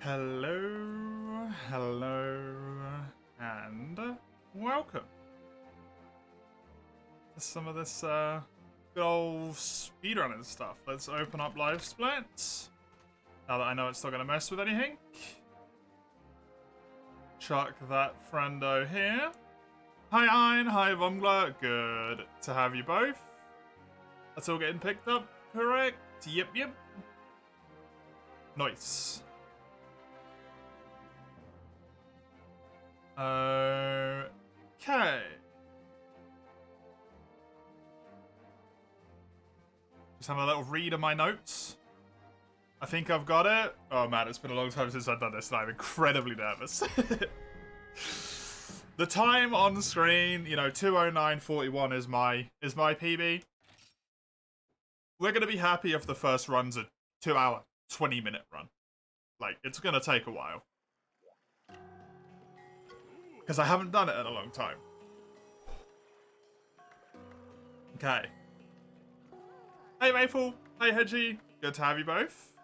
Hello, hello, and welcome to some of this good old speedrunning stuff. Let's open up live splits. Now that I know it's not going to mess with anything. Chuck that friendo here. Hi Ein, hi Vomgla, good to have you both. That's all getting picked up, correct? Yep. Nice. Okay. Just having a little read of my notes. I think I've got it. Oh man, it's been a long time since I've done this and I'm incredibly nervous. The time on screen, you know, 2:09:41 is my PB. We're gonna be happy if the first run's a 2-hour, 20-minute run. Like, it's gonna take a while. Because I haven't done it in a long time. Okay. Hey Maple, hey Hedgie, good to have you both.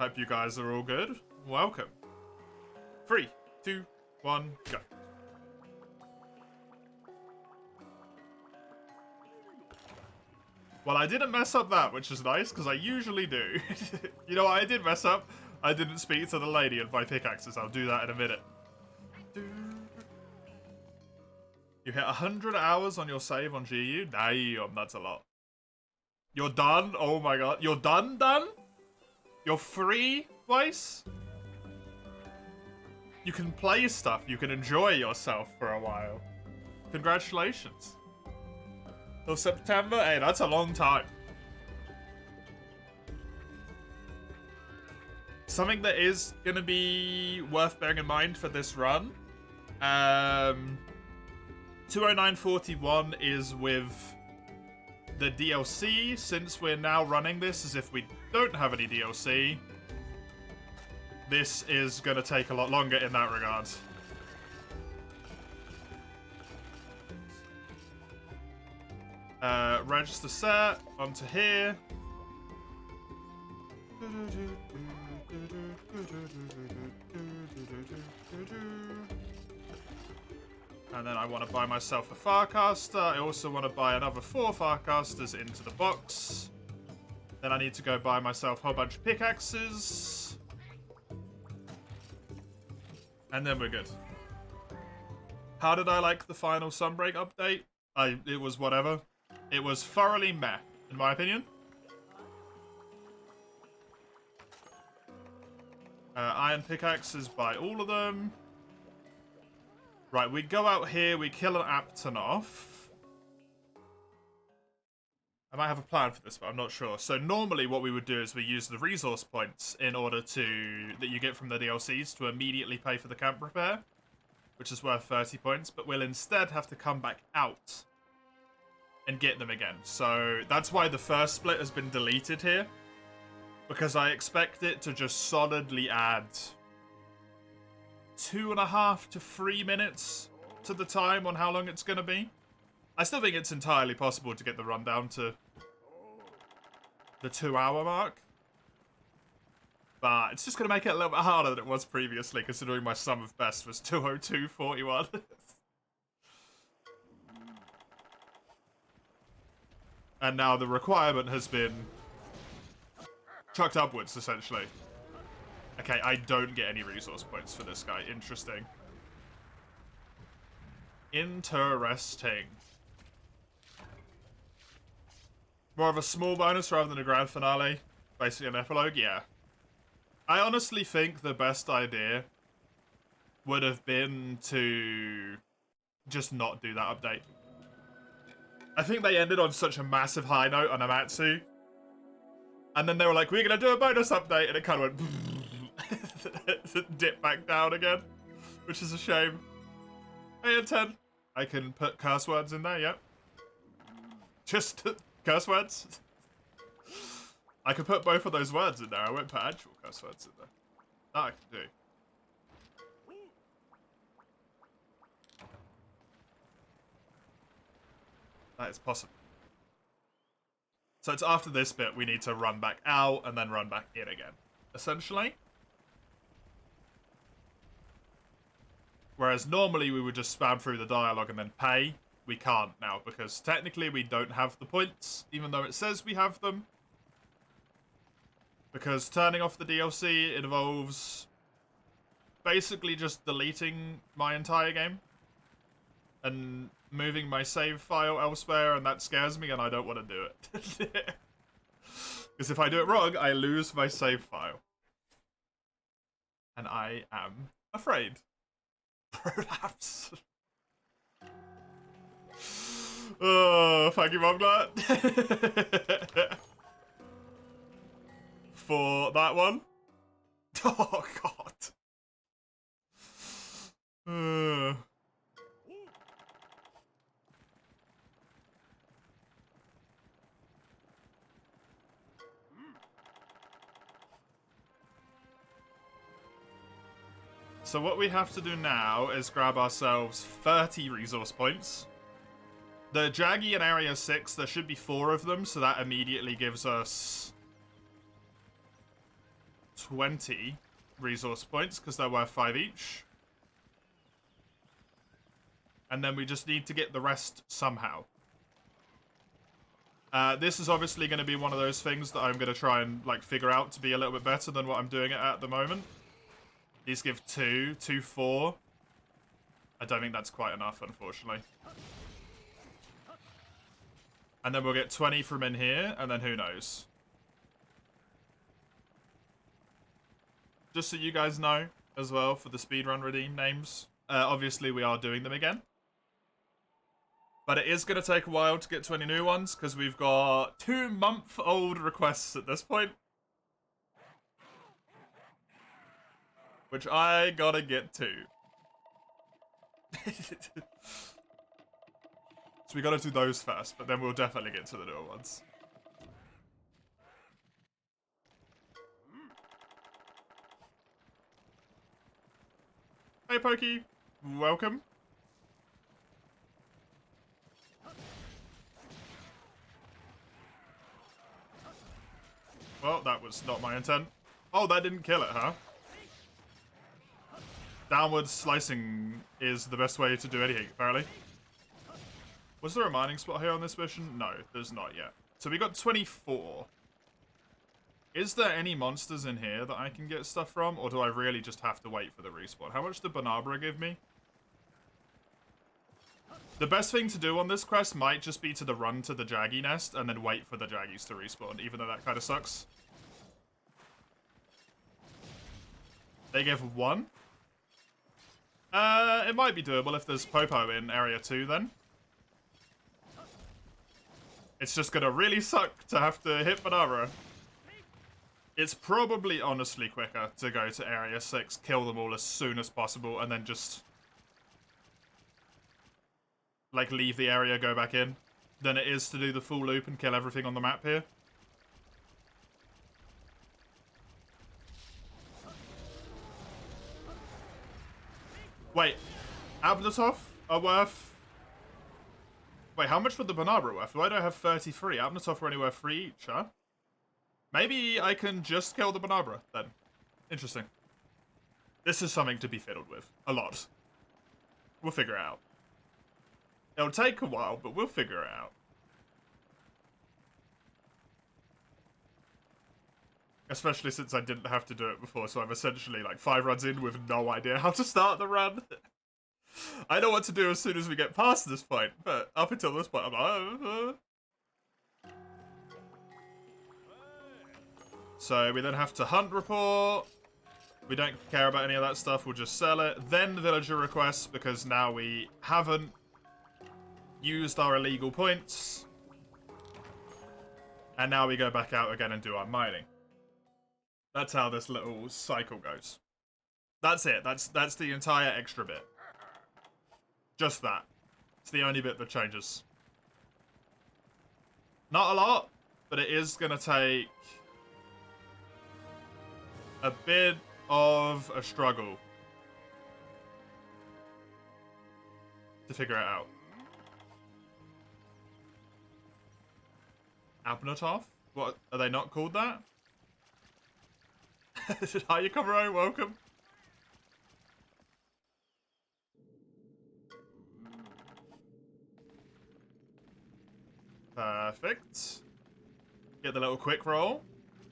Hope you guys are all good. Welcome. 3, 2, 1, go. Well, I didn't mess up that, which is nice, because I usually do. You know what I did mess up? I didn't speak to the lady and buy pickaxes. I'll do that in a minute. You hit 100 hours on your save on GU? Damn, that's a lot. You're done? Oh my god. You're done? You're free, Weiss? You can play stuff. You can enjoy yourself for a while. Congratulations. Till September? Hey, that's a long time. Something that is going to be worth bearing in mind for this run. 2:09:41 is with the DLC. Since we're now running this as if we don't have any DLC, this is going to take a lot longer in that regard. Register set onto here. And then I want to buy myself a Farcaster. I also want to buy another 4 Farcasters into the box. Then I need to go buy myself a whole bunch of pickaxes. And then we're good. How did I like the final Sunbreak update? It was whatever. It was thoroughly meh, in my opinion. Iron pickaxes, buy all of them. Right, we go out here, we kill an Aptonoff. I might have a plan for this, but I'm not sure. So normally what we would do is we use the resource points in order that you get from the DLCs to immediately pay for the camp repair, which is worth 30 points, but we'll instead have to come back out and get them again. So that's why the first split has been deleted here, because I expect it to just solidly add 2.5 to 3 minutes to the time on how long it's going to be. I still think it's entirely possible to get the run down to the 2-hour mark. But it's just going to make it a little bit harder than it was previously, considering my sum of best was 2:02:41. And now the requirement has been chucked upwards, essentially. Okay, I don't get any resource points for this guy. Interesting. Interesting. More of a small bonus rather than a grand finale. Basically an epilogue, yeah. I honestly think the best idea would have been to just not do that update. I think they ended on such a massive high note on Amatsu. And then they were like, we're going to do a bonus update. And it kind of went dip back down again, which is a shame. Hey, and 10. I can put curse words in there, yep. Just curse words. I could put both of those words in there. I won't put actual curse words in there. That I can do. That is possible. So it's after this bit we need to run back out and then run back in again, essentially. Whereas normally we would just spam through the dialogue and then pay. We can't now because technically we don't have the points, even though it says we have them. Because turning off the DLC involves basically just deleting my entire game and moving my save file elsewhere, and that scares me and I don't want to do it. Because if I do it wrong, I lose my save file. And I am afraid. Prolapse. Oh, thank you, Mobglat. For that one. Oh, God. So what we have to do now is grab ourselves 30 resource points. The Jaggy in Area 6, there should be 4 of them, so that immediately gives us 20 resource points, because they're worth 5 each. And then we just need to get the rest somehow. This is obviously going to be one of those things that I'm going to try and like figure out to be a little bit better than what I'm doing it at the moment. These give 2, 4. I don't think that's quite enough, unfortunately. And then we'll get 20 from in here, and then who knows. Just so you guys know, as well, for the speedrun redeem names. Obviously, we are doing them again. But it is going to take a while to get 20 new ones, because we've got 2-month-old requests at this point. Which I gotta get to. So we gotta do those first, but then we'll definitely get to the newer ones. Hey Pokey, welcome. Well, that was not my intent. Oh, that didn't kill it, huh? Downward slicing is the best way to do anything, apparently. Was there a mining spot here on this mission? No, there's not yet. So we got 24. Is there any monsters in here that I can get stuff from? Or do I really just have to wait for the respawn? How much did Banabra give me? The best thing to do on this quest might just be to run to the Jaggy nest and then wait for the Jaggies to respawn, even though that kind of sucks. They give 1? It might be doable if there's Popo in Area 2 then. It's just gonna really suck to have to hit Banabra. It's probably honestly quicker to go to Area 6, kill them all as soon as possible, and then just like leave the area, go back in, than it is to do the full loop and kill everything on the map here. Wait, Abnatov are worth... Wait, how much would the Banabra worth? Why do I have 33? Abnatov are only worth 3 each, huh? Maybe I can just kill the Banabra, then. Interesting. This is something to be fiddled with. A lot. We'll figure it out. It'll take a while, but we'll figure it out. Especially since I didn't have to do it before, so I'm essentially like 5 runs in with no idea how to start the run. I know what to do as soon as we get past this point, but up until this point, I'm like... So we then have to hunt report. We don't care about any of that stuff, we'll just sell it. Then villager requests, because now we haven't used our illegal points. And now we go back out again and do our mining. That's how this little cycle goes. That's it. That's the entire extra bit. Just that. It's the only bit that changes. Not a lot, but it is going to take a bit of a struggle to figure it out. Abnatov? What? Are they not called that? Hi, Yukamaro, welcome. Perfect. Get the little quick roll.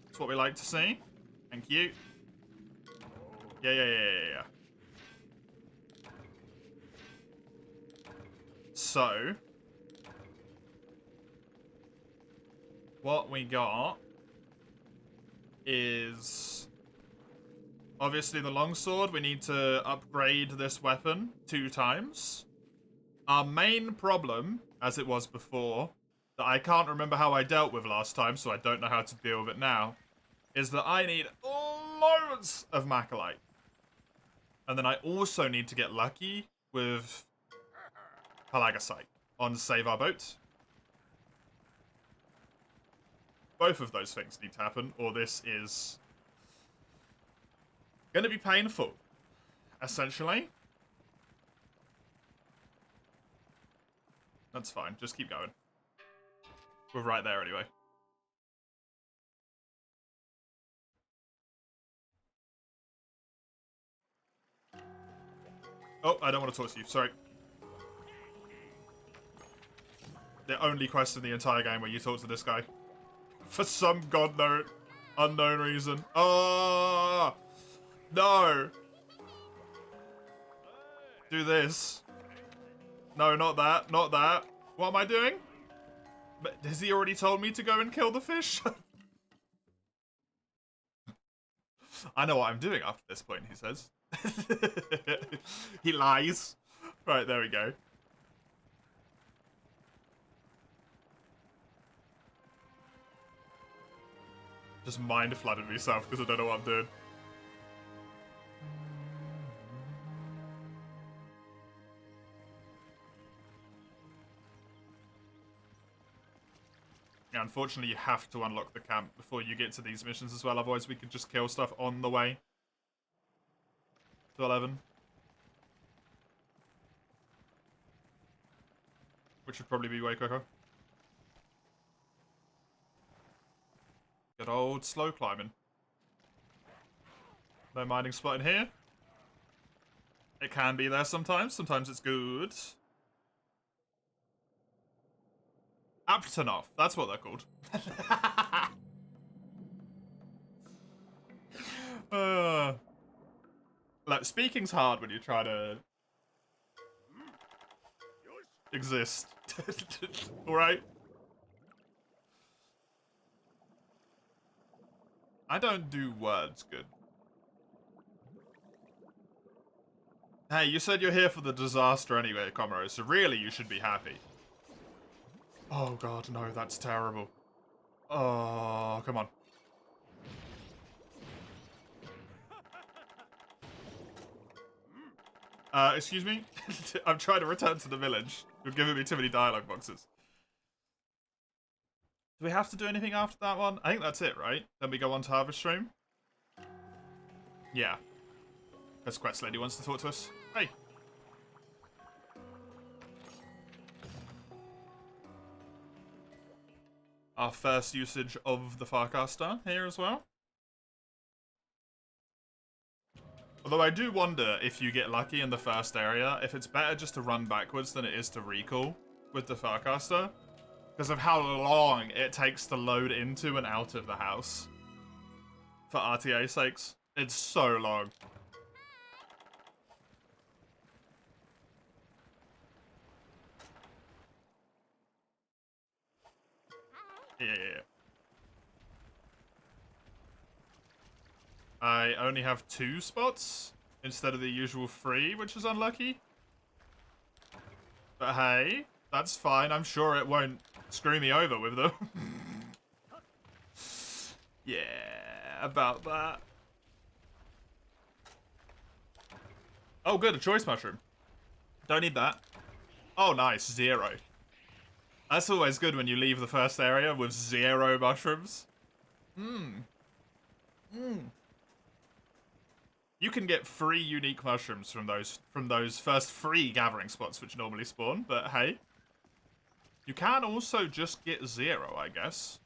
That's what we like to see. Thank you. Yeah. So, what we got is obviously the longsword. We need to upgrade this weapon 2 times. Our main problem, as it was before, that I can't remember how I dealt with last time, so I don't know how to deal with it now, is that I need loads of Macalite. And then I also need to get lucky with Pelagisite on Save Our Boat. Both of those things need to happen, or this is going to be painful, essentially. That's fine, just keep going. We're right there anyway. Oh, I don't want to talk to you, sorry. The only quest in the entire game where you talk to this guy. For some unknown reason. Oh! No! Do this. No, not that, not that. What am I doing? But has he already told me to go and kill the fish? I know what I'm doing after this point, he says. He lies. Right, there we go. Just mind flooded myself because I don't know what I'm doing. Yeah, unfortunately you have to unlock the camp before you get to these missions as well, otherwise we could just kill stuff on the way to 11. Which would probably be way quicker. Good old slow climbing. No mining spot in here. It can be there sometimes. Sometimes it's good. Aptonoff. That's what they're called. Like, speaking's hard when you try to exist. Alright? I don't do words good. Hey, you said you're here for the disaster anyway, Comrade, so really you should be happy. Oh god, no, that's terrible. Oh, come on. Excuse me? I'm trying to return to the village. You're giving me too many dialogue boxes. Do we have to do anything after that one? I think that's it, right? Then we go on to Harvest Stream? Yeah. This quest lady wants to talk to us. Hey. Our first usage of the Farcaster here as well. Although I do wonder if you get lucky in the first area, if it's better just to run backwards than it is to recall with the Farcaster. Because of how long it takes to load into and out of the house. For RTA sakes. It's so long. Yeah. I only have 2 spots instead of the usual 3, which is unlucky. But hey, that's fine. I'm sure it won't screw me over with them. Yeah, about that. Oh, good, a choice mushroom. Don't need that. Oh, nice, 0. That's always good when you leave the first area with 0 mushrooms. You can get 3 unique mushrooms from those first 3 gathering spots which normally spawn, but hey. You can also just get 0, I guess.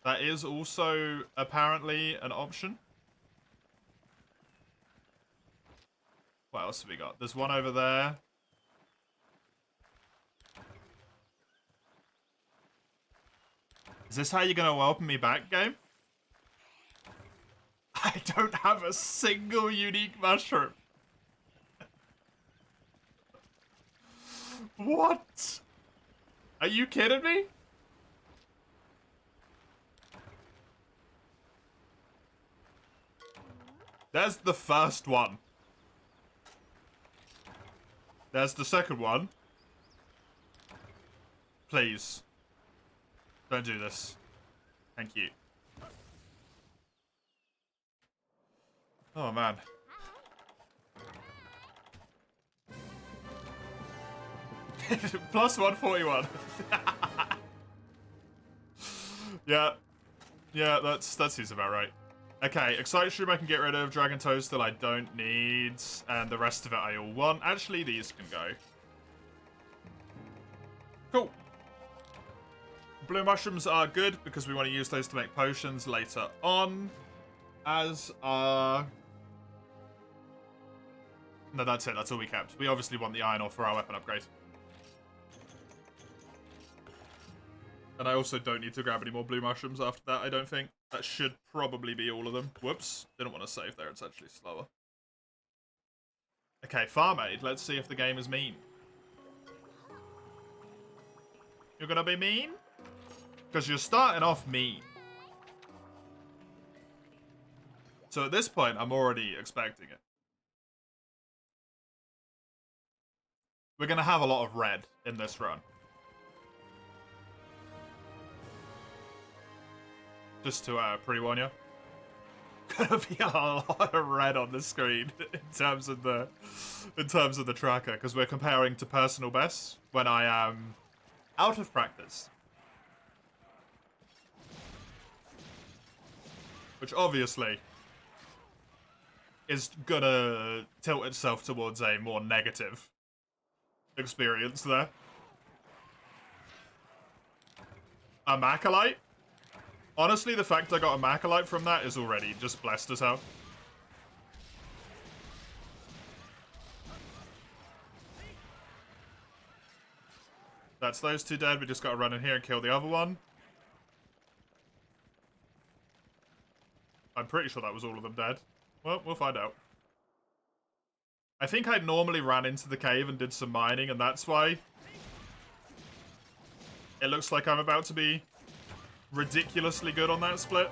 That is also apparently an option. What else have we got? There's one over there. Is this how you're gonna welcome me back, game? I don't have a single unique mushroom. What? Are you kidding me? There's the first one. There's the second one. Please. Don't do this. Thank you. Oh, man. Plus 141. Yeah. Yeah, that seems about right. Okay, Excite Shroom I can get rid of, Dragon Toadstool I don't need, and the rest of it I all want. Actually, these can go. Cool. Blue mushrooms are good because we want to use those to make potions later on. As are... No, that's it. That's all we kept. We obviously want the iron ore for our weapon upgrade. And I also don't need to grab any more blue mushrooms after that, I don't think. That should probably be all of them. Whoops. Didn't want to save there. It's actually slower. Okay, Farm Aid. Let's see if the game is mean. You're gonna be mean? Because you're starting off mean. So at this point, I'm already expecting it. We're gonna have a lot of red in this run. Just to pre-warn you. Gonna be a lot of red on the screen in terms of the tracker, because we're comparing to personal bests when I am out of practice. Which obviously is gonna tilt itself towards a more negative experience there. A Macalite? Honestly, the fact I got a Macalite from that is already just blessed as hell. That's those two dead. We just gotta run in here and kill the other one. I'm pretty sure that was all of them dead. Well, we'll find out. I think I normally ran into the cave and did some mining, and that's why it looks like I'm about to be ridiculously good on that split.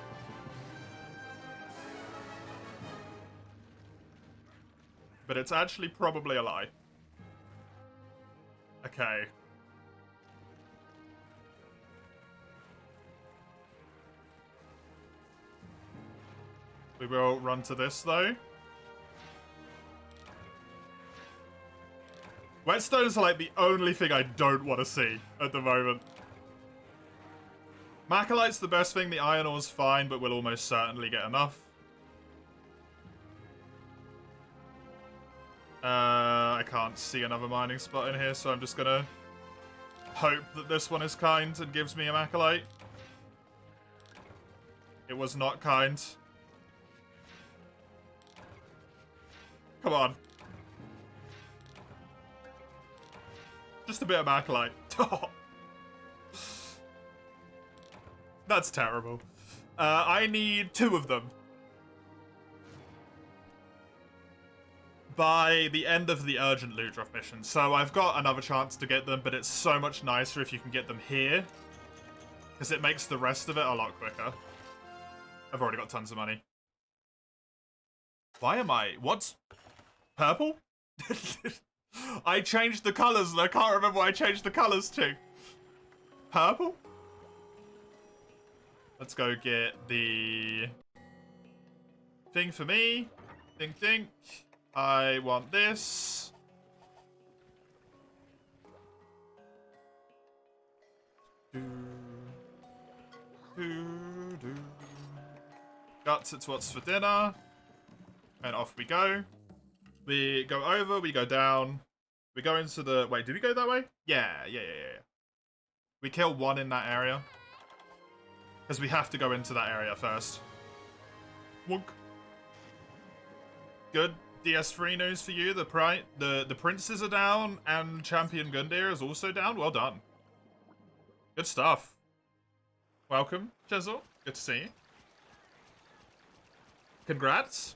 But it's actually probably a lie. Okay. We will run to this, though. Whetstones are like the only thing I don't want to see at the moment. Macalite's the best thing. The iron ore's fine, but we'll almost certainly get enough. I can't see another mining spot in here, so I'm just gonna hope that this one is kind and gives me a Macalite. It was not kind. Come on. Just a bit of Macalite. That's terrible. I need 2 of them by the end of the urgent loot drop mission. So I've got another chance to get them, but it's so much nicer if you can get them here, because it makes the rest of it a lot quicker. I've already got tons of money. Why am I... What's... Purple? I changed the colours and I can't remember what I changed the colours to. Purple? Let's go get the thing for me. Think, think. I want this. Guts, it's what's for dinner. And off we go. We go over, we go down. We go into the... Wait, did we go that way? Yeah. We kill 1 in that area. Because we have to go into that area first. Wonk. Good DS3 news for you. The princes are down, and Champion Gundyr is also down. Well done. Good stuff. Welcome, Chisel. Good to see you. Congrats.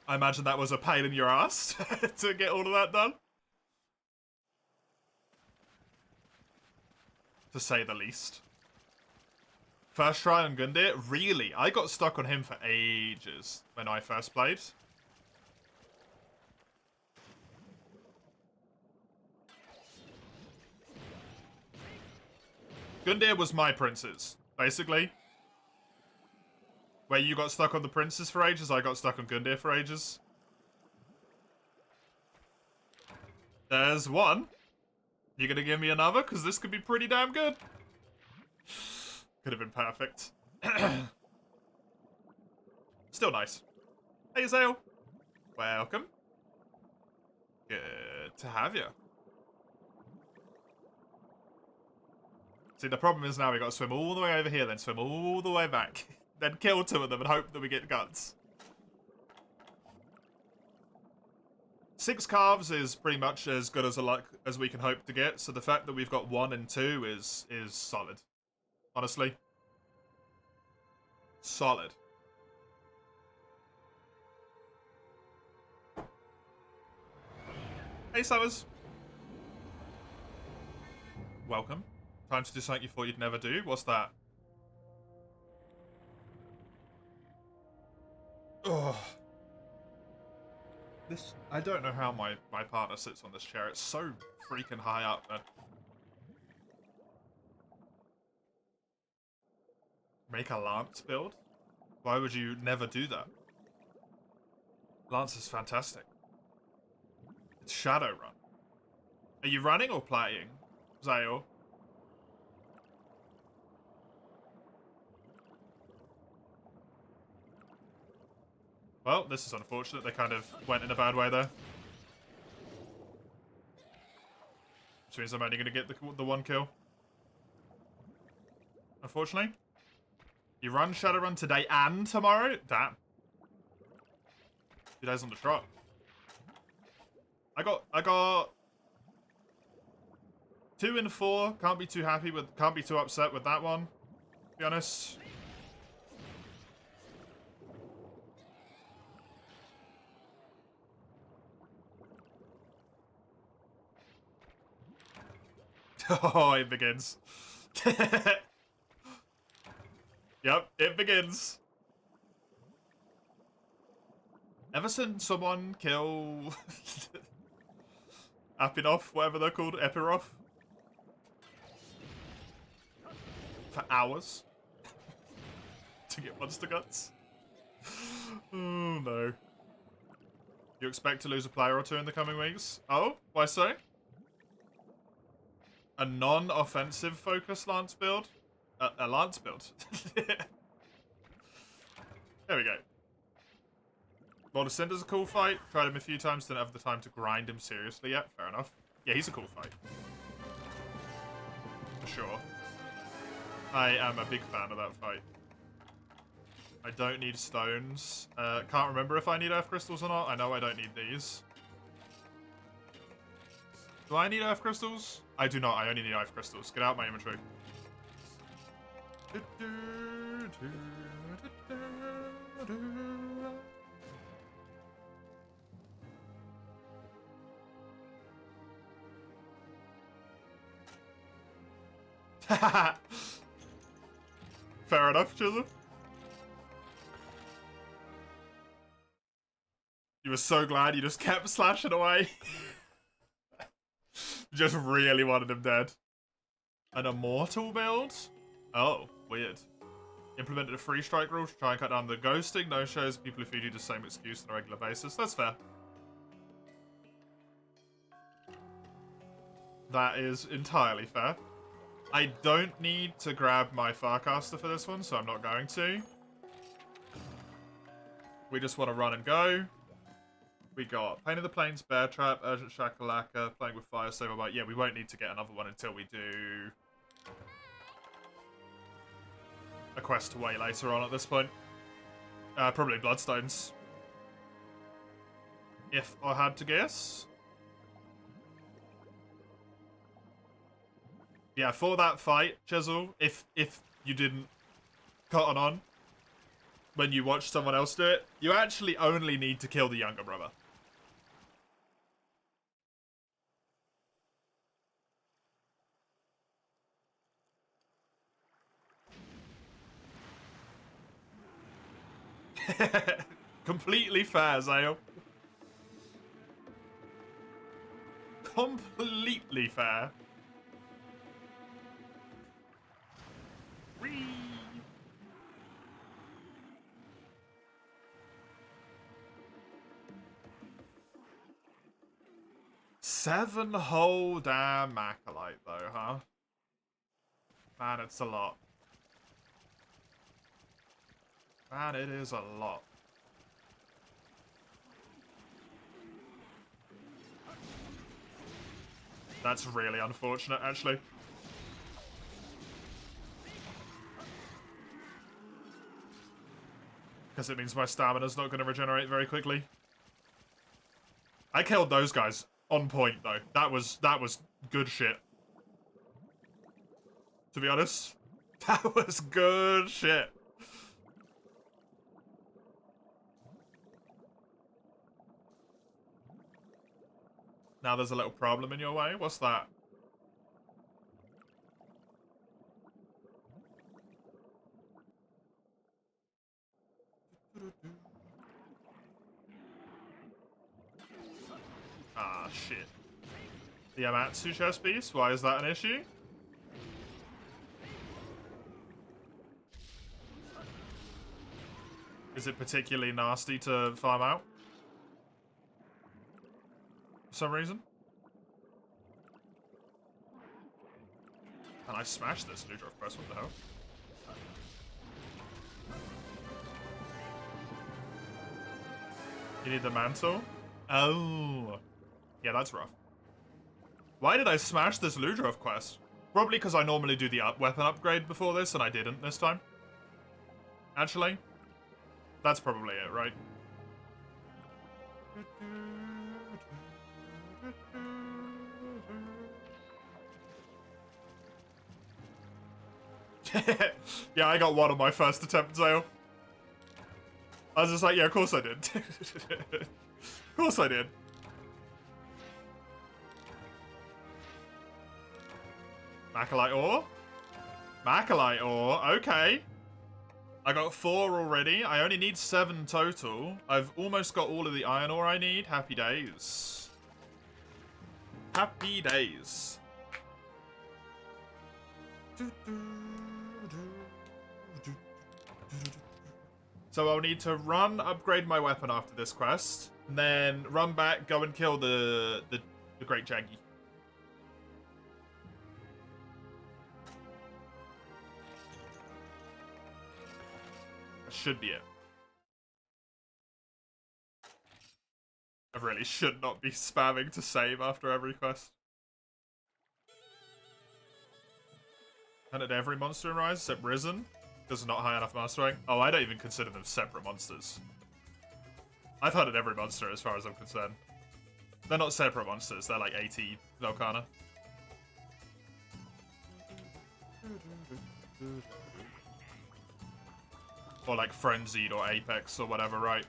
I imagine that was a pain in your ass to get all of that done. To say the least. First try on Gundyr? Really? I got stuck on him for ages when I first played. Gundyr was my princes, basically. Where you got stuck on the princes for ages, I got stuck on Gundyr for ages. There's one. You gonna give me another? Because this could be pretty damn good. Could have been perfect. Still nice. Hey, Zale. Welcome. Good to have you. See, the problem is now we got to swim all the way over here, then swim all the way back. Then kill two of them and hope that we get guts. 6 calves is pretty much as good as a luck as we can hope to get, so the fact that we've got 1 and 2 is solid. Honestly. Solid. Hey, Summers. Welcome. Time to do something you thought you'd never do. What's that? Oh. I don't know how my partner sits on this chair. It's so freaking high up, man. Make a Lance build? Why would you never do that? Lance is fantastic. It's Shadowrun. Are you running or playing, Zale? Well, this is unfortunate. They kind of went in a bad way there. Which means I'm only going to get the 1 kill. Unfortunately. You run Shadowrun today and tomorrow? Damn. 2 days on the trot. I got 2 and 4. Can't be too upset with that one, to be honest. Oh, it begins. Yep, it begins. Ever seen someone kill Apinoff, whatever they're called, Epiroth? For hours? To get monster guts? Oh no. You expect to lose a player or 2 in the coming weeks? Oh, why so? A non-offensive focus Lance build? A Lance build. There we go. Boulder Cinder's a cool fight. Tried him a few times, didn't have the time to grind him seriously yet. Fair enough. Yeah, he's a cool fight. For sure. I am a big fan of that fight. I don't need stones. Can't remember if I need earth crystals or not. I know I don't need these. Do I need earth crystals? I do not. I only need earth crystals. Get out my inventory. Fair enough, Chisel. You were so glad you just kept slashing away. Just really wanted him dead. An immortal build? Oh, weird. Implemented a free strike rule to try and cut down the ghosting, no-shows, people who feed you the same excuse on a regular basis. That's fair. That is entirely fair. I don't need to grab my Farcaster for this one, so I'm not going to. We just want to run and go. We got Pain of the Plains, Bear Trap, Urgent Shakalaka, Playing with Fire, Saber Bite. Yeah, we won't need to get another one until we do a quest way later on at this point. Probably Bloodstones. If I had to guess. Yeah, for that fight, Chisel, if you didn't cotton on when you watched someone else do it, you actually only need to kill the younger brother. Completely fair, Zale. Completely fair. Whee! Seven whole damn Acolyte, though, huh? Man, it's a lot. Man, it is a lot. That's really unfortunate, actually. Because it means my stamina's not going to regenerate very quickly. I killed those guys on point, though. That was good shit. To be honest. That was good shit. Now there's a little problem in your way. What's that? Ah, shit. The Amatsu chest piece? Why is that an issue? Is it particularly nasty to farm out? For some reason? And I smashed this neutral press, what the hell? You need the mantle? Oh. Yeah, that's rough. Why did I smash this Ludrov quest? Probably because I normally do the weapon upgrade before this, and I didn't this time. Actually. That's probably it, right? Yeah, I got one on my first attempt, Zale. I was just like, yeah, of course I did. Of course I did. Acolyte ore? Acolyte ore, okay. I got 4 already. I only need 7 total. I've almost got all of the iron ore I need. Happy days. Happy days. So I'll need to run, upgrade my weapon after this quest, and then run back, go and kill the Great Jaggy. That should be it. I really should not be spamming to save after every quest. Hunted every monster in Rise except Risen. Because it's not high enough master rank. Oh, I don't even consider them separate monsters. I've hunted every monster as far as I'm concerned. They're not separate monsters, they're like 80 Velkhana. Or like Frenzied or Apex or whatever, right?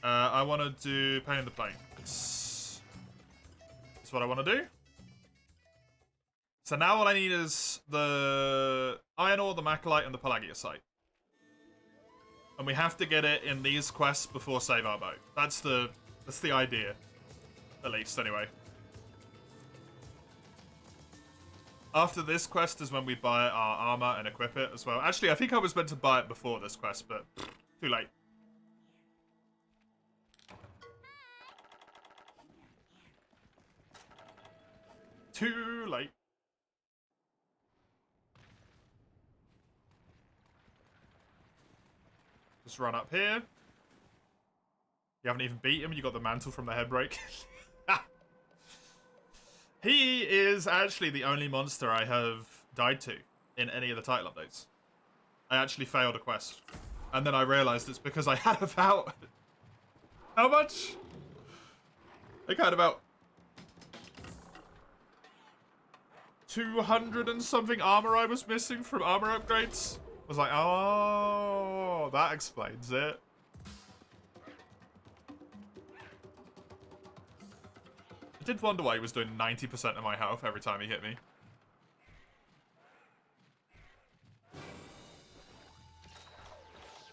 I want to do Pain in the Plains. That's what I want to do. So now all I need is the Iron Ore, the Macalite, and the Pelagiasite. And we have to get it in these quests before Save Our Boat. That's the idea. At least, anyway. After this quest is when we buy our armor and equip it as well. Actually, I think I was meant to buy it before this quest, but too late. Too late. Just run up here. You haven't even beat him. You got the mantle from the head break. He is actually the only monster I have died to in any of the title updates. I actually failed a quest. And then I realized it's because I had about... How much? I had about 200 and something armor I was missing from armor upgrades. I was like, oh, that explains it. I did wonder why he was doing 90% of my health every time he hit me.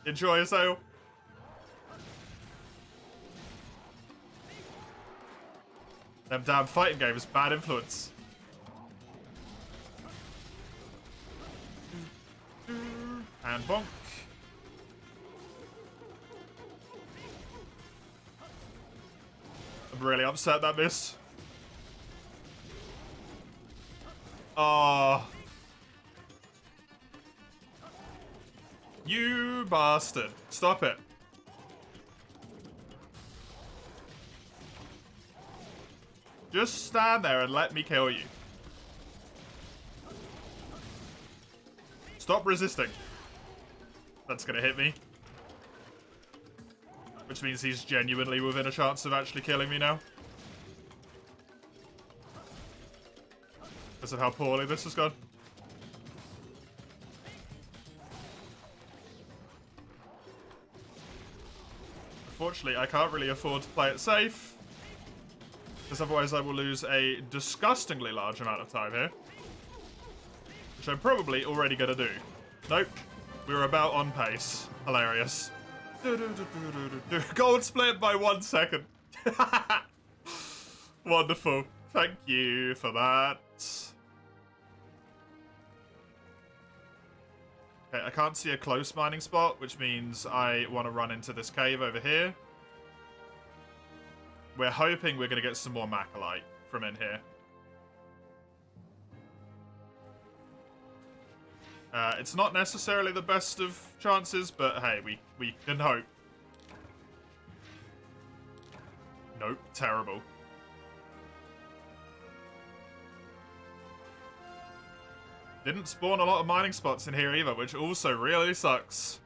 Enjoy yourself. Them damn fighting games, bad influence. And bonk. I'm really upset that missed. Oh. You bastard. Stop it. Just stand there and let me kill you. Stop resisting. That's gonna hit me. Which means he's genuinely within a chance of actually killing me now. Because of how poorly this has gone. Unfortunately, I can't really afford to play it safe. Because otherwise I will lose a disgustingly large amount of time here. Which I'm probably already gonna do. Nope. We were about on pace. Hilarious. Gold split by 1 second. Wonderful. Thank you for that. Okay, I can't see a close mining spot, which means I want to run into this cave over here. We're hoping we're going to get some more Macalite from in here. It's not necessarily the best of chances, but hey, we can hope. Nope, terrible. Didn't spawn a lot of mining spots in here either, which also really sucks.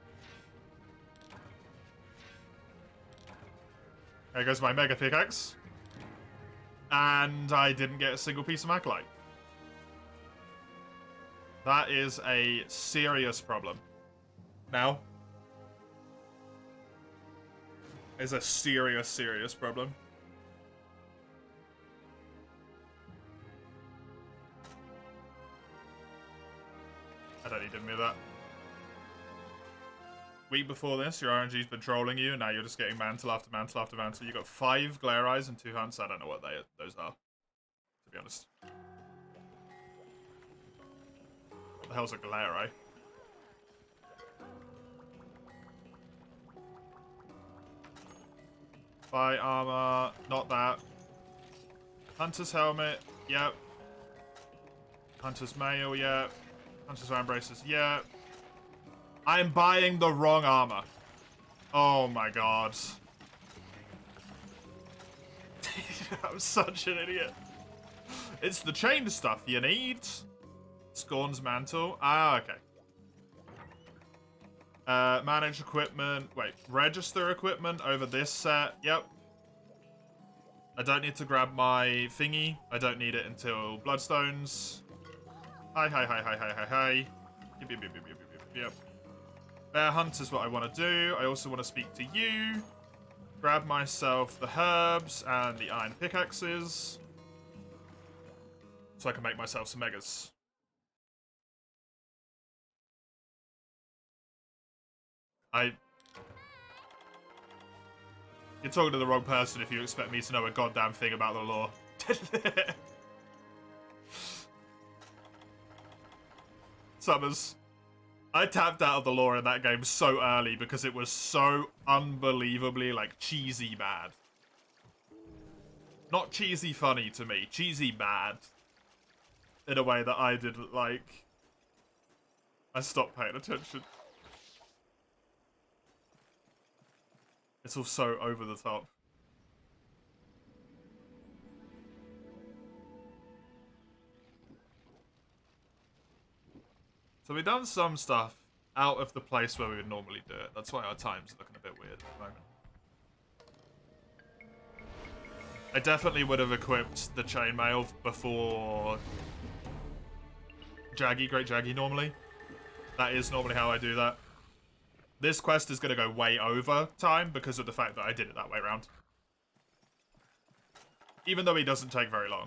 There goes my mega pickaxe. And I didn't get a single piece of Macalite. That is a serious problem. Now. Is a serious, serious problem. I don't need any of that. Week before this, your RNG's been trolling you, and now you're just getting mantle after mantle after mantle. You got 5 glare eyes and 2 hunts. I don't know what those are, to be honest. What the hell's a glare eye? Buy armor, not that. Hunter's helmet, yep. Hunter's mail, yep. Hunter's arm braces, yep. I'm buying the wrong armor. Oh my god. I'm such an idiot. It's the chain stuff you need. Scorn's mantle. Ah, okay. Manage equipment. Wait, register equipment over this set. Yep. I don't need to grab my thingy. I don't need it until Bloodstones. Hi, hi, hi, hi, hi, hi, hi. Yep, yep, yep, yep, yep, yep, yep. Bear Hunt is what I want to do. I also want to speak to you. Grab myself the herbs and the iron pickaxes. So I can make myself some megas. You're talking to the wrong person if you expect me to know a goddamn thing about the lore. Summers. I tapped out of the lore in that game so early because it was so unbelievably, like, cheesy bad. Not cheesy funny to me, cheesy bad. In a way that I didn't like. I stopped paying attention. It's all so over the top. So we've done some stuff out of the place where we would normally do it. That's why our time's looking a bit weird at the moment. I definitely would have equipped the chainmail before Jaggy, Great Jaggy normally. That is normally how I do that. This quest is going to go way over time because of the fact that I did it that way around. Even though he doesn't take very long.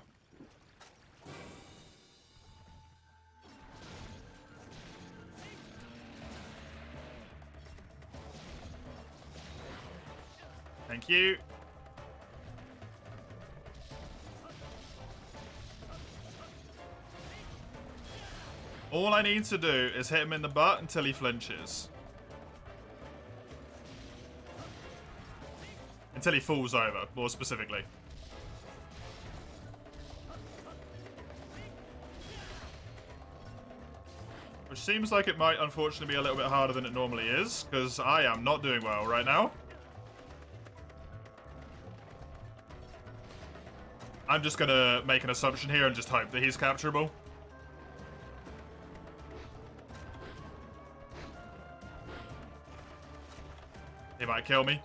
Thank you. All I need to do is hit him in the butt until he flinches. Until he falls over, more specifically. Which seems like it might unfortunately be a little bit harder than it normally is, because I am not doing well right now. I'm just gonna make an assumption here and just hope that he's capturable. He might kill me.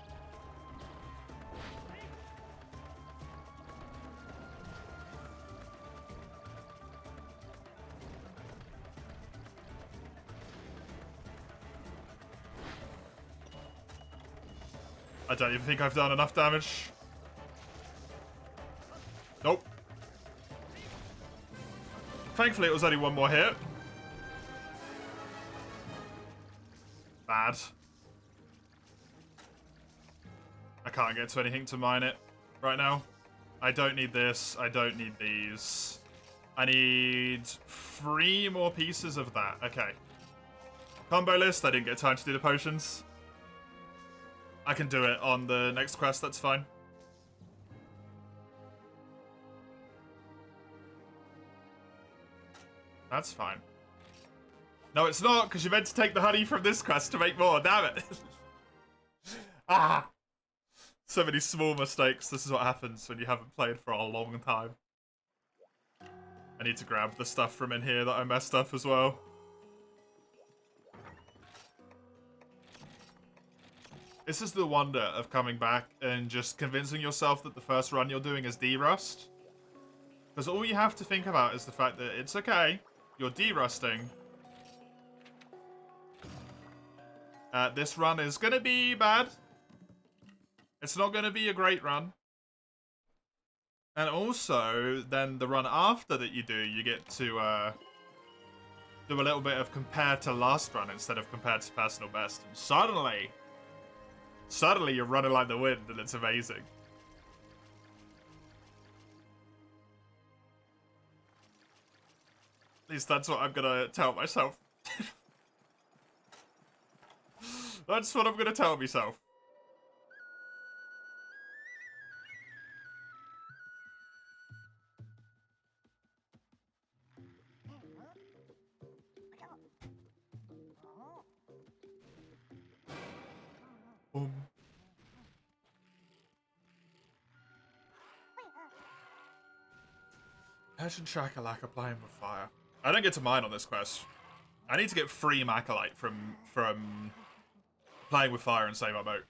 I don't even think I've done enough damage. Nope. Thankfully, it was only one more hit. Bad. I can't get to anything to mine it right now. I don't need this. I don't need these. I need 3 more pieces of that. Okay. Combo list. I didn't get time to do the potions. I can do it on the next quest. That's fine. That's fine. No, it's not, because you meant to take the honey from this quest to make more. Damn it. Ah. So many small mistakes. This is what happens when you haven't played for a long time. I need to grab the stuff from in here that I messed up as well. This is the wonder of coming back and just convincing yourself that the first run you're doing is derust. Because all you have to think about is the fact that it's okay. You're derusting. This run is going to be bad. It's not going to be a great run. And also, then the run after that you do, you get to do a little bit of compared to last run instead of compared to personal best. And suddenly you're running like the wind and it's amazing. At least that's what I'm going to tell myself. That's what I'm going to tell myself. Boom. Passion Shakalaka playing with fire. I don't get to mine on this quest. I need to get free Macalite from playing with fire and save our boat.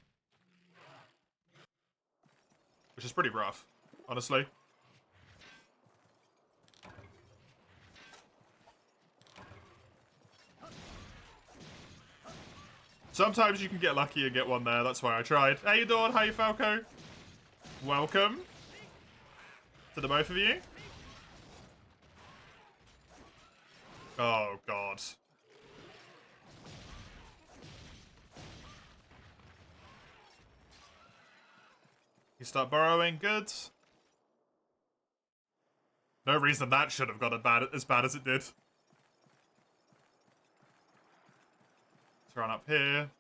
Which is pretty rough, honestly. Sometimes you can get lucky and get one there, that's why I tried. Hey Dawn, hey Falco. Welcome to the both of you. Oh god. You start burrowing, good. No reason that should have got as bad as it did. Let's run up here.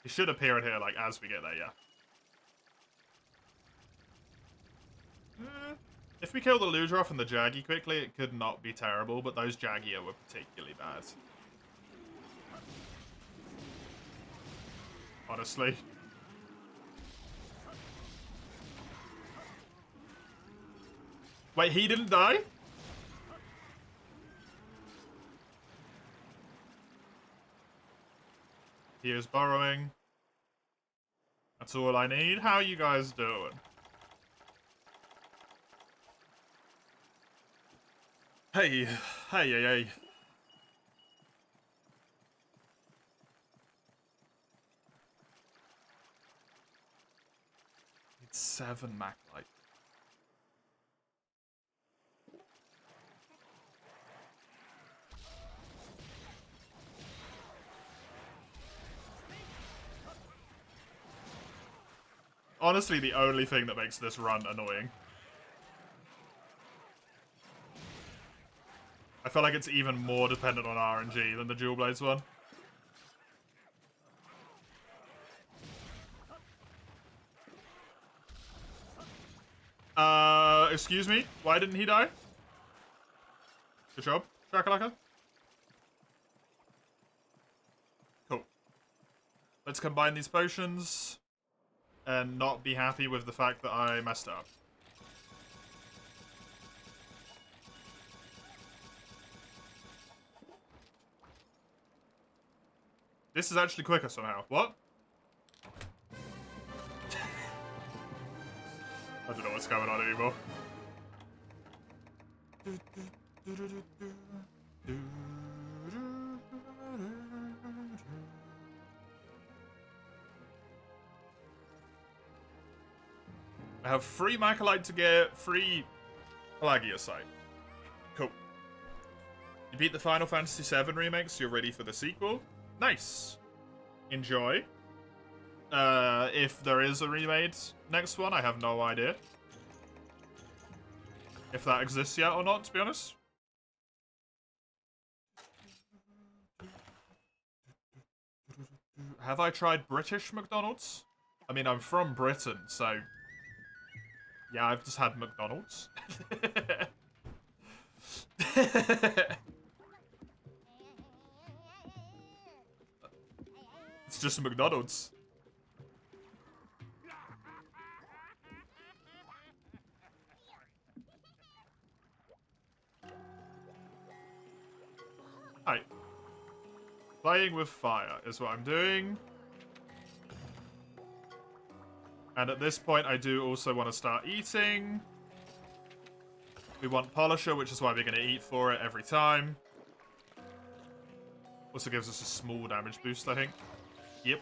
He should appear in here, like, as we get there, yeah. If we kill the Ludroth and the Jaggy quickly, it could not be terrible, but those Jaggier were particularly bad. Honestly. Wait, he didn't die? He is burrowing. That's all I need. How you guys doing? Hey, hey. It's 7 Maclight. Honestly, the only thing that makes this run annoying. I feel like it's even more dependent on RNG than the Dual Blades one. Excuse me? Why didn't he die? Good job, Shakalaka. Cool. Let's combine these potions and not be happy with the fact that I messed up. This is actually quicker somehow. What? I don't know what's going on anymore. I have free Macalite to get, free Pelagiasite. Cool. You beat the Final Fantasy VII remake, so you're ready for the sequel. Nice. Enjoy. If there is a remade next one, I have no idea if that exists yet or not, to be honest. Have I tried British McDonald's? I mean, I'm from Britain, so yeah, I've just had McDonald's. It's just McDonald's. Hi. Playing with fire is what I'm doing. And at this point, I do also want to start eating. We want Polisher, which is why we're going to eat for it every time. Also gives us a small damage boost, I think. Yep.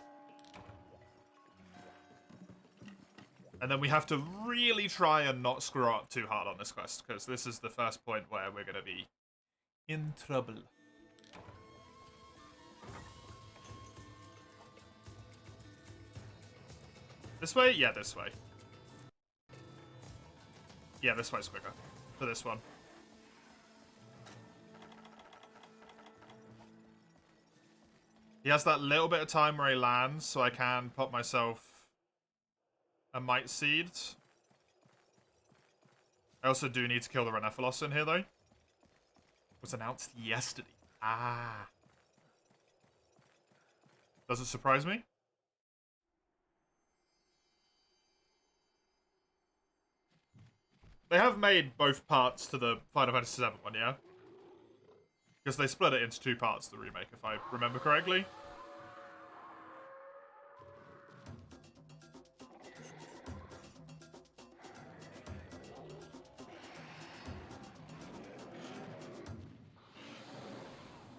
And then we have to really try and not screw up too hard on this quest, because this is the first point where we're going to be in trouble. This way? Yeah, this way. Yeah, this way's quicker. For this one. He has that little bit of time where he lands, so I can pop myself a Might Seed. I also do need to kill the Renephalos in here, though. It was announced yesterday. Ah. Does it surprise me? They have made both parts to the Final Fantasy VII one, yeah? Because they split it into 2 parts, the remake, if I remember correctly.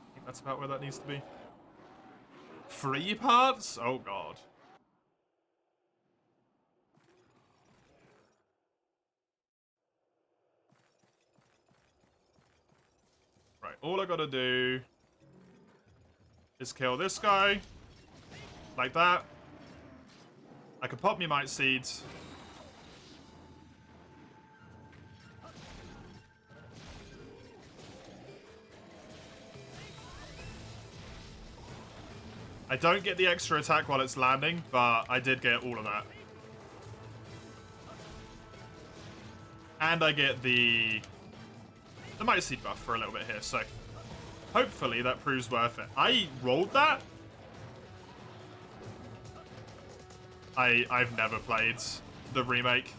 I think that's about where that needs to be. 3 parts? Oh god. Right, all I gotta do is kill this guy. Like that. I can pop me Might Seeds. I don't get the extra attack while it's landing, but I did get all of that. And I get the Might Seed buff for a little bit here, so hopefully that proves worth it. I rolled that? I've never played the remake,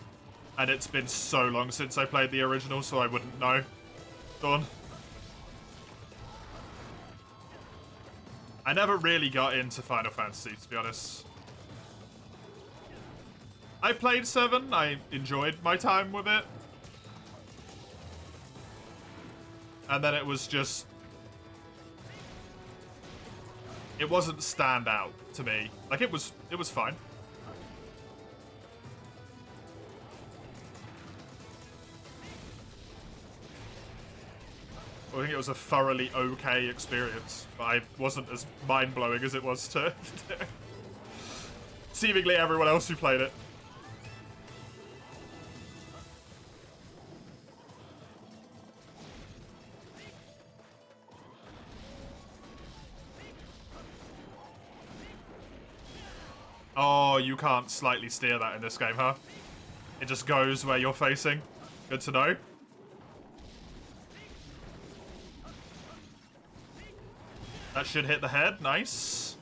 and it's been so long since I played the original, so I wouldn't know. Go on. I never really got into Final Fantasy, to be honest. I played 7. I enjoyed my time with it. And then it was just... It wasn't standout to me. Like, it was fine. I think it was a thoroughly okay experience, but I wasn't as mind-blowing as it was to seemingly everyone else who played it. Oh, you can't slightly steer that in this game, huh? It just goes where you're facing. Good to know. That should hit the head. Nice.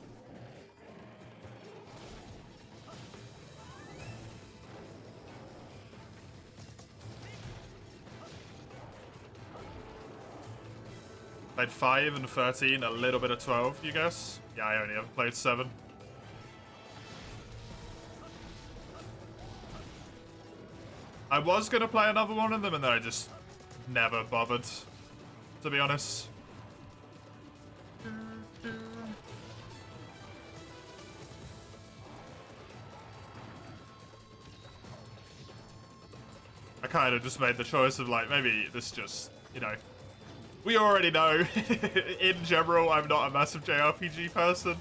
Played 5 and 13, a little bit of 12, you guess? Yeah, I only ever played 7. I was going to play another one of them, and then I just never bothered, to be honest. I kind of just made the choice of, like, maybe this just, you know... We already know, in general, I'm not a massive JRPG person.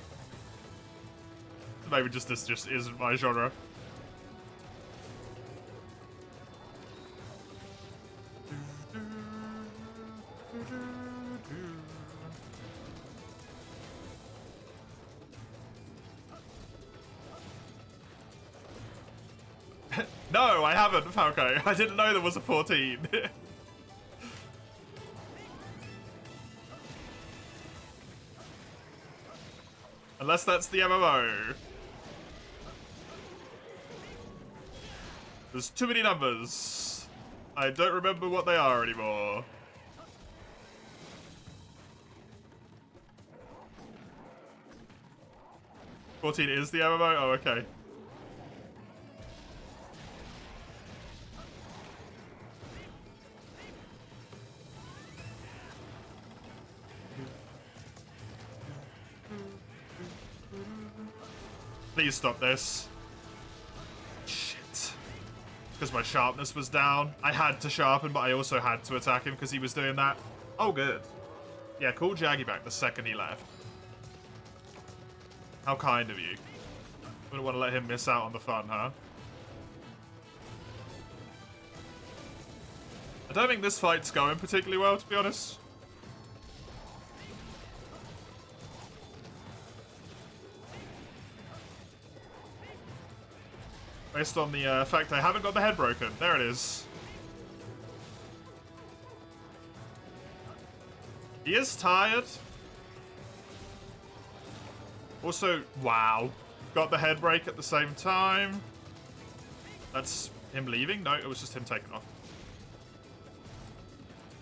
Maybe just this just isn't my genre. No, I haven't, Falco. I didn't know there was a 14. Unless that's the MMO. There's too many numbers. I don't remember what they are anymore. "14 is the MMO? Oh, okay. Please stop this. Shit. Because my sharpness was down. I had to sharpen, but I also had to attack him because he was doing that. Oh, good. Yeah, call Jaggy back the second he left. How kind of you. Wouldn't want to let him miss out on the fun, huh? I don't think this fight's going particularly well, to be honest. Based on the fact I haven't got the head broken. There it is. He is tired. Also, wow. Got the head break at the same time. That's him leaving? No, it was just him taking off.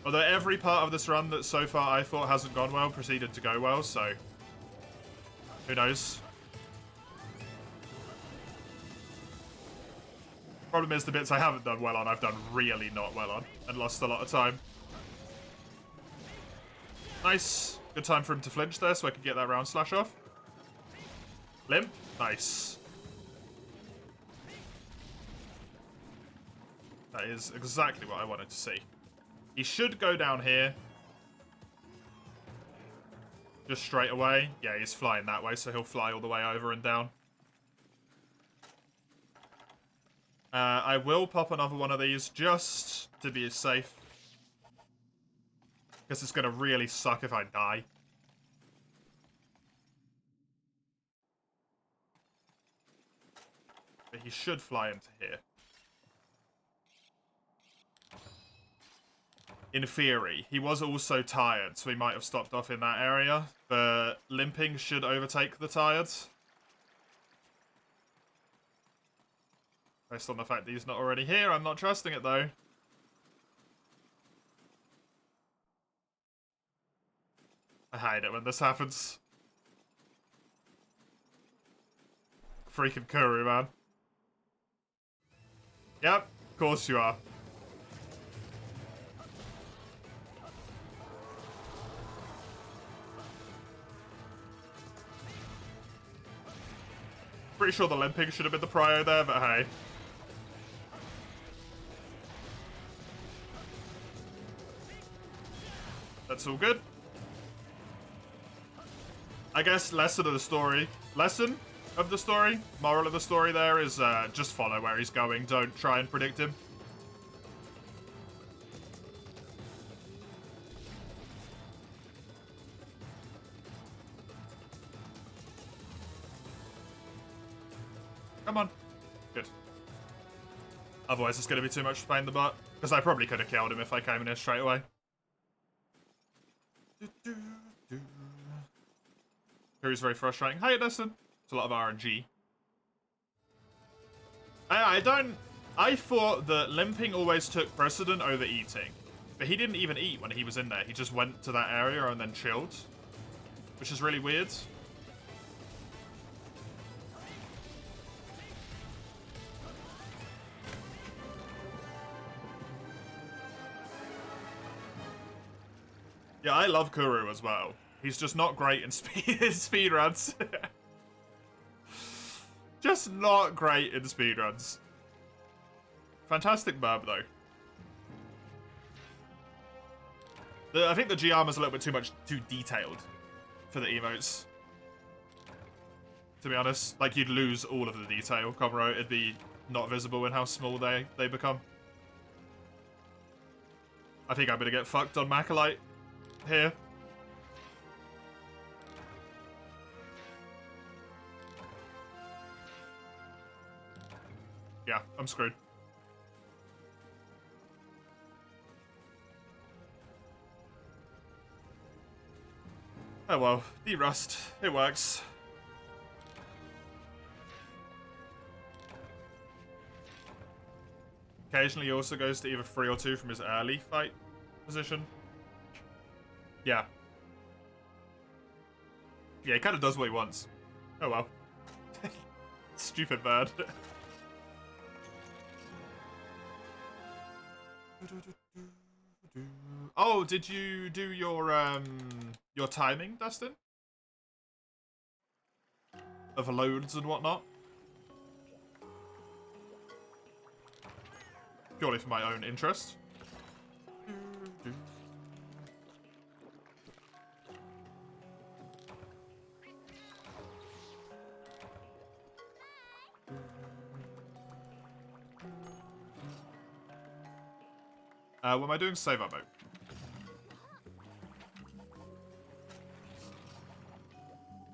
Although every part of this run that so far I thought hasn't gone well proceeded to go well, so... Who knows? Problem is, the bits I haven't done well on, I've done really not well on, and lost a lot of time. Nice. Good time for him to flinch there, so I could get that round slash off. Limp. Nice. That is exactly what I wanted to see. He should go down here. Just straight away. Yeah, he's flying that way, so he'll fly all the way over and down. I will pop another one of these just to be safe. Because it's going to really suck if I die. But he should fly into here. In theory. He was also tired, so he might have stopped off in that area. But limping should overtake the tired. Based on the fact that he's not already here, I'm not trusting it, though. I hate it when this happens. freaking Kuru, man. Yep, of course you are. Pretty sure the limping should have been the prio there, but hey. That's all good. I guess lesson of the story. Lesson of the story? Moral of the story there is just follow where he's going. Don't try and predict him. Come on. Good. Otherwise it's going to be too much to pain in the butt. Because I probably could have killed him if I came in here straight away. Kuru's very frustrating. Hey, listen. It's a lot of RNG. I thought that limping always took precedent over eating. But he didn't even eat when he was in there. He just went to that area and then chilled. Which is really weird. Yeah, I love Kuru as well. He's just not great in speedruns. Just not great in speedruns. Fantastic burb, though. I think the Giama's a little bit too detailed for the emotes. To be honest, like, you'd lose all of the detail. Comro, it'd be not visible in how small they become. I think I'm gonna get fucked on Macalite here. Yeah, I'm screwed. Oh well, de-rust. It works. Occasionally he also goes to either 3 or 2 from his early fight position. Yeah. Yeah, he kind of does what he wants. Oh well. Stupid bird. Oh, did you do your timing, Dustin? Of loads and whatnot? Purely for my own interest. What am I doing? Save up mode.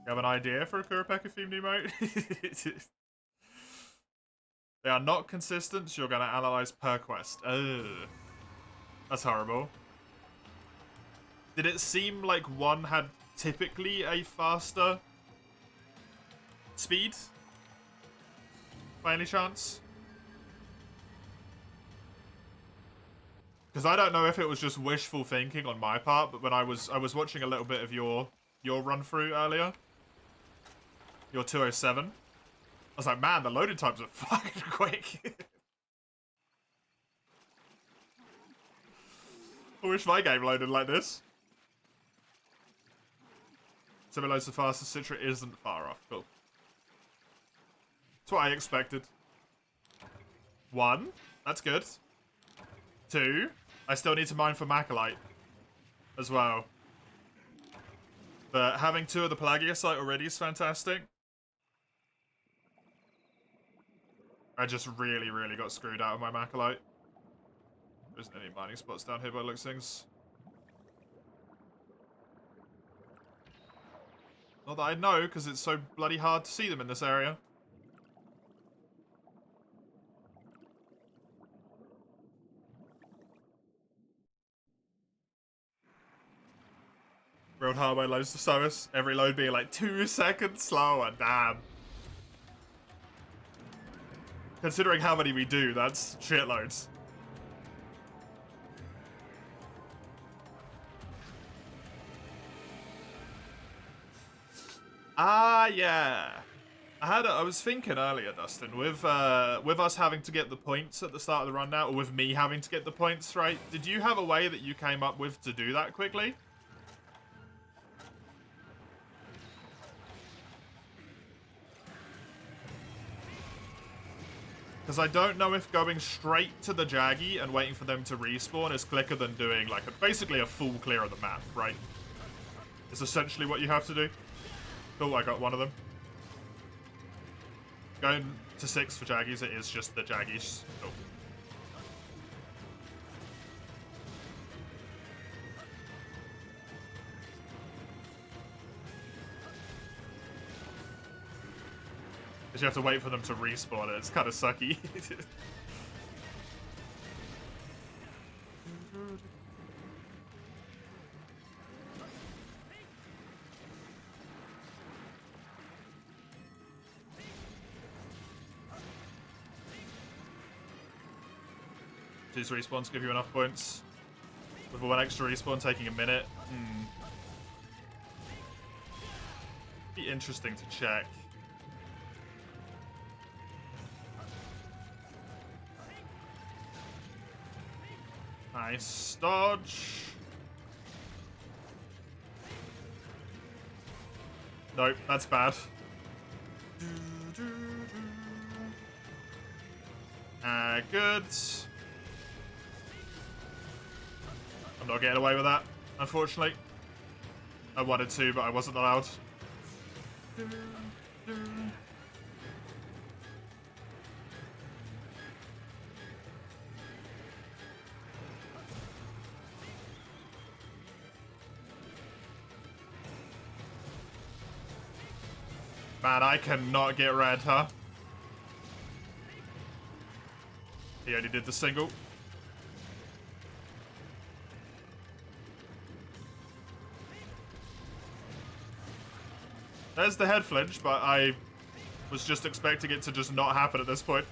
You have an idea for a Kurapeka themed emote? They are not consistent, so you're going to analyze per quest. Ugh. That's horrible. Did it seem like one had typically a faster speed? By any chance? Because I don't know if it was just wishful thinking on my part, but when I was watching a little bit of your run through earlier, your 207, I was like, man, the loading times are fucking quick. I wish my game loaded like this. Similar's the fastest. Citra isn't far off. Cool. That's what I expected. 1, that's good. 2, I still need to mine for Macalite as well. But having 2 of the Pelagiasite already is fantastic. I just really, really got screwed out of my Macalite. There isn't any mining spots down here by the looks of things. Not that I know, because it's so bloody hard to see them in this area. Real hardware loads to service. Every load being like 2 seconds slower. Damn. Considering how many we do, that's shitloads. Ah, yeah. I was thinking earlier, Dustin, with us having to get the points at the start of the run now, or with me having to get the points, right? Did you have a way that you came up with to do that quickly? Because I don't know if going straight to the Jaggy and waiting for them to respawn is quicker than doing like basically a full clear of the map, right? It's essentially what you have to do. Cool, I got one of them. Going to 6 for Jaggies, it is just the Jaggies. Cool. Because you have to wait for them to respawn and it's kind of sucky. These respawns give you enough points. With one extra respawn taking a minute. Be interesting to check. Nice dodge. Nope, that's bad. Good. I'm not getting away with that, unfortunately. I wanted to, but I wasn't allowed. Man, I cannot get red, huh? He only did the single. There's the head flinch, but I was just expecting it to just not happen at this point.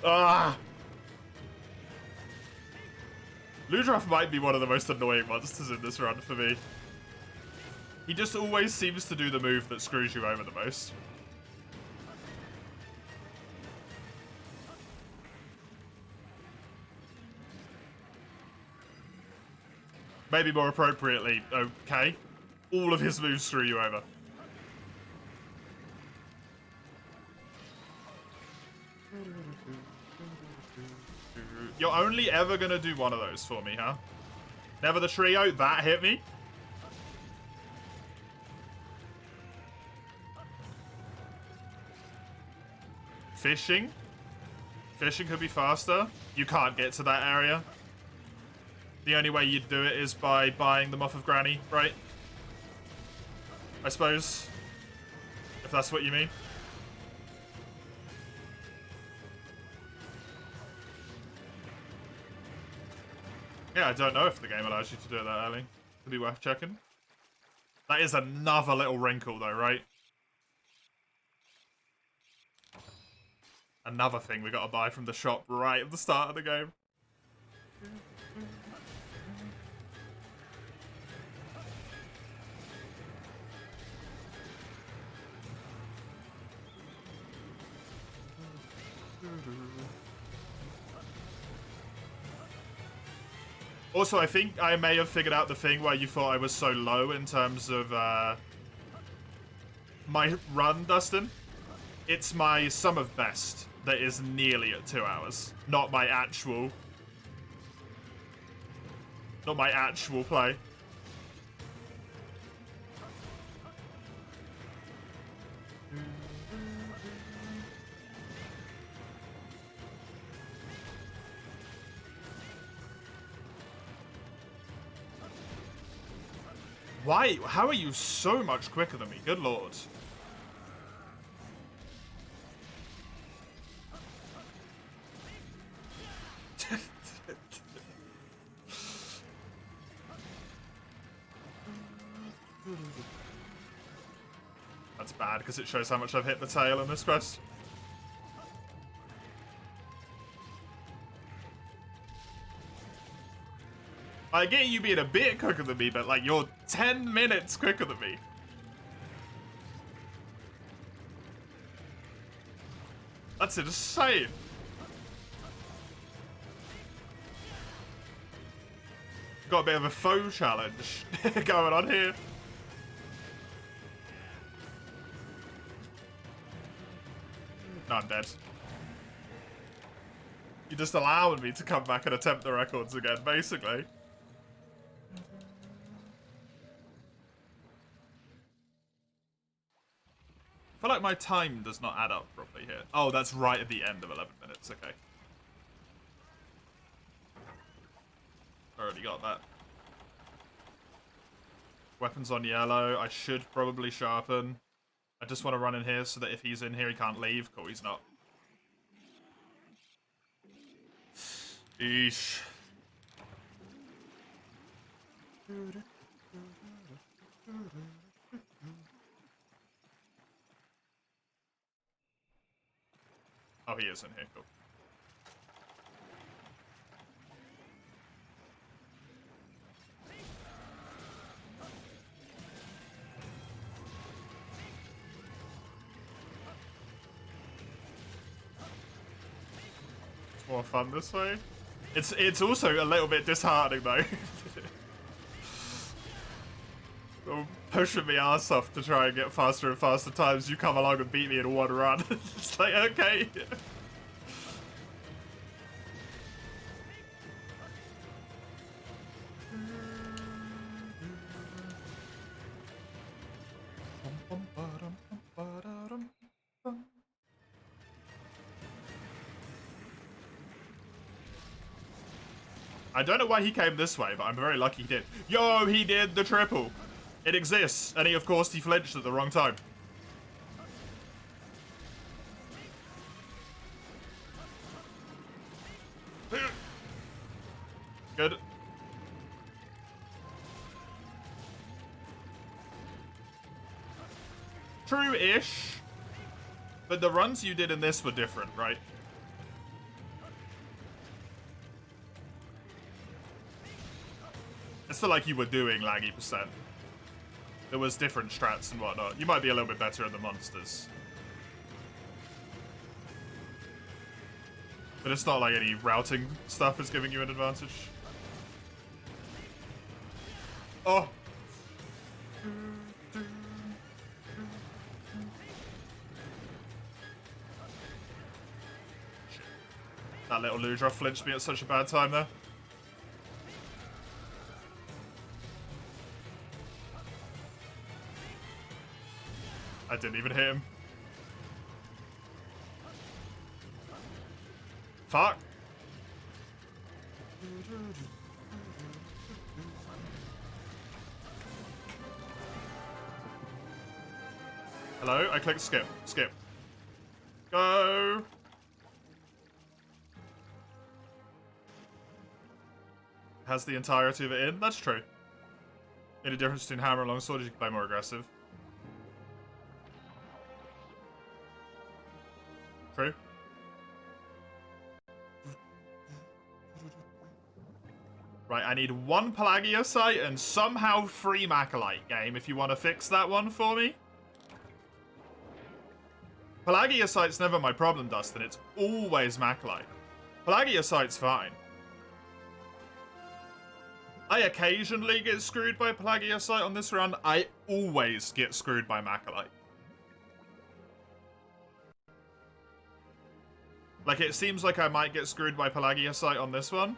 Ah! Ludroth might be one of the most annoying monsters in this run for me. He just always seems to do the move that screws you over the most. Maybe more appropriately, okay. All of his moves screw you over. You're only ever gonna do one of those for me, huh? Never the trio? That hit me? Fishing? Fishing could be faster. You can't get to that area. The only way you'd do it is by buying them off of Granny, right? I suppose. If that's what you mean. Yeah, I don't know if the game allows you to do it that early. Could be worth checking. That is another little wrinkle though, right? Another thing we gotta buy from the shop right at the start of the game. Also, I think I may have figured out the thing where you thought I was so low in terms of my run, Dustin. It's my sum of best that is nearly at 2 hours, not my actual play. Why? How are you so much quicker than me? Good lord. That's bad, because it shows how much I've hit the tail in this quest. I get you being a bit quicker than me, but like you're 10 minutes quicker than me. That's insane. Got a bit of a faux challenge going on here. No, I'm dead. You just allowed me to come back and attempt the records again, basically. I feel like my time does not add up properly here. Oh, that's right at the end of 11 minutes, okay. Already got that. Weapons on yellow, I should probably sharpen. I just want to run in here so that if he's in here, he can't leave. Cool, he's not. Eesh. Oh, he is in here, cool. It's more fun this way. It's also a little bit disheartening though. I'm pushing my ass off to try and get faster and faster times. You come along and beat me in one run. It's like, okay. I don't know why he came this way, but I'm very lucky he did. Yo, he did the triple. It exists, and he, of course, he flinched at the wrong time. Good. True-ish. But the runs you did in this were different, right? It's not like you were doing laggy percent. There was different strats and whatnot. You might be a little bit better at the monsters. But it's not like any routing stuff is giving you an advantage. Oh! That little Ludra flinched me at such a bad time there. I didn't even hit him. Fuck. Hello? I clicked skip. Skip. Go! Has the entirety of it in? That's true. Any difference between hammer and longsword is you can play more aggressive. True. Right, I need one Pelagiosite and somehow 3 Macalite game if you want to fix that one for me. Pelagiosite's never my problem, Dustin. It's always Macalite. Pelagiosite's fine. I occasionally get screwed by Pelagiosite on this round. I always get screwed by Macalite. Like, it seems like I might get screwed by Pelagiosite on this one.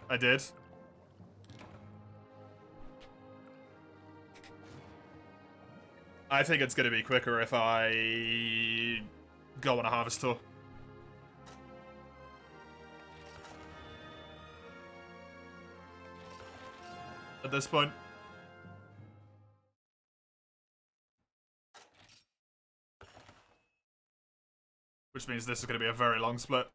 I did. I think it's going to be quicker if I go on a harvest tour. At this point. Which means this is going to be a very long split.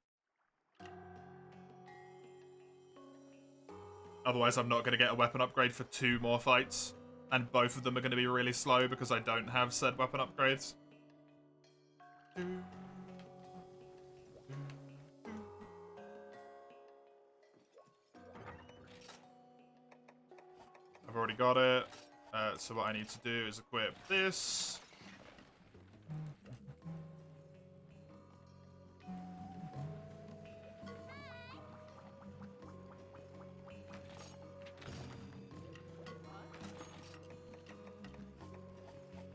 Otherwise, I'm not going to get a weapon upgrade for 2 more fights. And both of them are going to be really slow because I don't have said weapon upgrades. I've already got it. So what I need to do is equip this.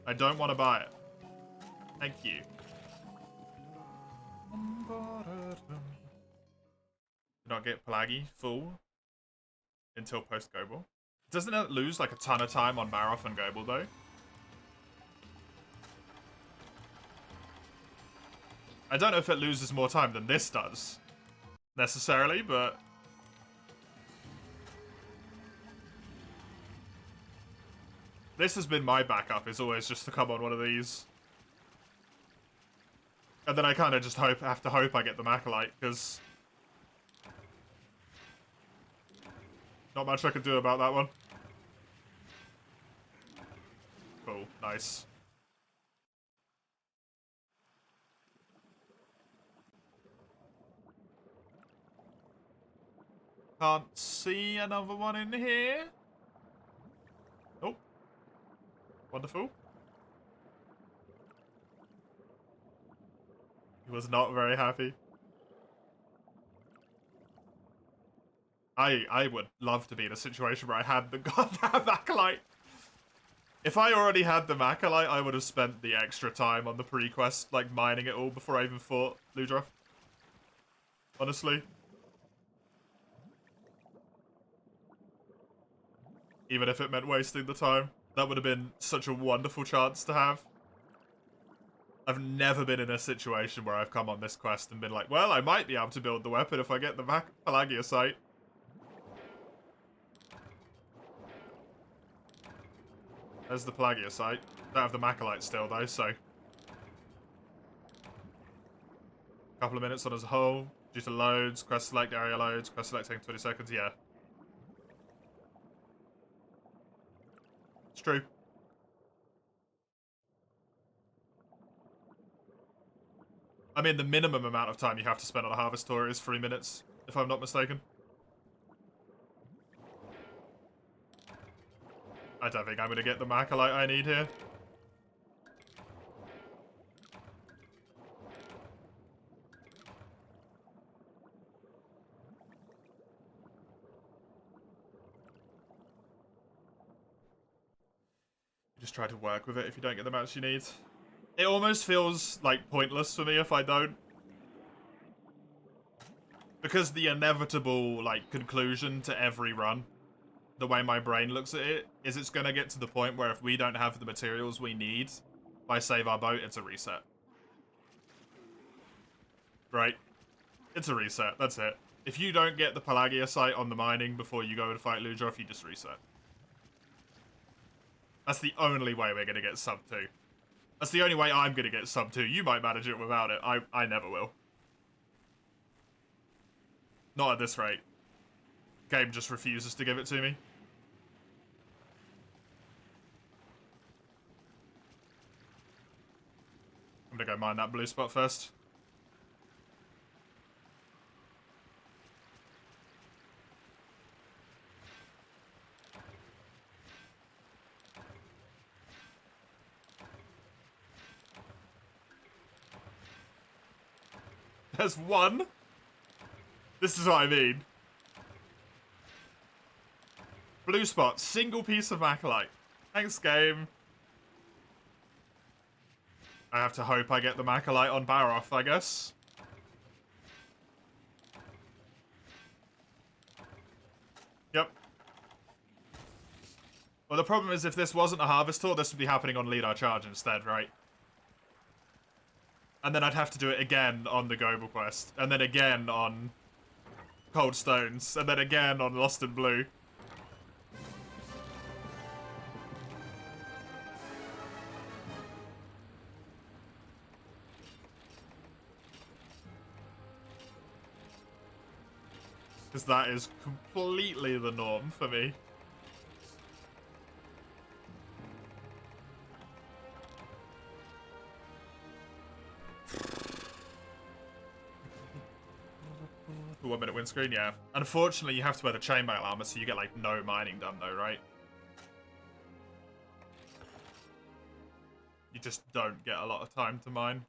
I don't want to buy it. Thank you. Do not get Pelagi full until post Goble. Doesn't it lose like a ton of time on Maroth and Goble though? I don't know if it loses more time than this does, necessarily, but... This has been my backup, is always just to come on one of these. And then I kind of just have to hope I get the Acolyte, because... Not much I can do about that one. Cool, nice. Can't see another one in here. Oh. Wonderful. He was not very happy. I would love to be in a situation where I had the goddamn Acolyte. If I already had the Acolyte, I would have spent the extra time on the pre-quest, like, mining it all before I even fought Ludroth. Honestly. Even if it meant wasting the time. That would have been such a wonderful chance to have. I've never been in a situation where I've come on this quest and been like, well, I might be able to build the weapon if I get the Pelagia site. There's the Pelagia site. Don't have the Acolyte still, though, so... Couple of minutes on as a whole. Due to loads, quest select, area loads, quest select taking 20 seconds, yeah. It's true. I mean, the minimum amount of time you have to spend on a harvest tour is 3 minutes, if I'm not mistaken. I don't think I'm going to get the Acolyte I need here. You just try to work with it if you don't get the match you need. It almost feels, like, pointless for me if I don't. Because the inevitable, like, conclusion to every run, the way my brain looks at it, is it's going to get to the point where if we don't have the materials we need by Save Our Boat, it's a reset. Right? It's a reset, that's it. If you don't get the Pelagia site on the mining before you go and fight Ludroth, you just reset. That's the only way we're going to get sub 2. That's the only way I'm going to get sub 2. You might manage it without it. I never will. Not at this rate. Game just refuses to give it to me. I'm gonna go mine that blue spot first. There's one. This is what I mean. Blue spot, single piece of Acolyte. Thanks, game. I have to hope I get the Acolyte on Baroth, I guess. Yep. Well, the problem is if this wasn't a Harvest Tour, this would be happening on Lead Our Charge instead, right? And then I'd have to do it again on the Goble quest. And then again on Cold Stones. And then again on Lost in Blue. Because that is completely the norm for me. The 1 minute windscreen, yeah. Unfortunately, you have to wear the chainmail armor, so you get, like, no mining done, though, right? You just don't get a lot of time to mine.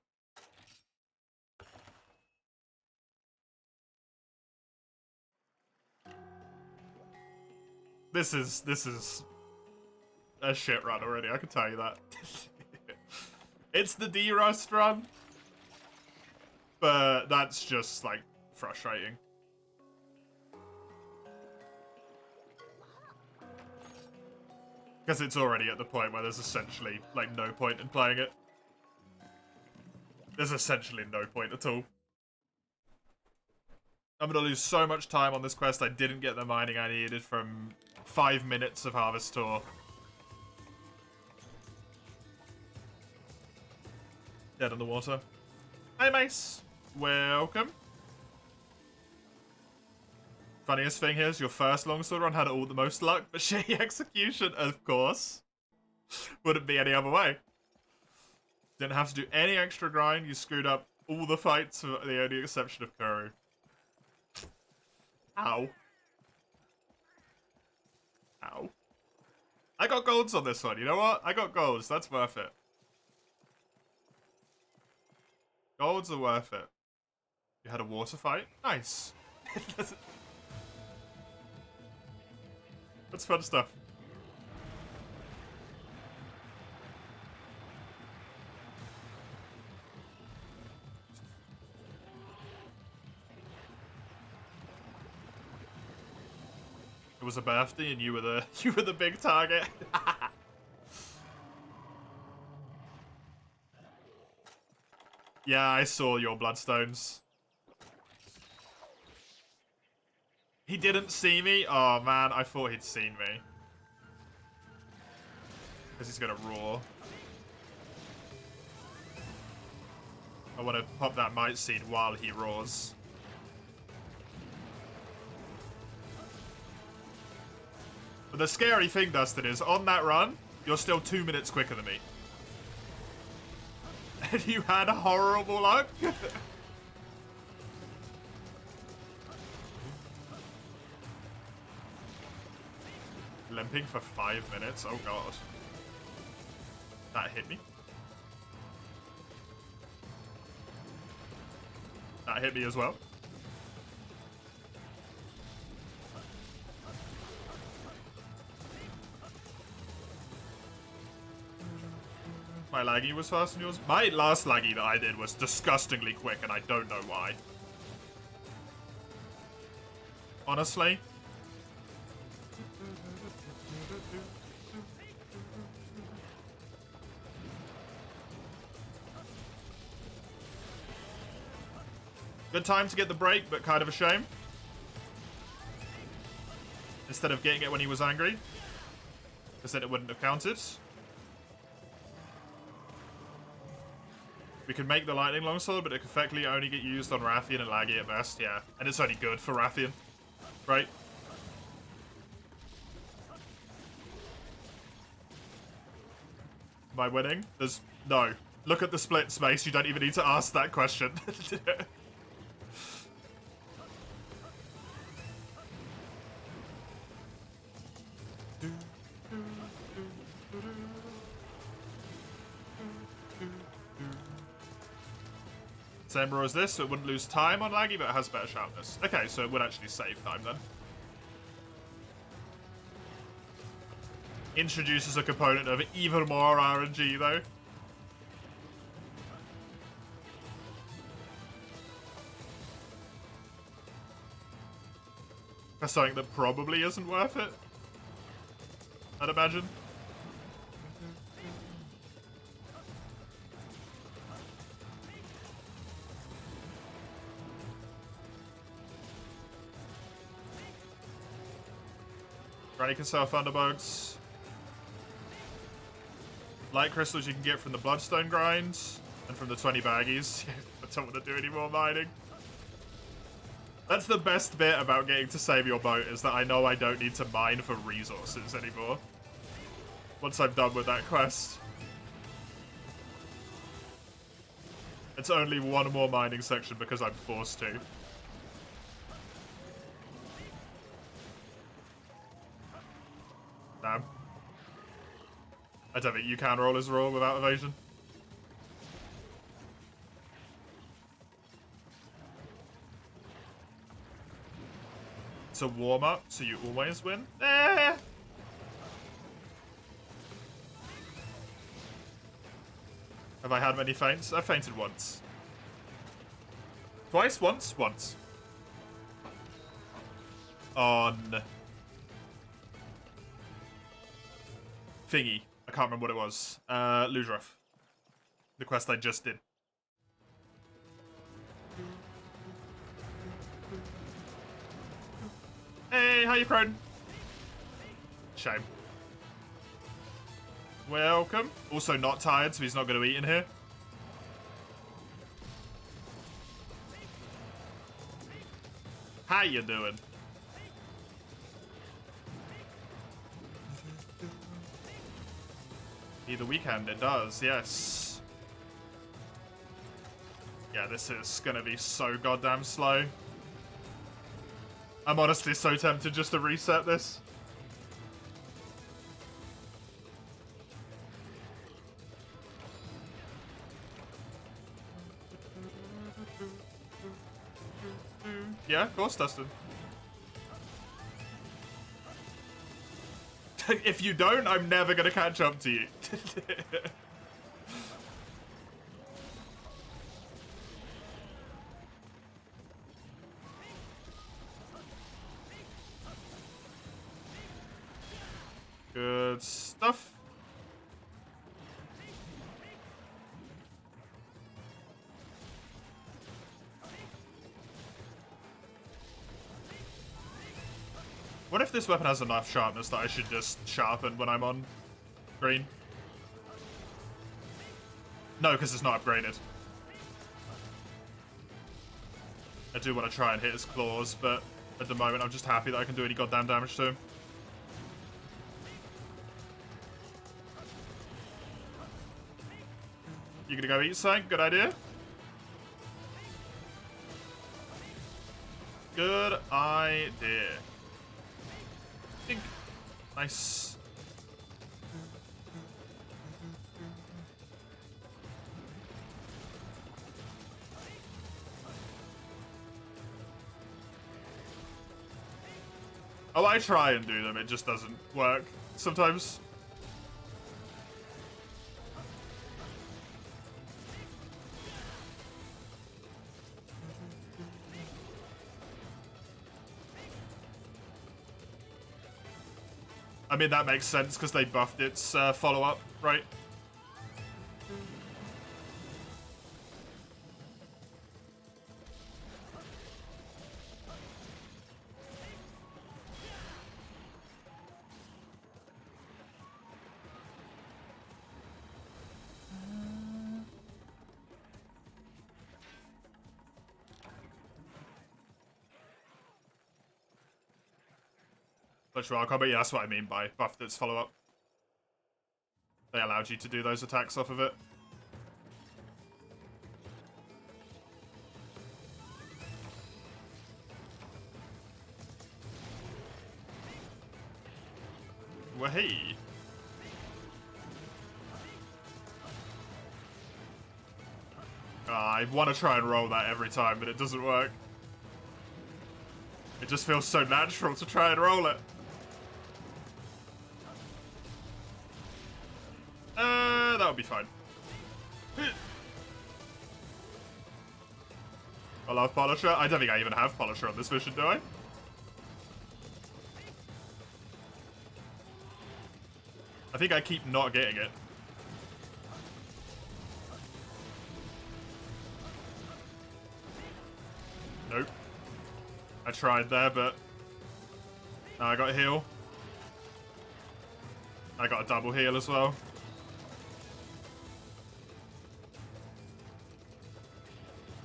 This is a shit run already, I can tell you that. It's the D-Rust run. But that's just, like, frustrating. Because it's already at the point where there's essentially, like, no point in playing it. There's essentially no point at all. I'm gonna lose so much time on this quest. I didn't get the mining I needed from 5 minutes of Harvest Tour. Dead in the water. Hey, Mace. Welcome. Funniest thing here is your first longsword run had all the most luck, but shitty execution, of course. Wouldn't be any other way. Didn't have to do any extra grind. You screwed up all the fights, with the only exception of Kuru. Ow. Ow. I got golds on this one. You know what? I got golds. That's worth it. Golds are worth it. You had a water fight? Nice. That's fun stuff. It was a birthday and you were the big target. Yeah, I saw your bloodstones. He didn't see me? Oh man, I thought he'd seen me. Because he's gonna roar. I want to pop that might seed while he roars. But the scary thing, Dustin, is on that run, you're still 2 minutes quicker than me. And you had horrible luck. Limping for 5 minutes? Oh god. That hit me. That hit me as well. My laggy was faster than yours? My last laggy that I did was disgustingly quick, and I don't know why. Honestly. Good time to get the break, but kind of a shame. Instead of getting it when he was angry. Because then it wouldn't have counted. We can make the lightning longsword, but it can effectively only get used on Rathian and laggy at best, yeah. And it's only good for Rathian, right? Am I winning? There's... no. Look at the split space, you don't even need to ask that question. Same row as this, so it wouldn't lose time on laggy, but it has better sharpness. Okay, so it would actually save time then. Introduces a component of even more RNG though. That's something that probably isn't worth it, I'd imagine. Granny can sell thunderbugs. Light crystals you can get from the bloodstone grinds and from the 20 baggies. I don't want to do any more mining. That's the best bit about getting to save your boat, is that I know I don't need to mine for resources anymore. Once I'm done with that quest. It's only one more mining section because I'm forced to. Damn. I don't think you can roll as raw without evasion. It's a warm-up, so you always win? Eh! Have I had many faints? I fainted once. Twice? Once? Once. On... thingy. I can't remember what it was. Lugeref. The quest I just did. Hey, how you, Crone? Shame. Welcome. Also not tired, so he's not going to eat in here. How you doing? Either weekend, it does, yes. Yeah, this is gonna be so goddamn slow. I'm honestly so tempted just to reset this. Yeah, of course, Dustin. If you don't, I'm never gonna catch up to you. Good stuff. What if this weapon has enough sharpness that I should just sharpen when I'm on green? No, because it's not upgraded. I do want to try and hit his claws, but at the moment I'm just happy that I can do any goddamn damage to him. You gonna go eat something? Good idea. Good idea. Think. Nice. Oh, I try and do them, it just doesn't work sometimes. I mean, that makes sense because they buffed its follow-up, right? Virtual combat, yeah, that's what I mean by buffed its follow-up. They allowed you to do those attacks off of it. Wahey. I want to try and roll that every time, but it doesn't work. It just feels so natural to try and roll it. That would be fine. I love Polisher. I don't think I even have Polisher on this mission, do I? I think I keep not getting it. Nope. I tried there, but... I got a heal. I got a double heal as well.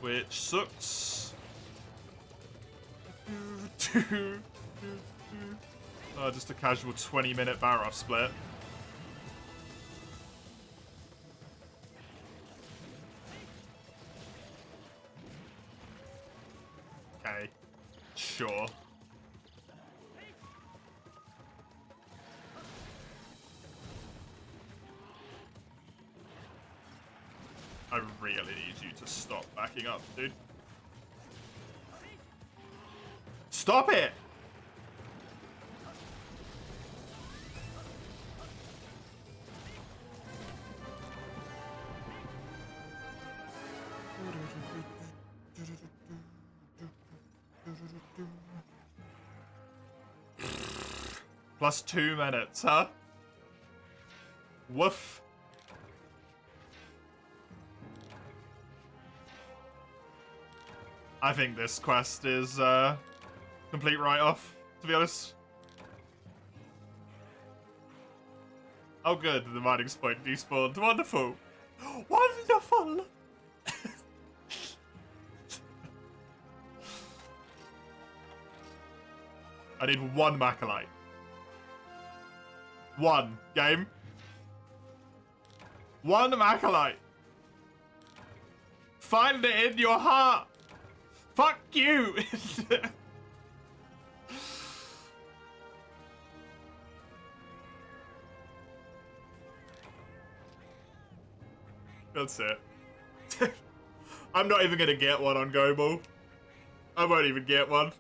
Which sucks. Oh, just a casual 20-minute Baroff split. Okay. Sure. I really need you to stop backing up, dude. Stop it! Plus 2 minutes, huh? Woof. I think this quest is complete write-off, to be honest. Oh good, the mining point despawned. Wonderful. Wonderful! I need one Macalite. One. Game. One Macalite. Find it in your heart. Fuck you. That's it. I'm not even gonna get one on Go Ball. I won't even get one.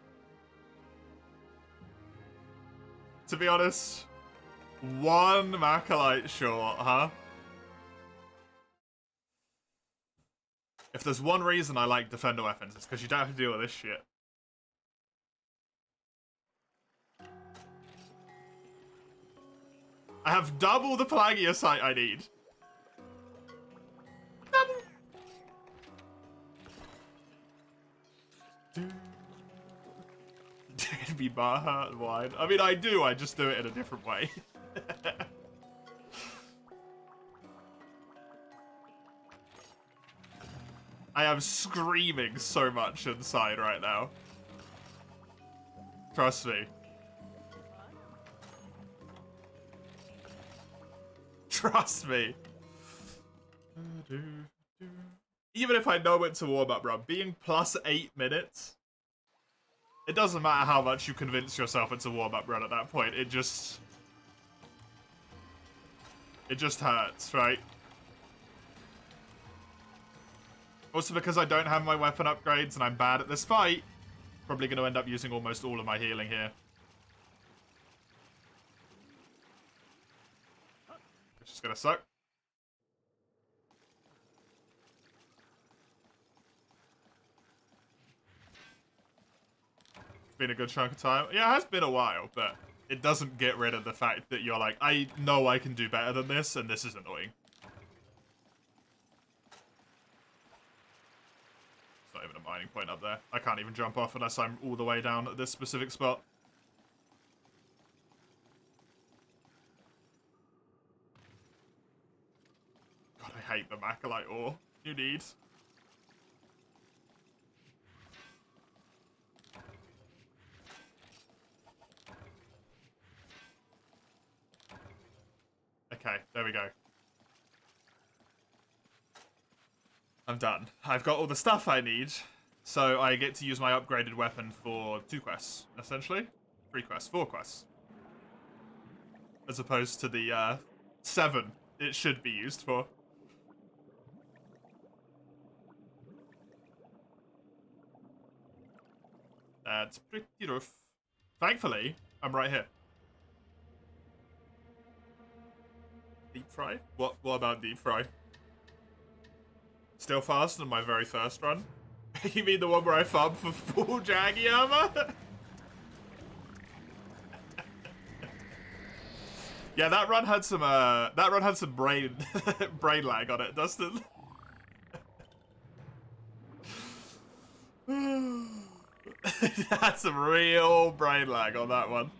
To be honest, one Macalite short, huh? If there's one reason I like Defender weapons, it's because you don't have to deal with this shit. I have double the Plagiocite I need. Double. It'd be Baja and wine. I mean, I do, I just do it in a different way. I am screaming so much inside right now. Trust me. Trust me. Even if I know when to warm up run, being plus 8 minutes, it doesn't matter how much you convince yourself it's a warm up run at that point. It just hurts, right? Also, because I don't have my weapon upgrades and I'm bad at this fight, probably going to end up using almost all of my healing here. Which is going to suck. Been a good chunk of time. Yeah, it has been a while, but it doesn't get rid of the fact that you're like, I know I can do better than this, and this is annoying. Not even a mining point up there. I can't even jump off unless I'm all the way down at this specific spot. God, I hate the Macalite ore. You need. Okay, there we go. I'm done. I've got all the stuff I need, so I get to use my upgraded weapon for 2 quests, essentially. 3 quests, 4 quests. As opposed to the 7 it should be used for. That's pretty rough. Thankfully, I'm right here. Deep fry? What about deep fry? Still faster than my very first run? You mean the one where I farmed for full Jaggy armor? Yeah, that run had some brain brain lag on it, Dustin. That's some real brain lag on that one.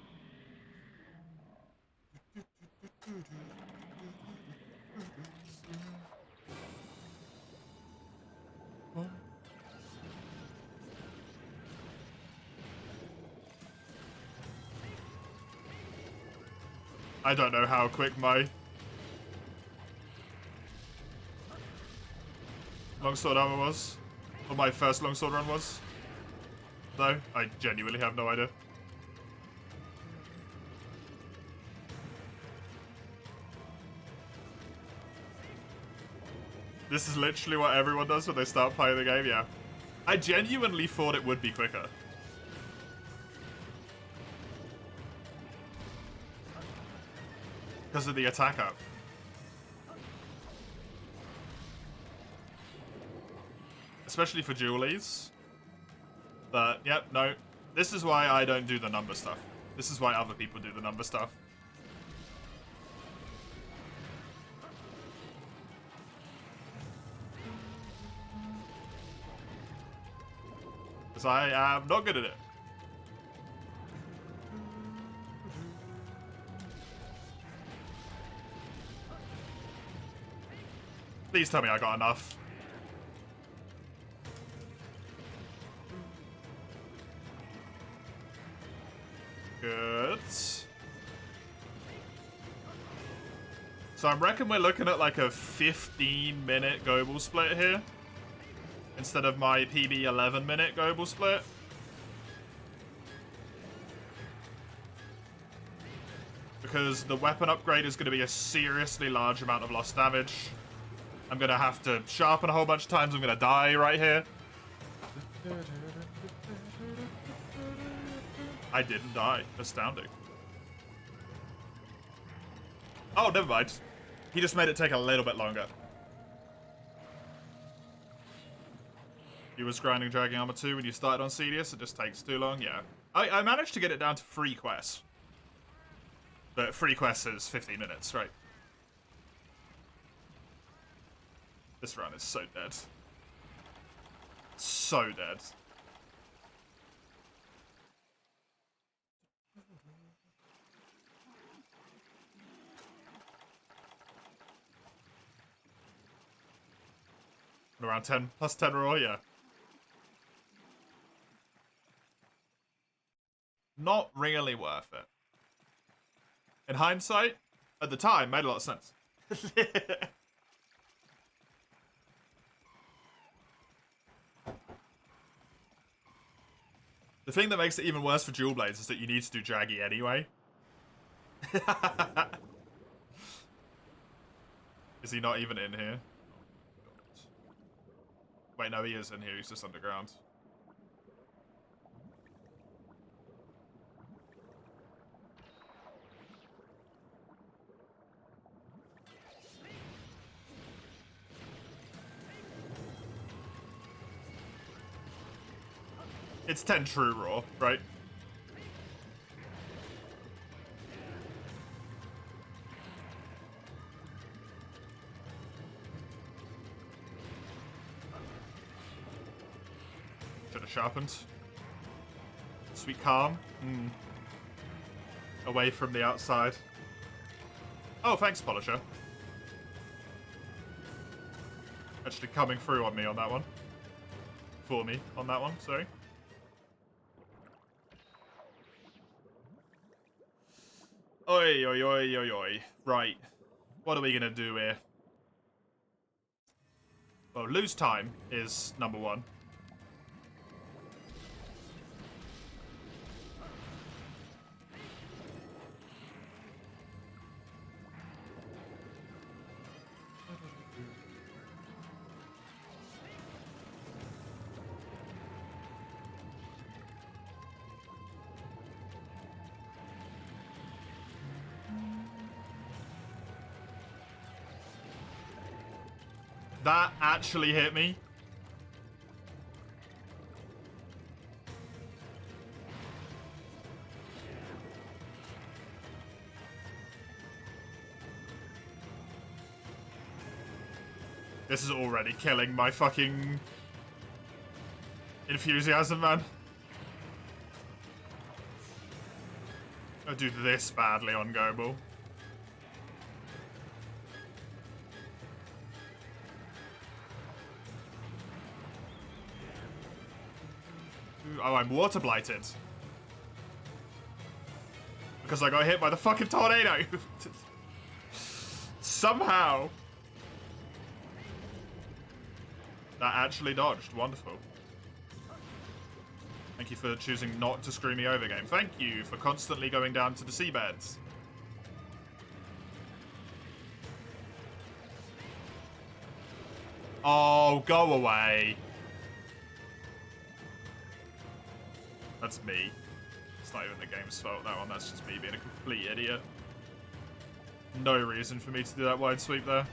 I don't know how quick my longsword armor was, or my first longsword run was. Though, I genuinely have no idea. This is literally what everyone does when they start playing the game, yeah. I genuinely thought it would be quicker. Because of the attack up. Especially for dualies. But, yep, no. This is why I don't do the number stuff. This is why other people do the number stuff. Because I am not good at it. Please tell me I got enough. Good. So I reckon we're looking at like a 15-minute global split here. Instead of my PB 11-minute global split. Because the weapon upgrade is going to be a seriously large amount of lost damage. I'm going to have to sharpen a whole bunch of times. I'm going to die right here. I didn't die. Astounding. Oh, never mind. He just made it take a little bit longer. You was grinding Dragging Armor 2 when you started on Cedius. It just takes too long. Yeah. I managed to get it down to 3 quests. But 3 quests is 15 minutes, right? This run is so dead. So dead. Around 10, plus 10 raw, yeah. Not really worth it. In hindsight, at the time, made a lot of sense. The thing that makes it even worse for dual blades is that you need to do Jaggy anyway. Is he not even in here? Wait, no, he is in here. He's just underground. It's 10 true raw, right? Should have sharpened. Sweet calm. Away from the outside. Oh, thanks, Polisher. Actually coming through on me on that one. For me on that one, sorry. Oi, oi, oi, oi, oi. Right. What are we gonna do here? Well, lose time is number 1. That actually hit me. This is already killing my fucking enthusiasm, man. I do this badly on Goble. Oh, I'm water blighted. Because I got hit by the fucking tornado. Somehow. That actually dodged. Wonderful. Thank you for choosing not to screw me over, game. Thank you for constantly going down to the seabeds. Oh, go away. That's me. It's not even the game's fault, that one. That's just me being a complete idiot. No reason for me to do that wide sweep there.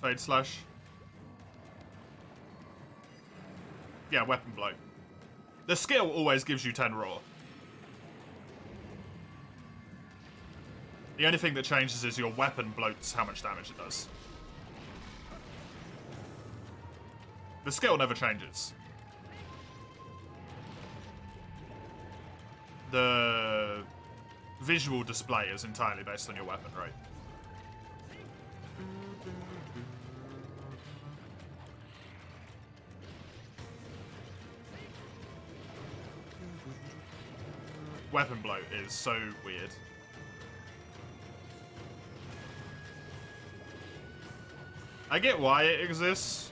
Fade slash. Yeah, weapon blow. The skill always gives you 10 raw. The only thing that changes is your weapon bloats how much damage it does. The skill never changes. The visual display is entirely based on your weapon, right? Weapon bloat is so weird. I get why it exists.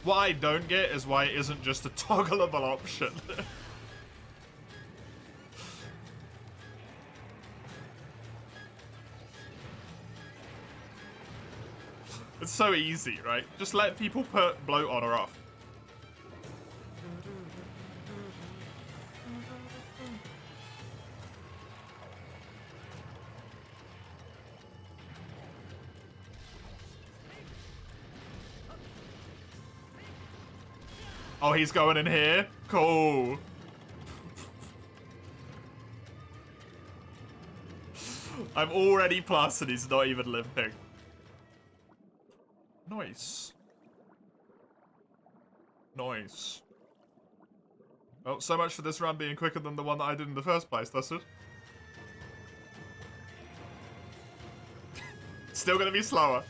What I don't get is why it isn't just a toggleable option. It's so easy, right? Just let people put bloat on or off. Oh, he's going in here? Cool. I'm already plus and he's not even limping. Nice. Nice. Well, so much for this run being quicker than the one that I did in the first place, that's it. Still gonna be slower.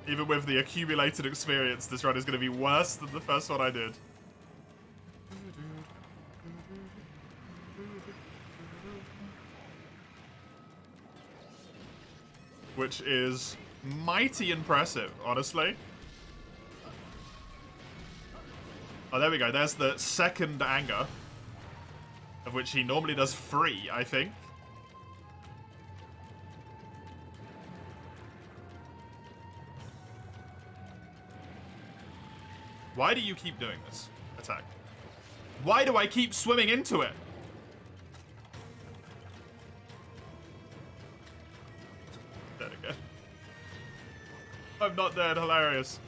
Even with the accumulated experience, this run is gonna be worse than the first one I did. Which is mighty impressive, honestly. Oh, there we go. There's the second anger, of which he normally does 3, I think. Why do you keep doing this attack? Why do I keep swimming into it? There we go. I'm not dead. Hilarious.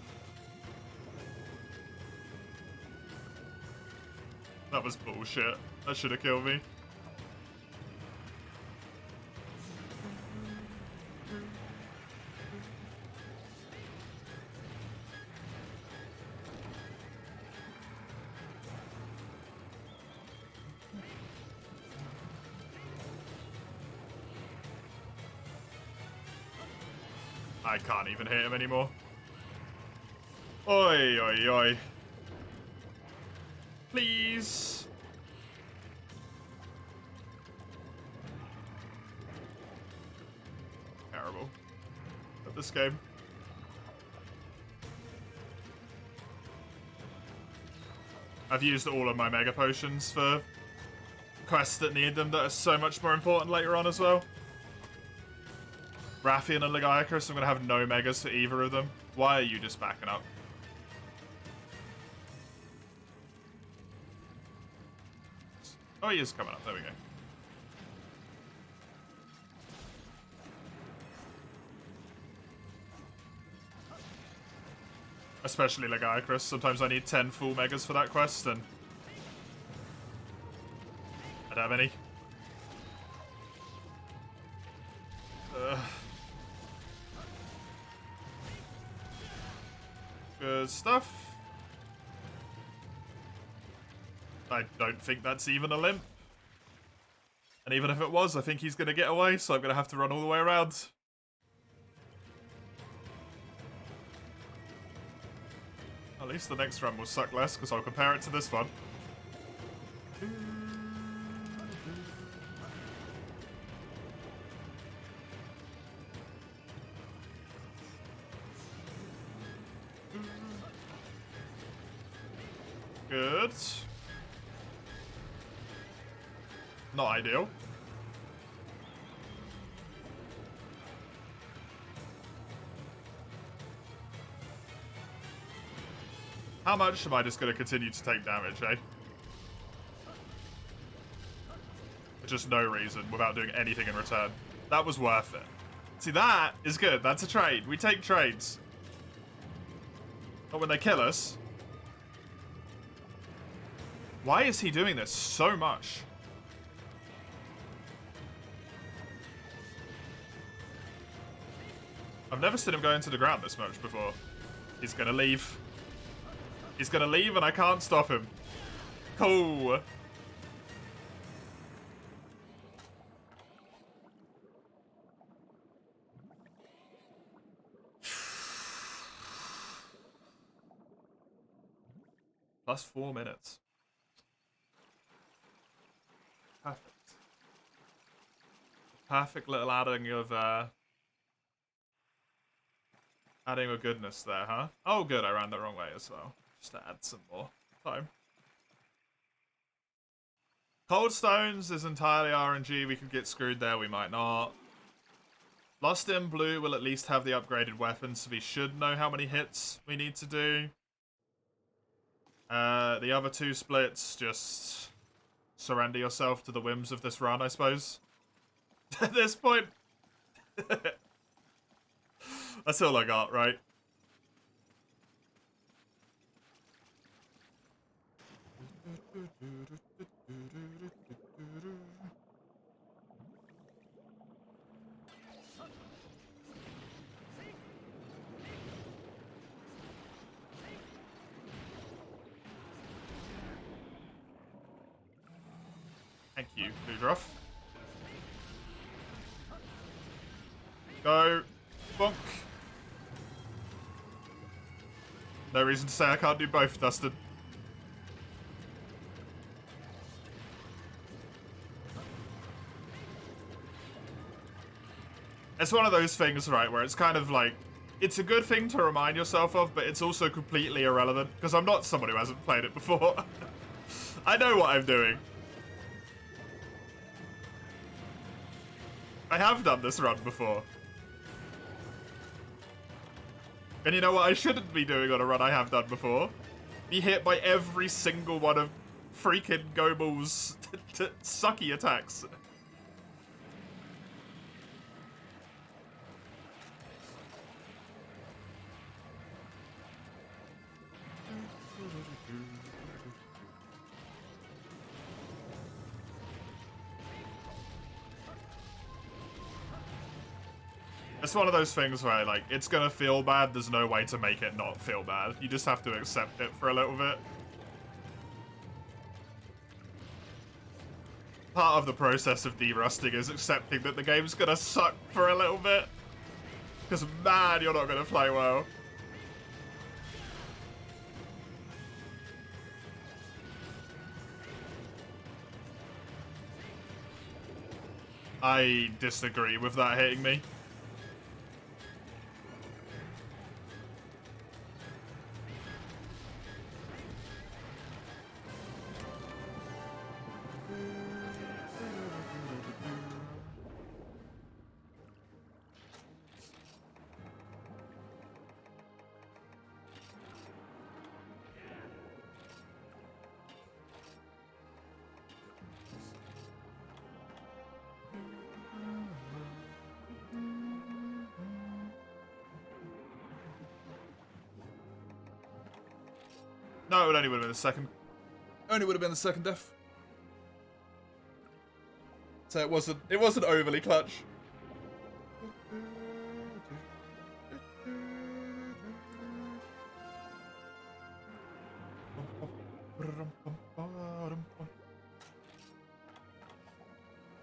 That was bullshit. That should have killed me. I can't even hit him anymore. Oi, oi, oi. Please. Terrible at this game. I've used all of my mega potions for quests that need them that are so much more important later on as well. Rathian and Legiacrus, I'm going to have no megas for either of them. Why are you just backing up? Oh, he is coming up. There we go. Especially Legiacrus. Sometimes I need 10 full megas for that quest, and I don't have any. Good stuff. I don't think that's even a limp. And even if it was, I think he's going to get away, so I'm going to have to run all the way around. At least the next run will suck less, because I'll compare it to this one. Good. Not ideal. How much am I just going to continue to take damage, eh? For just no reason, without doing anything in return. That was worth it. See, that is good. That's a trade. We take trades. Not when they kill us. Why is he doing this so much? I've never seen him go into the ground this much before. He's gonna leave. He's gonna leave and I can't stop him. Cool. Plus 4 minutes. Perfect. Perfect little adding of goodness there, huh? Oh good, I ran the wrong way as well. Just to add some more time. Cold Stones is entirely RNG. We could get screwed there, we might not. Lost in Blue will at least have the upgraded weapons, so we should know how many hits we need to do. The other two splits, just surrender yourself to the whims of this run, I suppose. At this point. That's all I got, right? Thank you, Boodruff. Go. Bonk. No reason to say I can't do both, Dustin. It's one of those things, right, where it's kind of like, it's a good thing to remind yourself of, but it's also completely irrelevant, because I'm not someone who hasn't played it before. I know what I'm doing. I have done this run before. And you know what I shouldn't be doing on a run I have done before? Be hit by every single one of freaking Goebel's sucky attacks. It's one of those things where, like, it's gonna feel bad, there's no way to make it not feel bad. You just have to accept it for a little bit. Part of the process of derusting is accepting that the game's gonna suck for a little bit. Because, man, you're not gonna play well. I disagree with that hitting me. No, it only would have been the second. Only would have been the second death. So it wasn't overly clutch.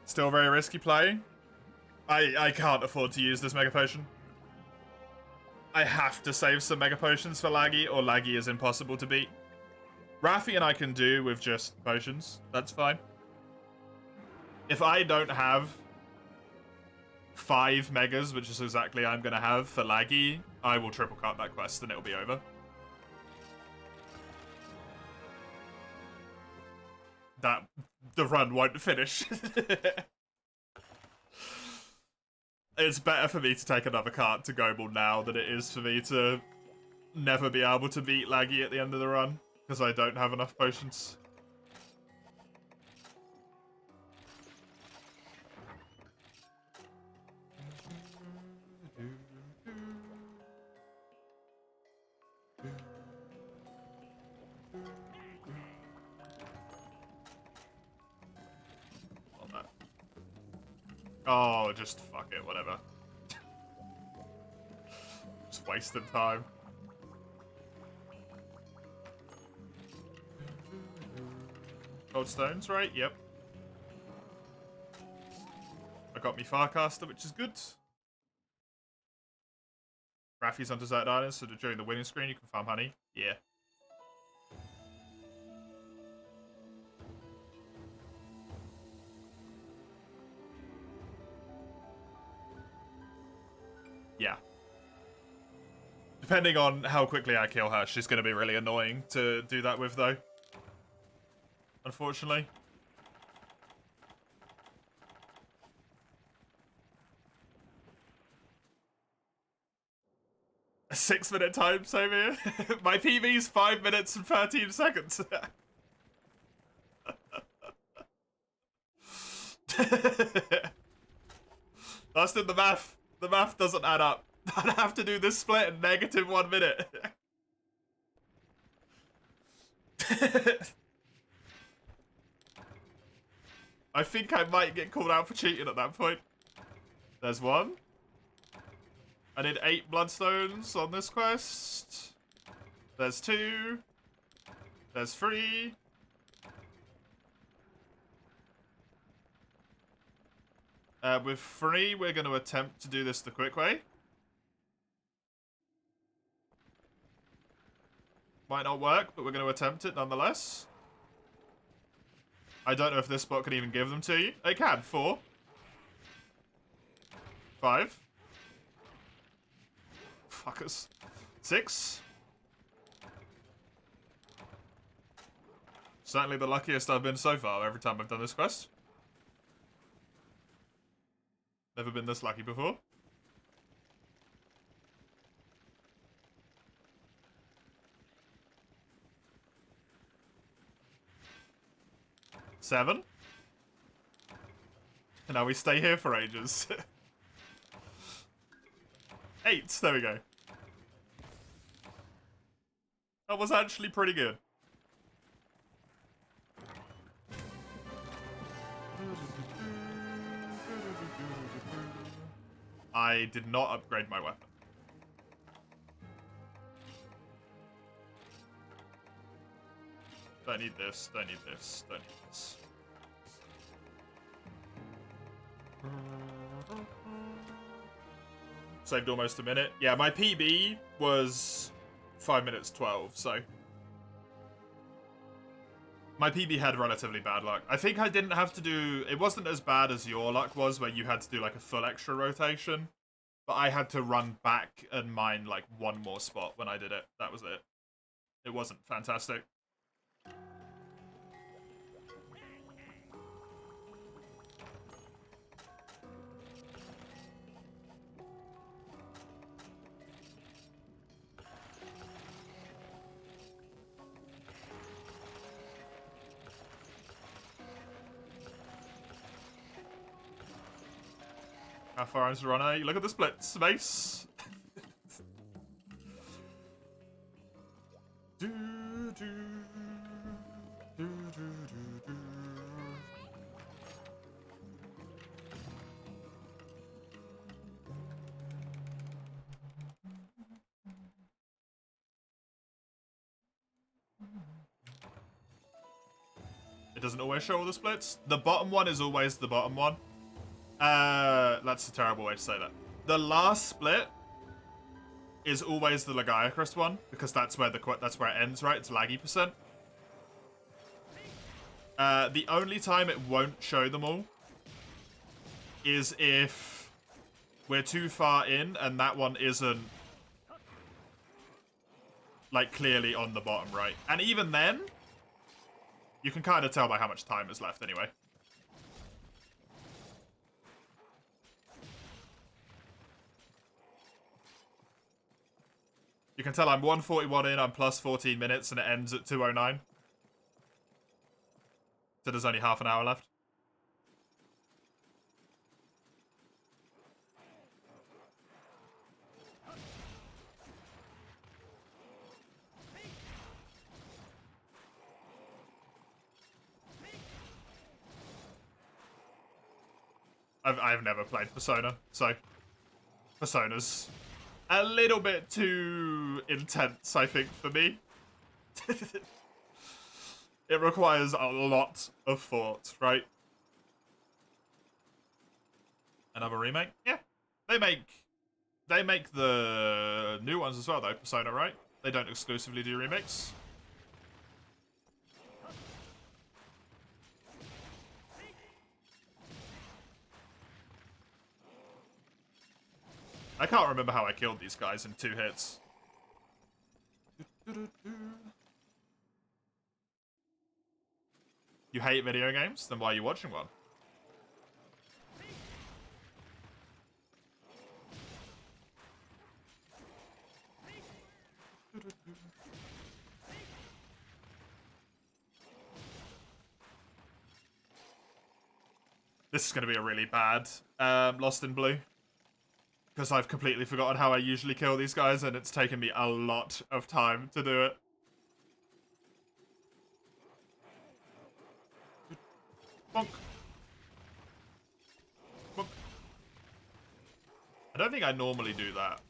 Still very risky play. I can't afford to use this Mega Potion. I have to save some Mega Potions for Laggy, or Laggy is impossible to beat. Raffi and I can do with just potions. That's fine. If I don't have 5 Megas, which is exactly I'm going to have for Laggy, I will triple cut that quest and it'll be over. The run won't finish. It's better for me to take another cart to Goebel now than it is for me to never be able to beat Laggy at the end of the run, because I don't have enough potions. Oh, just fuck it, whatever. Just wasting time. Gold stones, right? Yep. I got me Farcaster, which is good. Raffi's on Desert Island, so that during the winning screen you can farm honey. Yeah. Yeah. Depending on how quickly I kill her, she's going to be really annoying to do that with, though. Unfortunately. A 6-minute time saver. My PB's 5 minutes and 13 seconds. That's in the math. The math doesn't add up. I'd have to do this split in negative 1 minute. I think I might get called out for cheating at that point. There's one. I need 8 bloodstones on this quest. There's 2. There's 3. With 3, we're going to attempt to do this the quick way. Might not work, but we're going to attempt it nonetheless. I don't know if this spot can even give them to you. It can. 4. 5. Fuckers. 6. Certainly the luckiest I've been so far every time I've done this quest. Never been this lucky before. 7. And now we stay here for ages. 8. There we go. That was actually pretty good. I did not upgrade my weapon. Don't need this, don't need this, don't need this. Saved almost a minute. Yeah, my PB was 5 minutes 12, so... My PB had relatively bad luck. I think I didn't have to do... It wasn't as bad as your luck was, where you had to do like a full extra rotation. But I had to run back and mine like one more spot when I did it. That was it. It wasn't fantastic. How far is the runner? Look at the split space. do, do, do, do, do. It doesn't always show all the splits. The bottom one is always the bottom one. That's a terrible way to say that. The last split is always the Lagiacrest one, because that's where it ends, right? It's laggy %. The only time it won't show them all is if we're too far in and that one isn't like clearly on the bottom right. And even then, you can kind of tell by how much time is left anyway. You can tell I'm 141 in, I'm plus 14 minutes, and it ends at 2:09. So there's only half an hour left. I've never played Persona, so Persona's a little bit too intense, I think, for me. It requires a lot of thought, right? Another remake? Yeah. They make the new ones as well, though, Persona, right? They don't exclusively do remakes. I can't remember how I killed these guys in 2 hits. You hate video games? Then why are you watching one? This is going to be a really bad Lost in Blue. Because I've completely forgotten how I usually kill these guys, and it's taken me a lot of time to do it. Bonk. Bonk. I don't think I normally do that.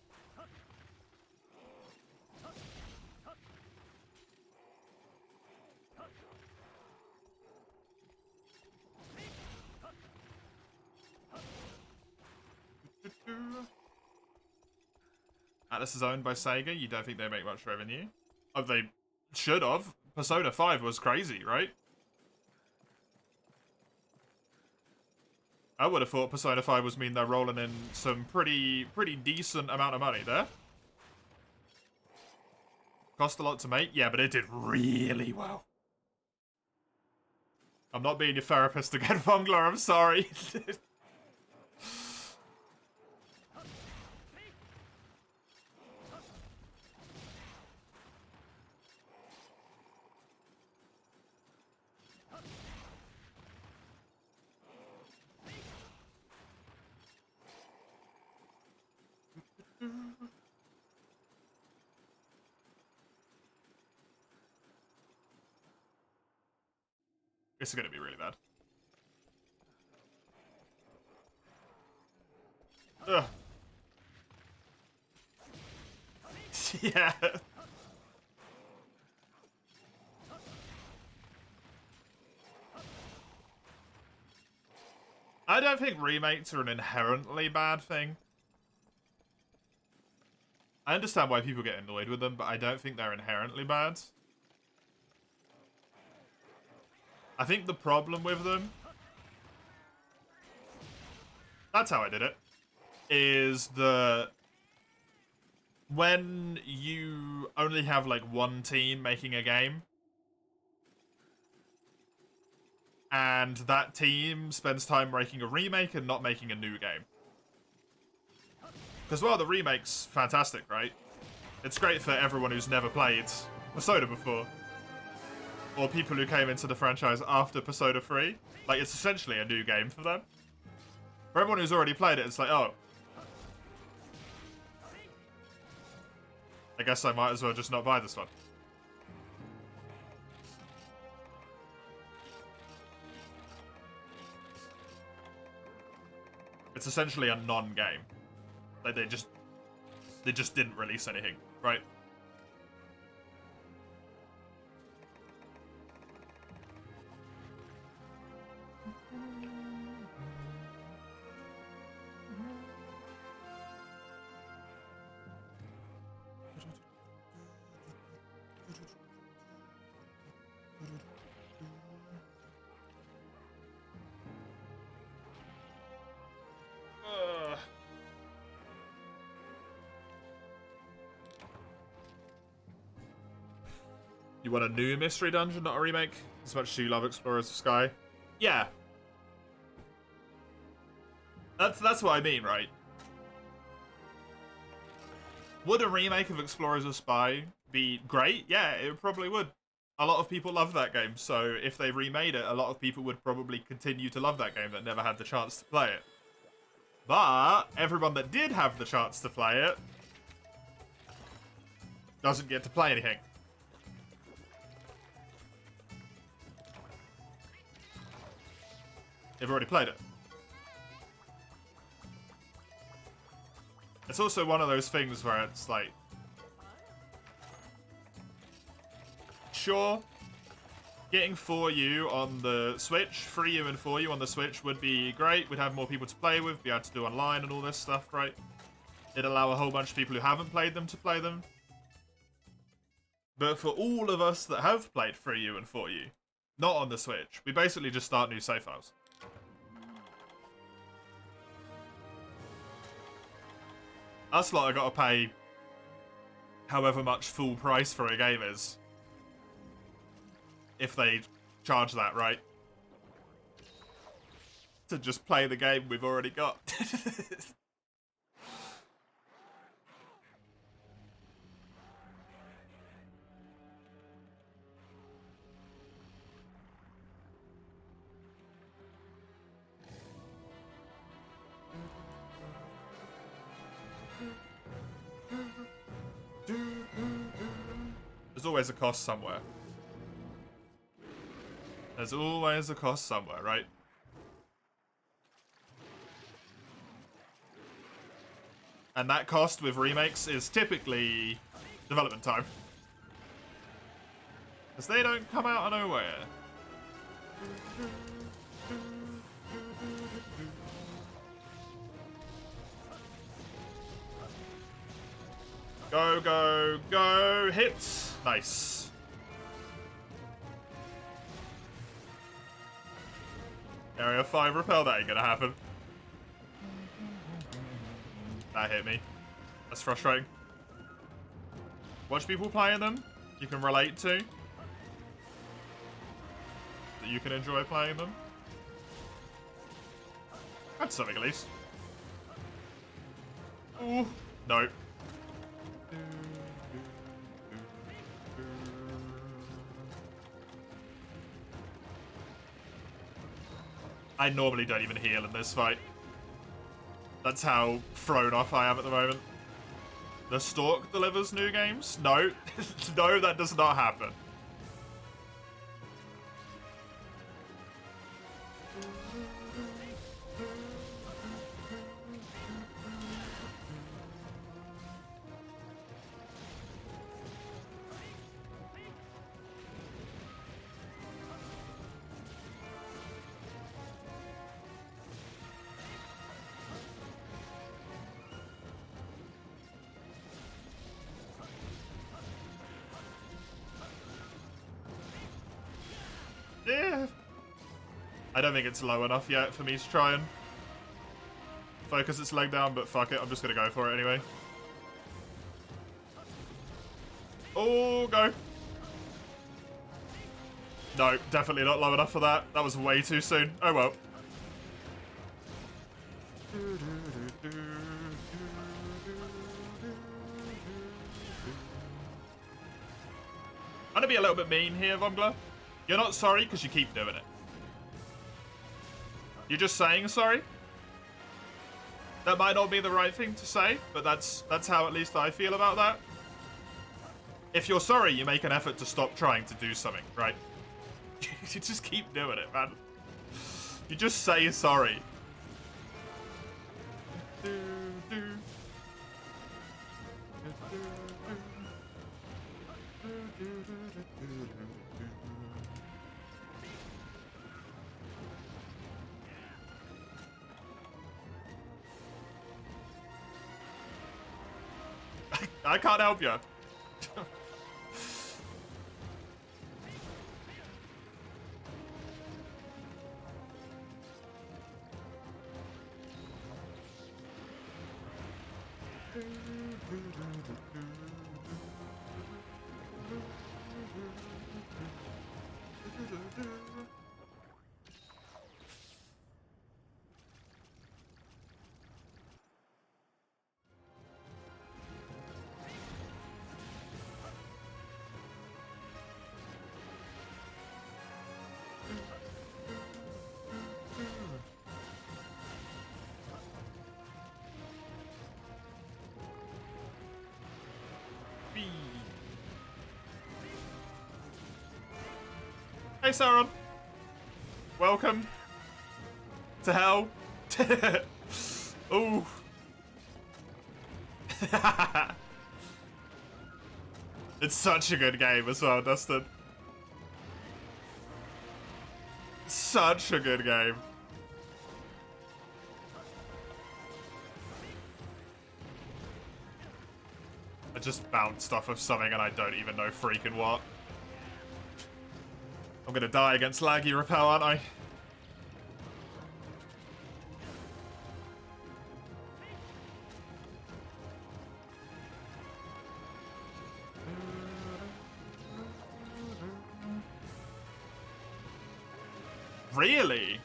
Atlas is owned by Sega. You don't think they make much revenue? Oh, they should have. Persona 5 was crazy, right? I would have thought Persona 5 was mean they're rolling in some pretty decent amount of money there. Cost a lot to make? Yeah, but it did really well. I'm not being your therapist again, Fungler, I'm sorry. This is going to be really bad. Ugh. Yeah. I don't think remakes are an inherently bad thing. I understand why people get annoyed with them, but I don't think they're inherently bad. I think the problem with them, that's how I did it, is that when you only have like one team making a game, and that team spends time making a remake and not making a new game. Because while the remake's fantastic, right? It's great for everyone who's never played Persona before. Or people who came into the franchise after Persona 3. Like, it's essentially a new game for them. For everyone who's already played it, it's like, oh. I guess I might as well just not buy this one. It's essentially a non-game. Like, they just didn't release anything, right? You want a new mystery dungeon, not a remake? As much as you love Explorers of Sky? Yeah. That's what I mean, right? Would a remake of Explorers of Spy be great? Yeah, it probably would. A lot of people love that game, so if they remade it, a lot of people would probably continue to love that game that never had the chance to play it. But everyone that did have the chance to play it doesn't get to play anything. They've already played it. It's also one of those things where it's like, sure, getting 4U on the Switch, 3U and 4U on the Switch would be great. We'd have more people to play with, be able to do online and all this stuff, right? It'd allow a whole bunch of people who haven't played them to play them. But for all of us that have played 3U and 4U, not on the Switch, we basically just start new save files. Us lot have got to pay however much full price for a game is. If they charge that, right? To just play the game we've already got. There's always a cost somewhere. There's always a cost somewhere, right? And that cost with remakes is typically development time. Because they don't come out of nowhere. Go, go, go. Hits. Nice. Area 5 repel, that ain't gonna happen. That hit me. That's frustrating. Watch people playing them you can relate to. That you can enjoy playing them. That's something at least. Ooh. No. I normally don't even heal in this fight. That's how thrown off I am at the moment. The Stalk delivers new games? No. No, that does not happen. Yeah. I don't think it's low enough yet for me to try and focus its leg down, but fuck it, I'm just gonna go for it anyway. Oh, go. No, definitely not low enough for that. That was way too soon. Oh well. I'm gonna be a little bit mean here, Vongler. You're not sorry because you keep doing it. You're just saying sorry. That might not be the right thing to say, but that's how at least I feel about that. If you're sorry, you make an effort to stop trying to do something, right? You just keep doing it, man. You just say sorry. I can't help you. Hey, Sauron. Welcome to hell. Ooh. It's such a good game as well, Dustin. Such a good game. I just bounced off of something and I don't even know freaking what. I'm gonna die against laggy repel, aren't I? Really?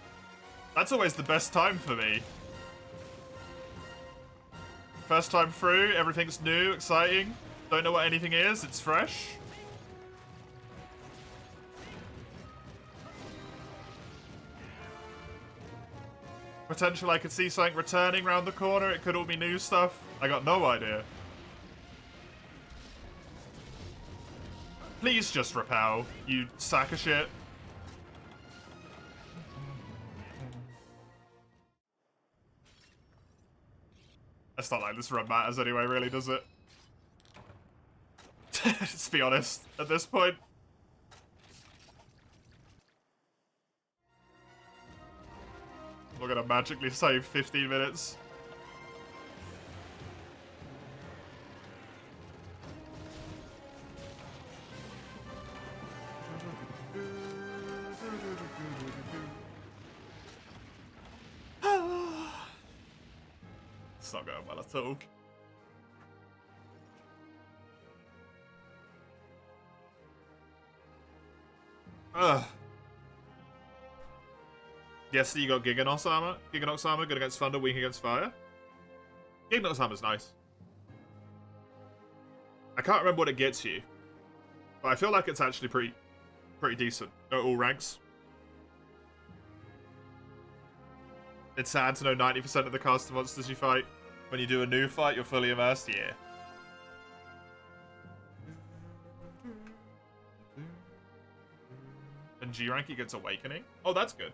That's always the best time for me. First time through, everything's new, exciting. Don't know what anything is, it's fresh. Potential I could see something returning around the corner, it could all be new stuff. I got no idea. Please just repel, you sack of shit. It's not like this run matters anyway, really, does it? Let's be honest, at this point. We're gonna magically save 15 minutes. It's not going well at all. Ugh. Yes, you got Giganox armor. Giganox armor, good against thunder, weak against fire. Giganox armor's nice. I can't remember what it gets you, but I feel like it's actually pretty decent at all ranks. It's sad to know 90% of the caster monsters you fight, when you do a new fight, you're fully immersed. Yeah. And G rank, he gets Awakening. Oh, that's good.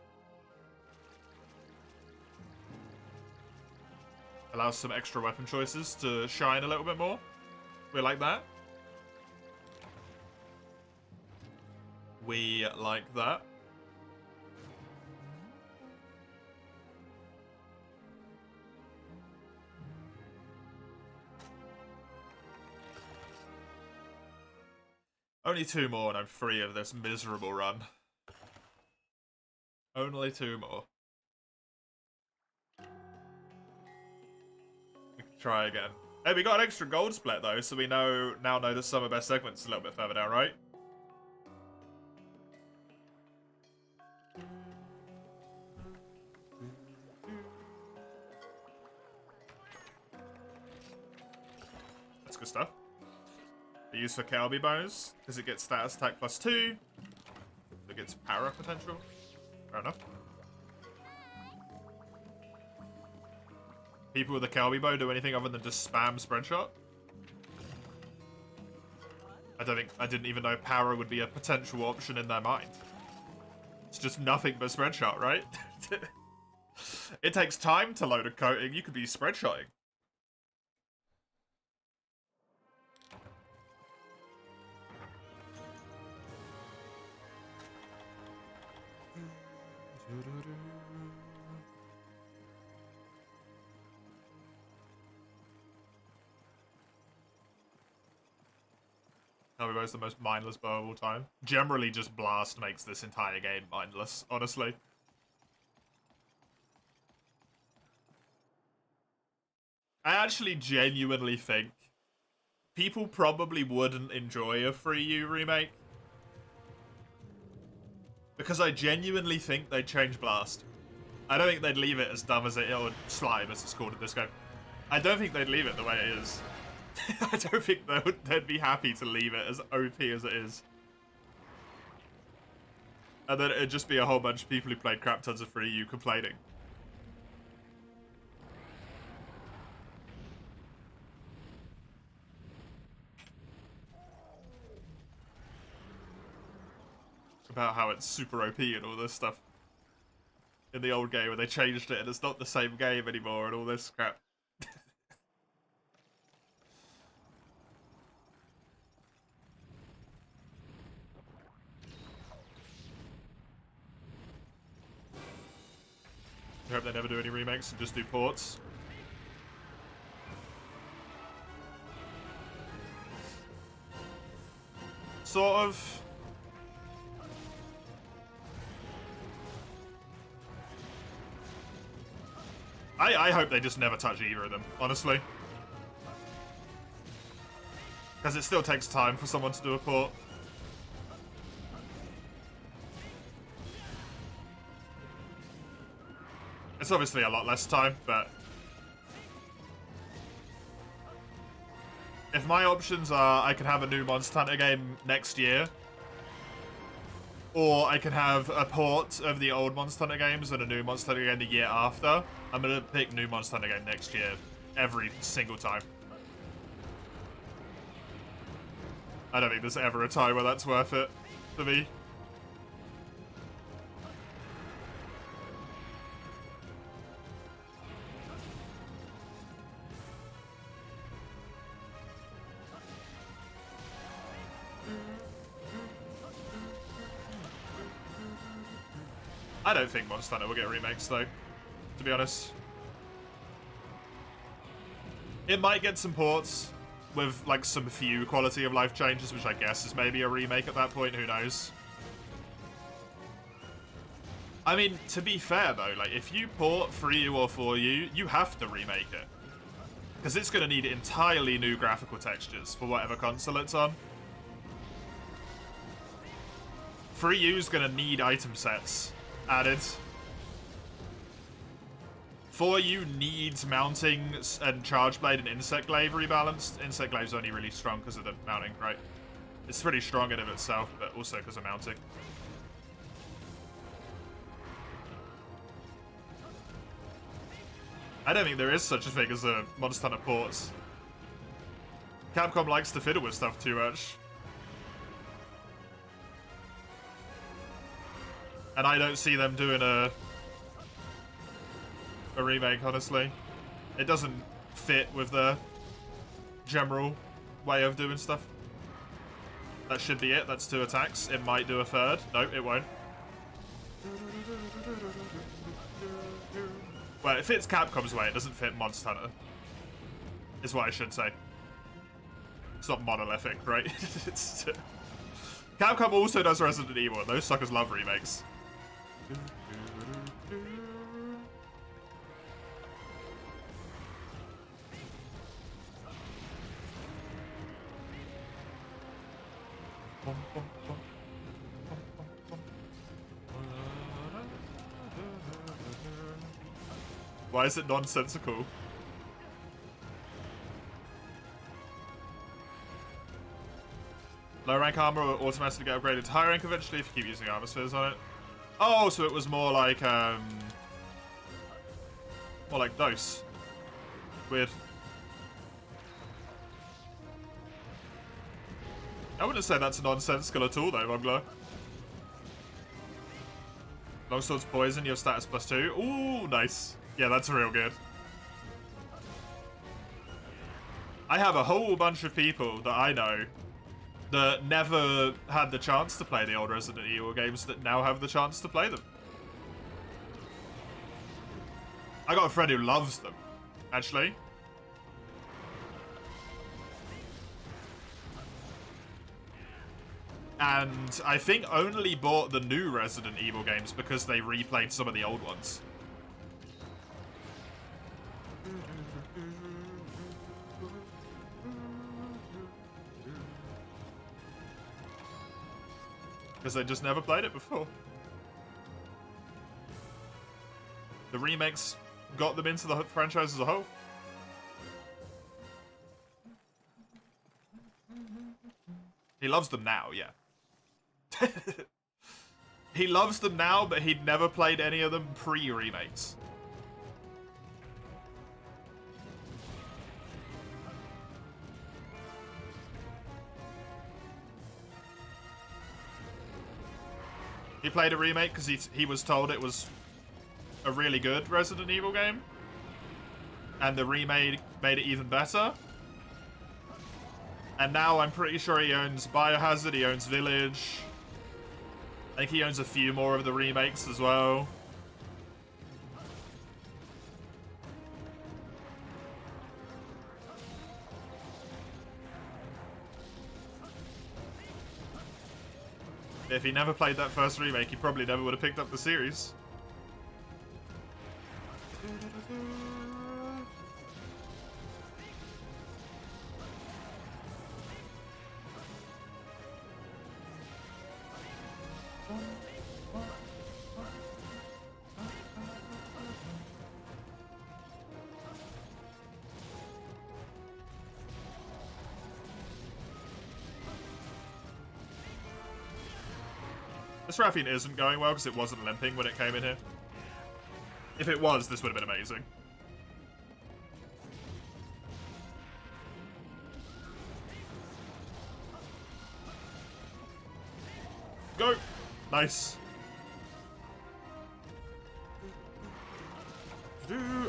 Allows some extra weapon choices to shine a little bit more. We like that. We like that. Only 2 more and I'm free of this miserable run. Only 2 more. We can try again. Hey, we got an extra gold split though, so we now know the summer best segment's a little bit further down, right? That's good stuff. They use for Kelby bonus, because it gets status attack +2. It gets power potential. Fair enough. People with a Kelby bow do anything other than just spam spread shot? I didn't even know power would be a potential option in their mind. It's just nothing but spread shot, right? It takes time to load a coating, you could be spread shotting. Kelby bow is the most mindless bow of all time. Generally, just Blast makes this entire game mindless, honestly. I actually genuinely think people probably wouldn't enjoy a Free U remake. Because I genuinely think they'd change Blast. I don't think they'd leave it as dumb as it, or Slime as it's called in this game. I don't think they'd leave it the way it is. I don't think they'd be happy to leave it as OP as it is. And then it'd just be a whole bunch of people who played crap tons of Free U complaining. About how it's super OP and all this stuff. In the old game where they changed it and it's not the same game anymore and all this crap. I hope they never do any remakes and just do ports. Sort of. I hope they just never touch either of them, honestly. Because it still takes time for someone to do a port. It's obviously a lot less time, but... if my options are I can have a new Monster Hunter game next year, or I can have a port of the old Monster Hunter games and a new Monster Hunter game the year after, I'm going to pick new Monster Hunter game next year, every single time. I don't think there's ever a time where that's worth it for me. I don't think Monster Hunter will get remakes, though, to be honest. It might get some ports with, like, some few quality of life changes, which I guess is maybe a remake at that point, who knows. I mean, to be fair, though, like, if you port 3U or 4U, you have to remake it. Because it's going to need entirely new graphical textures for whatever console it's on. 3U is going to need item sets added. 4U needs mounting and charge blade and insect glaive rebalanced. Insect glaive's only really strong because of the mounting, right? It's pretty strong in of itself, but also because of mounting. I don't think there is such a thing as a Monster Hunter ports. Capcom likes to fiddle with stuff too much. And I don't see them doing a remake, honestly. It doesn't fit with the general way of doing stuff. That should be it. That's 2 attacks. It might do a third. Nope, it won't. Well, it fits Capcom's way. It doesn't fit Monster Hunter. Is what I should say. It's not monolithic, right? Capcom also does Resident Evil, and those suckers love remakes. Why is it nonsensical? Low rank armor will automatically get upgraded to high rank eventually if you keep using armor spheres on it. Oh, so it was more like dose. Weird. I wouldn't say that's nonsensical at all, though, Mugler. Longsword's poison, your status +2. Ooh, nice. Yeah, that's real good. I have a whole bunch of people that I know that never had the chance to play the old Resident Evil games that now have the chance to play them. I got a friend who loves them, actually. And I think only bought the new Resident Evil games because they replayed some of the old ones. Because they just never played it before. The remakes got them into the franchise as a whole. He loves them now, yeah. He loves them now, but he'd never played any of them pre-remakes. He played a remake because he was told it was a really good Resident Evil game. And the remake made it even better. And now I'm pretty sure he owns Biohazard, he owns Village. I think he owns a few more of the remakes as well. If he never played that first remake, he probably never would have picked up the series. This Rathian isn't going well because it wasn't limping when it came in here. If it was, this would have been amazing. Go! Nice.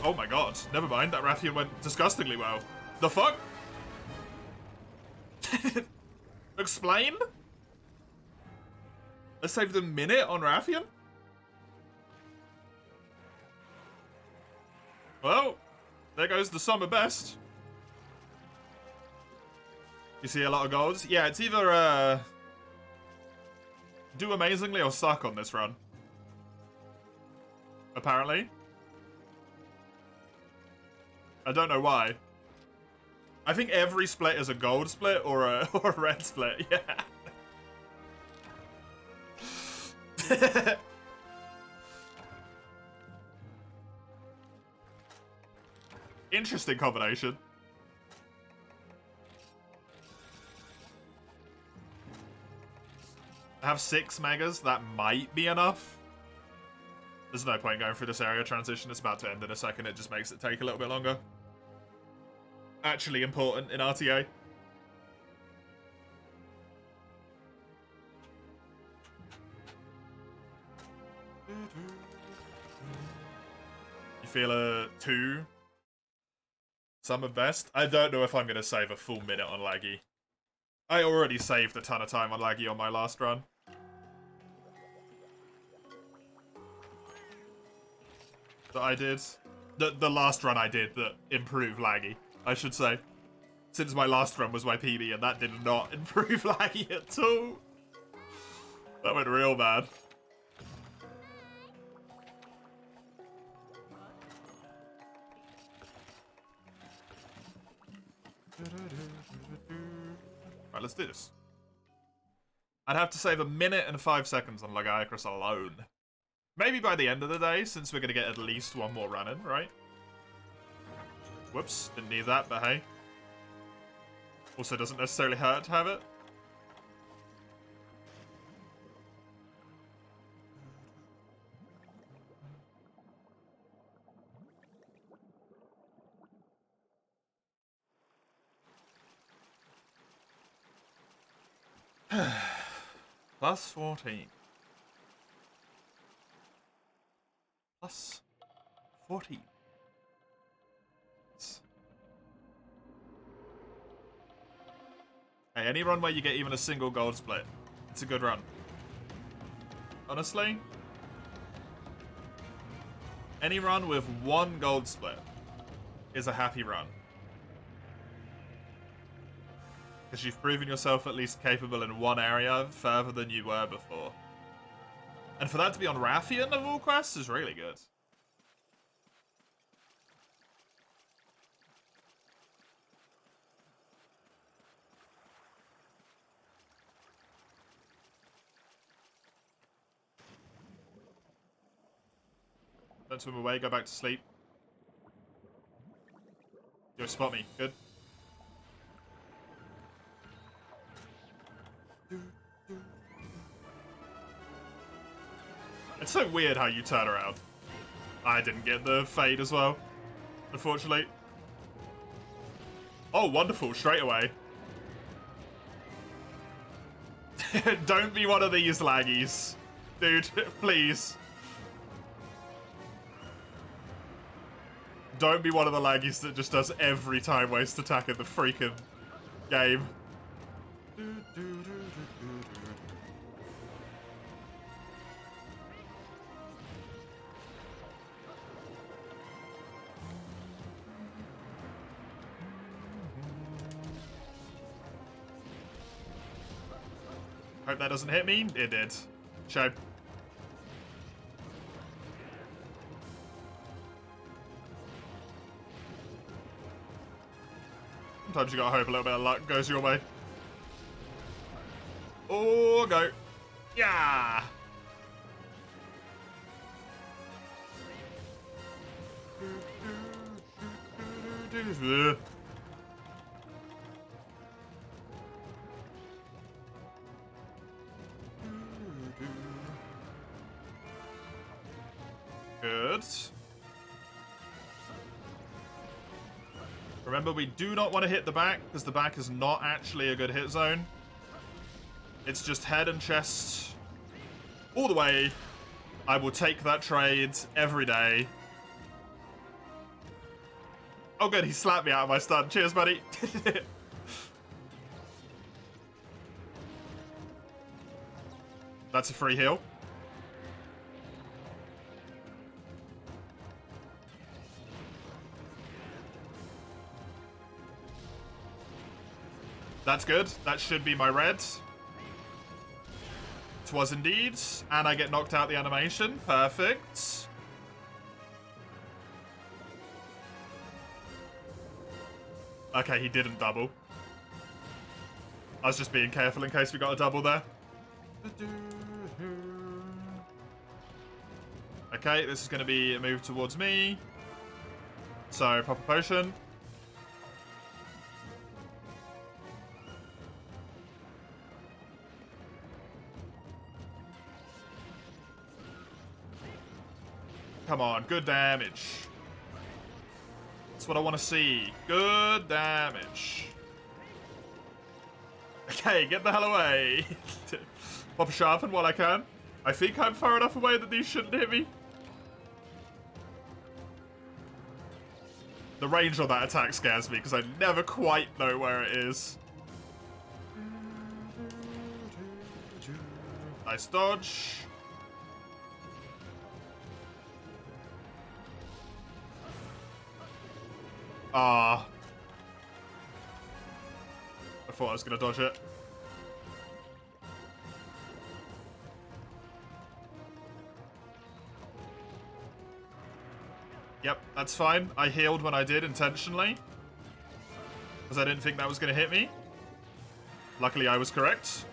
Oh my god. Never mind, that Rathian went disgustingly well. The fuck? Explain? Let's save the minute on Rathian? Well, there goes the summer best. You see a lot of golds? Yeah, it's either, do amazingly or suck on this run. Apparently. I don't know why. I think every split is a gold split or a, or a red split, yeah. Interesting combination. I have 6 megas. That might be enough. There's no point going through this area transition. It's about to end in a second. It just makes it take a little bit longer. Actually important in RTA. You feel a 2? Summer best? I don't know if I'm going to save a full minute on Laggy. I already saved a ton of time on Laggy on my last run. That I did. The last run I did that improved Laggy, I should say. Since my last run was my PB and that did not improve Laggy at all. That went real bad. Right, let's do this. I'd have to save a minute and 5 seconds on Lagiacrus alone. Maybe by the end of the day, since we're going to get at least one more run in, right? Whoops, didn't need that, but hey. Also doesn't necessarily hurt to have it. Plus 14. Plus 14. Hey, any run where you get even a single gold split, it's a good run. Honestly. Any run with 1 gold split is a happy run. Because you've proven yourself at least capable in one area further than you were before. And for that to be on Rathian of all quests is really good. Don't swim away, go back to sleep. Yo, spot me. Good. It's so weird how you turn around. I didn't get the fade as well, unfortunately. Oh, wonderful, straight away. Don't be one of these laggies. Dude, please. Don't be one of the laggies that just does every time waste attack in the freaking game. Hope that doesn't hit me. It did. Shame. Sometimes you gotta hope a little bit of luck goes your way. Oh, go. Yeah! Good. Remember, we do not want to hit the back, because the back is not actually a good hit zone. It's just head and chest all the way. I will take that trade every day. Oh good, he slapped me out of my stun. Cheers, buddy. That's a free heal. That's good. That should be my red. It was indeed. And I get knocked out the animation. Perfect. Okay, he didn't double. I was just being careful in case we got a double there. Okay, this is going to be a move towards me. So, pop a potion. Come on, good damage. That's what I want to see. Good damage. Okay, get the hell away. Pop a sharpen while I can. I think I'm far enough away that these shouldn't hit me. The range on that attack scares me because I never quite know where it is. Nice dodge. Ah. I thought I was going to dodge it. Yep, that's fine. I healed when I did intentionally. Because I didn't think that was going to hit me. Luckily, I was correct.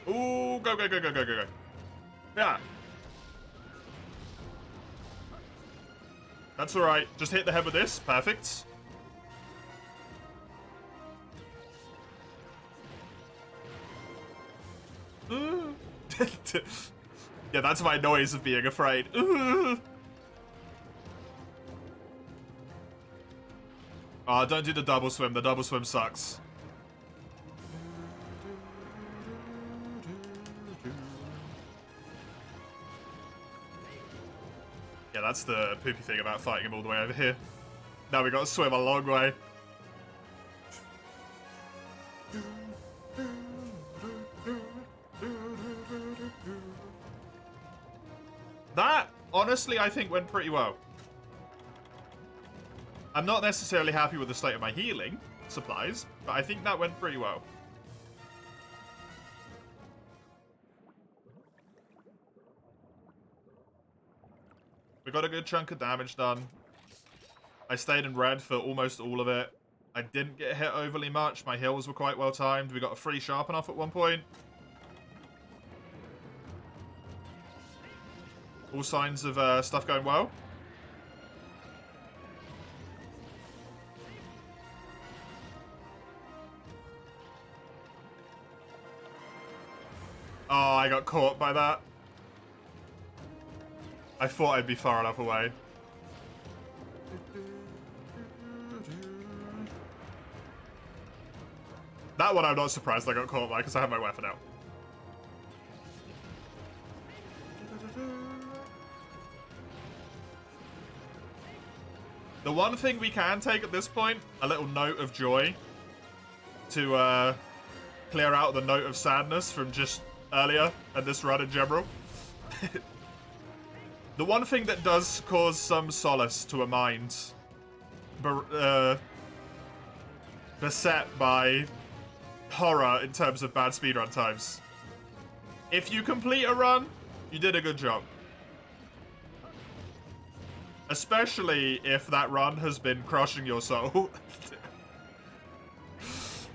Ooh, go, go, go, go, go, go, go. Yeah. That's alright. Just hit the head with this. Perfect. Yeah, that's my noise of being afraid. Oh, don't do the double swim. The double swim sucks. Yeah, that's the poopy thing about fighting him all the way over here. Now we got to swim a long way. That, honestly, I think went pretty well. I'm not necessarily happy with the state of my healing supplies, but I think that went pretty well. We got a good chunk of damage done. I stayed in red for almost all of it. I didn't get hit overly much. My heals were quite well timed. We got a free sharpen off at one point. All signs of stuff going well. Oh, I got caught by that. I thought I'd be far enough away. That one I'm not surprised I got caught by because I have my weapon out. The one thing we can take at this point, a little note of joy to clear out the note of sadness from just earlier and this run in general. The one thing that does cause some solace to a mind beset by horror in terms of bad speedrun times. If you complete a run, you did a good job. Especially if that run has been crushing your soul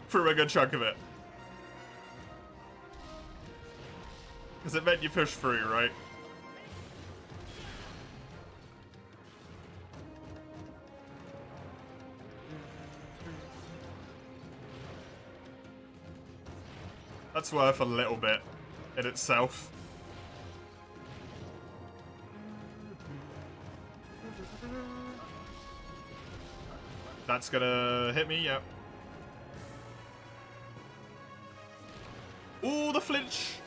for a good chunk of it. Because it meant you pushed through, right? That's worth a little bit in itself. That's gonna hit me, yep. Ooh, the flinch!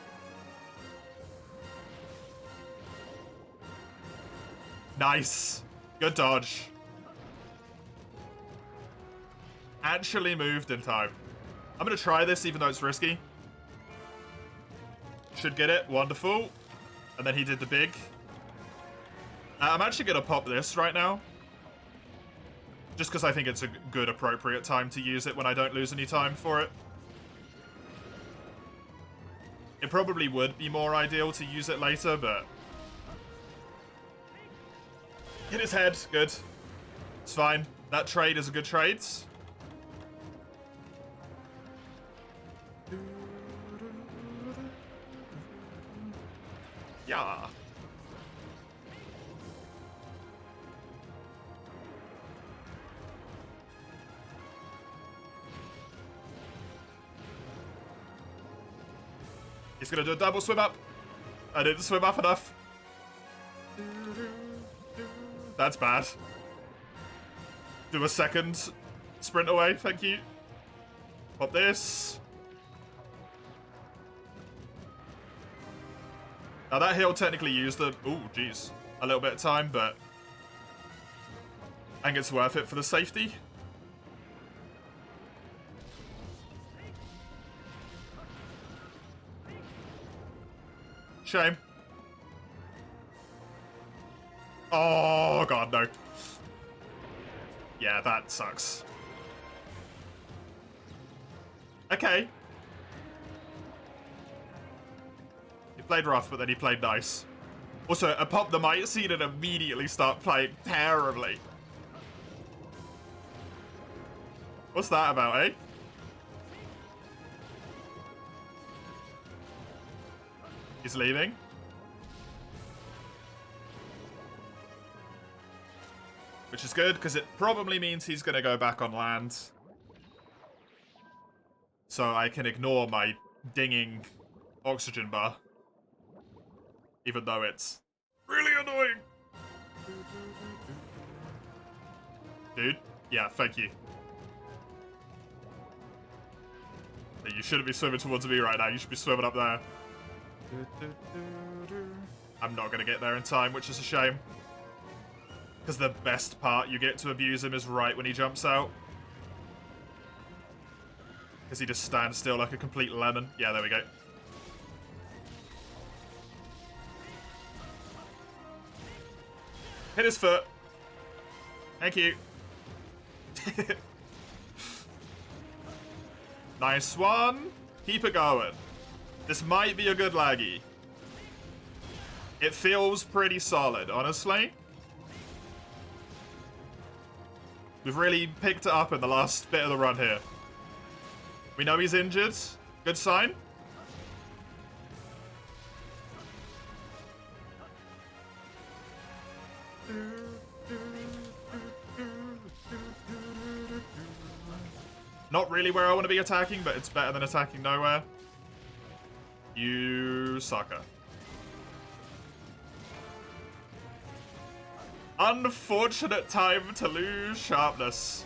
Nice. Good dodge. Actually moved in time. I'm gonna try this even though it's risky. Should get it. Wonderful. And then he did the big. I'm actually gonna pop this right now. Just because I think it's a good, appropriate time to use it when I don't lose any time for it. It probably would be more ideal to use it later, but... Hit his head. Good. It's fine. That trade is a good trade. Yeah. He's gonna do a double swim up. I didn't swim up enough. That's bad. Do a second sprint away, thank you. Pop this. Now that hill technically used the... Ooh, jeez. A little bit of time, but... I think it's worth it for the safety. Shame. Oh, God, no. Yeah, that sucks. Okay. He played rough, but then he played nice. Also, a pop the might scene and immediately start playing terribly. What's that about, eh? He's leaving. Which is good, because it probably means he's going to go back on land. So I can ignore my dinging oxygen bar. Even though it's really annoying. Dude, yeah, thank you. You shouldn't be swimming towards me right now. You should be swimming up there. I'm not going to get there in time, which is a shame. Because the best part you get to abuse him is right when he jumps out. Because he just stands still like a complete lemon. Yeah, there we go. Hit his foot. Thank you. Nice one. Keep it going. This might be a good laggy. It feels pretty solid, honestly. We've really picked it up in the last bit of the run here. We know he's injured. Good sign. Not really where I want to be attacking, but it's better than attacking nowhere. You sucker. Unfortunate time to lose sharpness.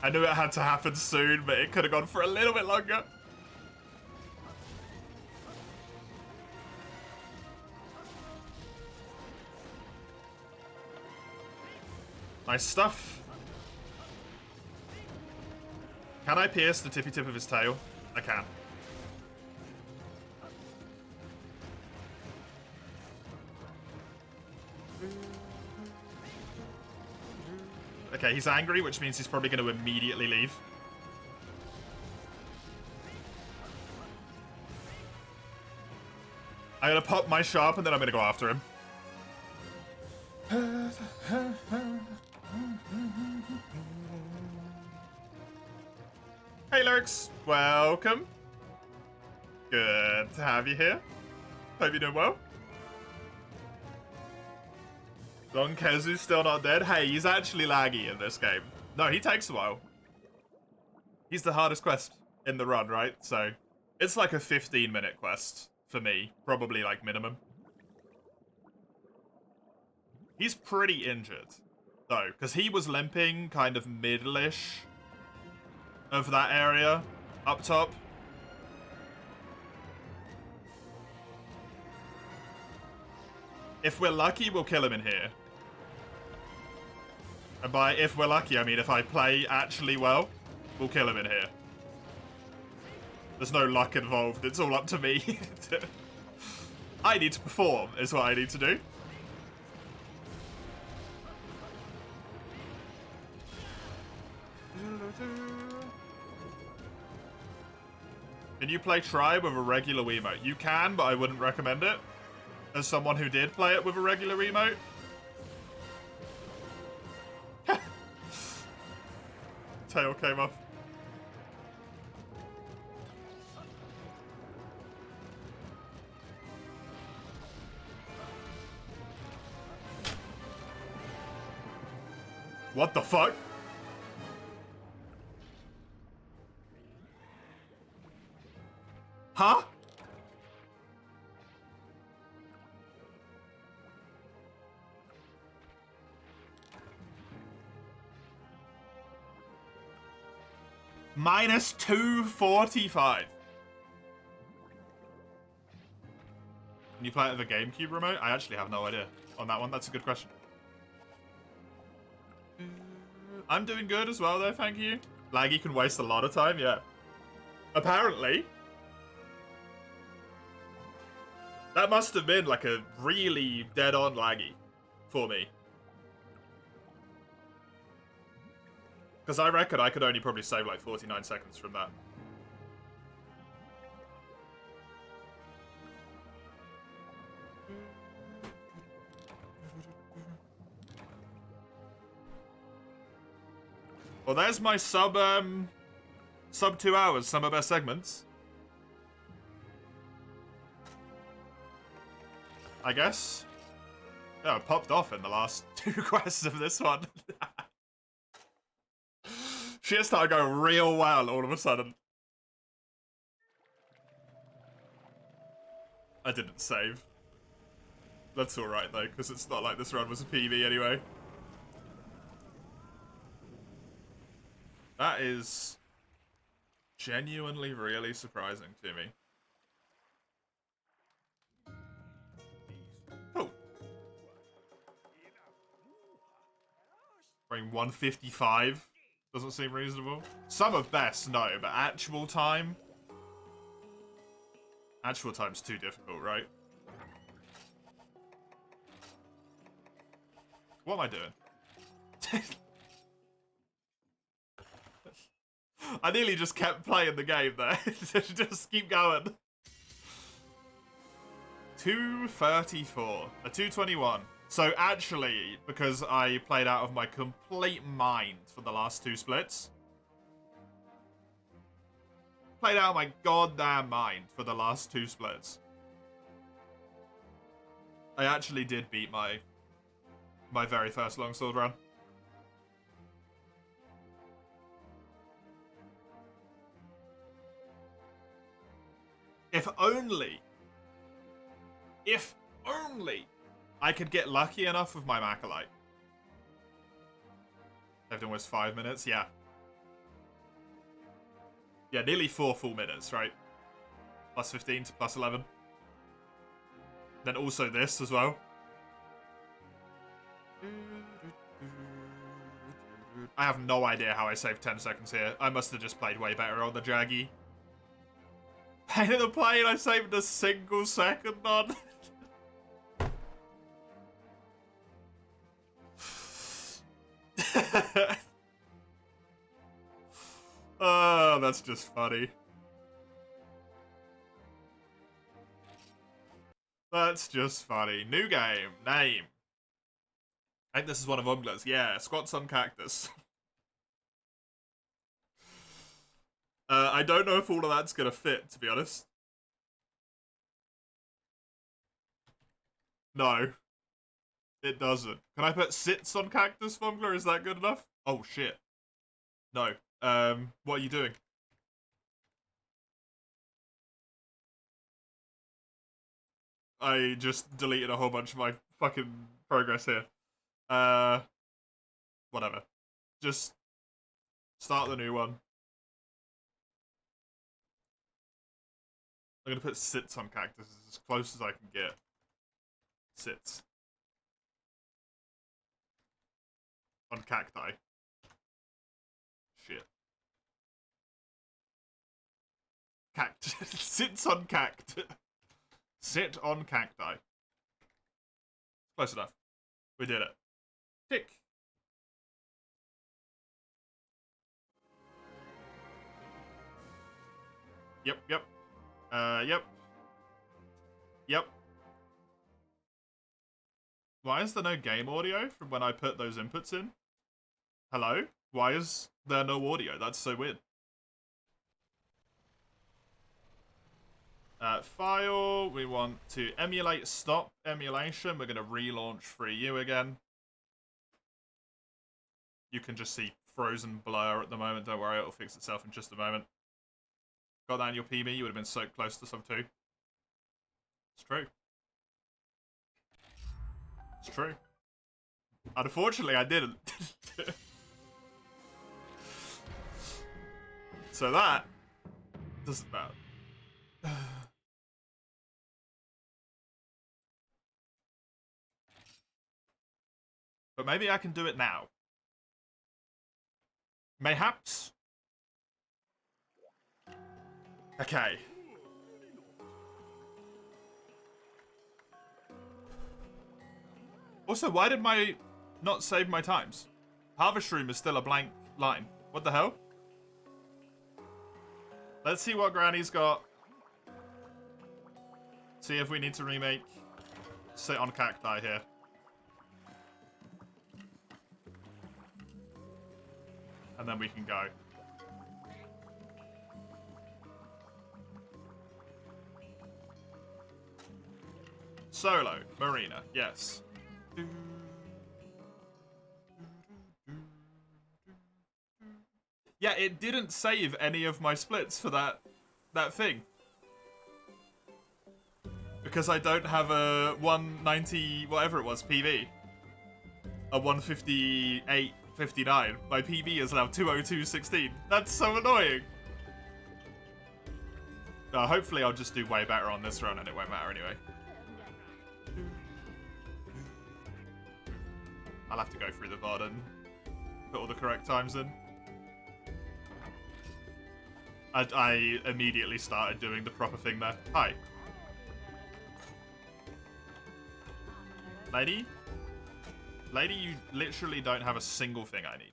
I knew it had to happen soon, but it could have gone for a little bit longer. Nice stuff. Can I pierce the tippy tip of his tail? I can. Okay, he's angry, which means he's probably going to immediately leave. I'm going to pop my sharp and then I'm going to go after him. Hey, Lurks. Welcome. Good to have you here. Hope you're doing well. Don Kezu's still not dead. Hey, he's actually laggy in this game. No, he takes a while. He's the hardest quest in the run, right? So, it's like a 15-minute quest for me. Probably, like, minimum. He's pretty injured, though, because he was limping kind of middle-ish of that area up top. If we're lucky, we'll kill him in here. And by if we're lucky, I mean if I play actually well, we'll kill him in here. There's no luck involved. It's all up to me. I need to perform, is what I need to do. Can you play Tribe with a regular Wiimote? You can, but I wouldn't recommend it. As someone who did play it with a regular Wiimote. Tail came off. What the fuck? Huh? Minus 245. Can you play it with a GameCube remote? I actually have no idea on that one. That's a good question. I'm doing good as well, though, thank you. Laggy can waste a lot of time, yeah. Apparently. That must have been like a really dead-on laggy for me. Because I reckon I could only probably save like 49 seconds from that. Well, there's my sub 2 hours, some of best segments. I guess. Oh, it popped off in the last 2 quests of this one. Shit started going real well all of a sudden. I didn't save. That's alright though, because it's not like this run was a PB anyway. That is genuinely really surprising to me. Oh. Running 155 doesn't seem reasonable. Some of best, no, but actual time? Actual time's too difficult, right? What am I doing? I nearly just kept playing the game there. Just keep going. 234. A 221. So actually, because I played out of my complete mind for the last 2 splits. Played out of my goddamn mind for the last 2 splits. I actually did beat my very first longsword run. If only I could get lucky enough with my Macalite. Saved almost 5 minutes, yeah. Yeah, nearly 4 full minutes, right? Plus 15 to plus 11. Then also this as well. I have no idea how I saved 10 seconds here. I must have just played way better on the Jaggy. Pain in the plane, I saved a single second on. Oh, that's just funny. That's just funny. New game. Name. I think this is one of Ungler's. Yeah, squats on cactus. I don't know if all of that's gonna fit, to be honest. No, it doesn't. Can I put sits on cactus, Vongler? Is that good enough? Oh, shit. No. What are you doing? I just deleted a whole bunch of my fucking progress here. Whatever. Just start the new one. I'm gonna put sits on cactus as close as I can get. Sits. On cacti. Shit. Sits on cact. Sit on cacti. Close enough. We did it. Tick. Yep. Yep. Yep. Why is there no game audio from when I put those inputs in? Hello? Why is there no audio? That's so weird. File, we want to emulate stop emulation. We're going to relaunch FreeU again. You can just see frozen blur at the moment. Don't worry, it'll fix itself in just a moment. Got that in your PB, you would have been so close to some too. It's true. It's true. Unfortunately, I didn't. So that doesn't matter. But maybe I can do it now. Mayhaps. Okay. Also, why did my not save my times? Harvest room is still a blank line. What the hell? Let's see what Granny's got. See if we need to remake Sit on Cacti here. And then we can go. Solo, Marina, yes. Yeah, it didn't save any of my splits for that thing. Because I don't have a 190, whatever it was, PV. A 158.59. My PV is now 202.16. That's so annoying. Hopefully I'll just do way better on this run and it won't matter anyway. I'll have to go through the VOD and put all the correct times in. I immediately started doing the proper thing there. Hi. Lady? Lady, you literally don't have a single thing I need.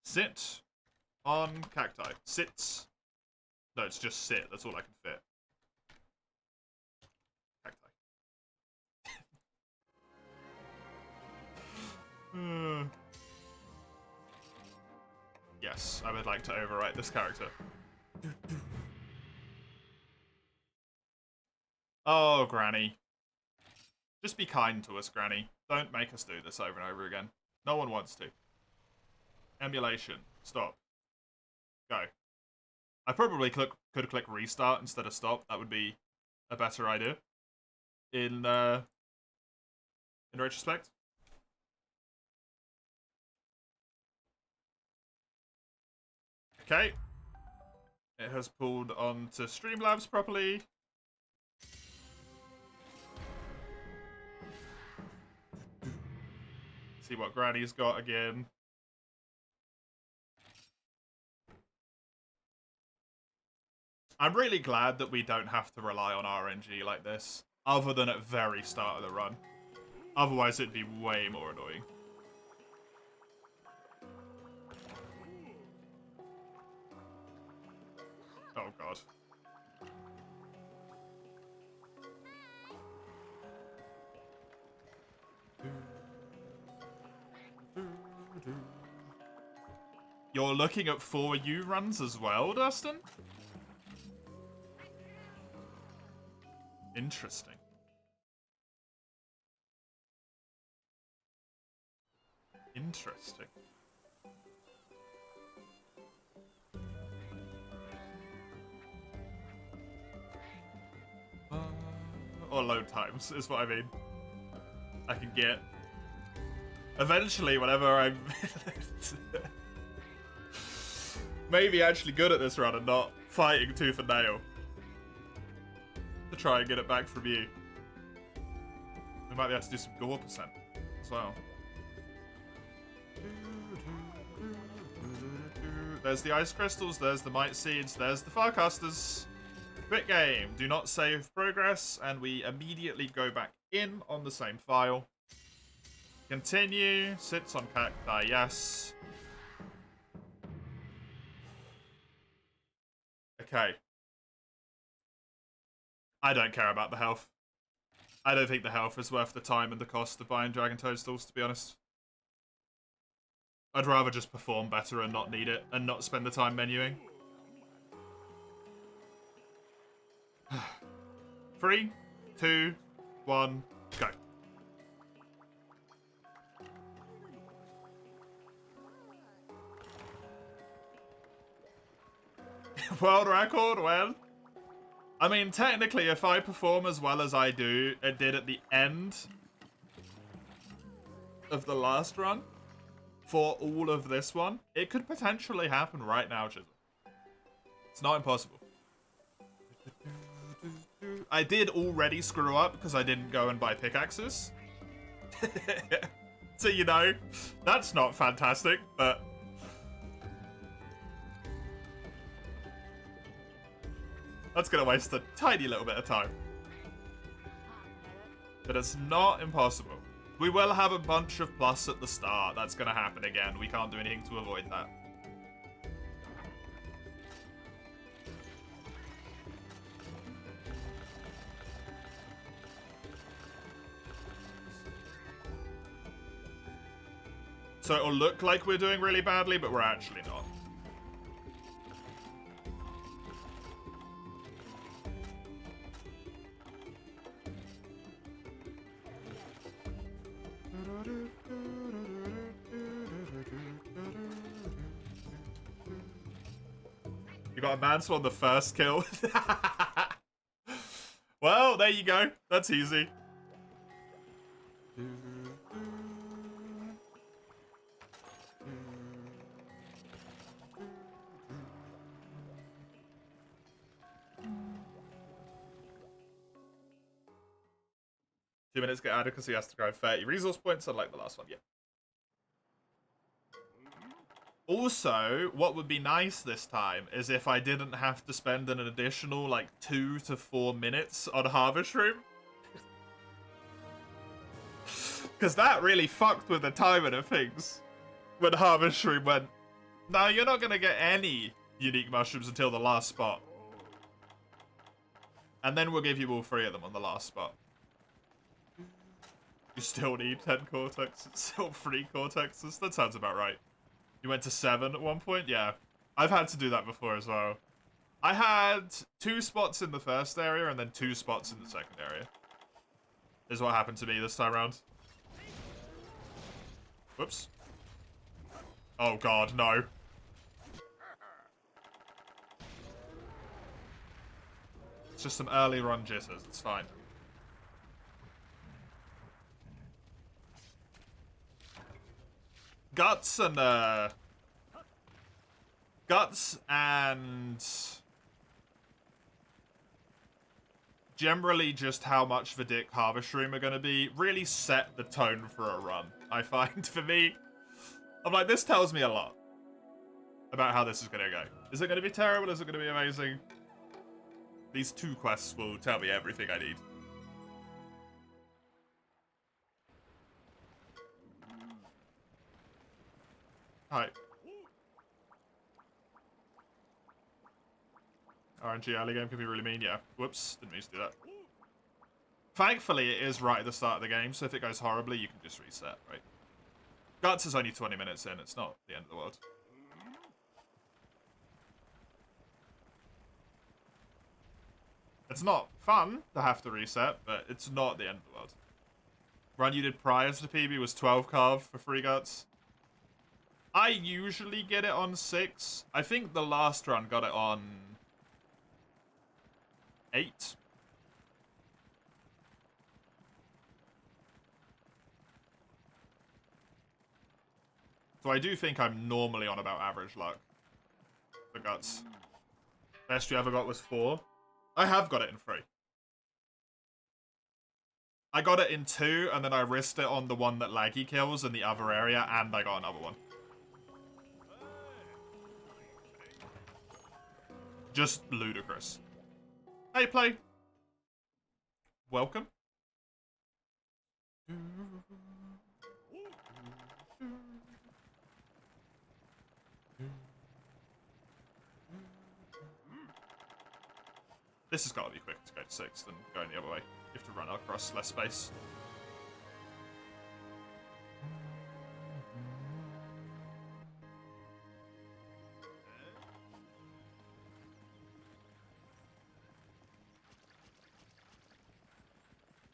Sit on cacti. Sits. No, it's just sit. That's all I can fit. Cacti. Yes, I would like to overwrite this character. Oh, Granny. Just be kind to us, Granny. Don't make us do this over and over again. No one wants to. Emulation. Stop. Go. I probably could click restart instead of stop. That would be a better idea. In retrospect. Okay. It has pulled onto Streamlabs properly. See what Granny's got again. I'm really glad that we don't have to rely on RNG like this. other than at very start of the run. Otherwise, it'd be way more annoying. Oh, God. You're looking at 4U runs as well, Dustin? Interesting. Interesting. Or load times is what I mean. I can get... Eventually, whenever I'm... maybe actually good at this run and not fighting tooth and nail. To try and get it back from you. We might be able to do some gore percent as well. There's the ice crystals, there's the might seeds, there's the farcasters. Quick game. Do not save progress, and we immediately go back in on the same file. Continue. Sits on cacti, yes. Okay. I don't care about the health. I don't think the health is worth the time and the cost of buying Dragon Toadstools, to be honest. I'd rather just perform better and not need it, and not spend the time menuing. 3, 2, 1, go. World record, well. I mean, technically, if I perform as well as I did at the end of the last run, for all of this one, it could potentially happen right now, Chisel. It's not impossible. I did already screw up because I didn't go and buy pickaxes. So, you know, that's not fantastic, but... that's going to waste a tiny little bit of time. But it's not impossible. We will have a bunch of plus at the start. That's going to happen again. We can't do anything to avoid that. So it'll look like we're doing really badly, but we're actually not. You got a mantle on the first kill. Well, there you go. That's easy. Two minutes get added because he has to grind 30 resource points, unlike the last one, yeah. Also, what would be nice this time is if I didn't have to spend an additional, like, 2 to 4 minutes on Harvest Room. Because that really fucked with the timing of things. When Harvest Room went, no, you're not going to get any unique mushrooms until the last spot. And then we'll give you all 3 of them on the last spot. You still need 10 cortex, still 3 cortexes. That sounds about right. You went to 7 at one point? Yeah. I've had to do that before as well. I had 2 spots in the first area and then 2 spots in the second area. Is what happened to me this time around. Whoops. Oh god, no. It's just some early run jitters, it's fine. Guts and generally just how much the Dick Harvest Room are going to be really set the tone for a run, I find, for me. I'm like, this tells me a lot about how this is going to go. Is it going to be terrible? Is it going to be amazing? These 2 quests will tell me everything I need. Hi. RNG early game can be really mean, yeah. Whoops, didn't mean to do that. Thankfully, it is right at the start of the game, so if it goes horribly, you can just reset, right? Guts is only 20 minutes in, it's not the end of the world. It's not fun to have to reset, but it's not the end of the world. Run you did prior to the PB was 12 carve for free guts. I usually get it on 6. I think the last run got it on 8. So I do think I'm normally on about average luck for guts. Best you ever got was 4. I have got it in 3. I got it in 2, and then I risked it on the one that laggy kills in the other area, and I got another one. Just ludicrous. Hey, play. Welcome. This has got to be quicker to go to 6 than going the other way. You have to run across less space.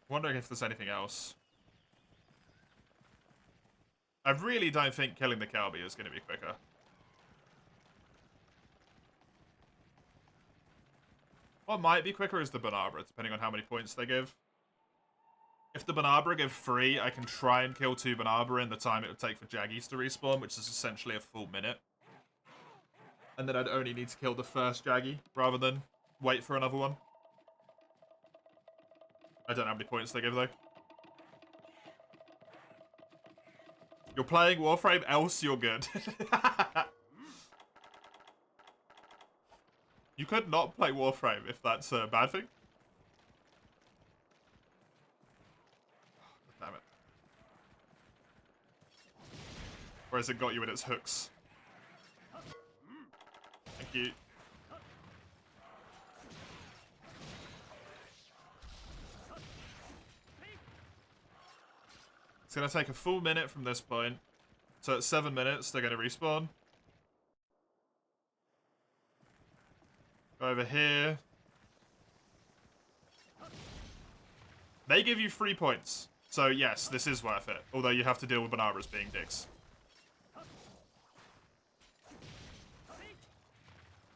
Wondering if there's anything else. I really don't think killing the Kelby is going to be quicker. What might be quicker is the Banabra, depending on how many points they give. If the Banabra give 3, I can try and kill 2 Banabra in the time it would take for Jaggies to respawn, which is essentially a full minute. And then I'd only need to kill the first Jaggy, rather than wait for another one. I don't know how many points they give, though. You're playing Warframe, else you're good. You could not play Warframe if that's a bad thing. Damn it. Or has it got you in its hooks? Thank you. It's going to take a full minute from this point. So at 7 minutes, they're going to respawn. Go over here. They give you 3 points. So yes, this is worth it. Although you have to deal with Banabras being dicks.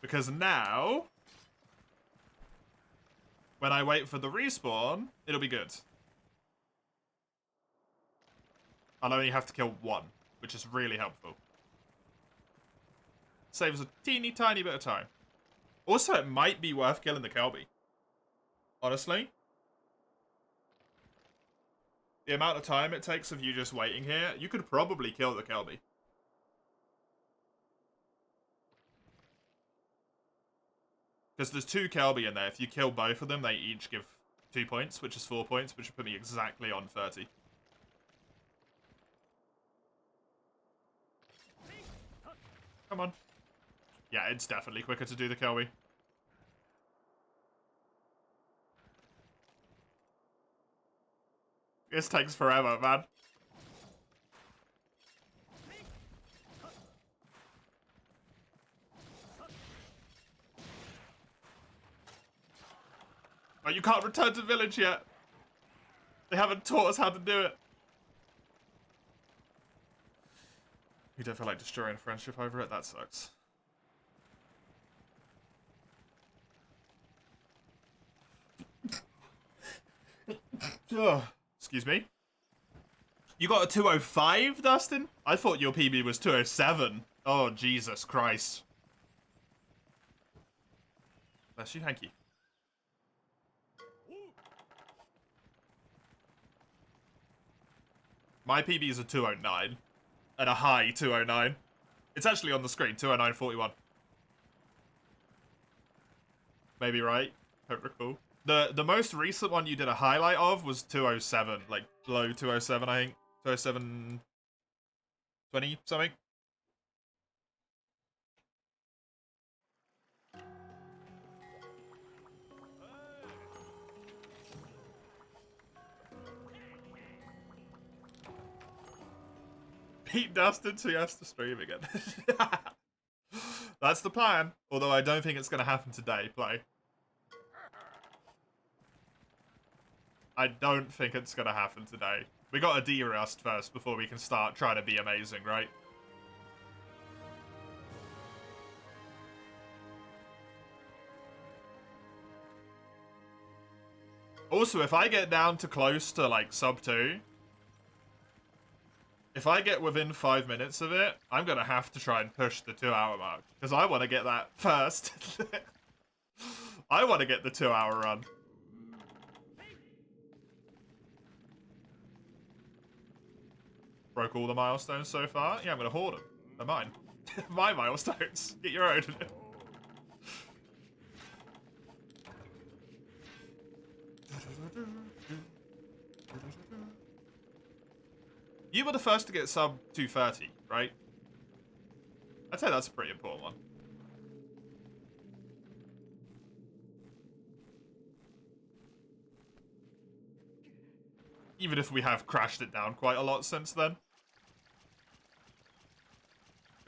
Because now, when I wait for the respawn, it'll be good. I'll only have to kill 1, which is really helpful. Saves a teeny tiny bit of time. Also, it might be worth killing the Kelby. Honestly. The amount of time it takes of you just waiting here, you could probably kill the Kelby. Because there's 2 Kelby in there. If you kill both of them, they each give 2 points, which is 4 points, which would put me exactly on 30. Come on. Yeah, it's definitely quicker to do the Kelby. This takes forever, man. Oh, you can't return to village yet. They haven't taught us how to do it. You don't feel like destroying a friendship over it? That sucks. Excuse me. You got a 205, Dustin? I thought your PB was 207. Oh, Jesus Christ. Bless you, thank you. My PB is a 209. And a high 209. It's actually on the screen, 209.41. Maybe right? Don't recall. The most recent one you did a highlight of was 207, like low 207, I think. 207 20 something. Eat Dustin so he has to stream again. That's the plan. Although I don't think it's going to happen today, play. I don't think it's going to happen today. We got to de-rust first before we can start trying to be amazing, right? Also, if I get down to close to, like, sub 2... If I get within 5 minutes of it, I'm going to have to try and push the 2-hour mark. Because I want to get that first. I want to get the 2-hour run. Broke all the milestones so far? Yeah, I'm going to hoard them. They're mine. My milestones. Get your own. You were the first to get sub 230, right? I'd say that's a pretty important one. Even if we have crashed it down quite a lot since then.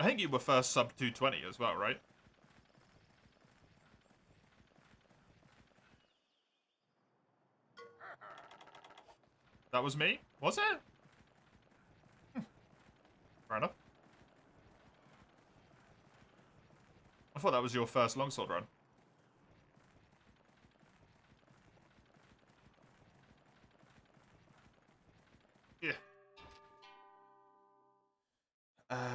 I think you were first sub 220 as well, right? That was me? Was it? Fair enough. I thought that was your first longsword run. Yeah.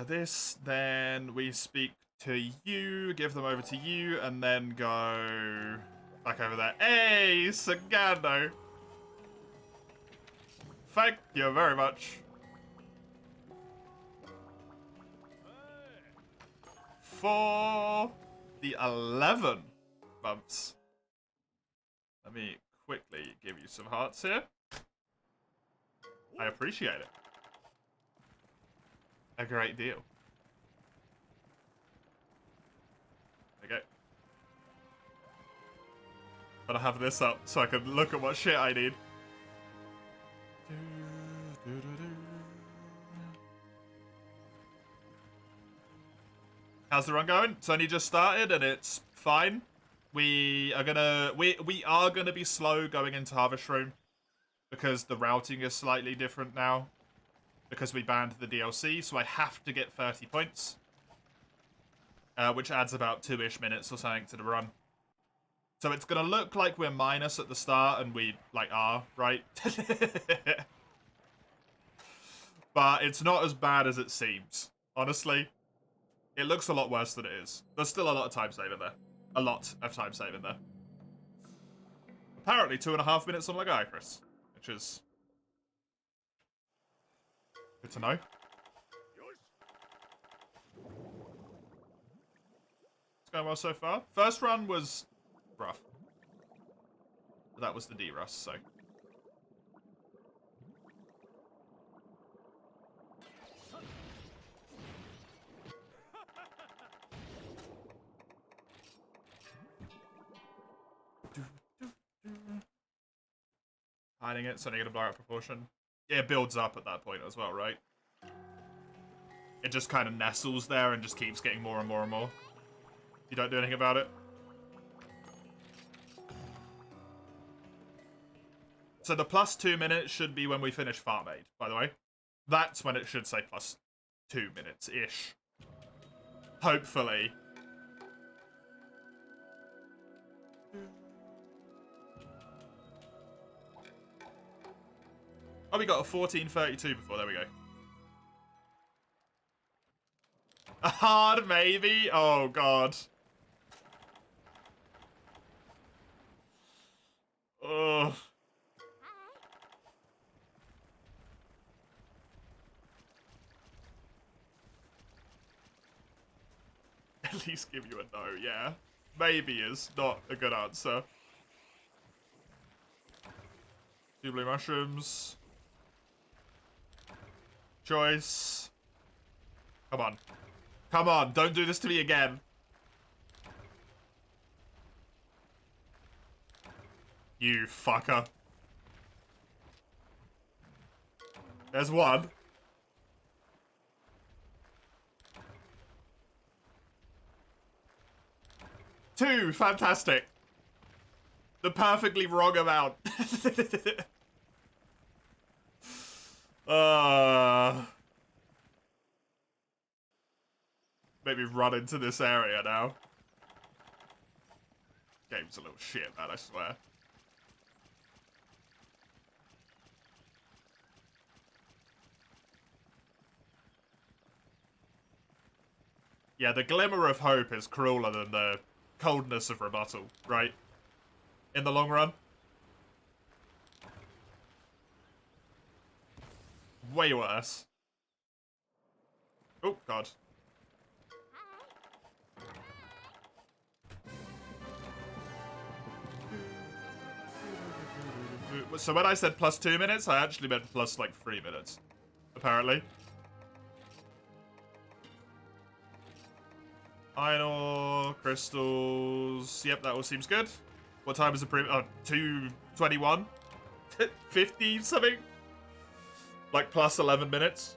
This, then we speak to you, give them over to you, and then go back over there. Hey, Sagando! Thank you very much. For the 11 months. Let me quickly give you some hearts here. I appreciate it. A great deal. There you go. Gotta have this up so I can look at what shit I need. How's the run going? It's only just started and it's fine. We are gonna be slow going into Harvest Room because the routing is slightly different now. Because we banned the DLC, so I have to get 30 points. Which adds about 2-ish minutes or something to the run. So it's gonna look like we're minus at the start, and we, like, are, right? But it's not as bad as it seems, honestly. It looks a lot worse than it is. There's still a lot of time saving there. A lot of time saving there. Apparently 2.5 minutes on Chris, which is good to know. It's going well so far. First run was rough. But that was the D-Rust, so. Hiding it, so negative blow out proportion. Yeah, it builds up at that point as well, right? It just kind of nestles there and just keeps getting more and more and more. You don't do anything about it. So the plus 2 minutes should be when we finish Farm Aid, by the way. That's when it should say plus 2 minutes-ish. Hopefully. Oh, we got a 14:32 before. There we go. A hard maybe? Oh, God. Ugh. At least give you a no, yeah. Maybe is not a good answer. 2 blue mushrooms. Choice. Come on. Come on, don't do this to me again. You fucker. There's one. 2, fantastic. The perfectly wrong amount. Maybe run into this area now. Game's a little shit, man, I swear. Yeah, the glimmer of hope is crueler than the coldness of rebuttal, right? In the long run. Way worse. Oh, God. So when I said plus 2 minutes, I actually meant plus, like, 3 minutes. Apparently. Iron ore, crystals. Yep, that all seems good. What time is the pre- 2:21? 50 something? Like plus 11 minutes?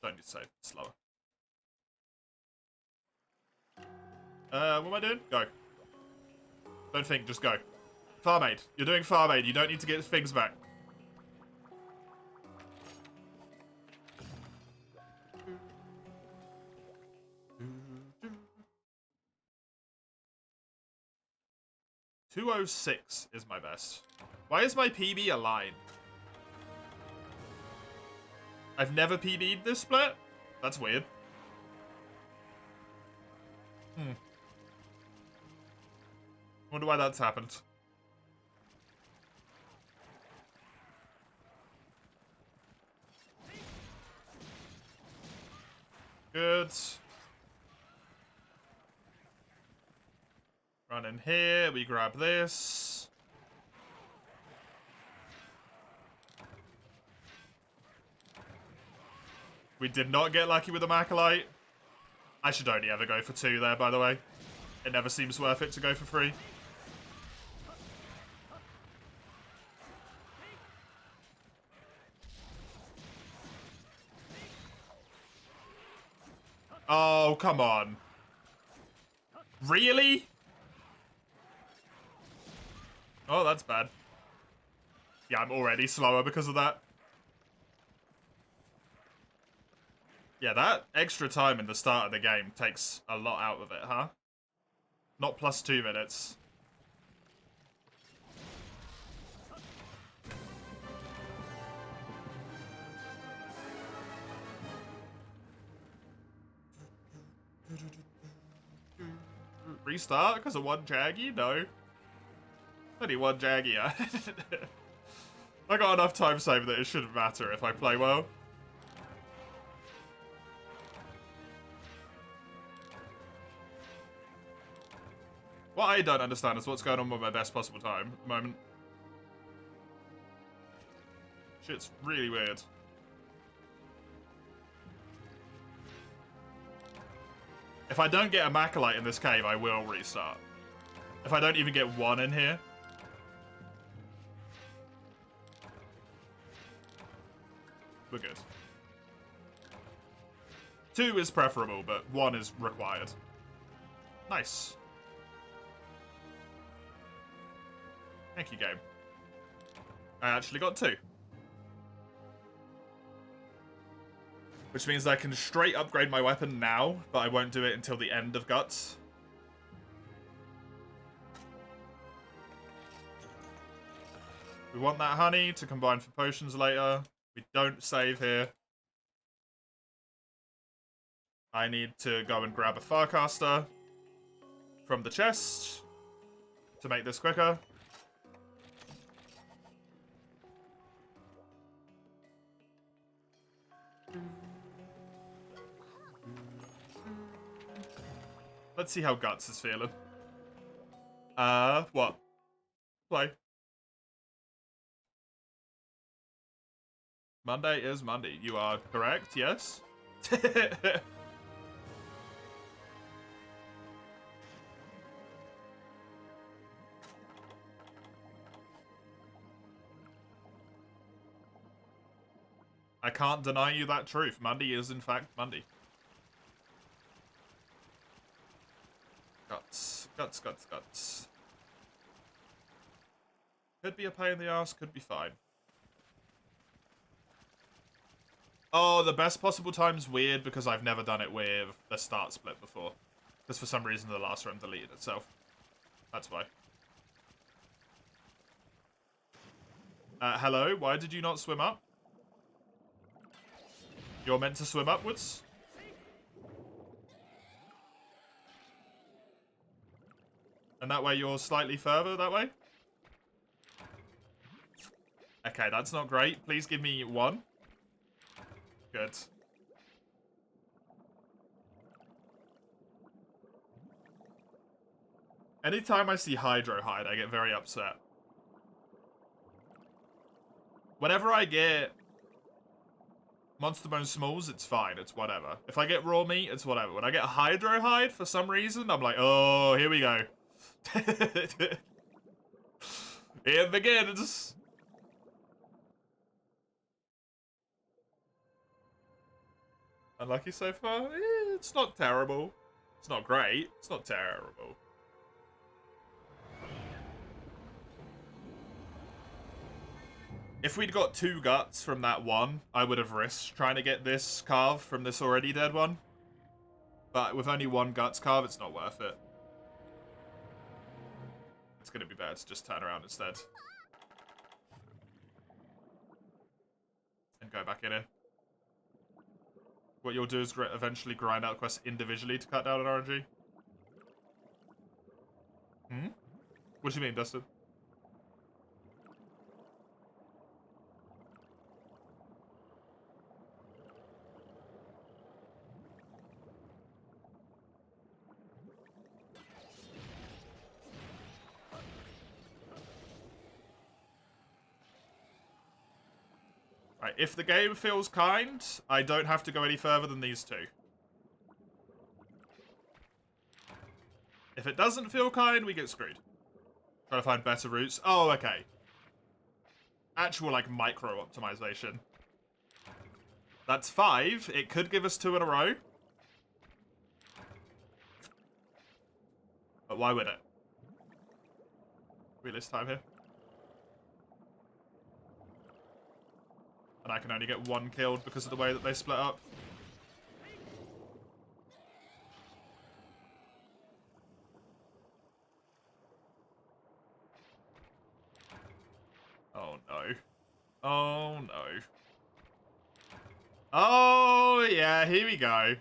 Don't need to save. Slower. What am I doing? Go. Don't think, just go. Farm aid. You're doing farm aid. You don't need to get things back. .206 is my best. Why is my PB a line? I've never PB'd this split? That's weird. Wonder why that's happened. Good. Run in here, we grab this. We did not get lucky with the Macalite. I should only ever go for 2 there, by the way. It never seems worth it to go for 3. Oh, come on. Really? Oh, that's bad. Yeah, I'm already slower because of that. Yeah, that extra time in the start of the game takes a lot out of it, huh? Not plus 2 minutes. Restart because of 1 Jaggy? No. Only 1 Jaggy. I got enough time saved that it shouldn't matter if I play well. What I don't understand is what's going on with my best possible time at the moment. Shit's really weird. If I don't get a Macalite in this cave, I will restart. If I don't even get 1 in here. We're good. 2 is preferable, but 1 is required. Nice. Thank you, game. I actually got 2. Which means I can straight upgrade my weapon now, but I won't do it until the end of Guts. We want that honey to combine for potions later. We don't save here. I need to go and grab a Farcaster from the chest to make this quicker. Let's see how Guts is feeling. What? Play. Monday is Monday. You are correct, yes? I can't deny you that truth. Mandy is, in fact, Mandy. Guts. Guts, guts, guts. Could be a pain in the ass, could be fine. Oh, the best possible time's weird because I've never done it with the start split before. Because for some reason the last round deleted itself. That's why. Hello? Why did you not swim up? You're meant to swim upwards? And that way you're slightly further that way? Okay, that's not great. Please give me 1. Good. Anytime I see Hydro hide, I get very upset. Whenever I get Monster Bone Smalls, it's fine. It's whatever. If I get Raw Meat, it's whatever. When I get Hydro hide, for some reason, I'm like, oh, here we go. It begins. Unlucky so far? It's not terrible. It's not great. It's not terrible. If we'd got 2 guts from that one, I would have risked trying to get this carve from this already dead one. But with only 1 guts carve, it's not worth it. It's going to be better to just turn around instead. And go back in here. What you'll do is eventually grind out quests individually to cut down on RNG. Hmm? What do you mean, Dustin? Right, if the game feels kind, I don't have to go any further than these 2. If it doesn't feel kind, we get screwed. Try to find better routes. Oh, okay. Actual, like, micro-optimization. That's 5. It could give us 2 in a row. But why would it? We list time here. And I can only get 1 killed because of the way that they split up. Oh no. Oh no. Oh yeah, here we go.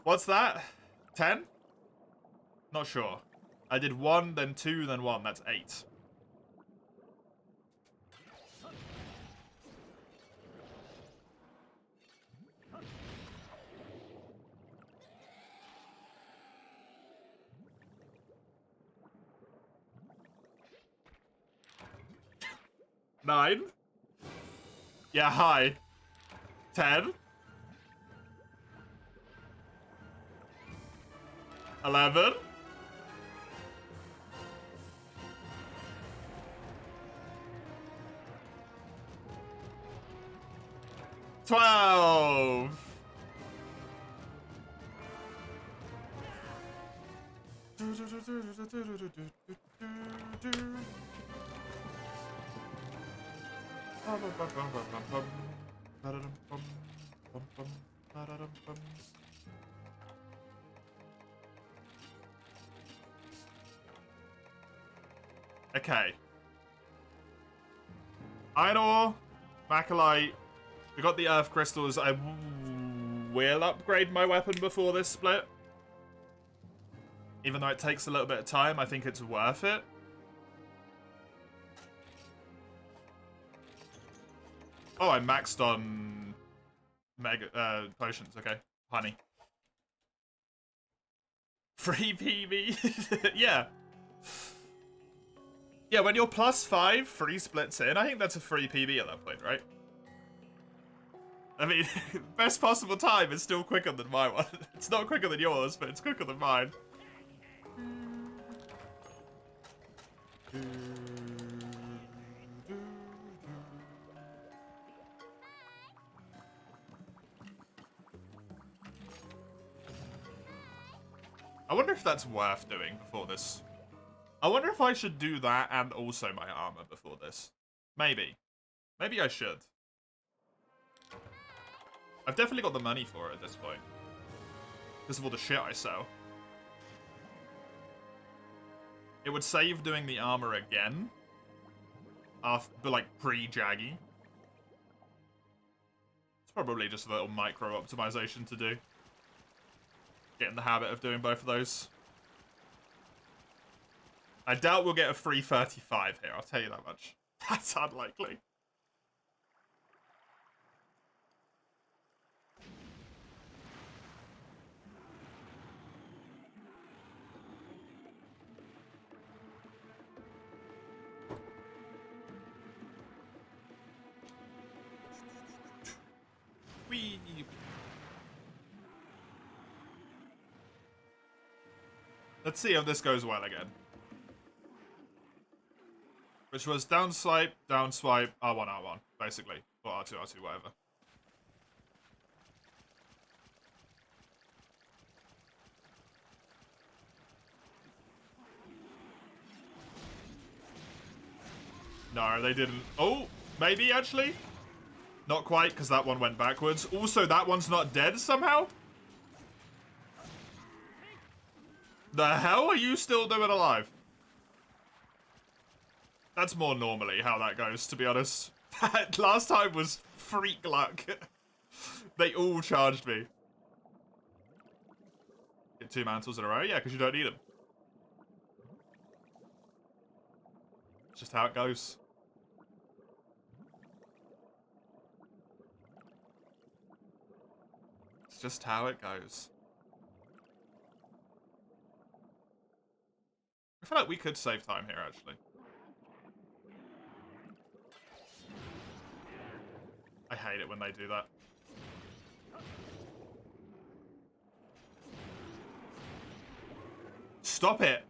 What's that? 10? Not sure. I did 1, then 2, then 1. That's 8. Nine. Yeah, hi. 10. 11. 12. Okay. Iron ore, Macalite. We got the earth crystals. I will upgrade my weapon before this split. Even though it takes a little bit of time, I think it's worth it. Oh, I maxed on mega potions. Okay, honey. Free PB. Yeah. Yeah, when you're +5, free splits in. I think that's a free PB at that point, right? I mean, best possible time is still quicker than my one. It's not quicker than yours, but it's quicker than mine. I wonder if that's worth doing before this. I wonder if I should do that and also my armor before this. Maybe. Maybe I should. I've definitely got the money for it at this point. Because of all the shit I sell. It would save doing the armor again. After, like, pre-Jaggy. It's probably just a little micro-optimization to do. Get in the habit of doing both of those. I doubt we'll get a free 35 here, I'll tell you that much. That's unlikely. Whee! Let's see if this goes well again. Which was down swipe, R1, R1, basically. Or R2, R2, whatever. No, they didn't. Oh, maybe, actually? Not quite, because that one went backwards. Also, that one's not dead somehow? The hell are you still doing alive? That's more normally how that goes, to be honest. That last time was freak luck. They all charged me. Get 2 mantles in a row? Yeah, because you don't need them. It's just how it goes. It's just how it goes. I feel like we could save time here, actually. I hate it when they do that. Stop it!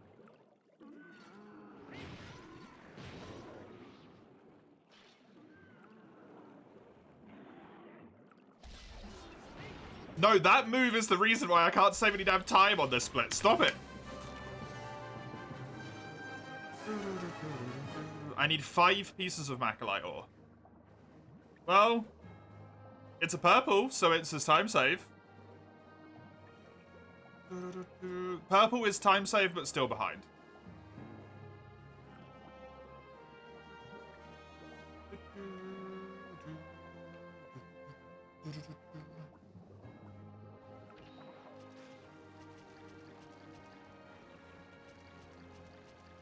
No, that move is the reason why I can't save any damn time on this split. Stop it! I need 5 pieces of Macalite ore. Well, it's a purple, so it's a time save. Purple is time save, but still behind.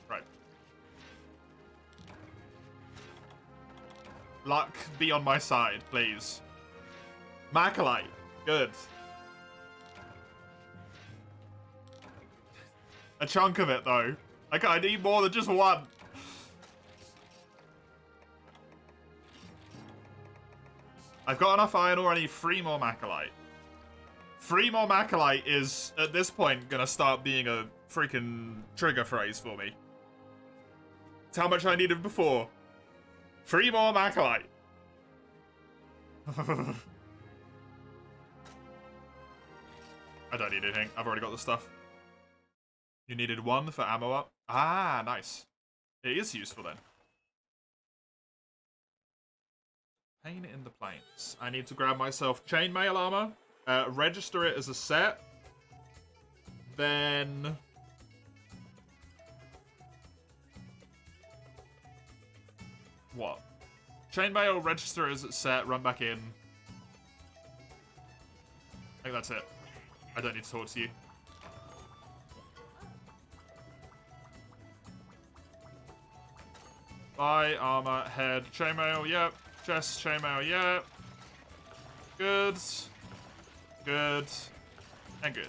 Right. Luck be on my side, please. Macalite. Good. A chunk of it, though. Like, I need more than just one. I've got enough iron ore, I need 3 more Macalite. 3 more Macalite is, at this point, gonna start being a freaking trigger phrase for me. It's how much I needed before. 3 more Macalite. I don't need anything. I've already got the stuff. You needed 1 for ammo up? Ah, nice. It is useful then. Pain in the plains. I need to grab myself chainmail armor. Register it as a set. Then... what? Chainmail, register as a set, run back in. I think that's it. I don't need to talk to you. Buy, armor, head, chainmail, yep. Chest, chainmail, yep. Good. Good. And good.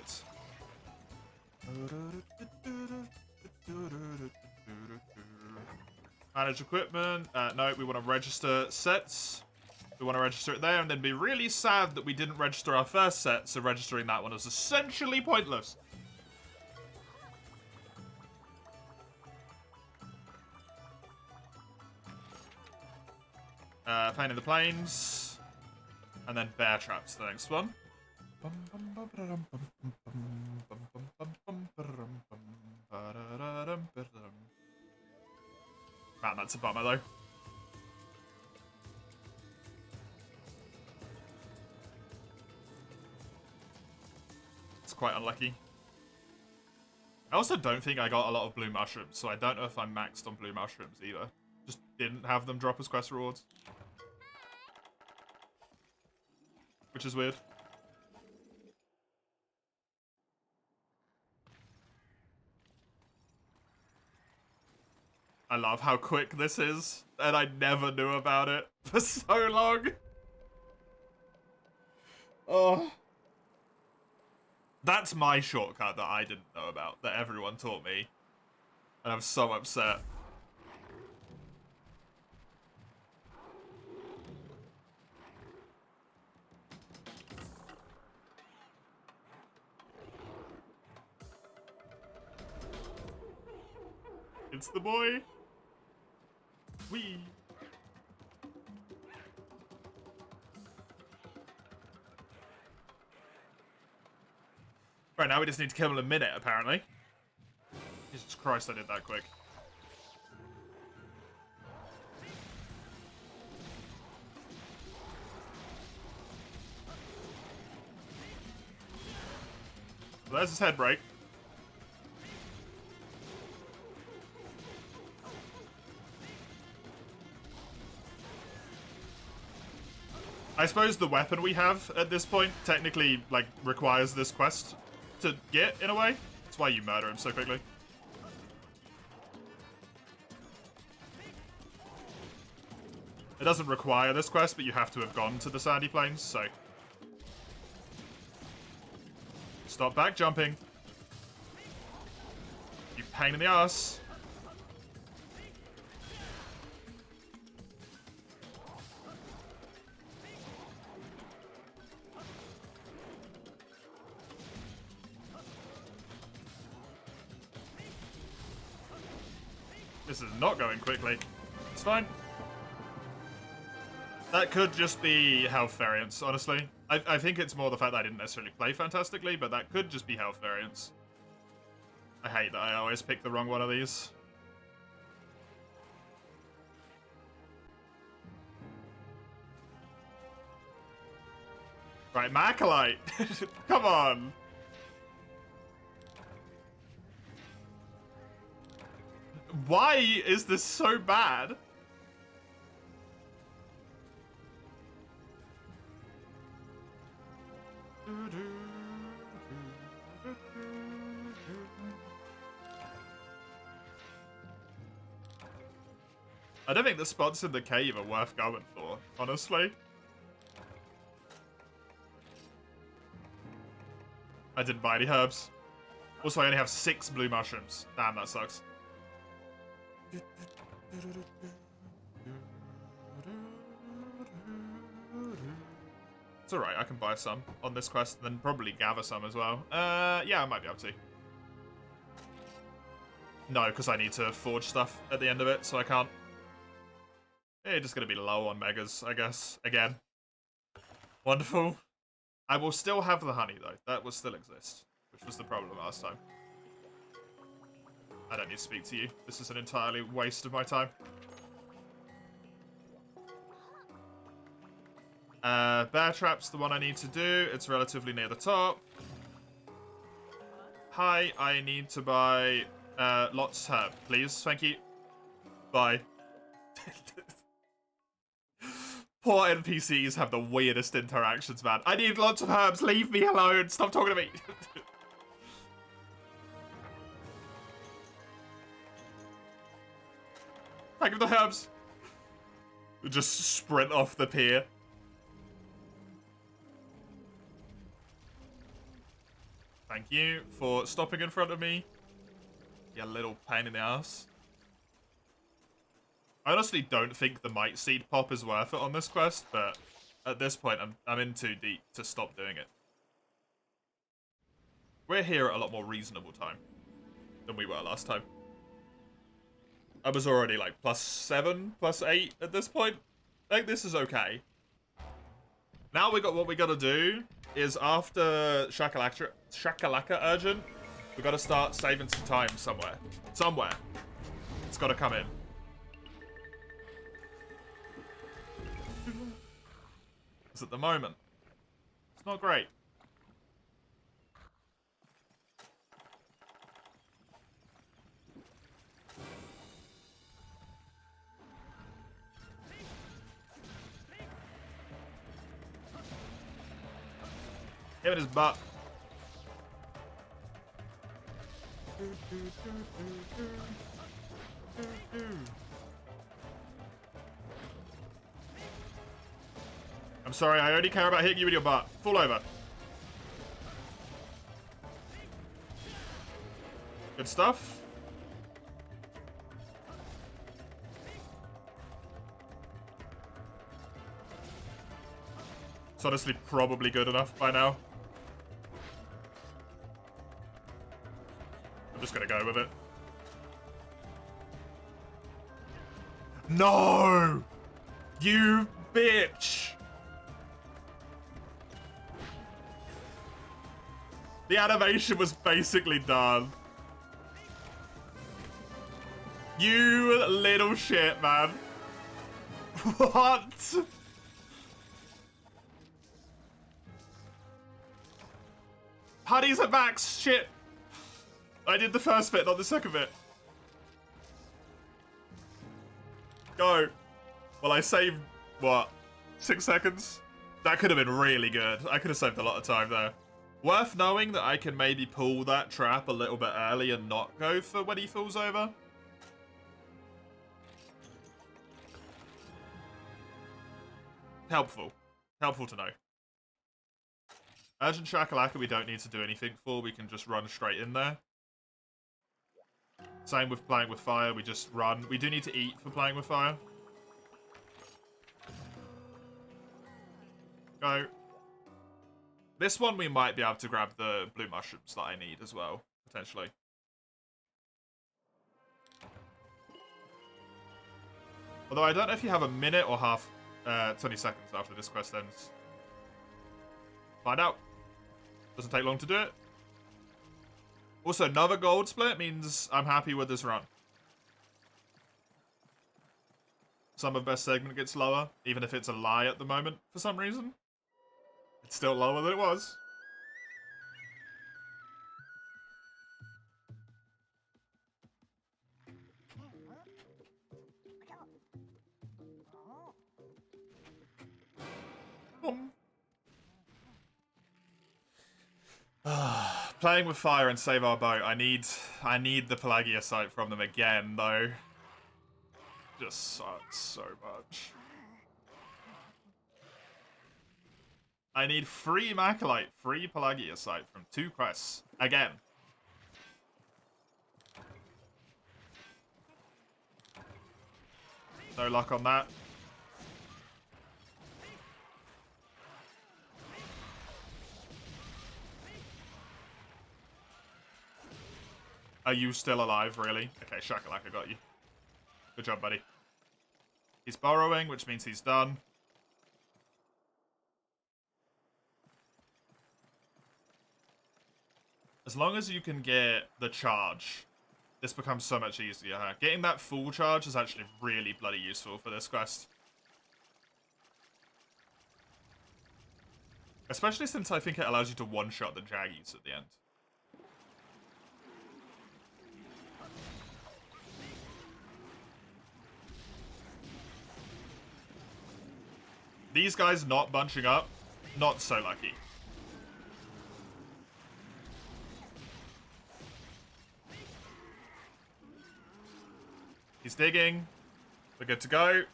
Manage equipment. No, we want to register sets. We want to register it there and then be really sad that we didn't register our first set, so registering that one is essentially pointless. Pain in the Plains. And then Bear Traps, the next one. Man, that's a bummer, though. It's quite unlucky. I also don't think I got a lot of blue mushrooms, so I don't know if I'm maxed on blue mushrooms either. Just didn't have them drop as quest rewards. Which is weird. I love how quick this is, and I never knew about it for so long. Oh. That's my shortcut that I didn't know about, that everyone taught me. And I'm so upset. It's the boy. Wee. Right, now we just need to kill him in a minute, apparently. Jesus Christ, I did that quick. Well, there's his head break. I suppose the weapon we have at this point technically, like, requires this quest to get, in a way. That's why you murder him so quickly. It doesn't require this quest, but you have to have gone to the Sandy Plains, so... Stop back jumping. You pain in the ass. This is not going quickly. It's fine. That could just be health variance, honestly. I think it's more the fact that I didn't necessarily play fantastically, but that could just be health variance. I hate that I always pick the wrong one of these. Right, Macalite! Come on! Why is this so bad? I don't think the spots in the cave are worth going for, honestly. I didn't buy any herbs. Also, I only have 6 blue mushrooms. Damn, that sucks. It's alright, I can buy some on this quest, and then probably gather some as well. Yeah, I might be able to. No, because I need to forge stuff at the end of it, so I can't. It's just going to be low on megas, I guess, again. Wonderful. I will still have the honey, though. That will still exist, which was the problem last time. I don't need to speak to you. This is an entirely waste of my time. Bear Trap's the one I need to do. It's relatively near the top. Hi, I need to buy lots of herb, please. Thank you. Bye. Poor NPCs have the weirdest interactions, man. I need lots of herbs. Leave me alone. Stop talking to me. Thank you for the herbs. Just sprint off the pier. Thank you for stopping in front of me. You little pain in the ass. I honestly don't think the Might Seed pop is worth it on this quest, but at this point, I'm in too deep to stop doing it. We're here at a lot more reasonable time than we were last time. I was already like +7, +8 at this point, think this is okay. Now we got what we gotta do is after Shakalaka Urgent, we gotta start saving some time somewhere. Somewhere. It's gotta come in. Because at the moment, it's not great. Him in his butt. I'm sorry, I only care about hitting you in your butt. Fall over. Good stuff. It's honestly probably good enough by now. I'm just gonna go with it. No! You bitch! The animation was basically done. You little shit, man. What? Honey's at max. Shit. I did the first bit, not the second bit. Go. Well, I saved, what, 6 seconds? That could have been really good. I could have saved a lot of time there. Worth knowing that I can maybe pull that trap a little bit early and not go for when he falls over. Helpful. Helpful to know. Urgent Shakalaka we don't need to do anything for. We can just run straight in there. Same with playing with fire. We just run. We do need to eat for playing with fire. Go. This one we might be able to grab the blue mushrooms that I need as well, potentially. Although I don't know if you have a minute or 20 seconds after this quest ends. Find out. Doesn't take long to do it. Also, another gold split means I'm happy with this run. Some of best segment gets lower, even if it's a lie at the moment for some reason. It's still lower than it was. Playing with fire and save our boat. I need the Pelagia site from them again, though. Just sucks so much. I need free Macolite, free Pelagia site from 2 quests. Again. No luck on that. Are you still alive, really? Okay, Shakalaka got you. Good job, buddy. He's burrowing, which means he's done. As long as you can get the charge, this becomes so much easier. Huh? Getting that full charge is actually really bloody useful for this quest. Especially since I think it allows you to one-shot the Jaggies at the end. These guys not bunching up, not so lucky. He's digging. We're good to go.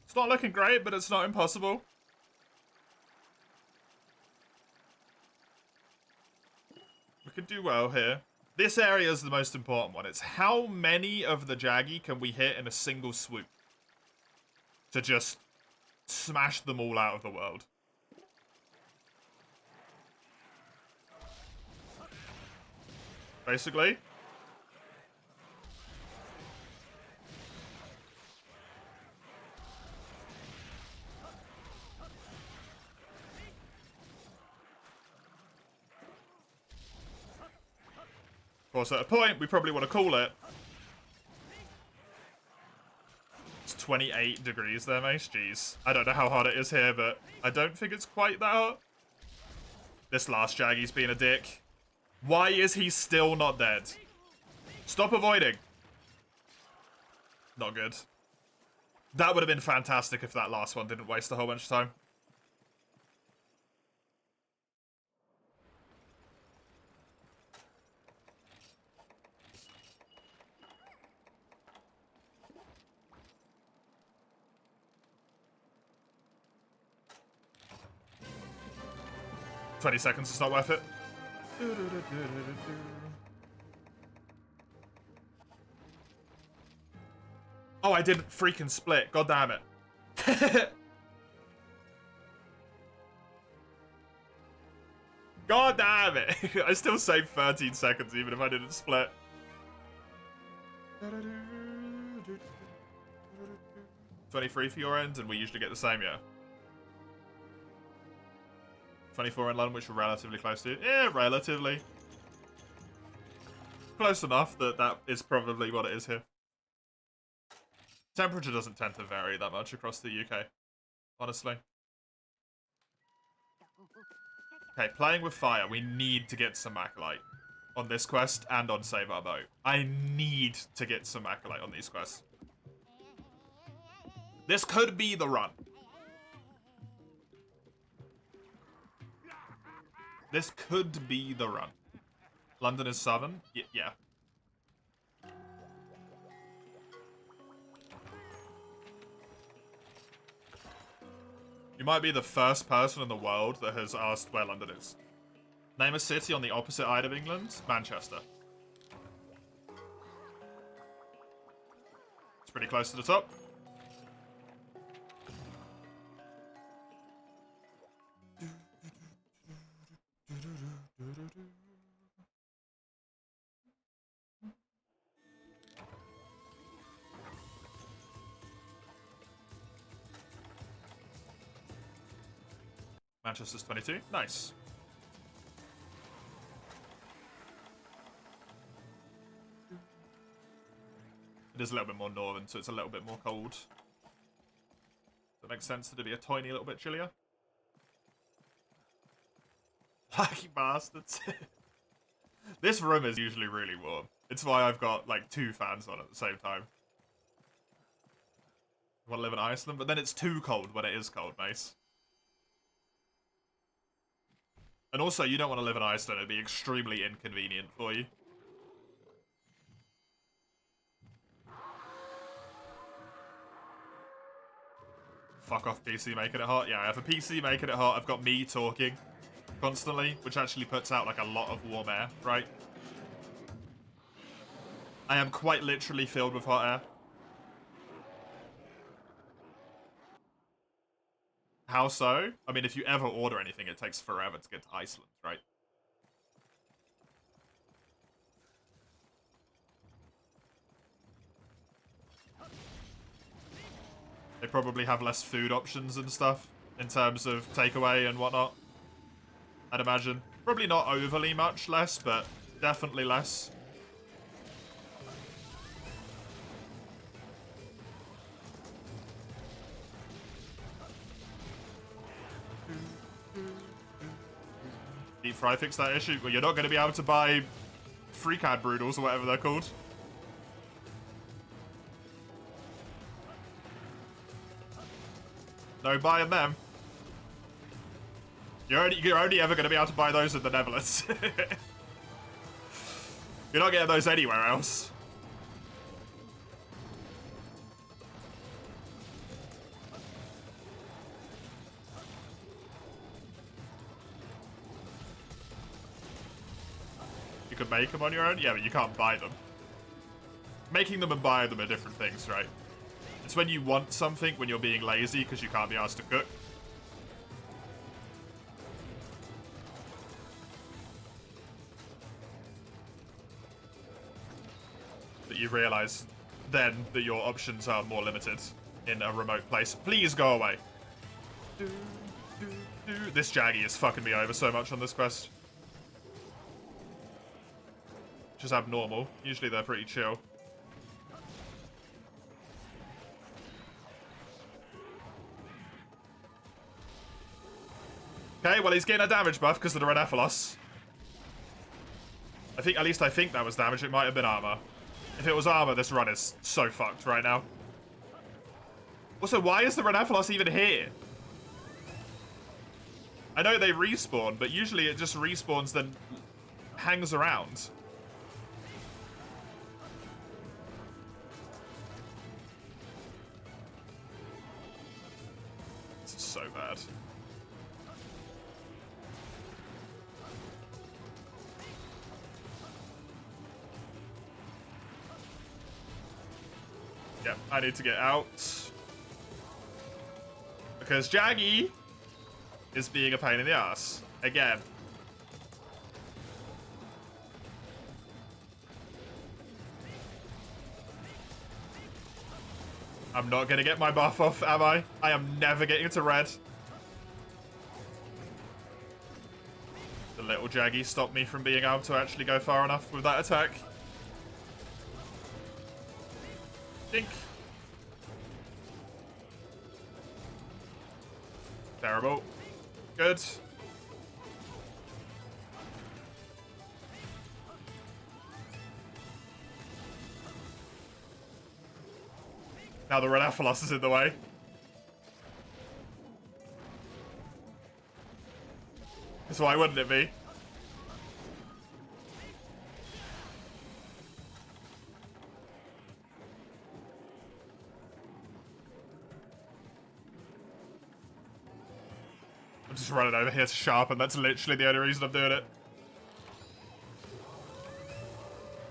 It's not looking great, but it's not impossible. We could do well here. This area is the most important one. It's how many of the Jaggy can we hit in a single swoop to just smash them all out of the world. Basically. course, at a point, we probably want to call it. It's 28 degrees there, mate. Jeez. I don't know how hard it is here, but I don't think it's quite that hot. This last Jaggy's being a dick. Why is he still not dead? Stop avoiding. Not good. That would have been fantastic if that last one didn't waste a whole bunch of time. $20 is not worth it. Oh, I didn't freaking split. God damn it. God damn it. I still saved 13 seconds even if I didn't split. 23 for your end, and we usually get the same, yeah. 24 in London, which we're relatively close to. Yeah, relatively. Close enough that that is probably what it is here. Temperature doesn't tend to vary that much across the UK, honestly. Okay, playing with fire. We need to get some Acolyte on this quest and on Save Our Boat. I need to get some Acolyte on these quests. This could be the run. This could be the run. London is southern? Yeah. You might be the first person in the world that has asked where London is. Name a city on the opposite side of England. Manchester. It's pretty close to the top. Manchester's 22. Nice. It is a little bit more northern, so it's a little bit more cold. Does that make sense to be a tiny little bit chillier? Lucky bastards. This room is usually really warm. It's why I've got like 2 fans on at the same time. I want to live in Iceland, but then it's too cold when it is cold, mate. And also, you don't want to live in Iceland. It'd be extremely inconvenient for you. Fuck off, PC making it hot. Yeah, I have a PC making it hot. I've got me talking constantly, which actually puts out like a lot of warm air, right? I am quite literally filled with hot air. How so? I mean, if you ever order anything, it takes forever to get to Iceland, right? They probably have less food options and stuff in terms of takeaway and whatnot. I'd imagine. Probably not overly much less, but definitely less. Deep Fry fixed that issue. Well, you're not going to be able to buy free cad broodles or whatever they're called. No buying them. You're only ever going to be able to buy those in the Netherlands. You're not getting those anywhere else. You can make them on your own? Yeah, but you can't buy them. Making them and buying them are different things, right? It's when you want something when you're being lazy because you can't be asked to cook. That you realise then that your options are more limited in a remote place. Please go away. This Jaggy is fucking me over so much on this quest. is abnormal. Usually they're pretty chill. Okay, well, he's getting a damage buff because of the Renephalos. At least I think that was damage. It might have been armor. If it was armor, this run is so fucked right now. Also, why is the Renephalos even here? I know they respawn, but usually it just respawns then hangs around. This is so bad. Yep, I need to get out. Because Jaggy is being a pain in the ass. Again. I'm not going to get my buff off, am I? I am never getting to red. The little Jaggy stopped me from being able to actually go far enough with that attack. Dink. Terrible. Good. Now the Renephalos is in the way. So why wouldn't it be? I'm just running over here to sharpen. That's literally the only reason I'm doing it.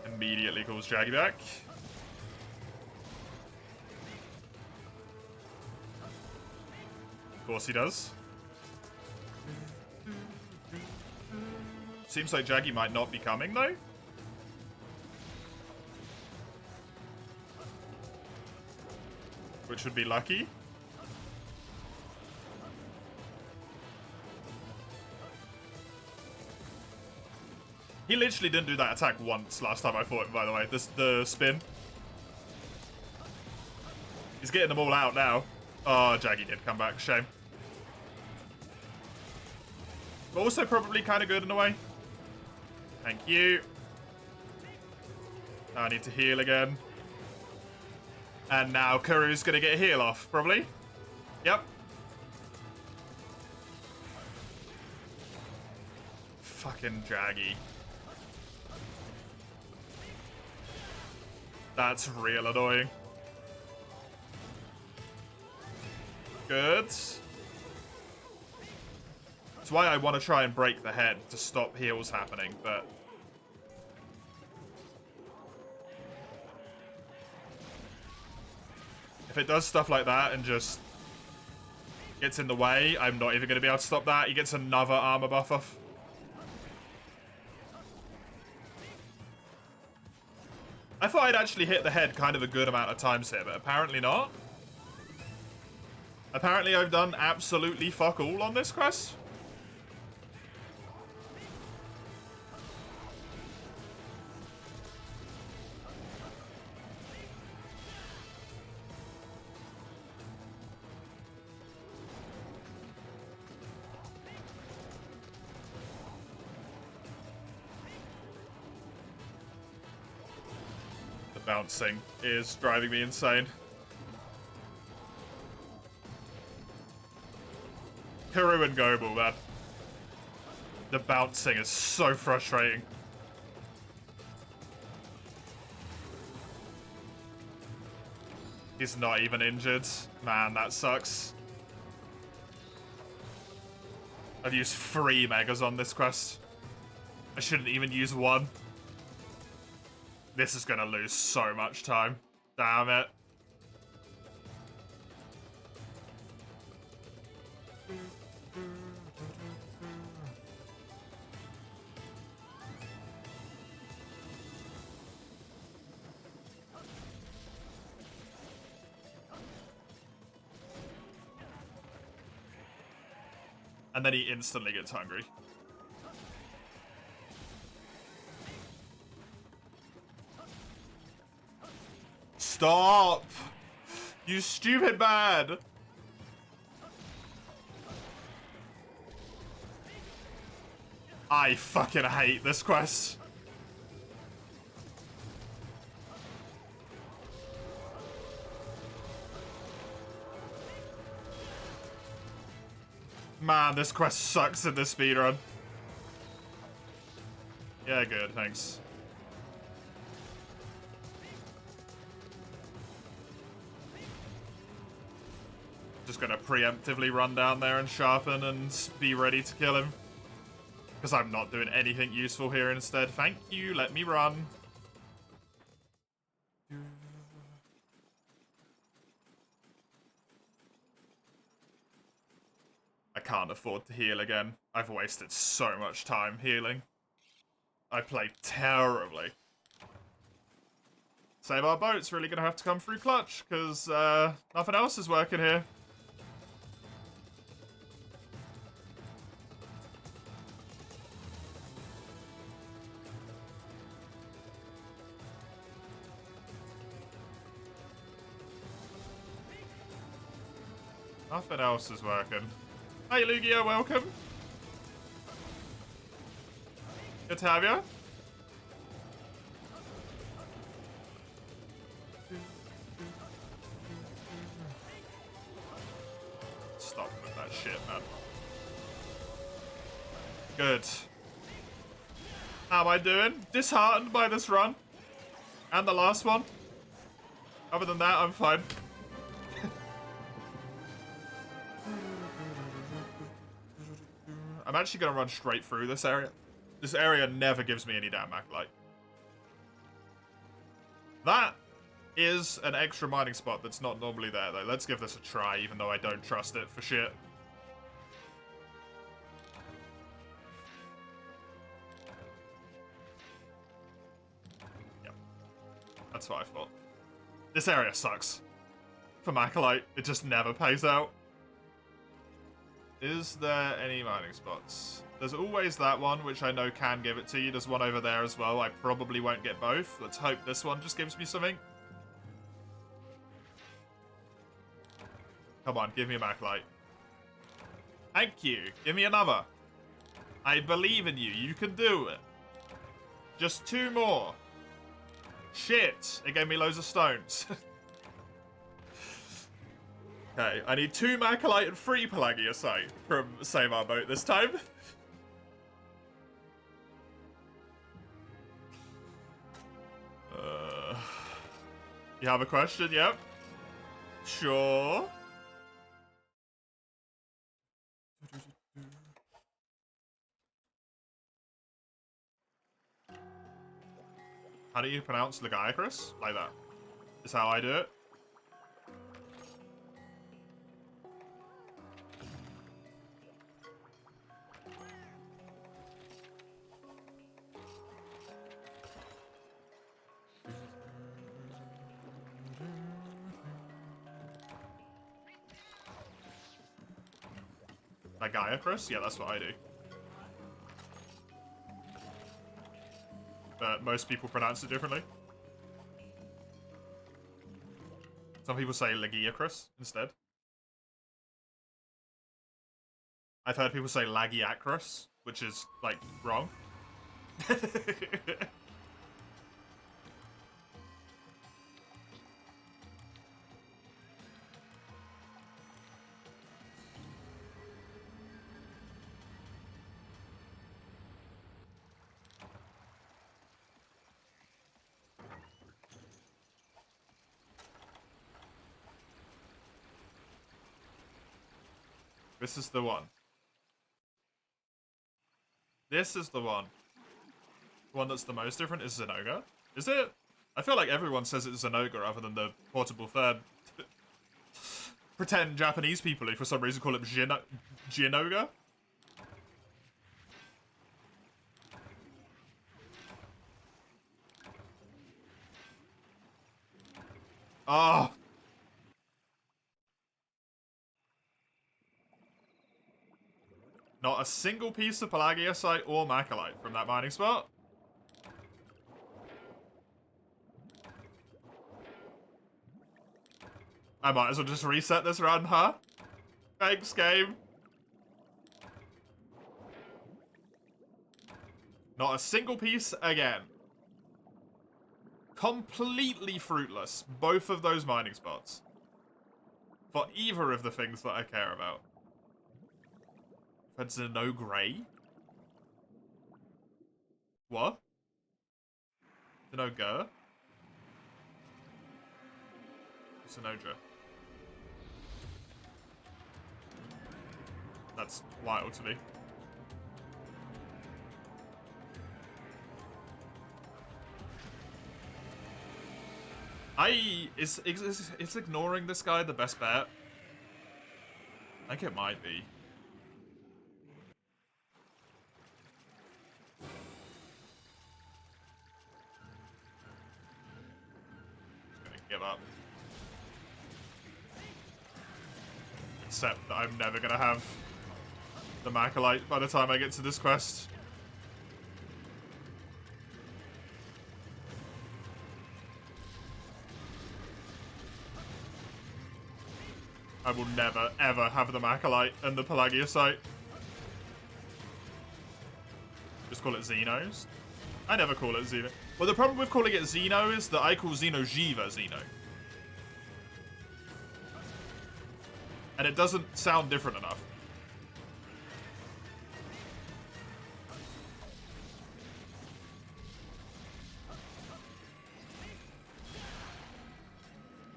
Immediately calls Jaggy back. Of course he does. Seems like Jaggy might not be coming, though. Which would be lucky. He literally didn't do that attack once last time I fought him, by the way. The spin. He's getting them all out now. Oh, Jaggy did come back. Shame. But also probably kind of good in a way. Thank you. Now I need to heal again. And now Kuru's going to get a heal off, probably. Yep. Fucking Jaggy. That's real annoying. Good. That's why I want to try and break the head to stop heals happening, but... if it does stuff like that and just gets in the way, I'm not even going to be able to stop that. He gets another armor buff off. I thought I'd actually hit the head kind of a good amount of times here, but apparently not. Apparently I've done absolutely fuck all on this quest. The bouncing is driving me insane. Kuru and Goebel, man. The bouncing is so frustrating. He's not even injured. Man, that sucks. I've used 3 megas on this quest. I shouldn't even use 1. This is gonna lose so much time. Damn it. And then he instantly gets hungry. Stop! You stupid man! I fucking hate this quest. Man, this quest sucks in this speedrun. Yeah, good, thanks. Just gonna preemptively run down there and sharpen and be ready to kill him. Because I'm not doing anything useful here instead. Thank you, let me run. I can't afford to heal again. I've wasted so much time healing. I played terribly. Save our boat's really gonna have to come through clutch, because nothing else is working here. Nothing else is working. Hey Lugia, welcome. Good to have you. Stop with that shit, man. Good. How am I doing? Disheartened by this run. And the last one. Other than that, I'm fine. I'm actually going to run straight through this area. This area never gives me any damn acolyte. That is an extra mining spot that's not normally there, though. Let's give this a try, even though I don't trust it for shit. Yep. That's what I thought. This area sucks. For acolyte, it just never pays out. Is there any mining spots? There's always that one, which I know can give it to you. There's one over there as well. I probably won't get both. Let's hope this one just gives me something. Come on, give me a backlight. Thank you. Give me another. I believe in you. You can do it. Just 2 more. Shit. It gave me loads of stones. Okay, I need 2 Macalite and 3 Pelagiasite from Save Our Boat this time. You have a question? Yep. Sure. How do you pronounce Lagiacrus? Like that. Is how I do it. Lagiacrus? Yeah, that's what I do. But most people pronounce it differently. Some people say Lagiacrus instead. I've heard people say Lagiacrus, which is, like, wrong. This is the one. This is the one. The one that's the most different is Zenoga. Is it? I feel like everyone says it's Zenoga other than the portable third. Pretend Japanese people who for some reason call it Jinoga. Ah. Oh. Not a single piece of Pelagiasite or Macalite from that mining spot. I might as well just reset this run, huh? Thanks, game. Not a single piece again. Completely fruitless, both of those mining spots. For either of the things that I care about. That's a no grey? What? No gur? Sinodra. That's wild to me. Is ignoring this guy the best bet? I think it might be. Just gonna give up. Except that I'm never gonna have the Macalite by the time I get to this quest. I will never, ever have the Macalite and the Pelagiosite. Just call it Xenos. I never call it Xeno. Well, the problem with calling it Xeno is that I call Xeno'jiva Xeno. And it doesn't sound different enough.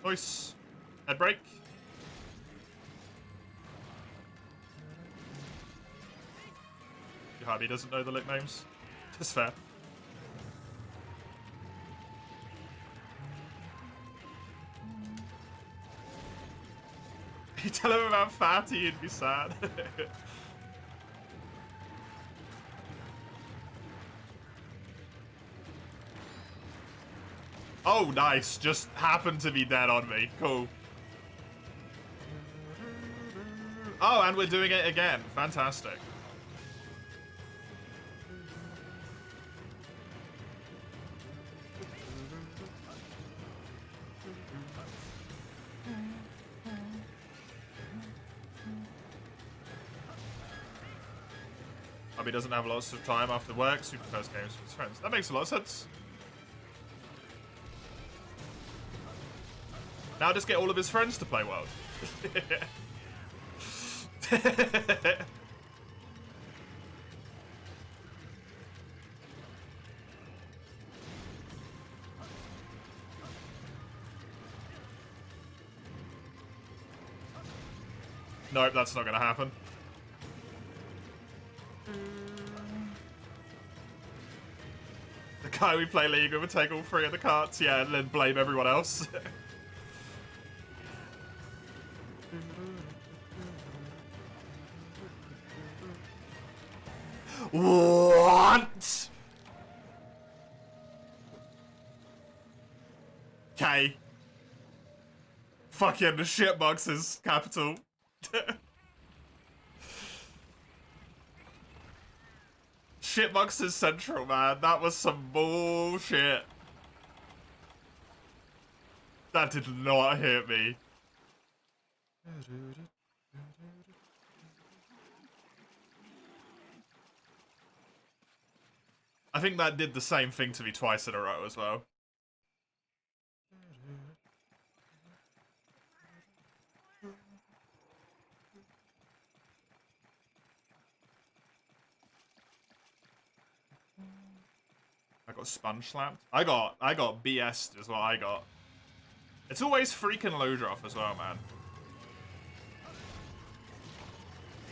Nice. Head break. Your hubby doesn't know the lick names. That's fair. You tell him about Fatty, he'd be sad. Oh, nice. Just happened to be dead on me. Cool. Oh, and we're doing it again. Fantastic. He doesn't have lots of time after work, so he prefers games with his friends. That makes a lot of sense. Now just get all of his friends to play World. Nope, that's not gonna happen. The guy we play League with would take all 3 of the carts, yeah, and then blame everyone else. What? Okay. Fucking shitboxes, capital. Shitboxes central, man. That was some bullshit. That did not hit me. I think that did the same thing to me twice in a row as well. I got sponge slapped. I got BS'd is what I got. It's always freaking low drop as well, man.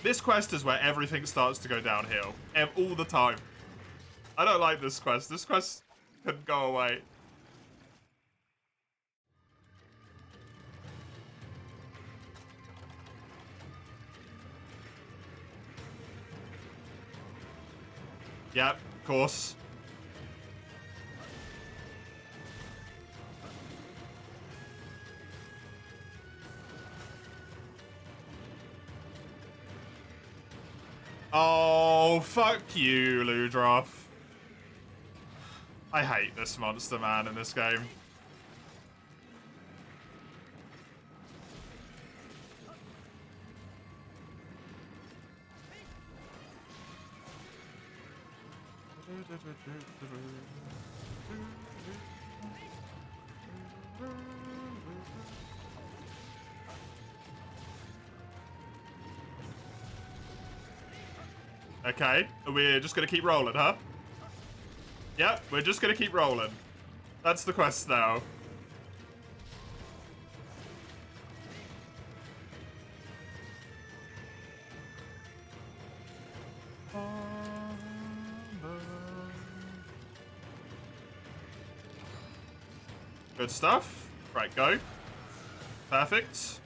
This quest is where everything starts to go downhill. All the time. I don't like this quest. This quest can go away. Yep, of course. Oh, fuck you, Ludroth. I hate this monster, man, in this game. Okay, we're just gonna keep rolling, huh? Yep, we're just gonna keep rolling. That's the quest now. Good stuff. Right, go. Perfect.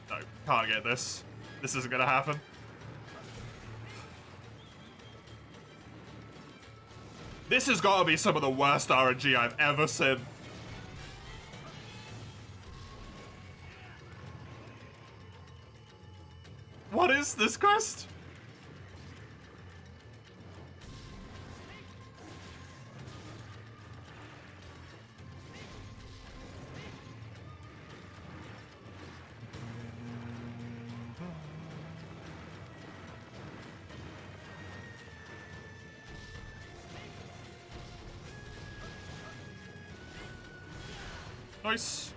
No, can't get this. This isn't gonna happen. This has got to be some of the worst RNG I've ever seen. What is this quest? Nice.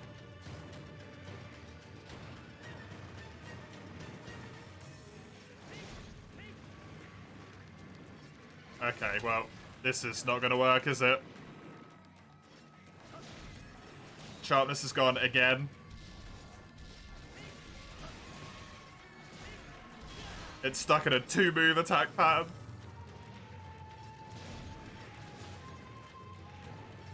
Okay, well, this is not gonna work, is it? Sharpness is gone again. It's stuck in a 2-move attack pattern.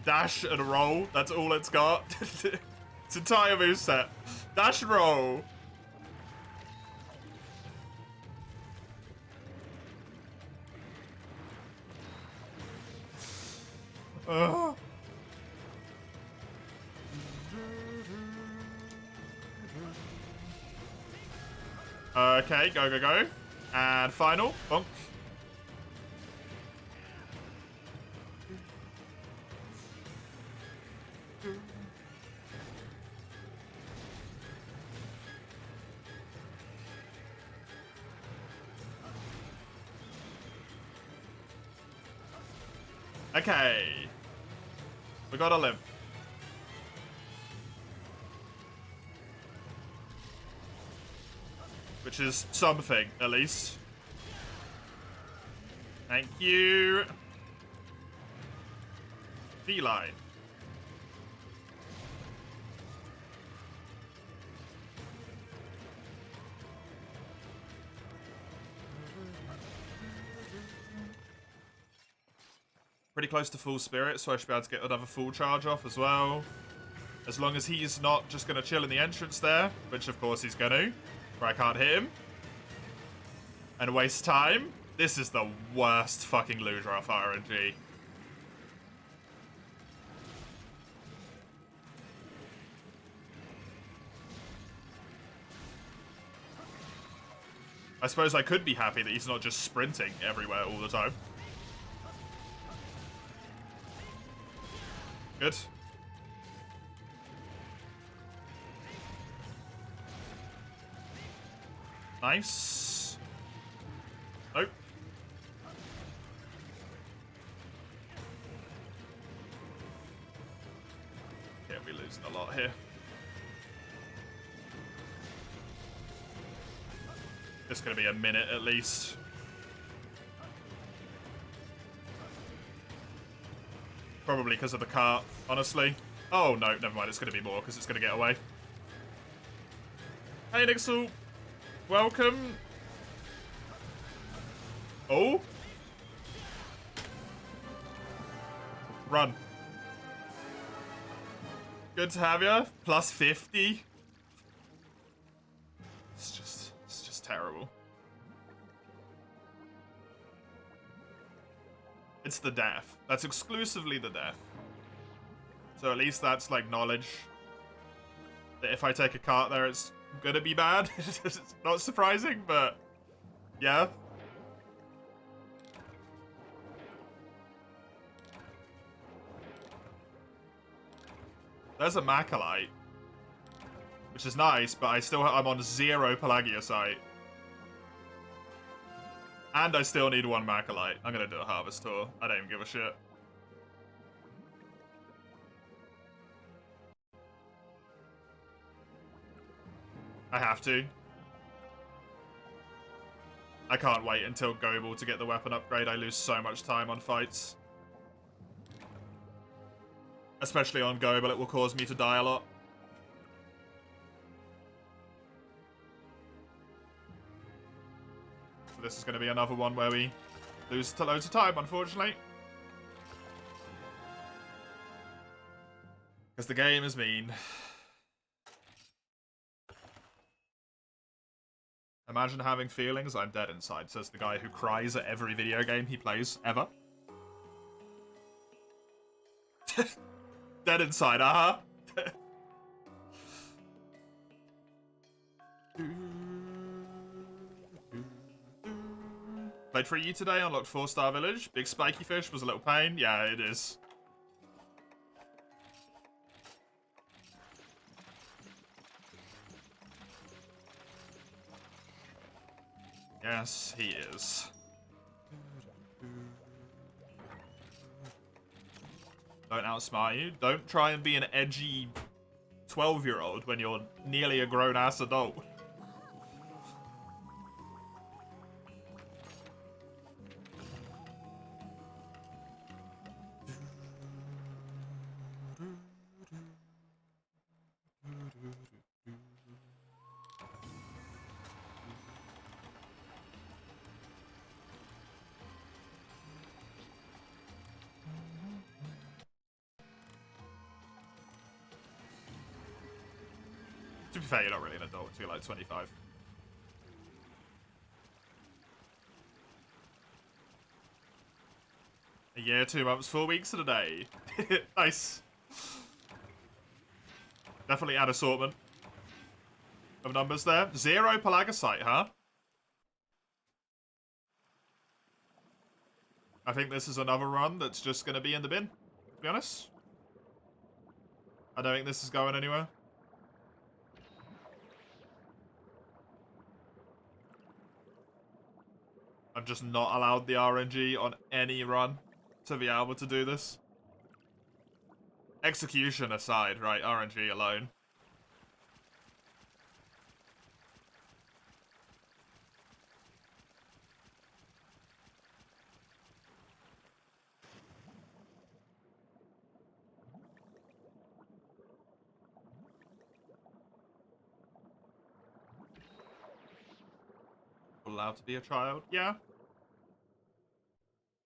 Dash and roll, that's all it's got. Its entire moveset. Dash and roll. Ugh. Okay, go, go, go. And final. Bonk. Okay. We got a limp. Which is something, at least. Thank you. Feline. Pretty close to full spirit, so I should be able to get another full charge off as well. As long as he's not just going to chill in the entrance there, which of course he's going to, where I can't hit him. And waste time. This is the worst fucking loser off RNG. I suppose I could be happy that he's not just sprinting everywhere all the time. Good. Nice. Nope. Yeah, we're losing a lot here. It's gonna be a minute at least. Probably because of the cart, honestly. Oh, no, never mind. It's going to be more because it's going to get away. Hey, Nixel. Welcome. Oh. Run. Good to have you. Plus 50. It's just terrible. It's the death. That's exclusively the death. So at least that's like knowledge that if I take a cart there, it's gonna be bad. It's not surprising, but yeah. There's a Macalite, which is nice, but I'm on 0 Pelagiosite. And I still need one Macalite. I'm gonna do a harvest tour. I don't even give a shit. I have to. I can't wait until Gobel to get the weapon upgrade. I lose so much time on fights. Especially on Gobel, it will cause me to die a lot. So this is going to be another one where we lose loads of time, unfortunately. Because the game is mean. Imagine having feelings. I'm dead inside, says the guy who cries at every video game he plays, ever. Dead inside, uh-huh. Played for you today, unlocked 4-star village. Big spiky fish was a little pain. Yeah, it is. Yes, he is. Don't outsmart you. Don't try and be an edgy 12-year-old when you're nearly a grown-ass adult. To be fair, you're not really an adult until you're like 25. A year, 2 months, 4 weeks and a day. Nice. Definitely add assortment of numbers there. 0 Pelagisite, huh? I think this is another run that's just going to be in the bin, to be honest. I don't think this is going anywhere. I'm just not allowed the RNG on any run to be able to do this. Execution aside, right? RNG alone. Allowed to be a child? Yeah.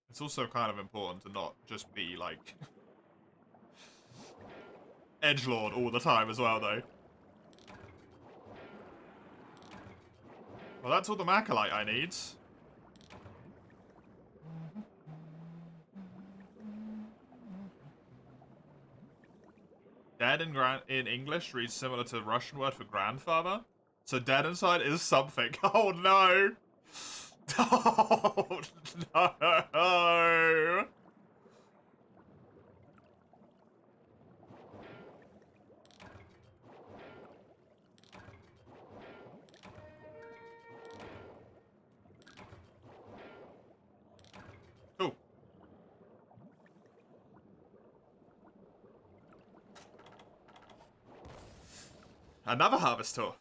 It's also kind of important to not just be, like, edgelord all the time as well, though. Well, that's all the Macalite I need. Dead in English reads similar to the Russian word for grandfather. So dead inside is something. Oh, no. Oh, no. Cool. Another harvest tour.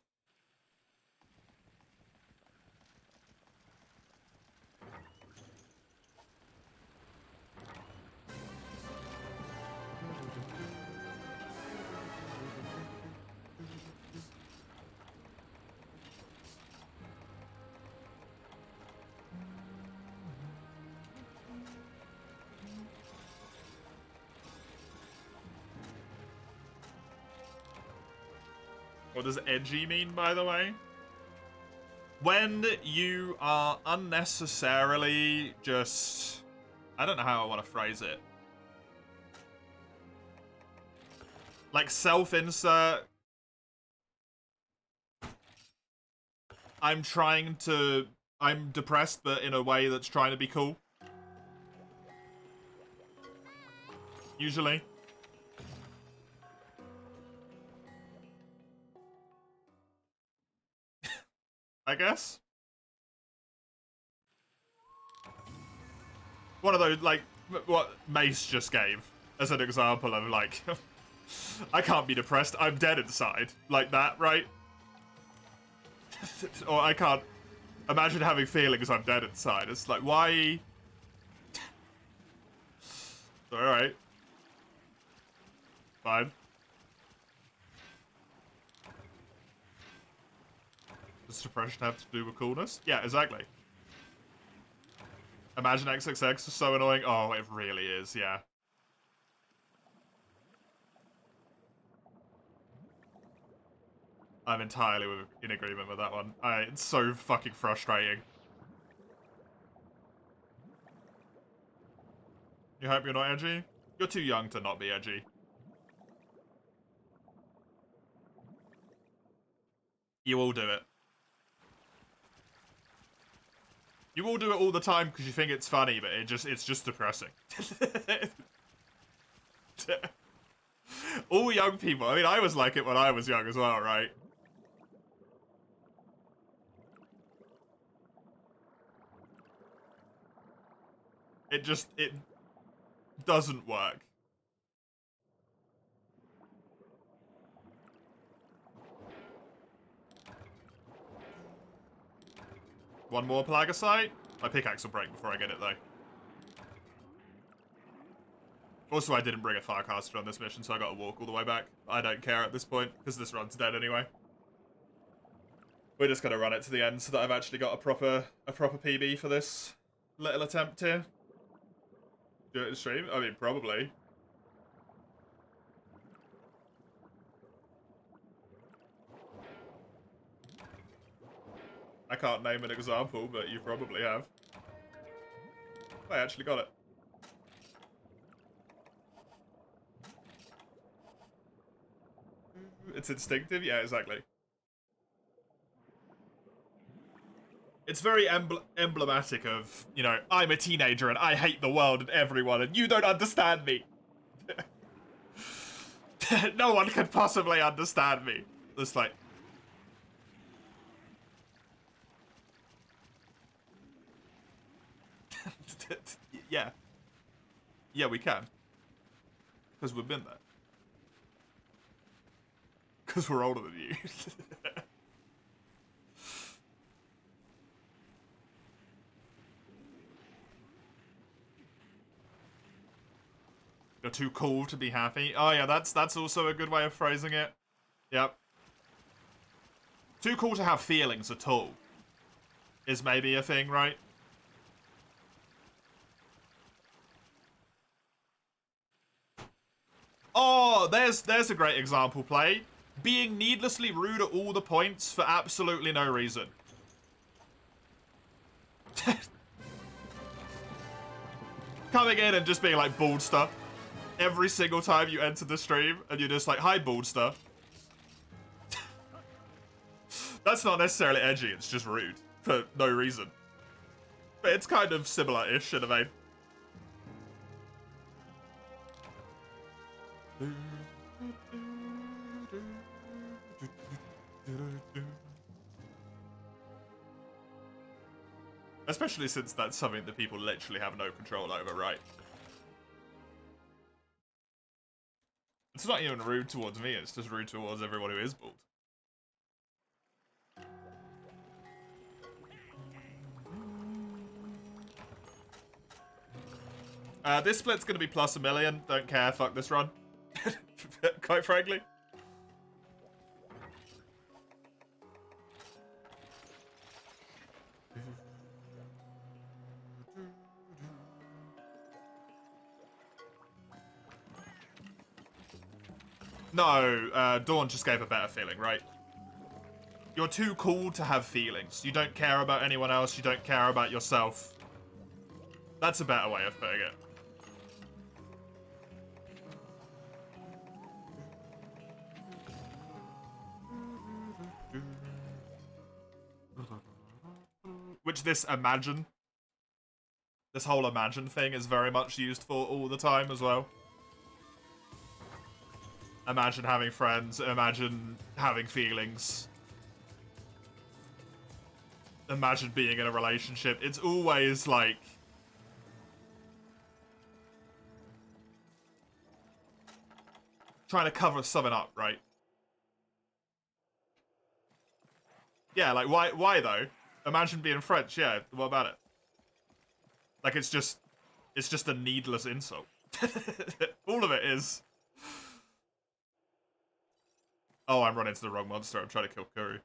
What does edgy mean, by the way? When you are unnecessarily just... I don't know how I want to phrase it. Like, self-insert. I'm depressed, but in a way that's trying to be cool. Usually. I guess. One of those, like, what Mace just gave as an example of, like, I can't be depressed, I'm dead inside. Like that, right? Or I can't imagine having feelings, I'm dead inside. It's like, why? Alright. Fine. Does depression have to do with coolness? Yeah, exactly. Imagine XXX is so annoying. Oh, it really is, yeah. I'm entirely in agreement with that one. It's so fucking frustrating. You hope you're not edgy? You're too young to not be edgy. You all do it. You all do it all the time because you think it's funny, but it's just depressing. All young people. I mean, I was like it when I was young as well, right? It doesn't work. One more Plagicite? My pickaxe will break before I get it, though. Also, I didn't bring a Firecaster on this mission, so I gotta walk all the way back. I don't care at this point, because this run's dead anyway. We're just gonna run it to the end so that I've actually got a proper PB for this little attempt here. Do it in stream? I mean, probably. I can't name an example, but you probably have. I actually got it. It's instinctive? Yeah, exactly. It's very emblematic of, you know, I'm a teenager and I hate the world and everyone and you don't understand me. No one can possibly understand me. It's like... yeah. Yeah, we can. Because we've been there. Because we're older than you. You're too cool to be happy. Oh yeah, that's also a good way of phrasing it. Yep. Too cool to have feelings at all is maybe a thing, right? Oh, there's a great example play. Being needlessly rude at all the points for absolutely no reason. Coming in and just being like, Baldster. Every single time you enter the stream, and you're just like, hi, Baldster. That's not necessarily edgy, it's just rude. For no reason. But it's kind of similar-ish in a vein. Especially since that's something that people literally have no control over, right? It's not even rude towards me, it's just rude towards everyone who is bald. This split's gonna be plus a million. Don't care, fuck this run. Quite frankly. No, Dawn just gave a better feeling, right? You're too cool to have feelings. You don't care about anyone else, you don't care about yourself. That's a better way of putting it. Which this whole imagine thing is very much used for all the time as well. Imagine having friends, imagine having feelings. Imagine being in a relationship. It's always like trying to cover something up, right? Yeah, like, why though? Imagine being French, yeah, what about it? Like, it's just a needless insult. All of it is. Oh, I'm running into the wrong monster. I'm trying to kill Kuru.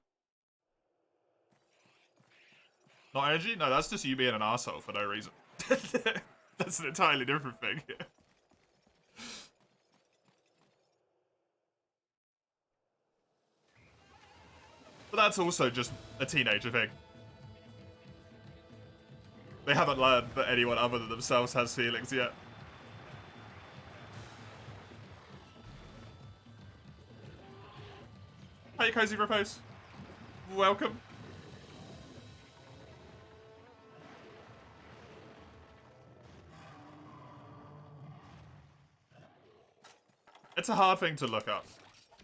Not energy? No, that's just you being an asshole for no reason. That's an entirely different thing. But that's also just a teenager thing. They haven't learned that anyone other than themselves has feelings yet. Hey, Cozy Repose. Welcome. It's a hard thing to look up,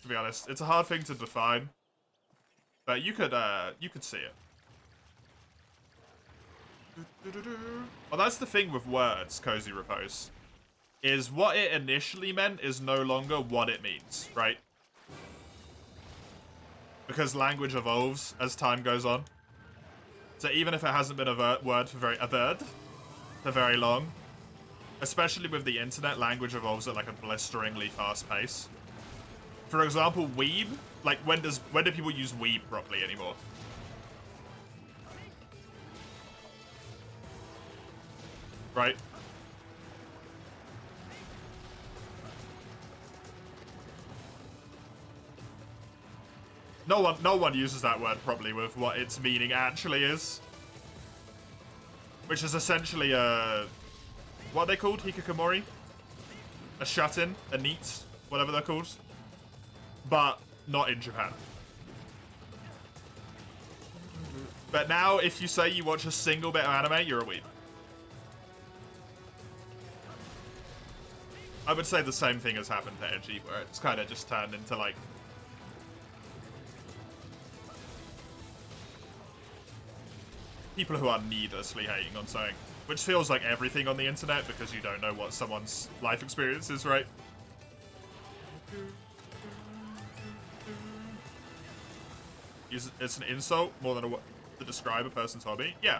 to be honest. It's a hard thing to define. But you could see it. Well, that's the thing with words, Cozy Repose. Is what it initially meant is no longer what it means, right? Because language evolves as time goes on. So even if it hasn't been a word for very long, especially with the internet, language evolves at like a blisteringly fast pace. For example, weeb, like when do people use weeb properly anymore? Right? No one uses that word properly with what its meaning actually is. Which is essentially a... what are they called? Hikikomori? A shut-in? A neat? Whatever they're called. But not in Japan. But now, if you say you watch a single bit of anime, you're a weeb. I would say the same thing has happened to Edgy, where it's kind of just turned into, like... people who are needlessly hating on something. Which feels like everything on the internet, because you don't know what someone's life experience is, right? It's an insult more than to describe a person's hobby? Yeah.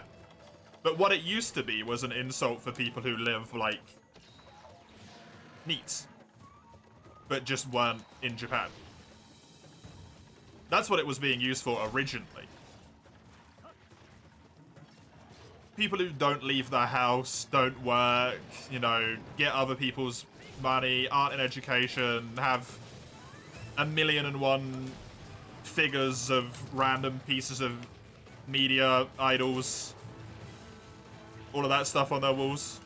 But what it used to be was an insult for people who live, like... neat. But just weren't in Japan. That's what it was being used for originally. People who don't leave their house, don't work, you know, get other people's money, aren't in education, have 1,000,001 figures of random pieces of media idols, all of that stuff on their walls.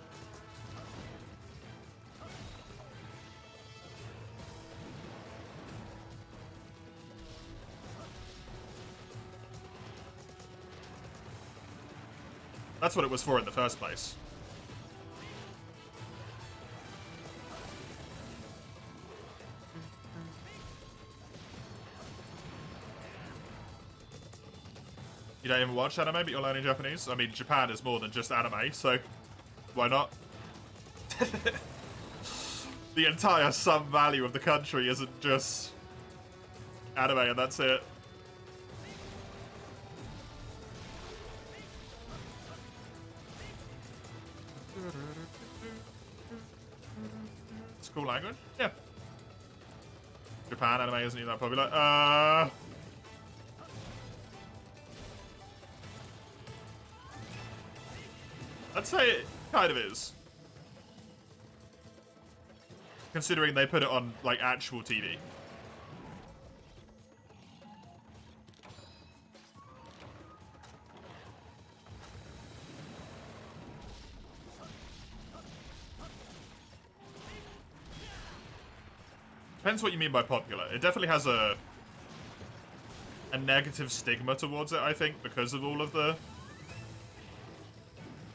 That's what it was for in the first place. You don't even watch anime, but you're learning Japanese? I mean, Japan is more than just anime, so why not? The entire sum value of the country isn't just anime and that's it. It's a cool language. Yeah. Japan anime isn't even that popular. I'd say it kind of is. Considering they put it on, like, actual TV. Depends what you mean by popular. It definitely has a negative stigma towards it, I think, because of all of the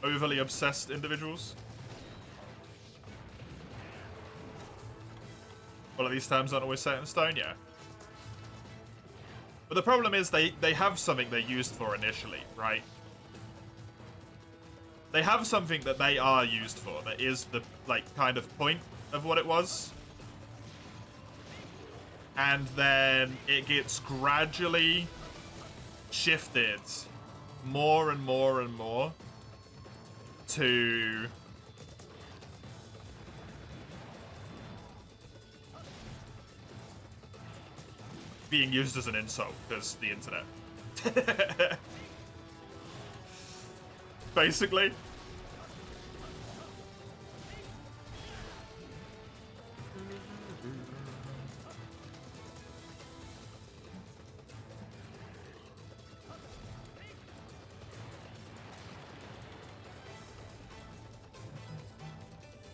overly obsessed individuals. All of these terms aren't always set in stone, yeah. But the problem is they have something they're used for initially, right? They have something that they are used for that is the, like, kind of point of what it was. and then it gets gradually shifted more and more and more to being used as an insult because the internet. Basically.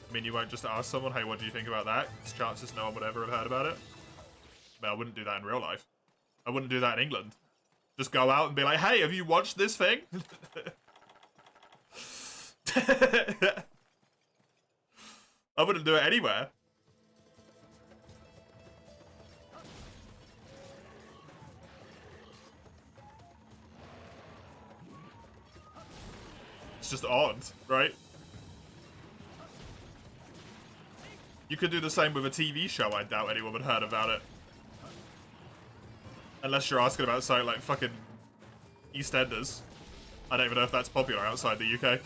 I mean, you won't just ask someone, hey, what do you think about that? There's chances no one would ever have heard about it. But I wouldn't do that in real life. I wouldn't do that in England. Just go out and be like, hey, have you watched this thing? I wouldn't do it anywhere. It's just odd, right? You could do the same with a TV show. I doubt anyone would have heard about it. Unless you're asking about something like fucking EastEnders. I don't even know if that's popular outside the UK.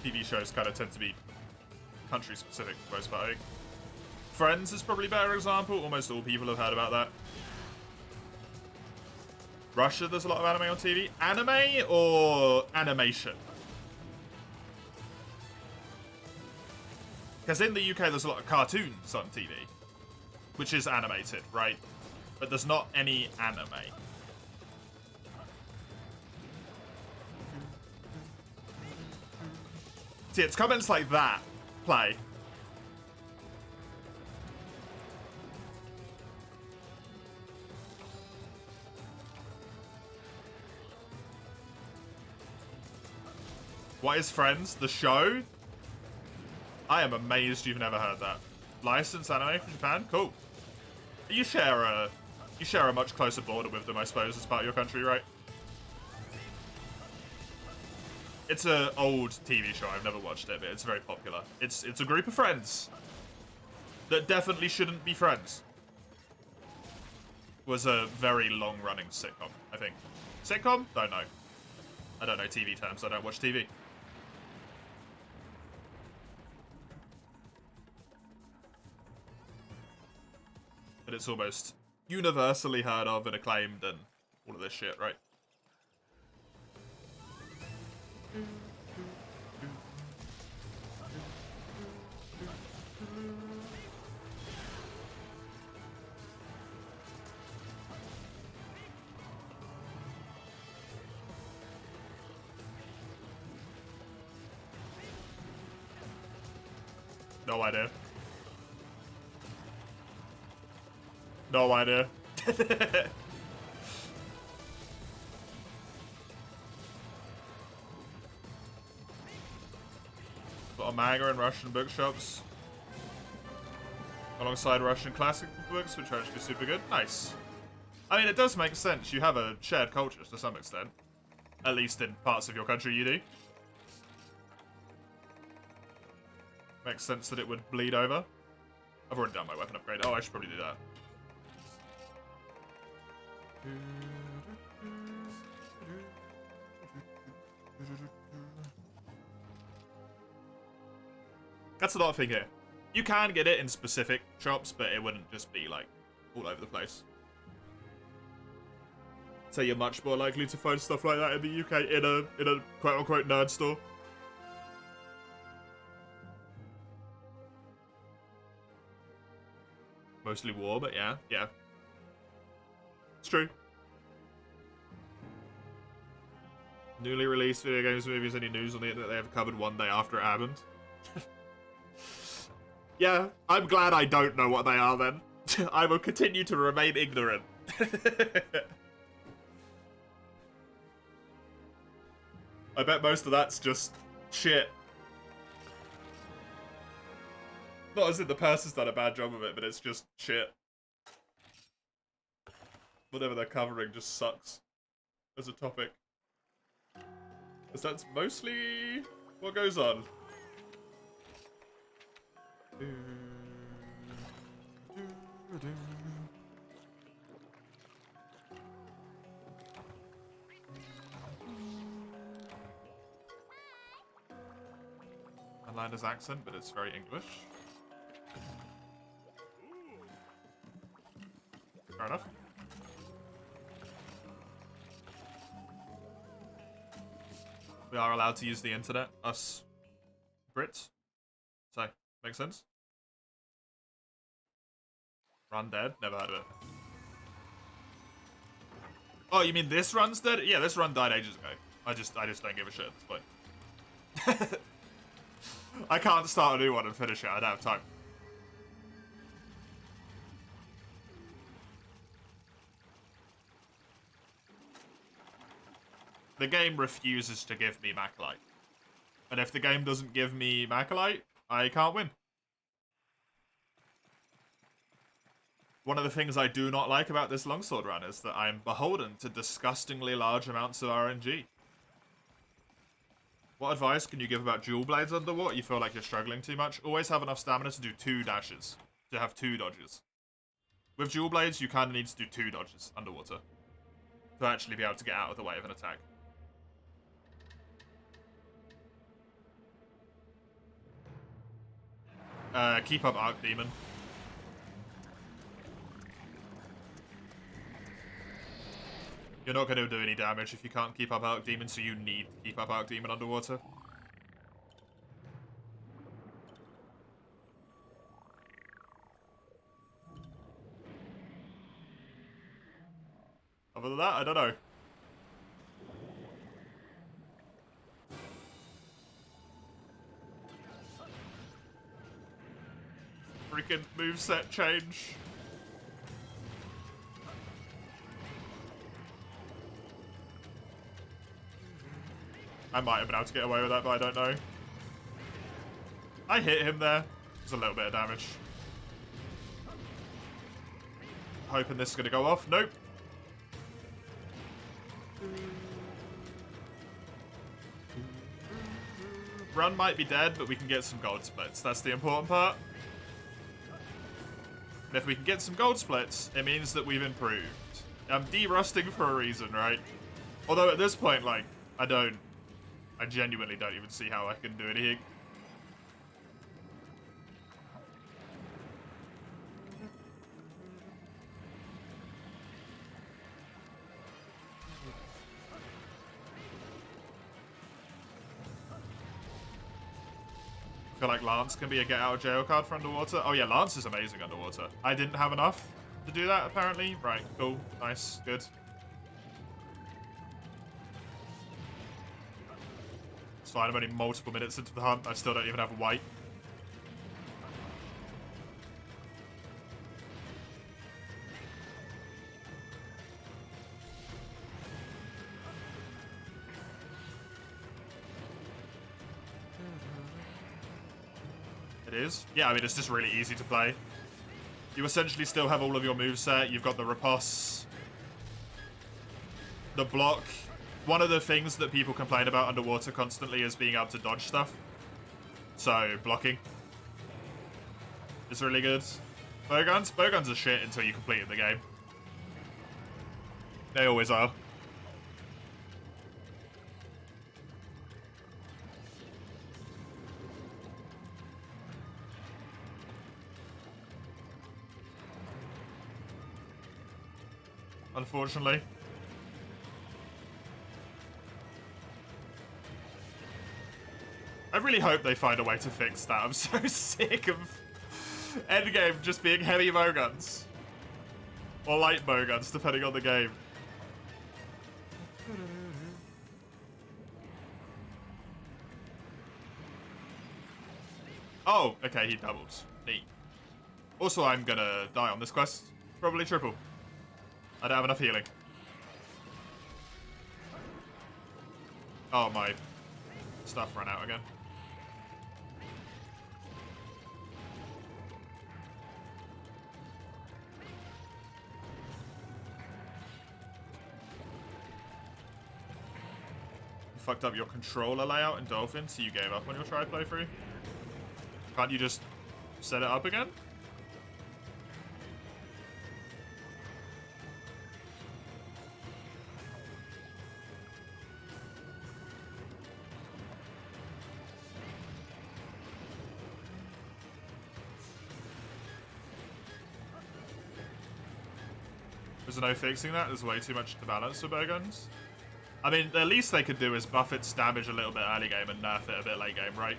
TV shows kind of tend to be country specific for the most part, I think. Friends is probably a better example. Almost all people have heard about that. Russia, there's a lot of anime on TV. Anime or animation? Because in the UK, there's a lot of cartoons on TV, which is animated, right? But there's not any anime. See, it's comments like that play. What is Friends? The show? I am amazed you've never heard that. Licensed anime from Japan? Cool. You share a much closer border with them, I suppose, as part of your country, right? It's an old TV show. I've never watched it, but it's very popular. It's a group of friends that definitely shouldn't be friends. Was a very long-running sitcom, I think. Sitcom? Don't know. I don't know TV terms. I don't watch TV. But it's almost universally heard of and acclaimed and all of this shit, right? No idea. No idea. Got a manga in Russian bookshops. Alongside Russian classic books, which are actually super good. Nice. I mean, it does make sense. You have a shared culture to some extent. At least in parts of your country you do. Makes sense that it would bleed over. I've already done my weapon upgrade. Oh, I should probably do that. That's another thing here. You can get it in specific shops, but it wouldn't just be like all over the place. So you're much more likely to find stuff like that in the UK in a quote unquote nerd store. Mostly war, but yeah. It's true. Newly released video games, movies, any news on the internet they have covered one day after it happened. Yeah, I'm glad I don't know what they are then. I will continue to remain ignorant. I bet most of that's just shit. Not as in the person's done a bad job of it, but it's just shit. Whatever they're covering just sucks as a topic. Because that's mostly what goes on. Landers accent, but it's very English. Fair enough. We are allowed to use the internet, us Brits. So, makes sense. Run dead? Never heard of it. Oh, you mean this run's dead? Yeah, this run died ages ago. I just don't give a shit at this point. I can't start a new one and finish it. I don't have time. The game refuses to give me Macalite. And if the game doesn't give me Macalite, I can't win. One of the things I do not like about this longsword run is that I am beholden to disgustingly large amounts of RNG. What advice can you give about dual blades underwater? You feel like you're struggling too much? Always have enough stamina to do 2 dashes. To have 2 dodges. With dual blades, you kind of need to do 2 dodges underwater. To actually be able to get out of the way of an attack. Keep up Arc Demon. You're not going to do any damage if you can't keep up Arc Demon, so you need to keep up Arc Demon underwater. Other than that, I don't know. Freaking moveset change. I might have been able to get away with that, but I don't know. I hit him there. There's a little bit of damage. Hoping this is going to go off. Nope. Run might be dead, but we can get some gold splits. That's the important part. And if we can get some gold splits, it means that we've improved. I'm de-rusting for a reason, right? Although at this point, like, I genuinely don't even see how I can do anything. I feel like Lance can be a get out of jail card for underwater. Oh yeah, Lance is amazing underwater. I didn't have enough to do that, apparently. Right, cool, nice, good. It's fine, I'm only multiple minutes into the hunt. I still don't even have a white. It is? Yeah, I mean, it's just really easy to play. You essentially still have all of your moveset. You've got the riposte, the block. One of the things that people complain about underwater constantly is being able to dodge stuff. So, blocking is really good. Bowguns? Bowguns are shit until you complete the game. They always are. Unfortunately. I really hope they find a way to fix that. I'm so sick of endgame just being heavy bowguns. Or light bowguns, depending on the game. Oh, okay, he doubled. Neat. Also, I'm gonna die on this quest. Probably triple. I don't have enough healing. Oh, my stuff ran out again. fucked up your controller layout in Dolphin, so you gave up on your try playthrough? Can't you just set it up again? There's no fixing that. There's way too much to balance for bowguns. I mean, the least they could do is buff its damage a little bit early game and nerf it a bit late game, right?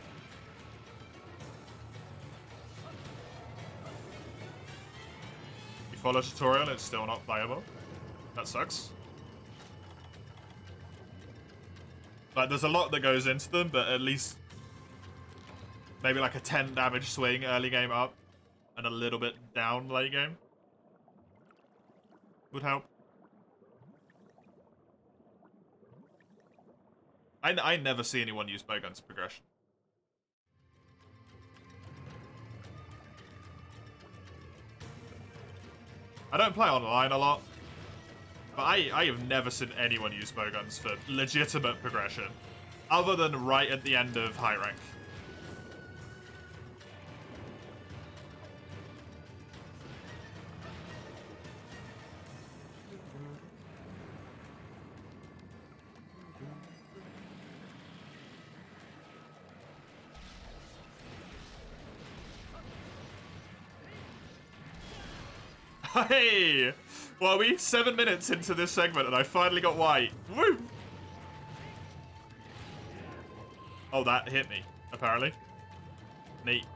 You follow tutorial, it's still not playable. That sucks. Like, there's a lot that goes into them, but at least maybe like a 10 damage swing early game up and a little bit down late game would help. I never see anyone use bowguns progression. I don't play online a lot, but I have never seen anyone use bowguns for legitimate progression, other than right at the end of high rank. Hey! Well, we're 7 minutes into this segment and I finally got white. Woo! Oh, that hit me, apparently. Neat.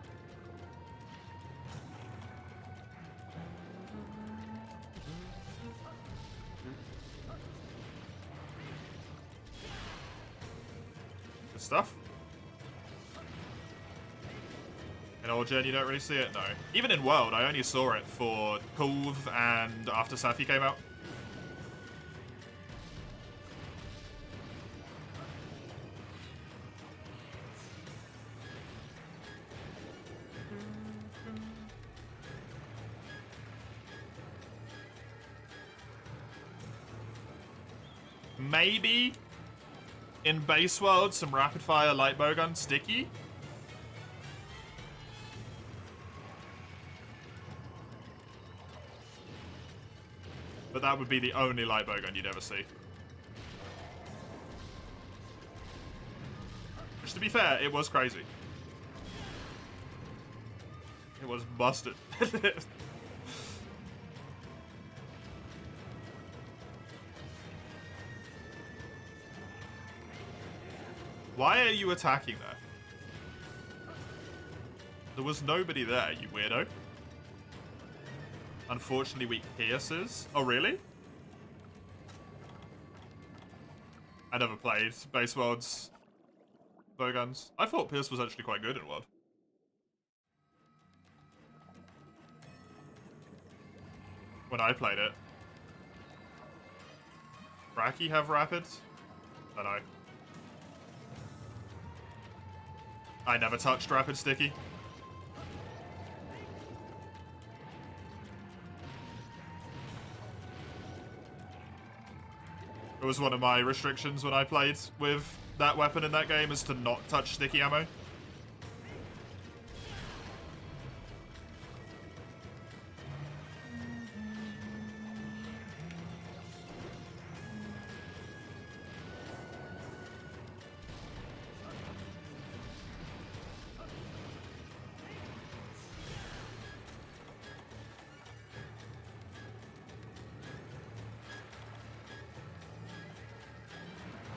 Good stuff. In Old Gen, you don't really see it, no. Even in World, I only saw it for Kulv and after Safi came out. Maybe in base world, some rapid fire light bowgun sticky. But that would be the only light bowgun you'd ever see. Which, to be fair, it was crazy. It was busted. Why are you attacking there? There was nobody there, you weirdo. Unfortunately weak Pierces. Oh, really? I never played base worlds bowguns. I thought Pierce was actually quite good in World. When I played it. Raki have rapids? I don't know. I never touched rapid sticky. It was one of my restrictions when I played with that weapon in that game, is to not touch sticky ammo.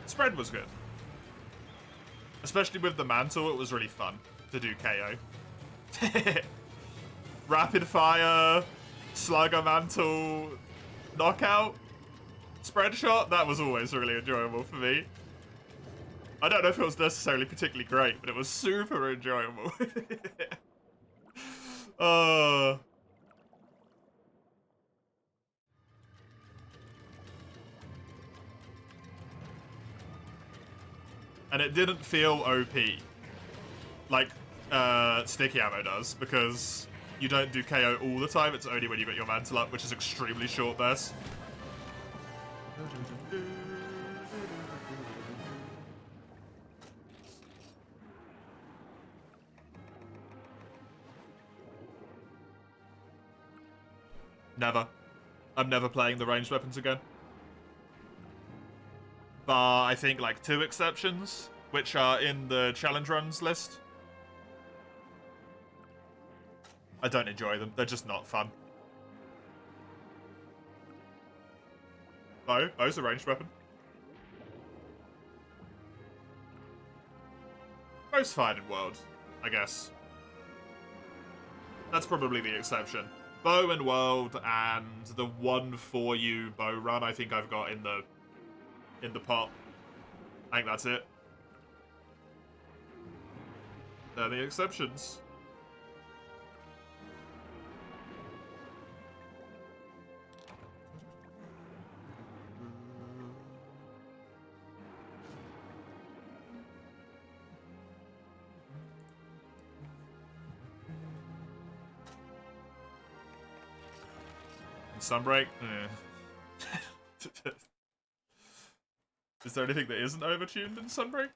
Spread was good. Especially with the mantle, it was really fun to do KO. Rapid fire, slugger mantle, knockout, spread shot, that was always really enjoyable for me. I don't know if it was necessarily particularly great, but it was super enjoyable. And it didn't feel OP like sticky ammo does, because you don't do KO all the time, it's only when you get your mantle up, which is extremely short burst. Never. I'm never playing the ranged weapons again. Bar, I think, like 2 exceptions, which are in the challenge runs list. I don't enjoy them. They're just not fun. Bow's a ranged weapon. Bow's fine in World, I guess. That's probably the exception. Bow and World and the 1-4U bow run I think I've got in the pot. I think that's it. They're the exceptions. Sunbreak? Is there anything that isn't overtuned in Sunbreak?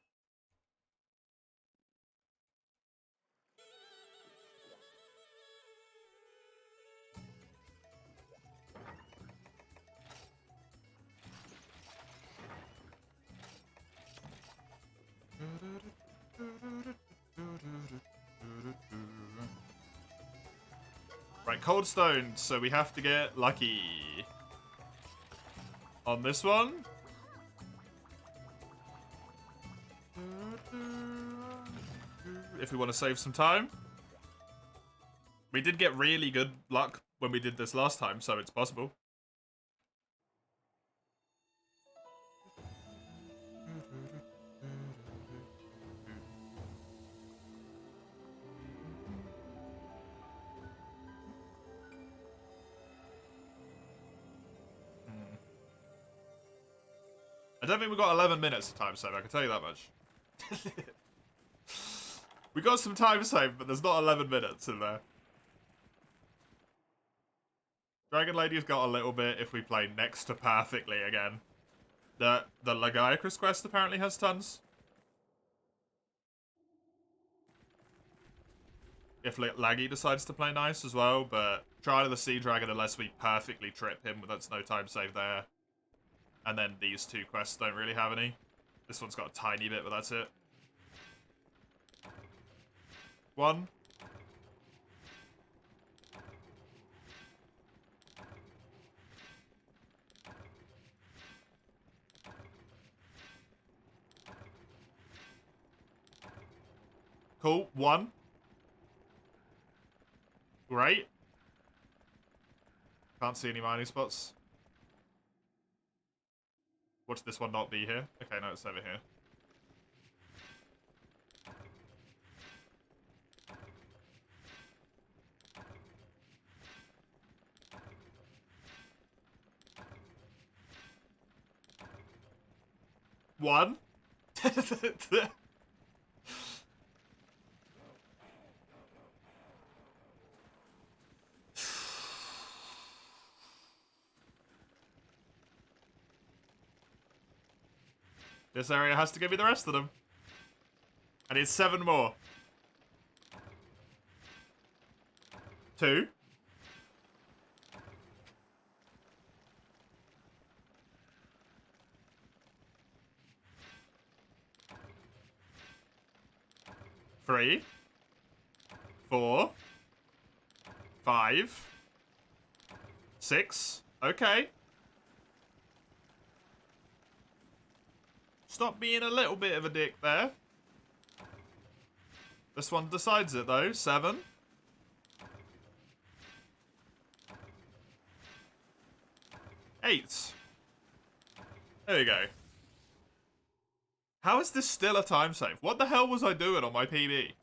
Right, Cold Stone, so we have to get lucky. On this one. If we want to save some time. We did get really good luck when we did this last time, so it's possible. I don't think we got 11 minutes of time save, I can tell you that much. We got some time save, but there's not 11 minutes in there. Dragon Lady's got a little bit if we play next to perfectly again. The Lagiacrus quest apparently has tons. If Laggy decides to play nice as well, but Trial of the Sea Dragon unless we perfectly trip him, that's no time save there. And then these 2 quests don't really have any. This one's got a tiny bit, but that's it. 1. Cool. 1. Great. Can't see any mining spots. Watch this one not be here. Okay, no, it's over here. One. This area has to give me the rest of them. I need 7 more. 2. 3. 4. 5. 6. Okay. Stop being a little bit of a dick there. This one decides it though. 7. 8. There you go. How is this still a time save? What the hell was I doing on my PB?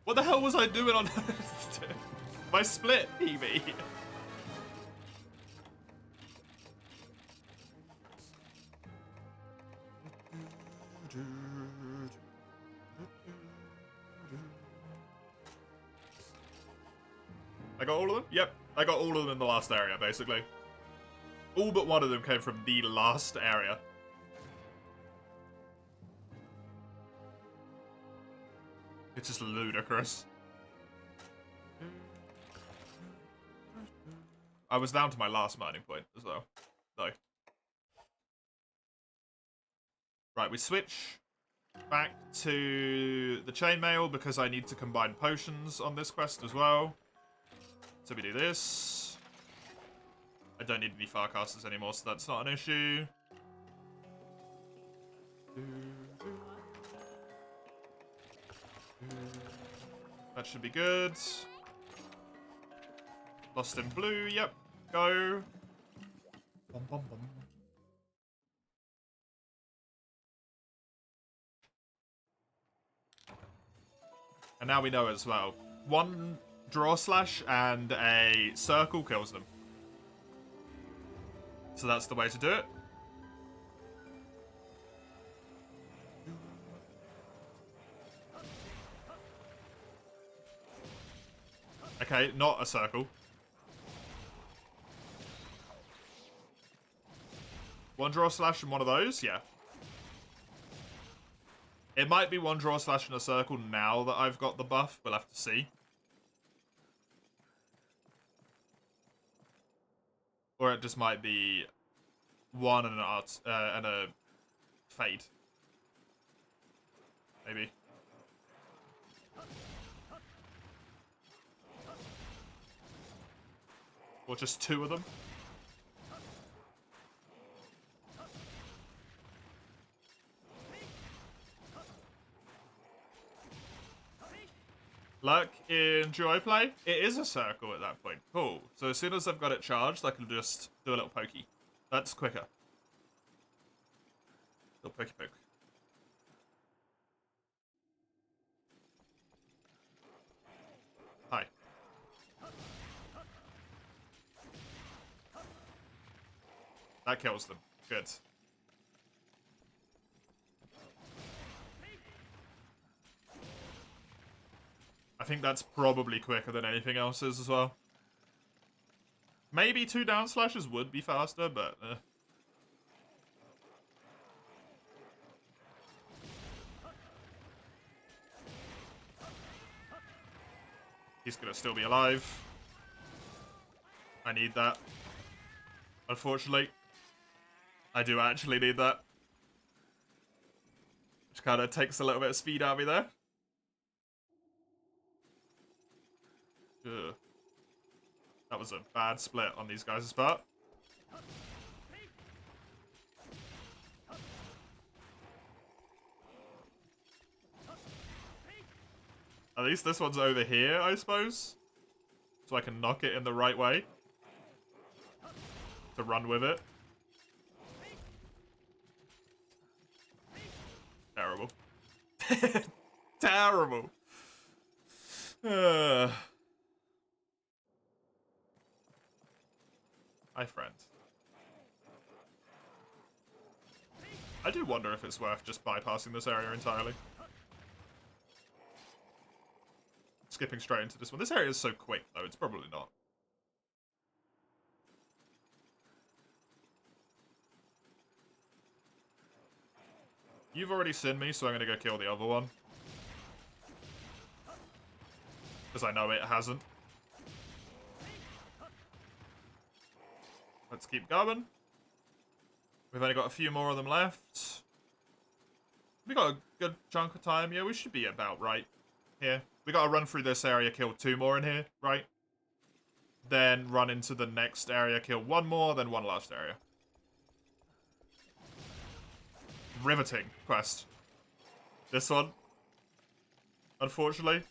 What the hell was I doing on my split PB? I got all of them? Yep, I got all of them in the last area, basically. All but one of them came from the last area. It's just ludicrous. I was down to my last mining point as well, though. Right, we switch back to the chainmail because I need to combine potions on this quest as well. So we do this. I don't need any farcasters anymore, so that's not an issue. That should be good. Lost in blue, yep. Go. Bum, bum, bum. And now we know as well. One draw slash and a circle kills them. So that's the way to do it. Okay, not a circle. One draw slash and one of those? Yeah. It might be one draw slash and a circle now that I've got the buff. We'll have to see. Or it just might be one and an art and a fade. Maybe. Or just two of them. Luck in duo play? It is a circle at that point. Cool. So as soon as I've got it charged, I can just do a little pokey. That's quicker. Little pokey poke. Hi. That kills them. Good. I think that's probably quicker than anything else is as well. Maybe 2 down slashes would be faster, but... He's gonna still be alive. I need that. Unfortunately. I do actually need that. Which kind of takes a little bit of speed out of me there. Ugh. That was a bad split on these guys' part. At least this one's over here, I suppose. So I can knock it in the right way. To run with it. Terrible. Terrible. Hi, friend. I do wonder if it's worth just bypassing this area entirely. Skipping straight into this one. This area is so quick, though. It's probably not. You've already seen me, so I'm going to go kill the other one. Because I know it hasn't. Let's keep going. We've only got a few more of them left. We got a good chunk of time. Yeah, we should be about right here. We got to run through this area, kill 2 more in here, right? Then run into the next area, kill 1 more, then 1 last area. Riveting quest. This one, unfortunately,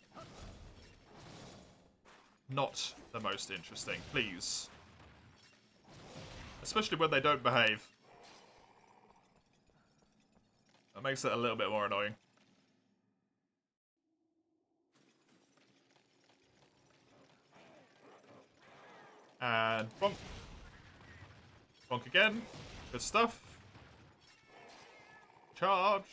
not the most interesting. Please. Especially when they don't behave. That makes it a little bit more annoying. And bonk. Bonk again. Good stuff. Charge.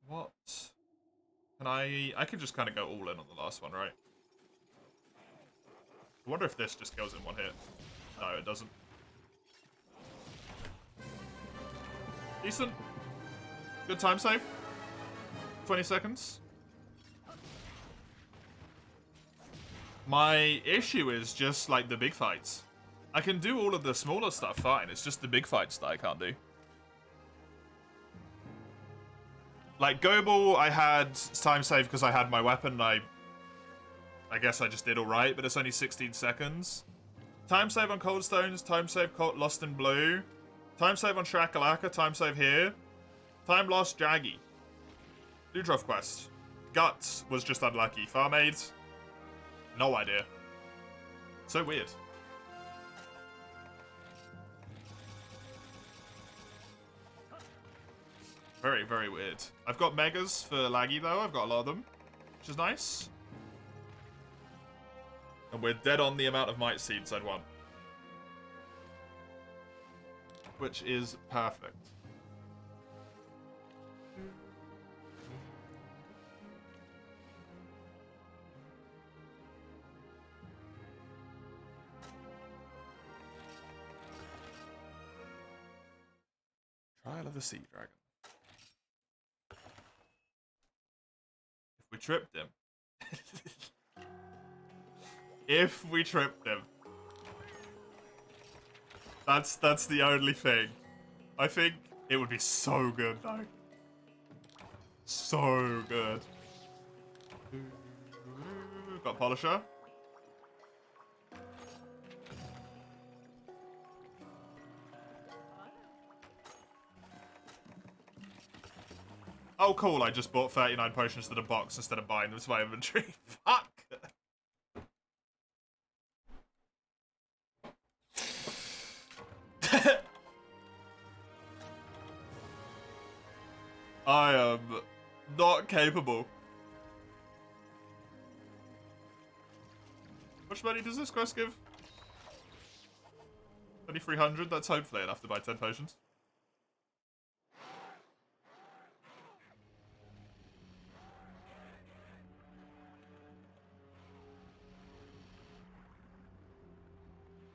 What? Can I can just kind of go all in on the last one, right? I wonder if this just kills in 1 hit. No, it doesn't. Decent. Good time save. 20 seconds. My issue is just, like, the big fights. I can do all of the smaller stuff fine, it's just the big fights that I can't do. Like, Go Ball, I had time save because I had my weapon, and I guess I just did alright, but it's only 16 seconds. Time save on Cold Stones, time save Lost in Blue, time save on Shakalaka, time save here, time lost Jaggy. Ludrov quest. Guts was just unlucky. Farm aid, no idea. So weird. Very, very weird. I've got megas for laggy though, I've got a lot of them, which is nice. And we're dead on the amount of might seeds I'd want. Which is perfect. Trial of the Sea Dragon. If we tripped him. If we tripped him. That's the only thing. I think it would be so good though. So good. Got Polisher. Oh cool, I just bought 39 potions to the box instead of buying them to my inventory. Fuck! I am not capable. How much money does this quest give? 2300, that's hopefully enough to buy 10 potions.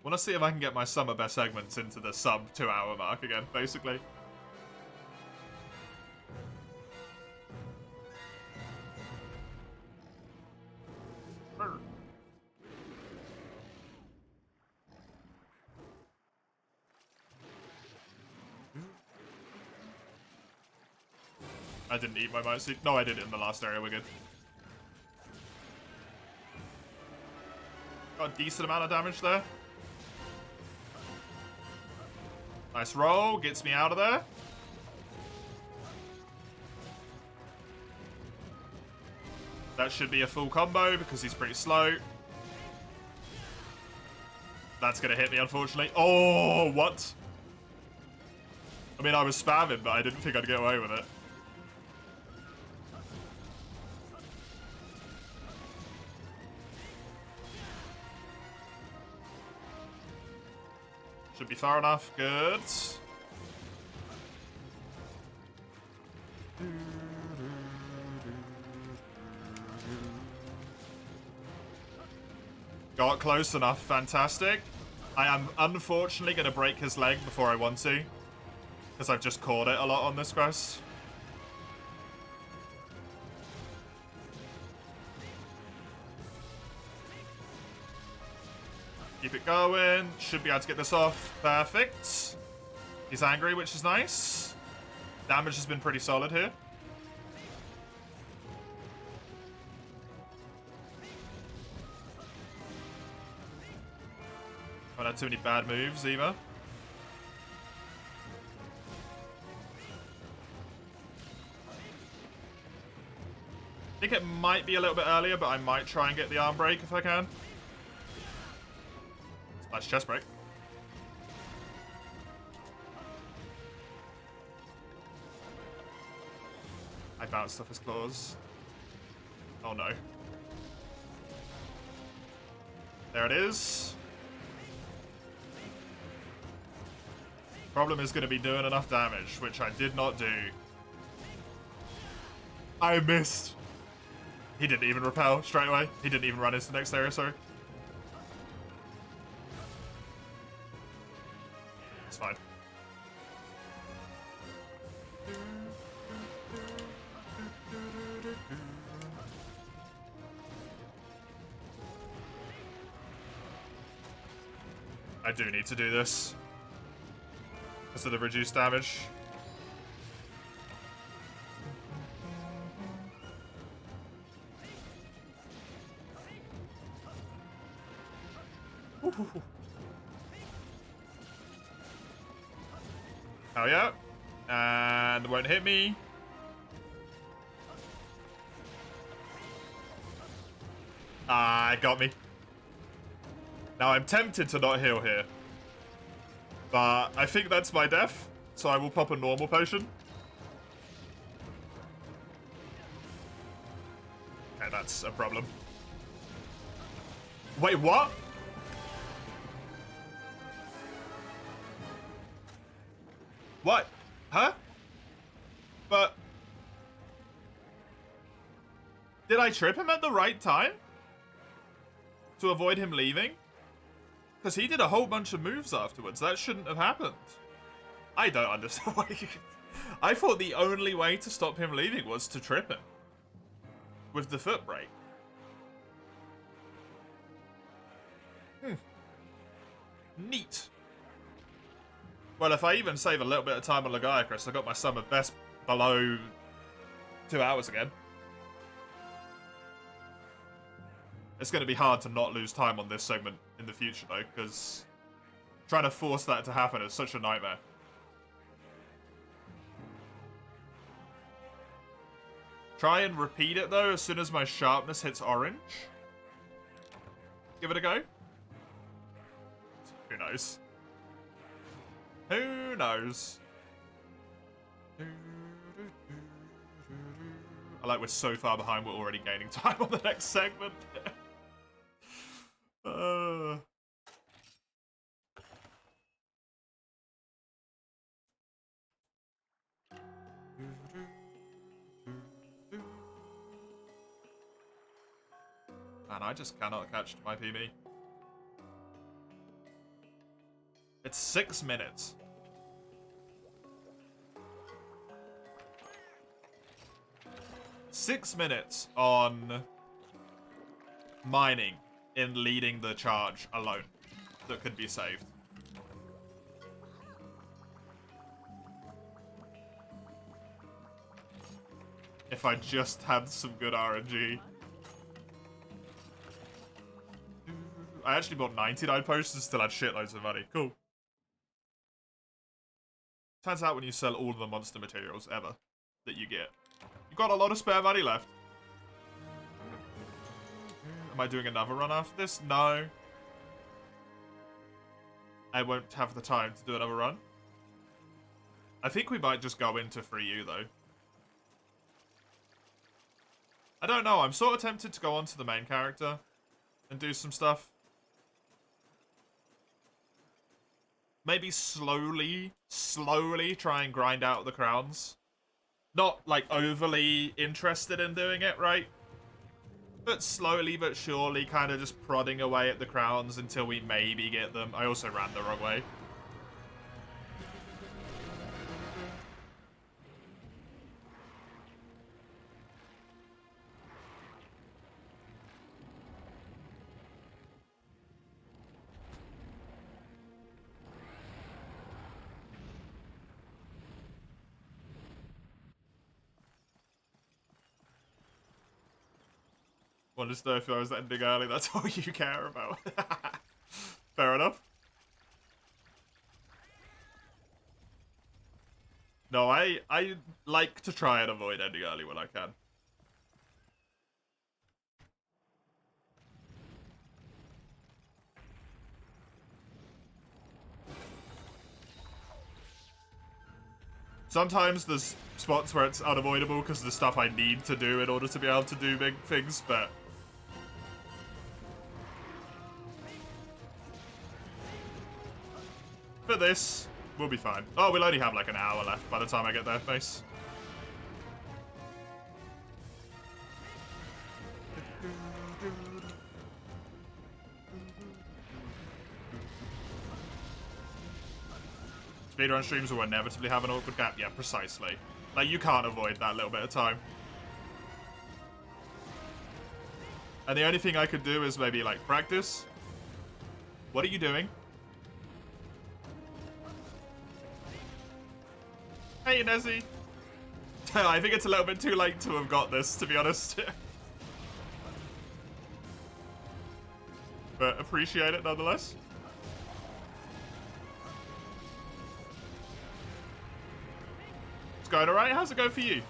Wanna see if I can get my summer best segments into the sub 2 hour mark again, basically. I didn't eat my might seed. No, I did it in the last area, we're good. Got a decent amount of damage there. Nice roll, gets me out of there. That should be a full combo because he's pretty slow. That's gonna hit me, unfortunately. Oh, what? I mean, I was spamming, but I didn't think I'd get away with it. Should be far enough. Good. Got close enough. Fantastic. I am unfortunately going to break his leg before I want to, because I've just caught it a lot on this quest. Keep it going. Should be able to get this off. Perfect. He's angry, which is nice. Damage has been pretty solid here. Haven't had too many bad moves either. I think it might be a little bit earlier, but I might try and get the arm break if I can. Nice chest break. I bounced off his claws. Oh no. There it is. Problem is going to be doing enough damage, which I did not do. I missed. He didn't even repel straight away. He didn't even run into the next area, sorry. It's fine. I do need to do this. Because of the reduced damage. Ooh. Hell yeah. And it won't hit me. Ah, it got me. Now I'm tempted to not heal here. But I think that's my death, so I will pop a normal potion. Okay, that's a problem. Wait, what? What? Huh? But... did I trip him at the right time? To avoid him leaving? Because he did a whole bunch of moves afterwards. That shouldn't have happened. I don't understand why you... I thought the only way to stop him leaving was to trip him. With the foot brake. Neat. Well, if I even save a little bit of time on Lagiacrus, I got my sum of best below 2 hours again. It's going to be hard to not lose time on this segment in the future, though, because trying to force that to happen is such a nightmare. Try and repeat it, though, as soon as my sharpness hits orange. Give it a go. Who knows? Who knows? I like we're so far behind, we're already gaining time on the next segment. Man, I just cannot catch my PB. It's 6 minutes. Six minutes on mining in leading the charge alone that could be saved. If I just had some good RNG. I actually bought 99 potions and still had shitloads of money. Cool. Turns out when you sell all of the monster materials ever that you get, you've got a lot of spare money left. Am I doing another run after this? No. I won't have the time to do another run. I think we might just go into Free U, though. I don't know. I'm sort of tempted to go on to the main character and do some stuff. Maybe slowly try and grind out the crowns. Not, like, overly interested in doing it, right? But slowly but surely kind of just prodding away at the crowns until we maybe get them. I also ran the wrong way. Well, just know if I was ending early, that's all you care about. Fair enough. No, I like to try and avoid ending early when I can. Sometimes there's spots where it's unavoidable because of the stuff I need to do in order to be able to do big things, but... for this, we'll be fine. Oh, we'll only have like an hour left by the time I get there. Nice. Speedrun streams will inevitably have an awkward gap. Yeah, precisely. Like, you can't avoid that little bit of time. And the only thing I could do is maybe, like, practice. What are you doing? Hey, Nezzy. I think it's a little bit too late to have got this, to be honest. But appreciate it nonetheless. It's going alright? How's it going for you?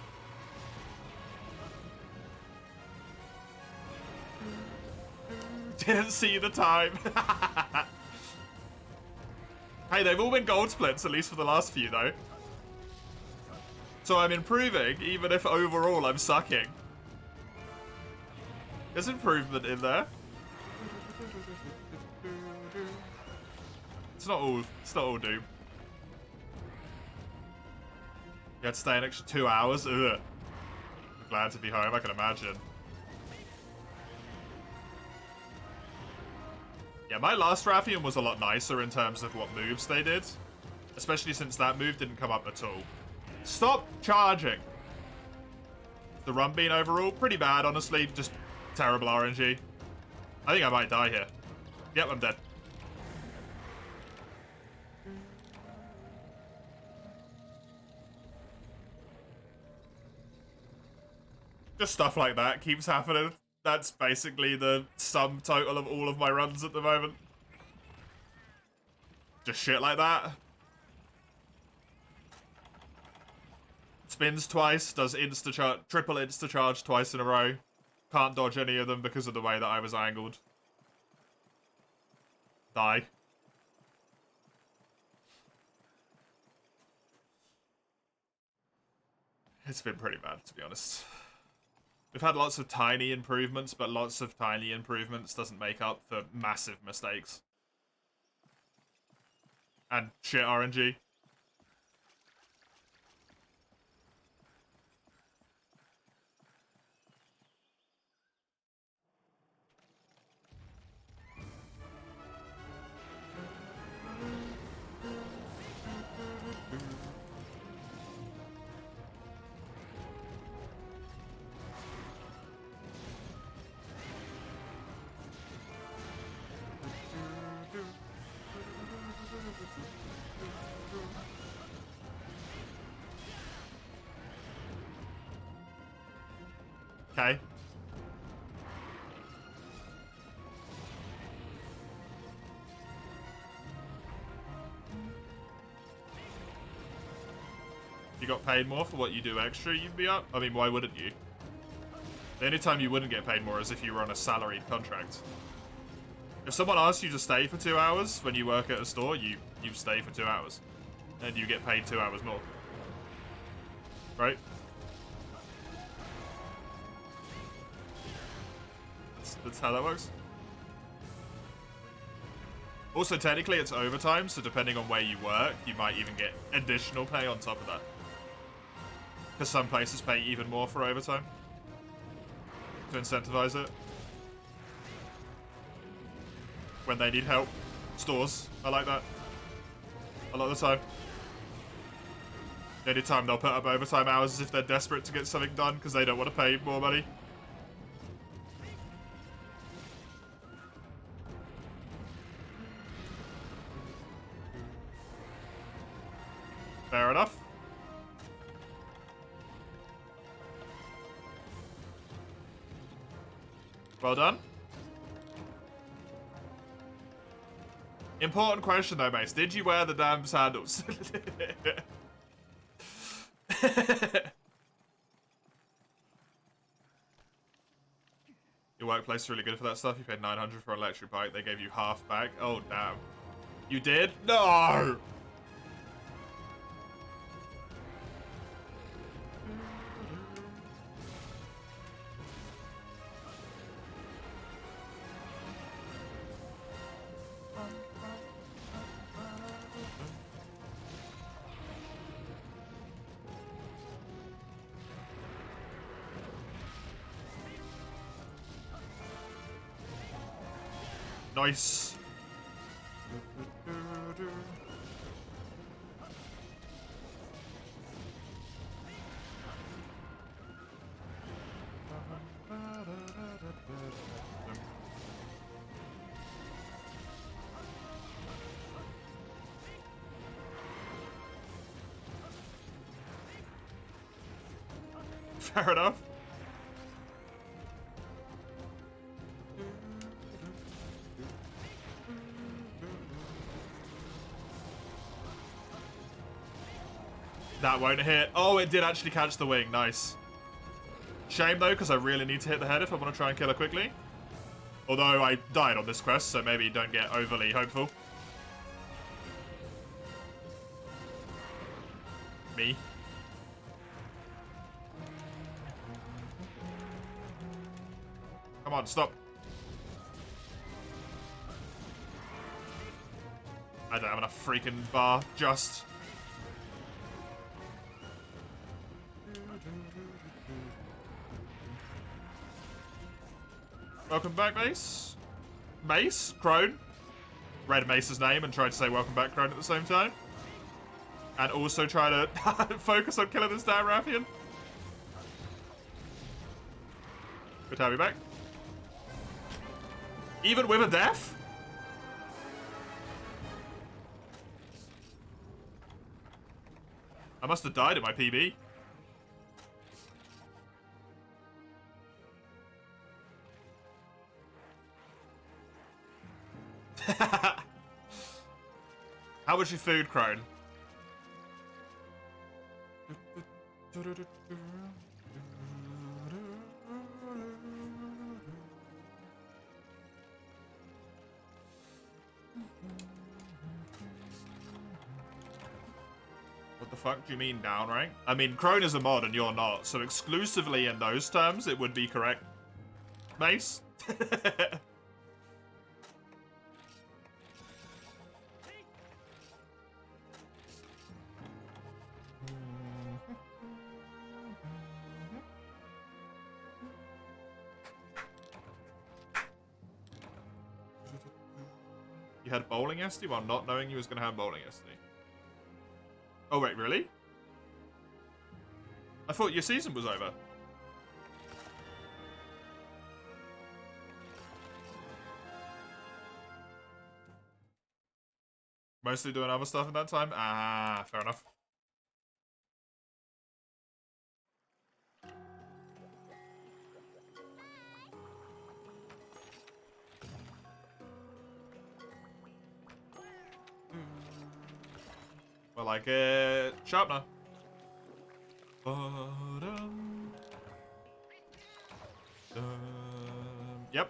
Didn't see the time. Hey, they've all been gold splits, at least for the last few, though. So I'm improving, even if overall I'm sucking. There's improvement in there. It's not all doom. You had to stay an extra 2 hours? Ugh. Glad to be home, I can imagine. Yeah, my last Rathian was a lot nicer in terms of what moves they did. Especially since that move didn't come up at all. Stop charging! The run bean overall, pretty bad, honestly. Just terrible RNG. I think I might die here. Yep, I'm dead. Just stuff like that keeps happening. That's basically the sum total of all of my runs at the moment. Just shit like that. Spins twice, does triple insta-charge twice in a row. Can't dodge any of them because of the way that I was angled. Die. It's been pretty bad, to be honest. We've had lots of tiny improvements, but lots of tiny improvements doesn't make up for massive mistakes. And shit RNG. Okay. You got paid more for what you do extra, you'd be up? I mean, why wouldn't you? The only time you wouldn't get paid more is if you were on a salaried contract. If someone asks you to stay for 2 hours when you work at a store, you stay for 2 hours. And you get paid 2 hours more. Right? That's how that works. Also, technically, it's overtime, so depending on where you work, you might even get additional pay on top of that. Because some places pay even more for overtime. To incentivize it. When they need help. Stores are like that. A lot of the time. The only time they'll put up overtime hours is if they're desperate to get something done because they don't want to pay more money. Fair enough. Well done. Important question though, Mace. Did you wear the damn sandals? Your workplace is really good for that stuff. You paid 900 for an electric bike. They gave you half back. Oh, damn. You did? No! Nice. Fair enough. That won't hit. Oh, it did actually catch the wing. Nice. Shame, though, because I really need to hit the head if I want to try and kill her quickly. Although I died on this quest, so maybe don't get overly hopeful. Me. Come on, stop. I don't have enough freaking bar, just. Welcome back, Mace. Mace? Crone? Read Mace's name and tried to say welcome back, Crone at the same time. And also try to focus on killing this damn Rathian. Good to have you back. Even with a death? I must have died in my PB. How was your food, Crone? What the fuck do you mean downrank? I mean, Crone is a mod and you're not, so exclusively in those terms, it would be correct. Mace? You had bowling yesterday while not knowing you was going to have bowling yesterday. Oh, wait, really? I thought your season was over. Mostly doing other stuff in that time? Ah, fair enough. Well, I get sharpener. Yep.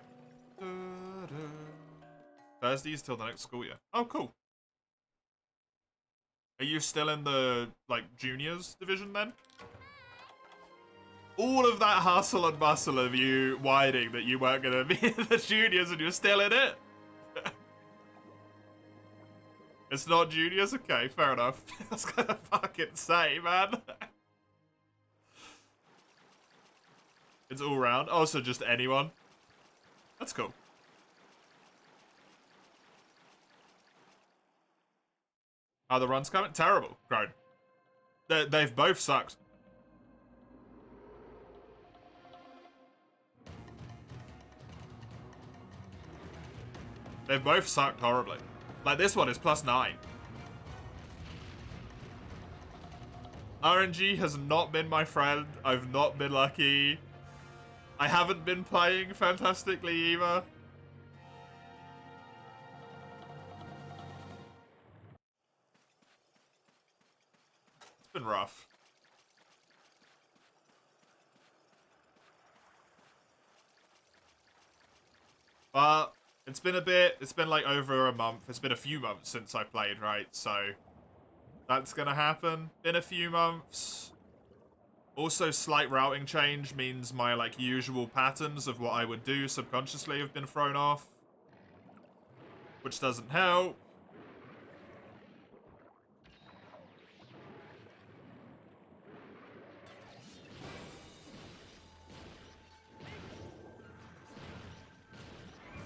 Thursdays till the next school year. Oh, cool. Are you still in the, like, juniors division then? All of that hustle and bustle of you whining that you weren't going to be in the juniors and you're still in it? It's not juniors? Okay, fair enough. I was gonna fucking say, man. It's all round. Oh, so just anyone? That's cool. Are the runs coming? Terrible, Crone. They've both sucked. They've both sucked horribly. Like, this one is +9. RNG has not been my friend. I've not been lucky. I haven't been playing fantastically either. It's been rough. But it's been a bit. It's been like over a month. It's been a few months since I played, right? So that's gonna happen. Been a few months. Also, slight routing change means my like usual patterns of what I would do subconsciously have been thrown off, which doesn't help.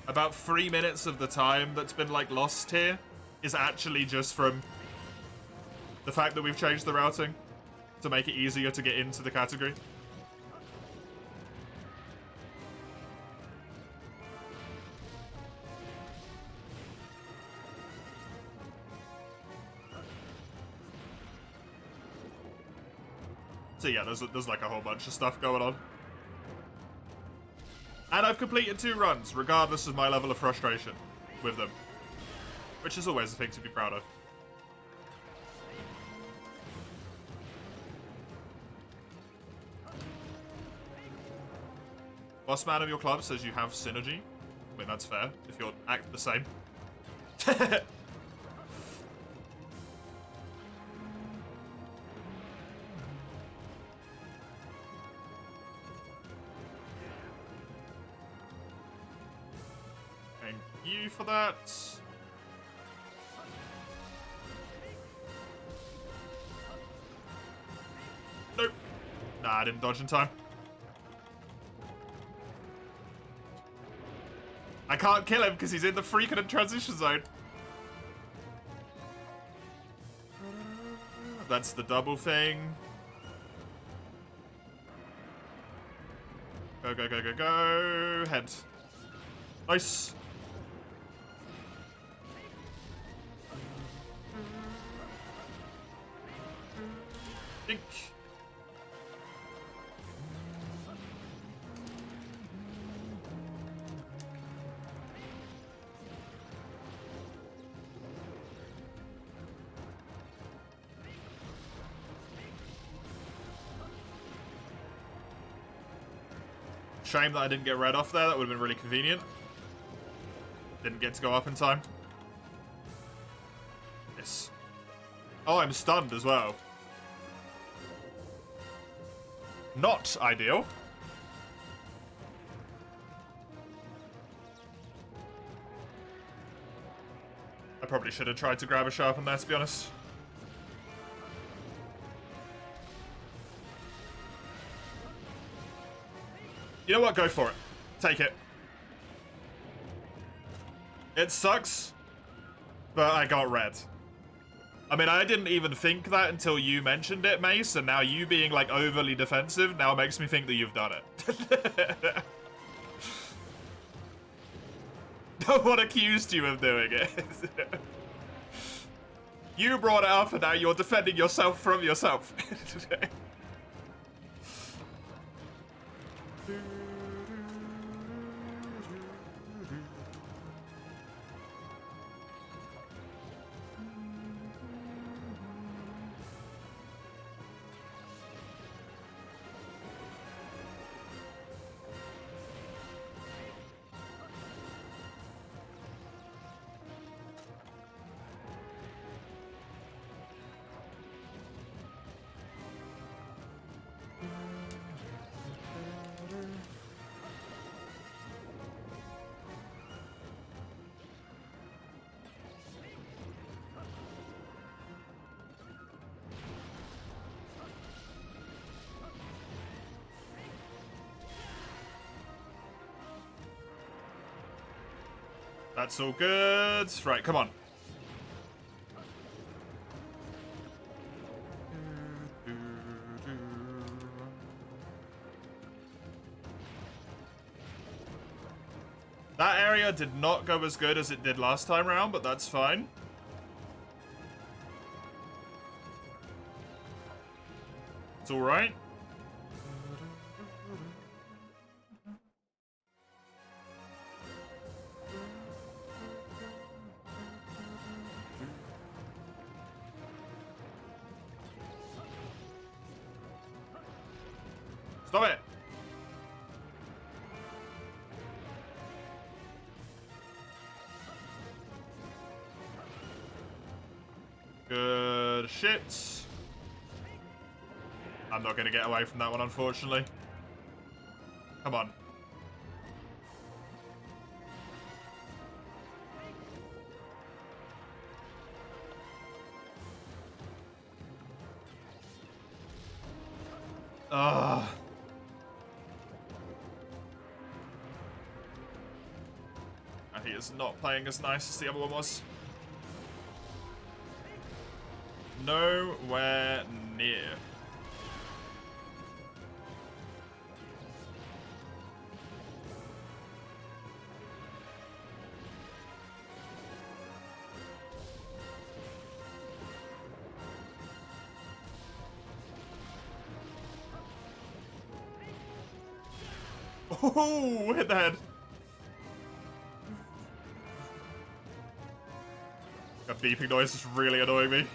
About 3 minutes of the time that's been like lost here is actually just from the fact that we've changed the routing to make it easier to get into the category. So yeah, there's like a whole bunch of stuff going on. And I've completed 2 runs, regardless of my level of frustration with them. Which is always a thing to be proud of. Boss man of your club says you have synergy. I mean, that's fair, if you're act the same. Thank you for that. Nope. Nah, I didn't dodge in time. I can't kill him because he's in the freaking transition zone. That's the double thing. Go, go, go, go, go. Head. Nice. Dink. Shame that I didn't get red off there. That would have been really convenient. Didn't get to go up in time. Yes. Oh, I'm stunned as well. Not ideal. I probably should have tried to grab a sharpen there, to be honest. You know what? Go for it. Take it. It sucks, but I got red. I mean, I didn't even think that until you mentioned it, Mace, and now you being, like, overly defensive now makes me think that you've done it. No one accused you of doing it. You brought it up, and now you're defending yourself from yourself. That's all good. Right, come on. That area did not go as good as it did last time round, but that's fine. It's all right. Stop it! Good shit. I'm not going to get away from that one, unfortunately. Come on. Ugh. And he is not playing as nice as the other one was. Nowhere near. Oh, hit the head. That beeping noise is really annoying me.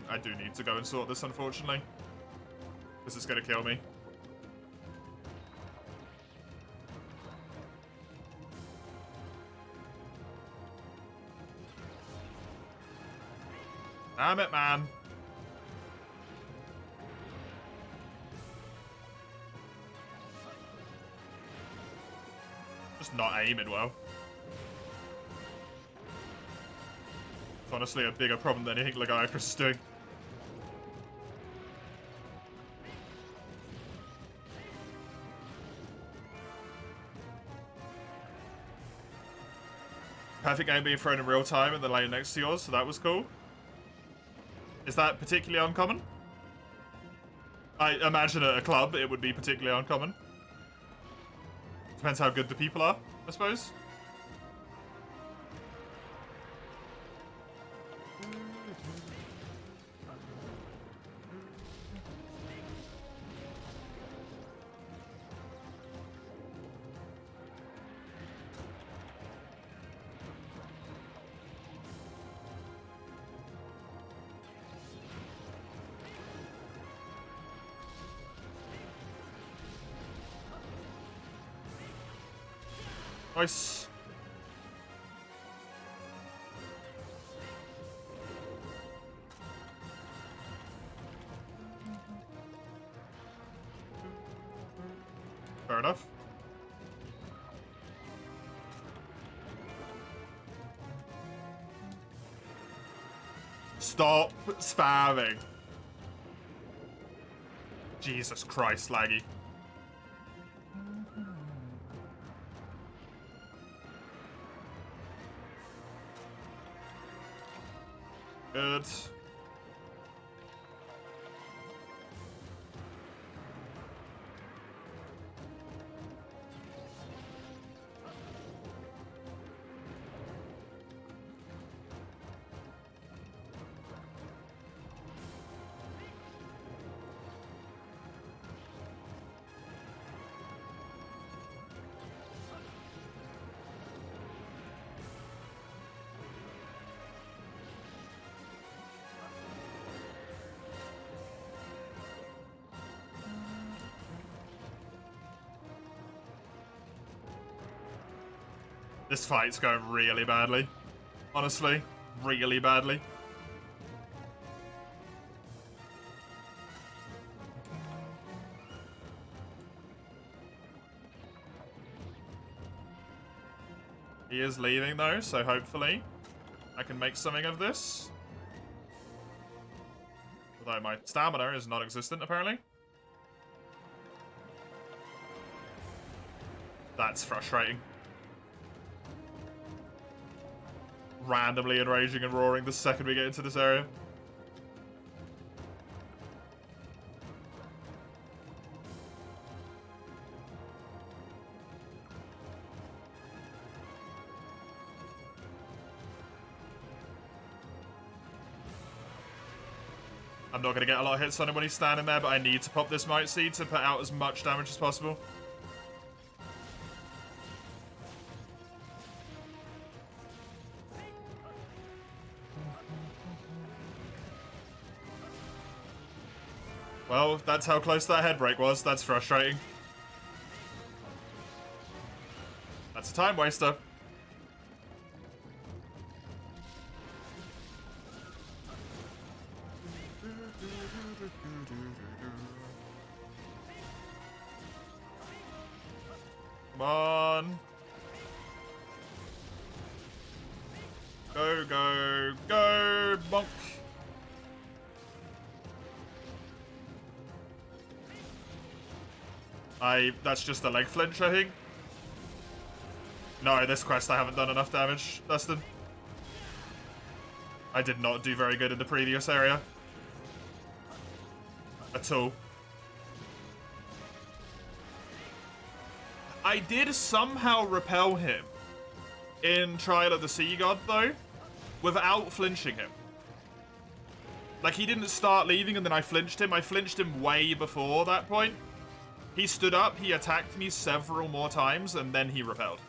I do need to go and sort this, unfortunately. This is gonna kill me. Damn it, man. Just not aiming well. It's honestly a bigger problem than anything Legiacris is doing. Perfect game being thrown in real time in the lane next to yours, so that was cool. Is that particularly uncommon? I imagine at a club it would be particularly uncommon. Depends how good the people are, I suppose. Nice. Fair enough. Stop spamming. Jesus Christ, laggy. Good. This fight's going really badly. Honestly, really badly. He is leaving though, so hopefully I can make something of this. Although my stamina is non-existent apparently. That's frustrating. Randomly enraging and roaring the second we get into this area. I'm not going to get a lot of hits on him when he's standing there, but I need to pop this Might Seed to put out as much damage as possible. Well, that's how close that head break was. That's frustrating. That's a time waster. Come on. Go, go, go, bonk. That's just a leg flinch, I think. No, this quest I haven't done enough damage, Dustin. I did not do very good in the previous area. At all. I did somehow repel him in Trial of the Sea God, though, without flinching him. Like, he didn't start leaving and then I flinched him. I flinched him way before that point. He stood up, he attacked me several more times, and then he repelled.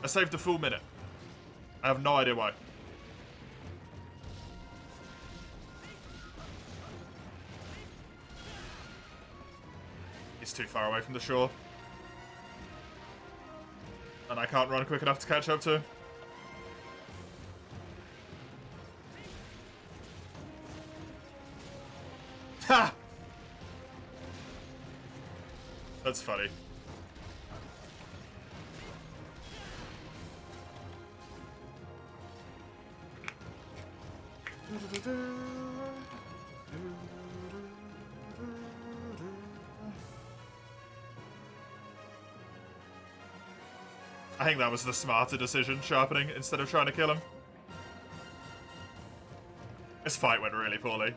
I saved a full minute. I have no idea why. He's too far away from the shore. And I can't run quick enough to catch up to him. Ha! That's funny. I think that was the smarter decision, sharpening instead of trying to kill him. This fight went really poorly.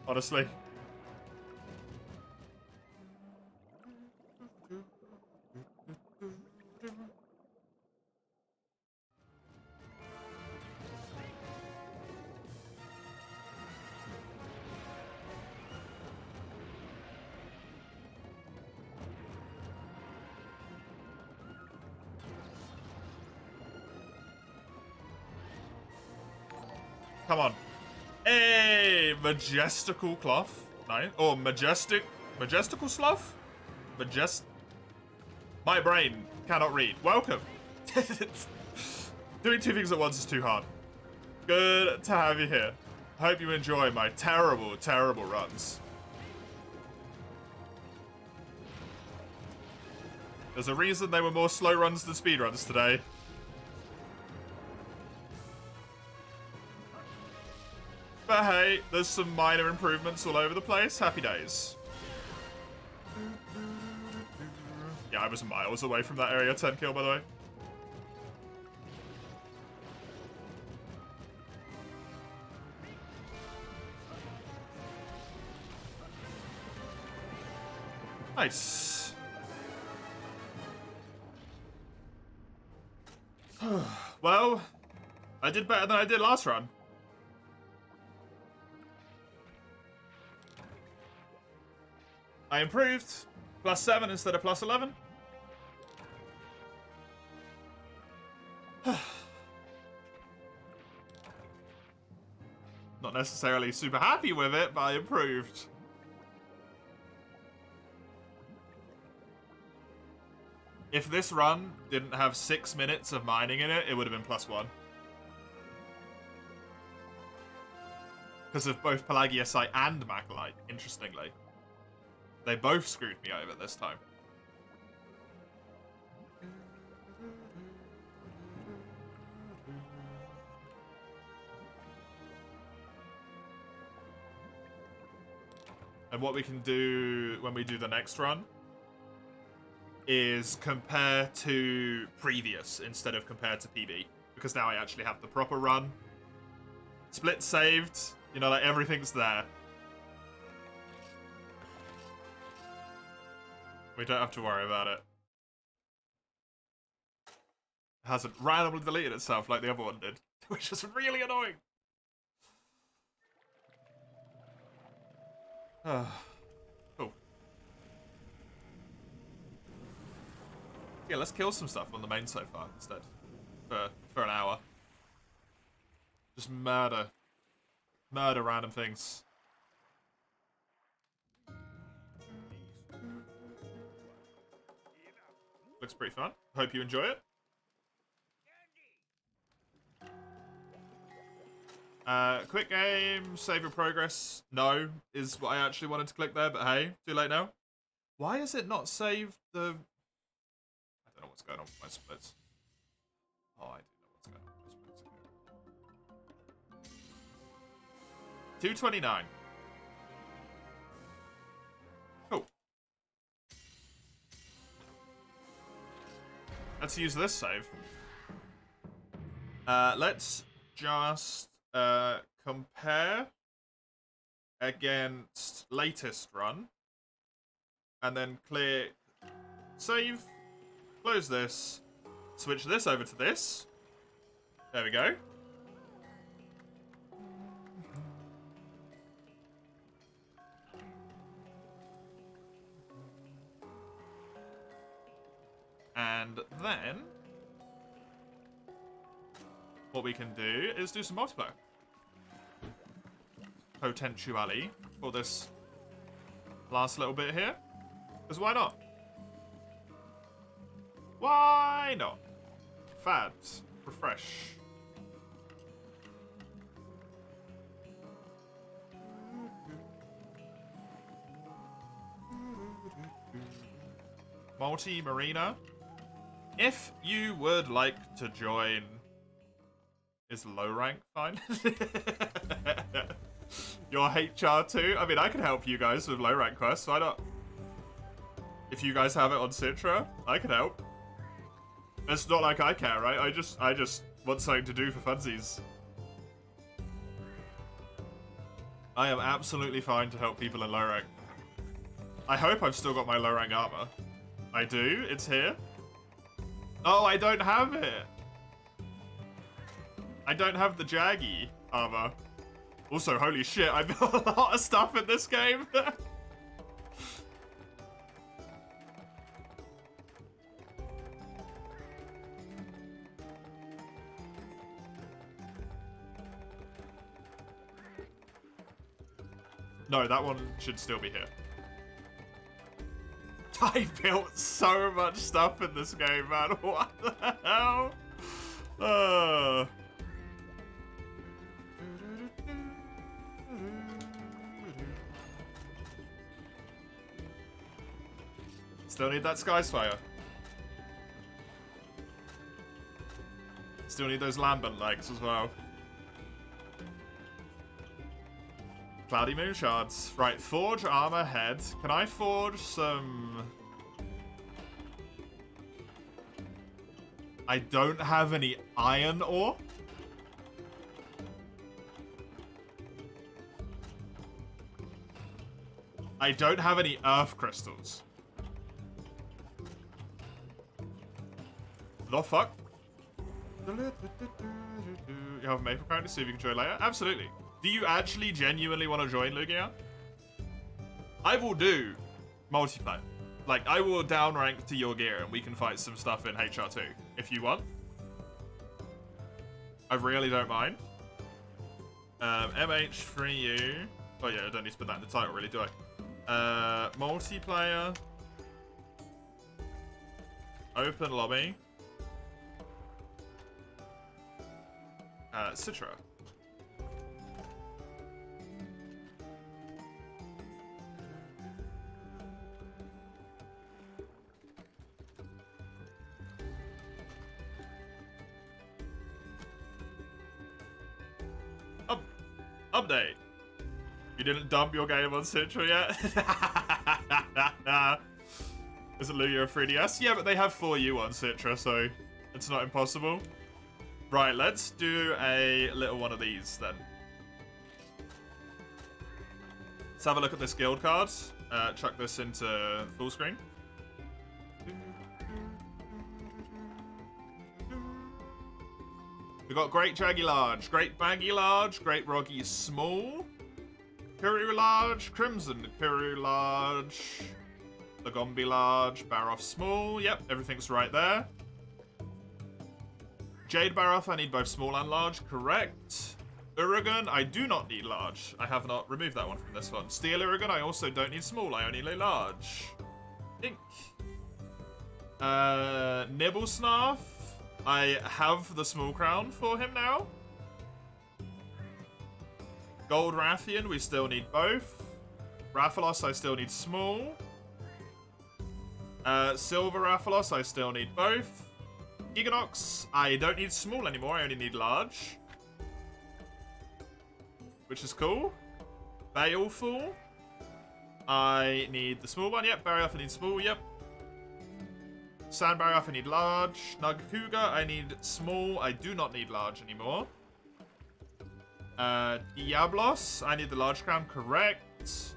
Honestly. Come on. Hey, majestical cloth. Nice. Or majestical sloth? My brain cannot read. Welcome. Doing two things at once is too hard. Good to have you here. Hope you enjoy my terrible, terrible runs. There's a reason they were more slow runs than speed runs today. But hey, there's some minor improvements all over the place. Happy days. Yeah, I was miles away from that area 10 kill, by the way. Nice. Well, I did better than I did last run. I improved. +7 instead of +11. Not necessarily super happy with it, but I improved. If this run didn't have 6 minutes of mining in it, it would have been +1. Because of both Pelagiasite and Macalite, interestingly. They both screwed me over this time. And what we can do when we do the next run is compare to previous instead of compare to PB. Because now I actually have the proper run. Split saved. You know, like everything's there. We don't have to worry about it. It hasn't randomly deleted itself like the other one did, which is really annoying. Cool. Yeah, let's kill some stuff on the main so far instead. For an hour. Just murder. Murder random things. Looks pretty fun. Hope you enjoy it. Quick game, save your progress. No, is what I actually wanted to click there, but hey, too late now. Why is it not saved the... I don't know what's going on with my splits. Oh, I do know what's going on with my splits. 229. Cool. Let's use this save. Let's just compare against latest run, and then click save, close this, switch this over to this. There we go. And then what we can do is do some multiplayer. Potentially for this last little bit here. Because why not? Why not? Fads. Refresh. Multi-Marina. If you would like to join... Is low rank fine? Your HR2? I mean, I can help you guys with low rank quests. Why not? If you guys have it on Citra, I can help. It's not like I care, right? I just want something to do for funsies. I am absolutely fine to help people in low rank. I hope I've still got my low rank armor. I do. It's here. Oh, I don't have it. I don't have the Jaggy armor. Also, holy shit, I built a lot of stuff in this game. No, that one should still be here. I built so much stuff in this game, man. What the hell? Still need that Sky Spire. Still need those Lambent legs as well. Cloudy Moon Shards. Right, forge armor head. Can I forge some... I don't have any iron ore. I don't have any earth crystals. The fuck? You have a maple currently, so if you can join later? Absolutely. Do you actually genuinely want to join, Lugia? I will do multiplayer. Like, I will downrank to your gear and we can fight some stuff in HR2 if you want. I really don't mind. MH3U. Oh yeah, I don't need to put that in the title, really, do I? Multiplayer. Open lobby. Citra. Update. You didn't dump your game on Citra yet? Is it Lugia a 3DS? Yeah, but they have 4U on Citra, so it's not impossible. Right, let's do a little one of these then. Let's have a look at this guild card. Chuck this into full screen. We got Great Jaggy Large, Great Baggy Large, Great Roggy Small, Kuru Large, Crimson Kuru Large, Lagombi Large, Baroff Small. Yep, everything's right there. Jade Baroff, I need both small and large, correct. Uragan, I do not need large. I have not removed that one from this one. Steel Uragan, I also don't need small, I only need large. Ink. Nibblesnarf, I have the small crown for him now. Gold Rathian, we still need both. Rathalos, I still need small. Silver Rathalos, I still need both. Giganox, I don't need small anymore, I only need large. Which is cool. Baleful, I need the small one, yep. Barryoff, I need small, yep. Sand barrier off, I need large. Nug cougar, I need small. I do not need large anymore. Diablos, I need the large crown, correct.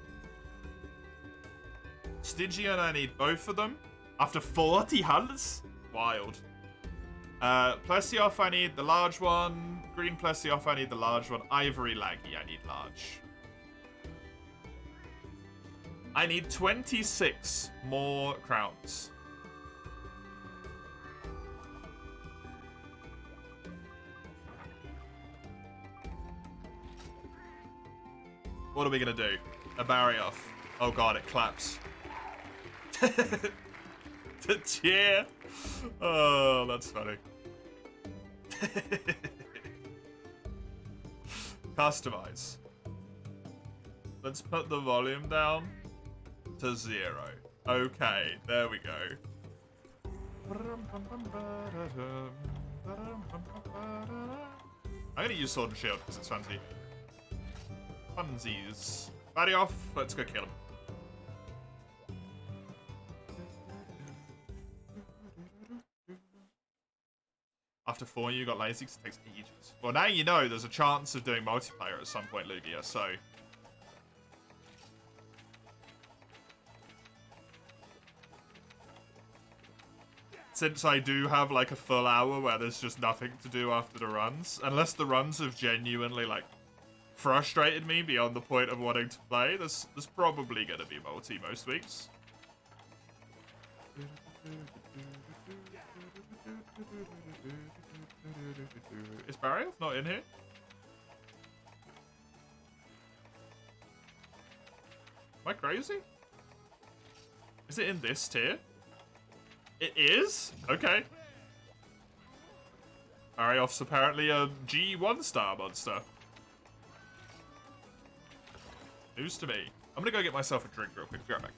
Stygian, I need both of them. After 40 hunts? Wild. Plesioth, I need the large one. Green Plesioth, I need the large one. Ivory Laggy, I need large. I need 26 more crowns. What are we gonna do? A barrier off. Oh god, it claps. The cheer. Oh, that's funny. Customize. Let's put the volume down to 0. Okay, there we go. I'm gonna use Sword and Shield because it's fancy. Funsies. Batty off. Let's go kill him. After 4, you got lazy because it takes ages. Well, now you know there's a chance of doing multiplayer at some point, Lugia, so... Since I do have, like, a full hour where there's just nothing to do after the runs, unless the runs have genuinely, like, frustrated me beyond the point of wanting to play, there's probably gonna be multi most weeks. Is Barioth not in here? Am I crazy? Is it in this tier? It is? Okay. Barioth's apparently a G1 star monster. News to me. I'm gonna go get myself a drink real quick. Be right back.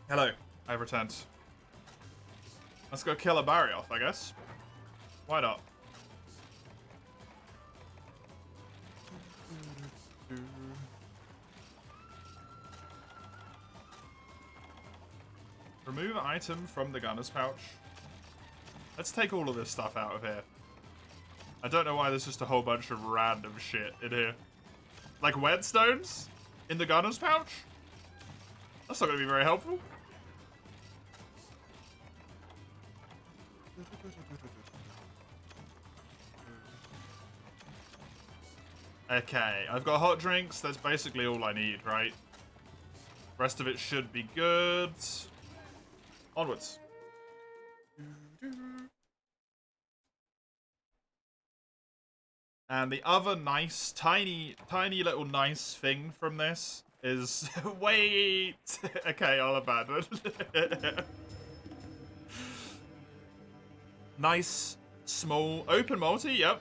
Hello, I've returned. Let's go kill a Barioth, I guess. Why not? Remove item from the gunner's pouch. Let's take all of this stuff out of here. I don't know why there's just a whole bunch of random shit in here. Like whetstones in the gunner's pouch? That's not going to be very helpful. Okay, I've got hot drinks. That's basically all I need, right? Rest of it should be good. Onwards. And the other nice, tiny little nice thing from this is... Wait! Okay, I'll abandon. Nice, small, open multi, yep.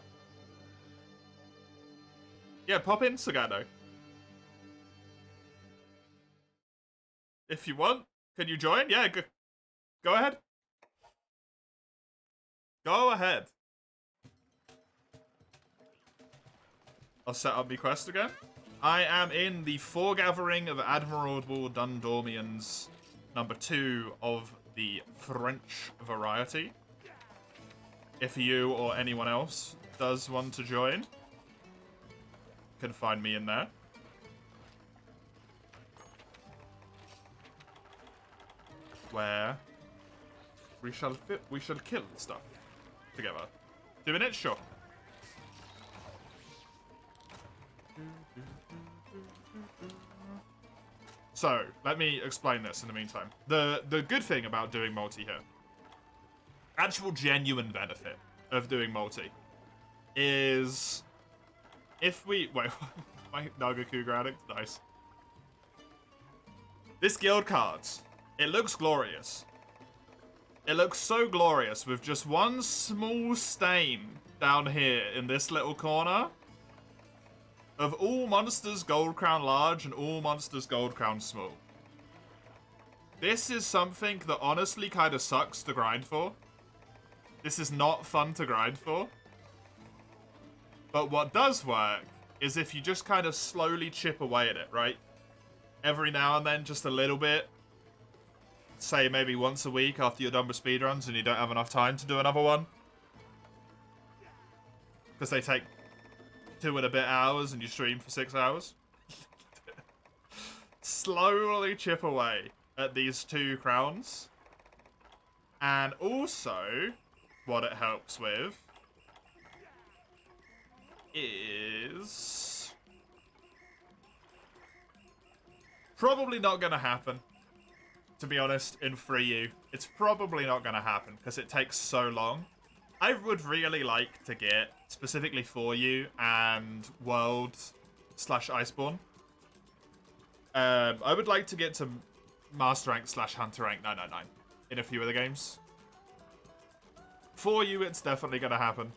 Yeah, pop in, Sagado. If you want. Can you join? Yeah, go ahead. Go ahead. I'll set up my quest again. I am in the Foregathering of Admirable Dundormians, number 2 of the French variety. If you or anyone else does want to join, you can find me in there. Where we shall kill stuff together. 2 minutes, sure. So, let me explain this in the meantime. The good thing about doing multi here, actual genuine benefit of doing multi, is if we... Wait, my Nagaku grounding? Nice. This guild card, it looks glorious. It looks so glorious with just one small stain down here in this little corner of all monsters Gold Crown Large and all monsters Gold Crown Small. This is something that honestly kind of sucks to grind for. This is not fun to grind for. But what does work is if you just kind of slowly chip away at it, right? Every now and then, just a little bit. Say maybe once a week after you're done with speedruns and you don't have enough time to do another one. Because they take 2 and a bit hours and you stream for 6 hours. Slowly chip away at these 2 crowns. And also, what it helps with is probably not going to happen, to be honest, in 3U. It's probably not going to happen because it takes so long. I would really like to get, specifically for you, and World/Iceborne. I would like to get to Master Rank/Hunter Rank 999 in a few of the games. For you, it's definitely going to happen.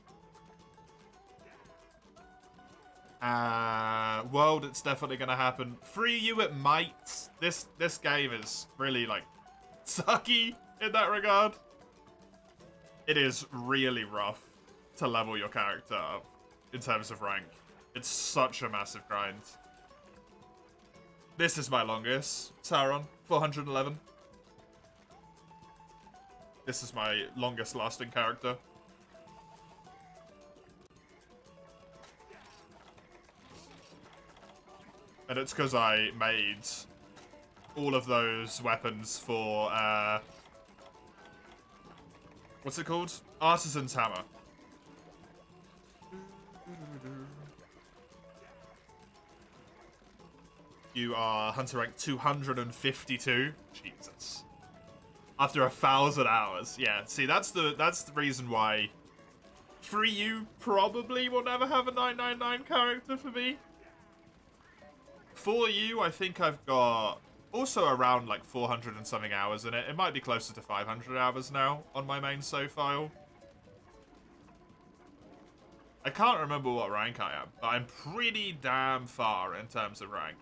World, it's definitely going to happen. 3U, it might. This game is really, like, sucky in that regard. It is really rough to level your character up in terms of rank. It's such a massive grind. This is my longest. Sauron, 411. This is my longest lasting character. And it's because I made all of those weapons for, what's it called? Artisan's Hammer. You are Hunter Rank 252. Jesus. After 1,000 hours. Yeah, see, that's the reason why 3U probably will never have a 999 character for me. 4U, I think I've got also around like 400 and something hours in it. It might be closer to 500 hours now on my main save file. I can't remember what rank I am, but I'm pretty damn far in terms of rank.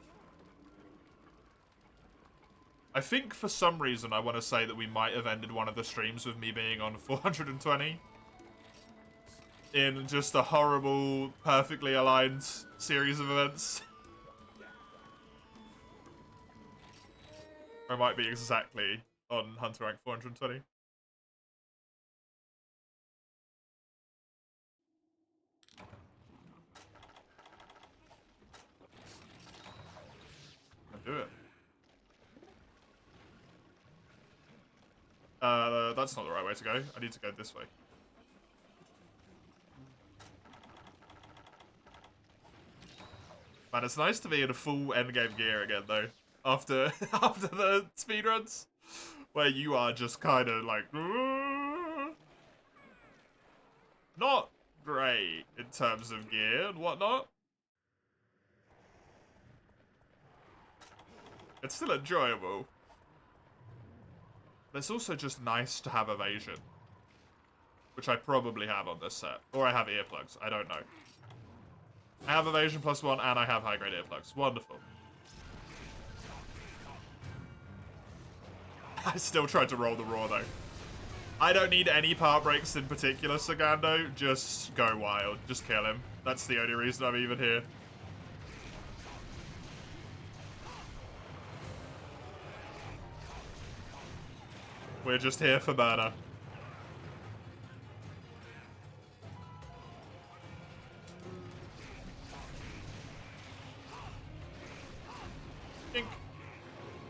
I think for some reason I want to say that we might have ended one of the streams with me being on 420. In just a horrible, perfectly aligned series of events. I might be exactly on Hunter Rank 420. I'll do it. That's not the right way to go. I need to go this way. Man, it's nice to be in a full endgame gear again, though. After the speedruns, where you are just kind of like, not great in terms of gear and whatnot. It's still enjoyable. But it's also just nice to have evasion. Which I probably have on this set. Or I have earplugs. I don't know. I have evasion +1 and I have high grade earplugs. Wonderful. I still tried to roll the raw though. I don't need any part breaks in particular, Sagando. Just go wild. Just kill him. That's the only reason I'm even here. We're just here for murder.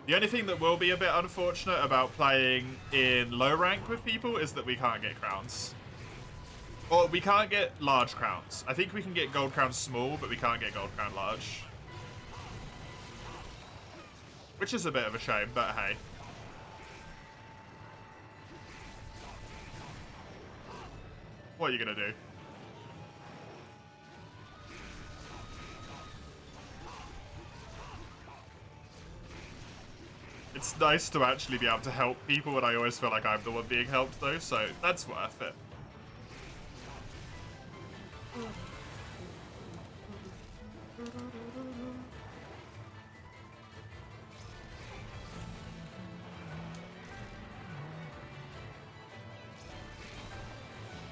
The only thing that will be a bit unfortunate about playing in low rank with people is that we can't get crowns. Or we can't get large crowns. I think we can get gold crown small, but we can't get gold crown large. Which is a bit of a shame, but hey. What are you gonna do? It's nice to actually be able to help people, and I always feel like I'm the one being helped, though, so that's worth it.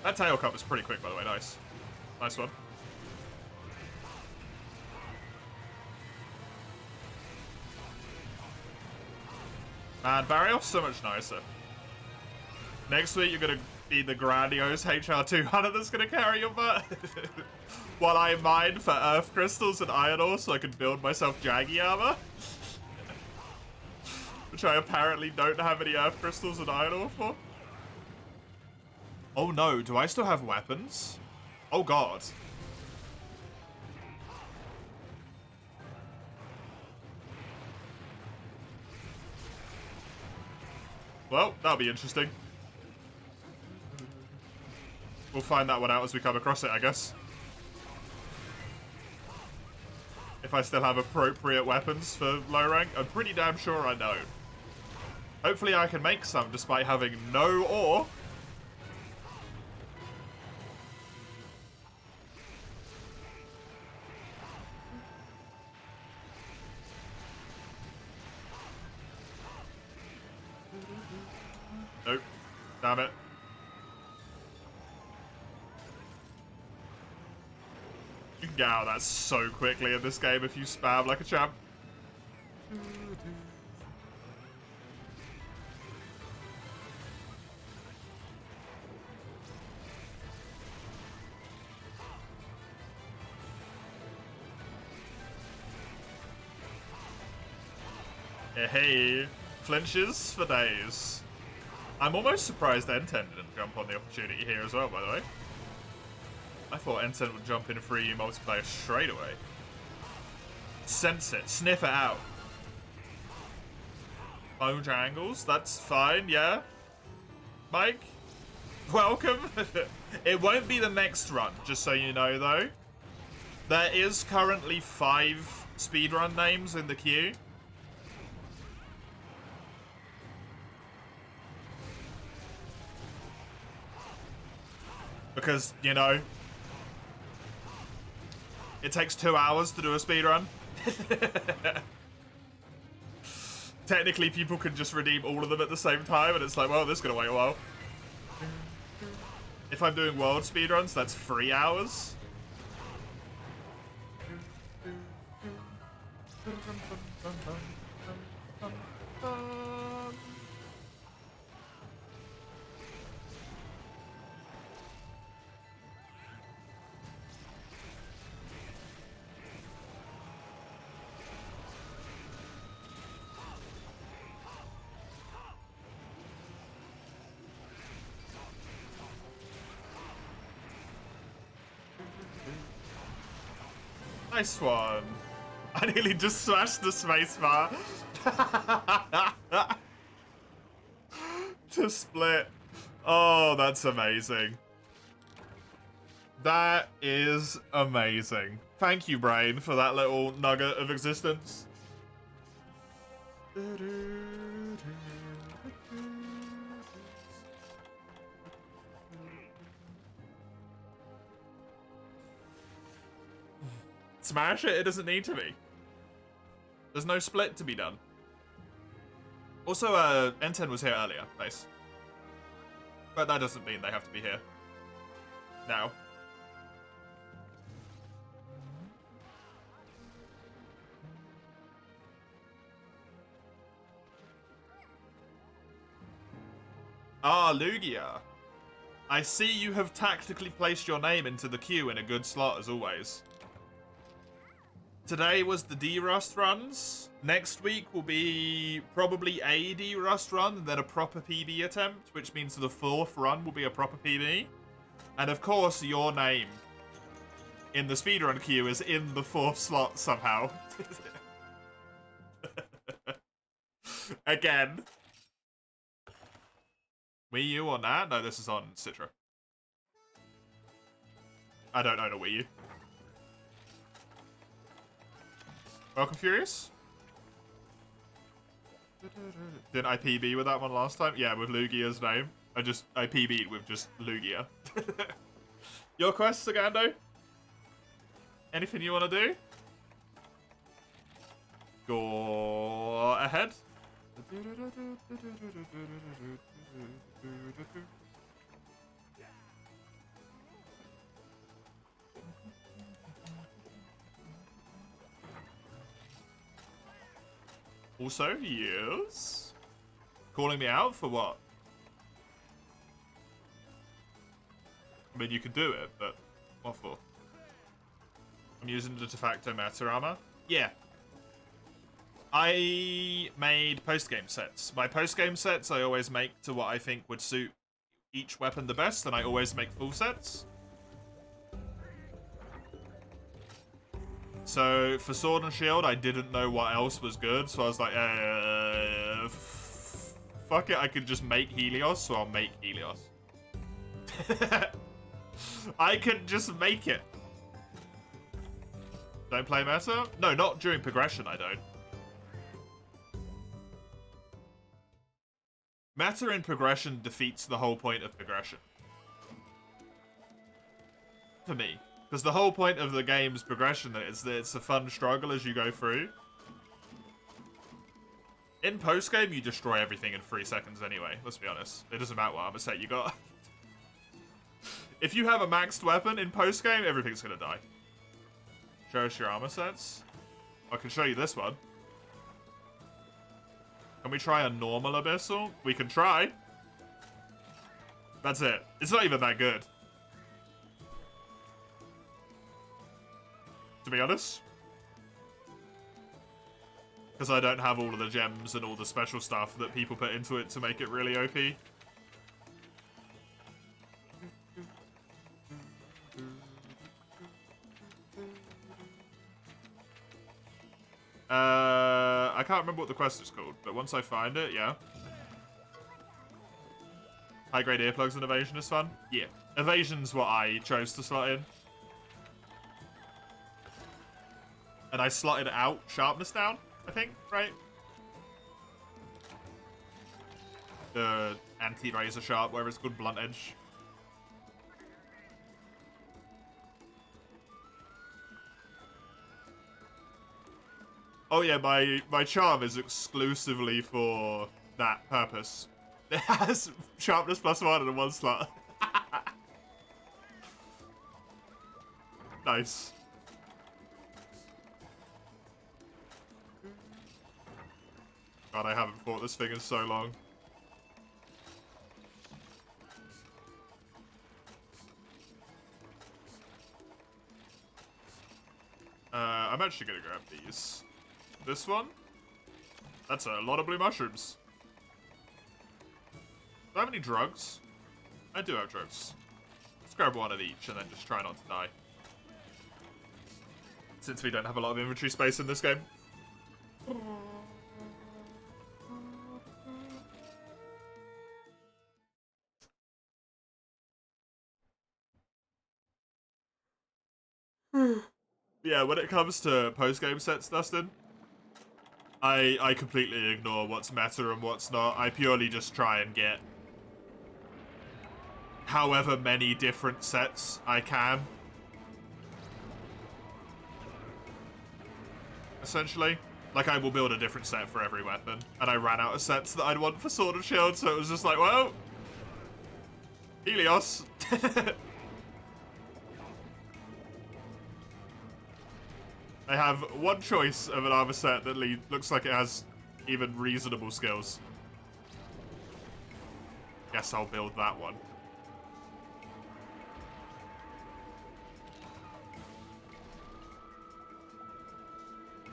That tail cut was pretty quick, by the way. Nice. Nice one. Man, Barrio's so much nicer. Next week, you're going to be the grandiose HR200 that's going to carry your butt. While I mine for earth crystals and iron ore so I can build myself Jaggy armor. Which I apparently don't have any earth crystals and iron ore for. Oh no, do I still have weapons? Oh god. Well, that'll be interesting. We'll find that one out as we come across it, I guess. If I still have appropriate weapons for low rank, I'm pretty damn sure I know. Hopefully I can make some despite having no ore. Nope. Damn it. You can get out of that so quickly in this game if you spam like a champ. Hey, flinches for days. I'm almost surprised N10 didn't jump on the opportunity here as well, by the way. I thought N10 would jump in free multiplayer straight away. Sense it, sniff it out. Bojangles, that's fine, yeah. Mike, welcome. It won't be the next run, just so you know, though. There is currently 5 speedrun names in the queue. Because, you know, it takes 2 hours to do a speedrun. Technically, people can just redeem all of them at the same time, and it's like, well, this is going to wait a while. If I'm doing world speedruns, that's 3 hours. Nice one. I nearly just smashed the spacebar. To split. Oh, that's amazing. That is amazing. Thank you, Brain, for that little nugget of existence. Smash it, it doesn't need to be. There's no split to be done. Also, N10 was here earlier, nice. But that doesn't mean they have to be here now. Ah, Lugia. I see you have tactically placed your name into the queue in a good slot as always. Today was the D-Rust runs. Next week will be probably a D-Rust run and then a proper PB attempt, which means the 4th run will be a proper PB. And of course, your name in the speedrun queue is in the 4th slot somehow. Again. Wii U on that? No, this is on Citra. I don't own a Wii U. Welcome, Furious. Didn't I PB with that one last time? Yeah, with Lugia's name. I PB'd with just Lugia. Your quest, Sagando? Anything you want to do? Go ahead. Also, yes. Calling me out for what? I mean, you could do it, but what for? I'm using the de facto meta armor. Yeah. I made post-game sets. My post-game sets I always make to what I think would suit each weapon the best, and I always make full sets. So, for Sword and Shield, I didn't know what else was good, so I was like, fuck it, I could just make Helios, so I'll make Helios. I could just make it. Don't play meta? No, not during progression, I don't. Meta in progression defeats the whole point of progression. For me. Because the whole point of the game's progression is that it's a fun struggle as you go through. In post-game, you destroy everything in 3 seconds anyway, let's be honest. It doesn't matter what armor set you got. If you have a maxed weapon in post-game, everything's gonna die. Show us your armor sets. I can show you this one. Can we try a normal Abyssal? We can try. That's it. It's not even that good. To be honest. Because I don't have all of the gems and all the special stuff that people put into it to make it really OP. I can't remember what the quest is called, but once I find it, yeah. High-grade earplugs and evasion is fun? Yeah. Evasion's what I chose to slot in. And I slotted out sharpness down, I think, right? The anti-razor sharp, whatever it's called, blunt edge. Oh yeah, my charm is exclusively for that purpose. It has sharpness +1 in one slot. Nice. God, I haven't fought this thing in so long. I'm actually gonna grab these. This one? That's a lot of blue mushrooms. Do I have any drugs? I do have drugs. Let's grab one of each and then just try not to die. Since we don't have a lot of inventory space in this game. Yeah, when it comes to post-game sets, Dustin, I completely ignore what's meta and what's not. I purely just try and get however many different sets I can. Essentially. Like, I will build a different set for every weapon. And I ran out of sets that I'd want for Sword and Shield, so it was just like, well... Helios. I have one choice of an armor set that looks like it has even reasonable skills. Guess I'll build that one.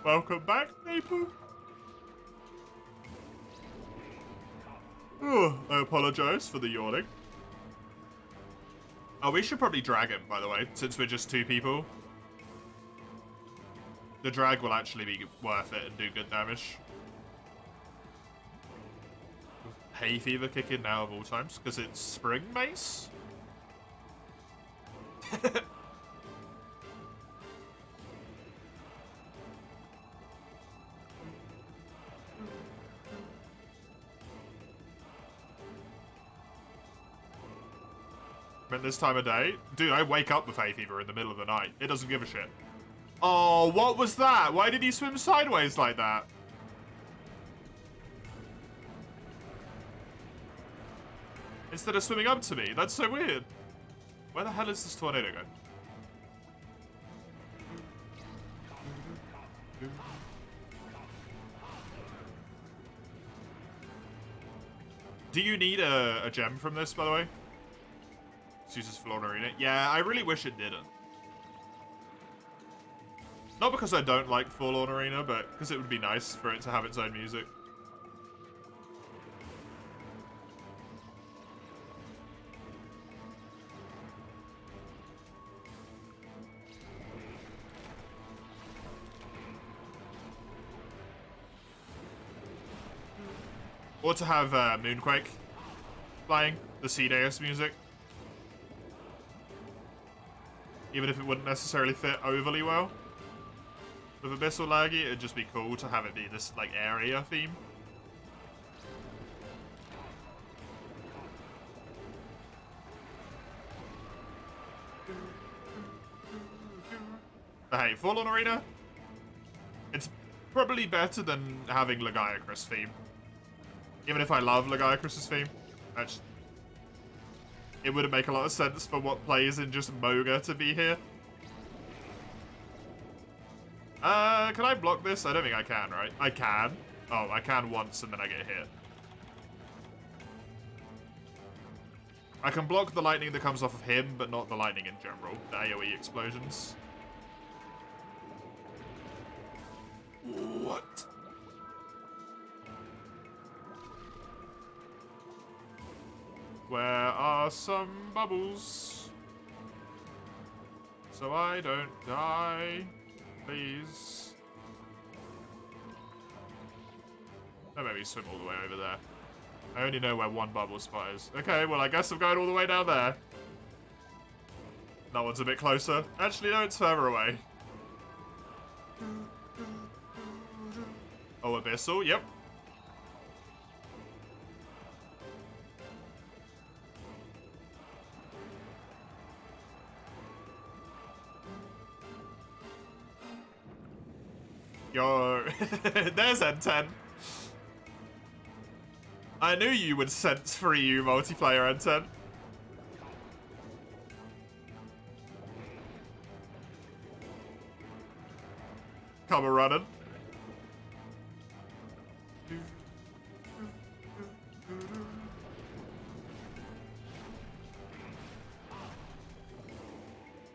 Welcome back, people. Oh, I apologize for the yawning. Oh, we should probably drag him, by the way, since we're just 2 people. The drag will actually be worth it and do good damage. hay fever kick in now of all times? Because it's spring mace? At this time of day? Dude, I wake up with hay fever in the middle of the night. It doesn't give a shit. Oh, what was that? Why did he swim sideways like that? Instead of swimming up to me. That's so weird. Where the hell is this tornado going? Do you need a gem from this, by the way? This uses Forlorn Arena. Yeah, I really wish it didn't. Not because I don't like Forlorn Arena, but because it would be nice for it to have its own music. Or to have Moonquake playing, the CDS music. Even if it wouldn't necessarily fit overly well. With Abyssal Laggy, it'd just be cool to have it be this, like, area theme. But hey, Fallen Arena, it's probably better than having Lagiacrus theme. Even if I love Lagiacrus' theme, it wouldn't make a lot of sense for what plays in just Moga to be here. Can I block this? I don't think I can, right? I can. Oh, I can once and then I get hit. I can block the lightning that comes off of him, but not the lightning in general. The AoE explosions. What? Where are some bubbles? So I don't die. Please. Oh, maybe swim all the way over there. I only know where one bubble spot is. Okay, well, I guess I'm going all the way down there. That one's a bit closer. Actually, no, it's further away. Oh, Abyssal, yep. Yo, there's N10. I knew you would sense free you multiplayer, N10. Come a running.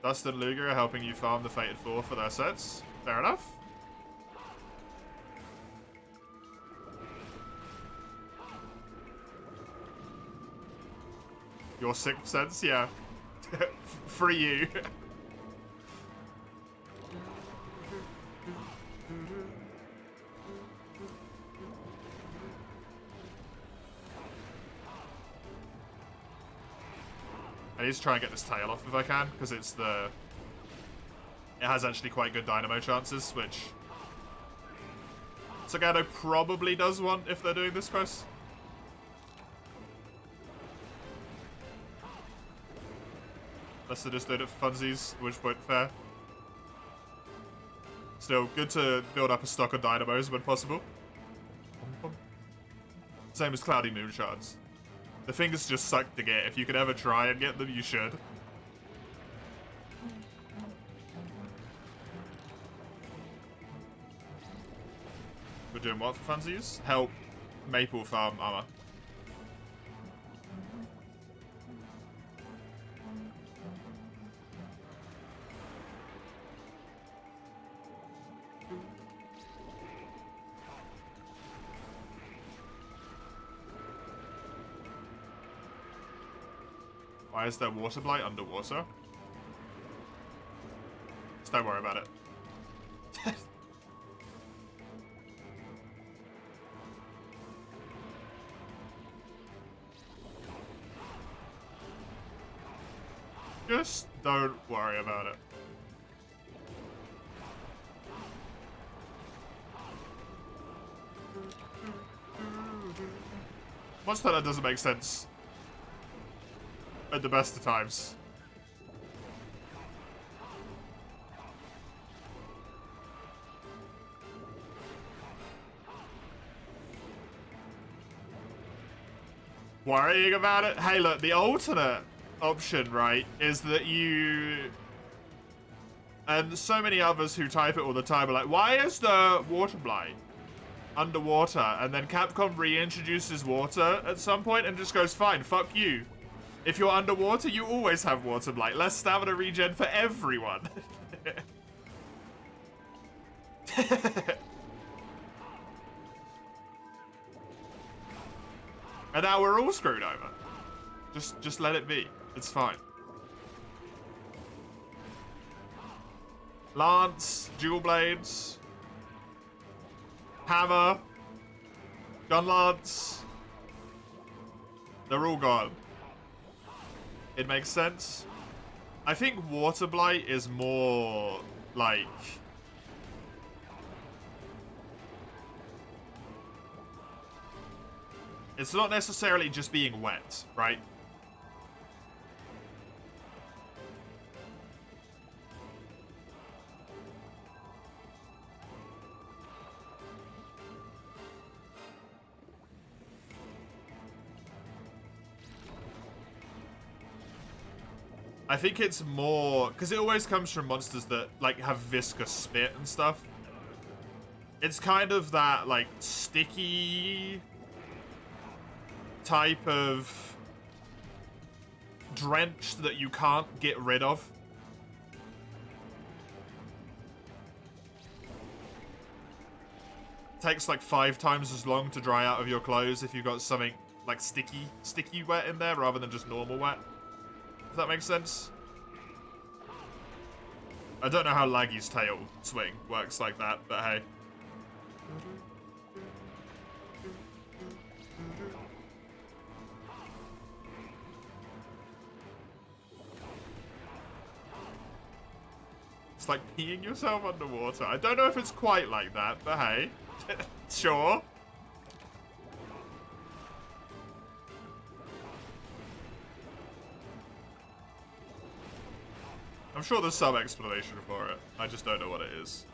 Dustin Luger helping you farm the Fated Four for their sets. Fair enough. Your sixth sense, yeah. Free you. I need to try and get this tail off if I can, because it's the... It has actually quite good dynamo chances, which... Sagado probably does want if they're doing this quest. Unless they're just doing it for funsies, at which point, fair. Still, good to build up a stock of dynamos when possible. Same as Cloudy Moon Shards. The fingers just suck to get. If you could ever try and get them, you should. We're doing what for funsies? Help Maple farm armor. Why is there water blight underwater? Just don't worry about it. Just don't worry about it. Much that doesn't make sense at the best of times. Worrying about it? Hey, look, the alternate option, right, is that you... And so many others who type it all the time are like, why is the water blight underwater? And then Capcom reintroduces water at some point and just goes, fine, fuck you. If you're underwater, you always have water blight. Less stamina regen for everyone. And now we're all screwed over. Just let it be. It's fine. Lance, dual blades, hammer, gun lance. They're all gone. It makes sense. I think water blight is more like... It's not necessarily just being wet, right? I think it's more... Because it always comes from monsters that, like, have viscous spit and stuff. It's kind of that, like, sticky type of drench that you can't get rid of. Takes like 5 times as long to dry out of your clothes if you've got something like sticky wet in there rather than just normal wet. If that makes sense. I don't know how Laggy's tail swing works like that, but hey. It's like peeing yourself underwater. I don't know if it's quite like that, but hey. Sure. I'm sure there's some explanation for it. I just don't know what it is.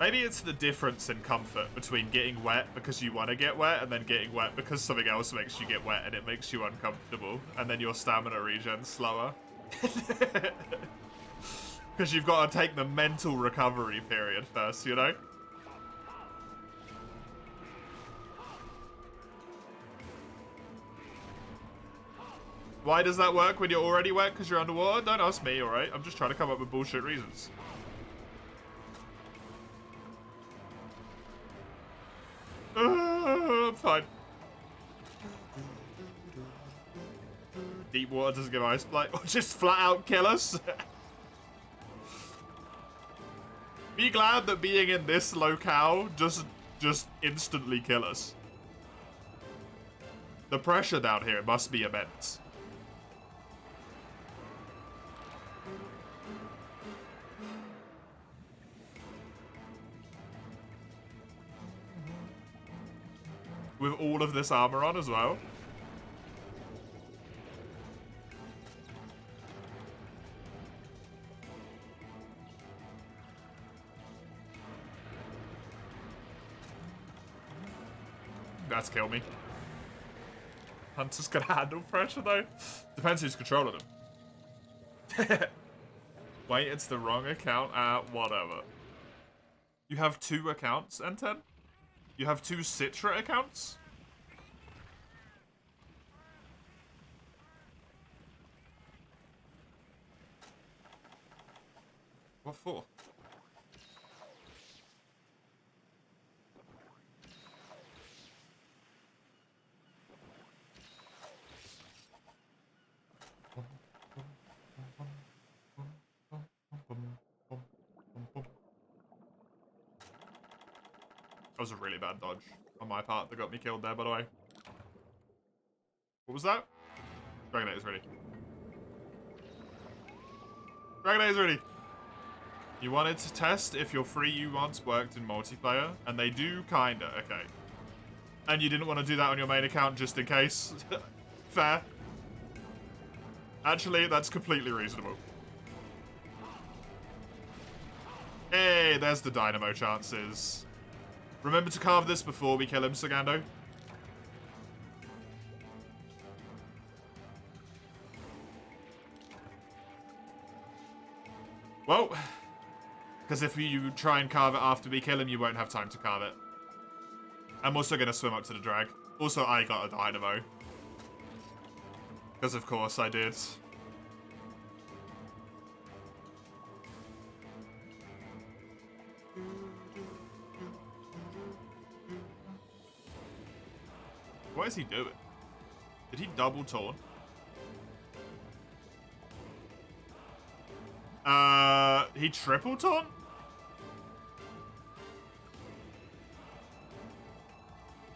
Maybe it's the difference in comfort between getting wet because you want to get wet and then getting wet because something else makes you get wet and it makes you uncomfortable and then your stamina regen's slower. Because you've got to take the mental recovery period first, you know? Why does that work when you're already wet because you're underwater? Don't ask me, alright? I'm just trying to come up with bullshit reasons. I'm fine. Deep water doesn't give ice blight, or just flat out kill us. Be glad that being in this locale just instantly kill us. The pressure down here must be immense. With all of this armor on as well. That's kill me. Hunter's can handle pressure though. Depends who's controlling them. Wait, it's the wrong account. Whatever. You have 2 accounts, N10? You have 2 Citra accounts? What for? That was a really bad dodge on my part that got me killed there, by the way. What was that? Dragonite is ready. Dragonite is ready. You wanted to test if your free U mods worked in multiplayer, and they do kinda, okay. And you didn't want to do that on your main account just in case. Fair. Actually, that's completely reasonable. Hey, there's the dynamo chances. Remember to carve this before we kill him, Sagando. Well, because if you try and carve it after we kill him, you won't have time to carve it. I'm also going to swim up to the drag. Also, I got a dynamo. Because of course I did. What is he doing? Did he double taunt? He triple taunt?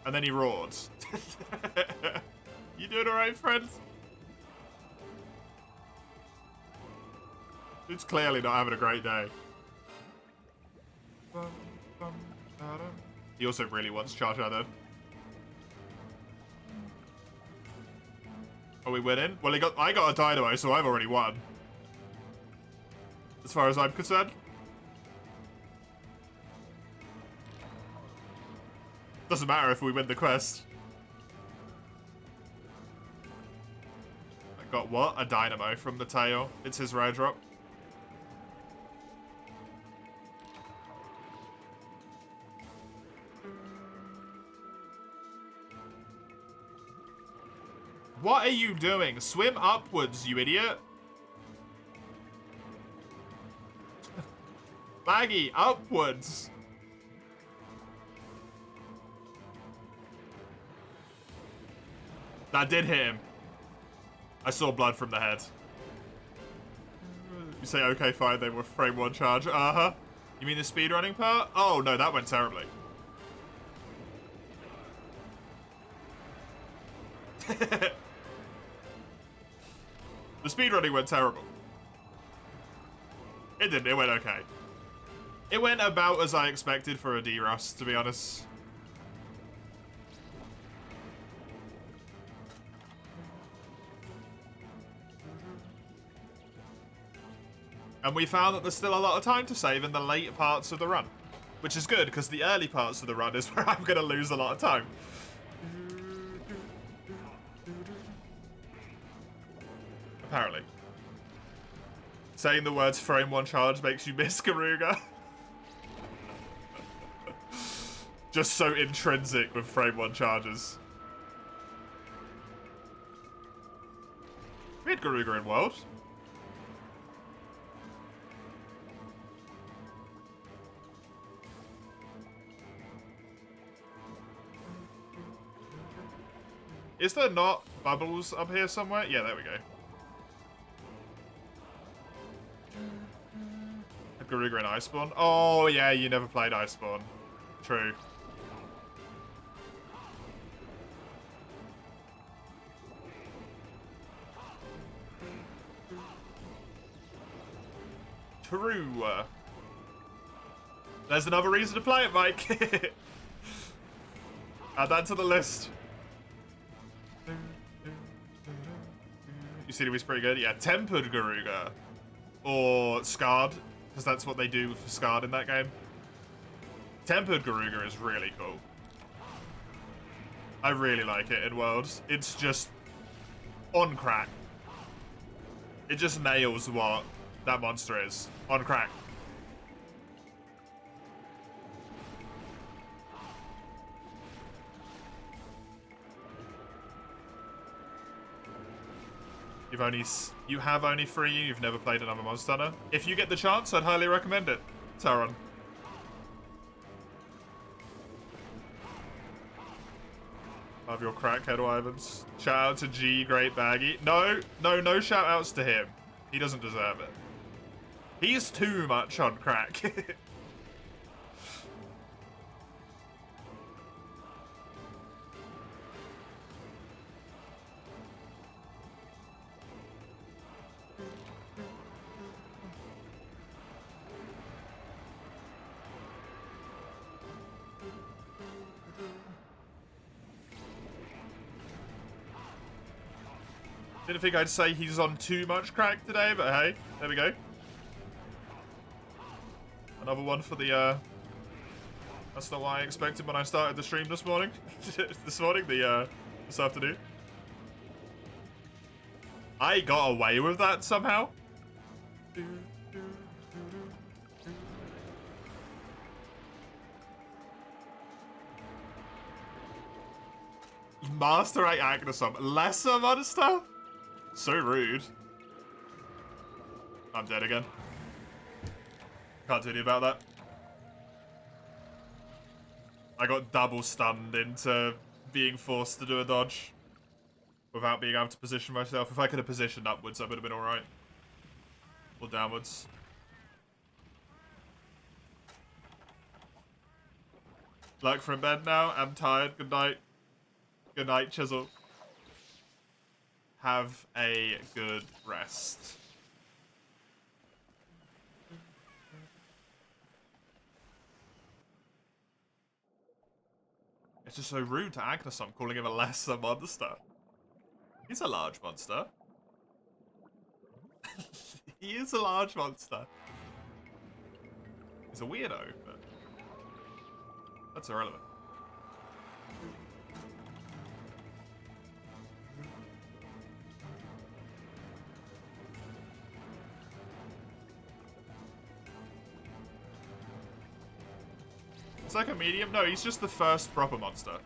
And then he roared. You doing alright, friend? Dude's clearly not having a great day. He also really wants Charge Adder. Are we winning? Well, I got a dynamo, so I've already won. As far as I'm concerned. Doesn't matter if we win the quest. I got what? A dynamo from the tail. It's his rare drop. What are you doing? Swim upwards, you idiot. Maggie, upwards. That did hit him. I saw blood from the head. You say, okay, fine, they were frame 1 charge. Uh-huh. You mean the speedrunning part? Oh, no, that went terribly. The speedrunning went terrible. It didn't, it went okay. It went about as I expected for a D-Rust, to be honest. And we found that there's still a lot of time to save in the late parts of the run. Which is good, because the early parts of the run is where I'm going to lose a lot of time. Apparently. Saying the words frame 1 charge makes you miss Garuga. Just so intrinsic with frame 1 charges. We had Garuga in World. Is there not bubbles up here somewhere? Yeah, there we go. Garuga in Iceborne. Oh, yeah, you never played Iceborne. True. True. There's another reason to play it, Mike. Add that to the list. You see, he's pretty good. Yeah, Tempered Garuga. Or Scarred, because that's what they do for Scarred in that game. Tempered Garuga is really cool. I really like it in Worlds. It's just on crack. It just nails what that monster is. On crack. You have only 3, you've never played another Monster Hunter. If you get the chance, I'd highly recommend it. Taron. Love your crackhead Wyverns. Shout out to G, Great Baggy. No shout outs to him. He doesn't deserve it. He's too much on crack. Didn't think I'd say he's on too much crack today, but hey, there we go. Another one for the, that's not what I expected when I started the stream this morning. This afternoon. I got away with that somehow. Master 8 Agnesum. Lesser monster? So rude. I'm dead again. Can't do anything about that. I got double stunned into being forced to do a dodge without being able to position myself. If I could have positioned upwards, I would have been alright. Or downwards. Like from bed now. I'm tired. Good night. Good night, Chisel. Have a good rest. It's just so rude to Agnesum, calling him a lesser monster. He's a large monster. He is a large monster. He's a weirdo, but that's irrelevant. It's like a medium? No, he's just the first proper monster.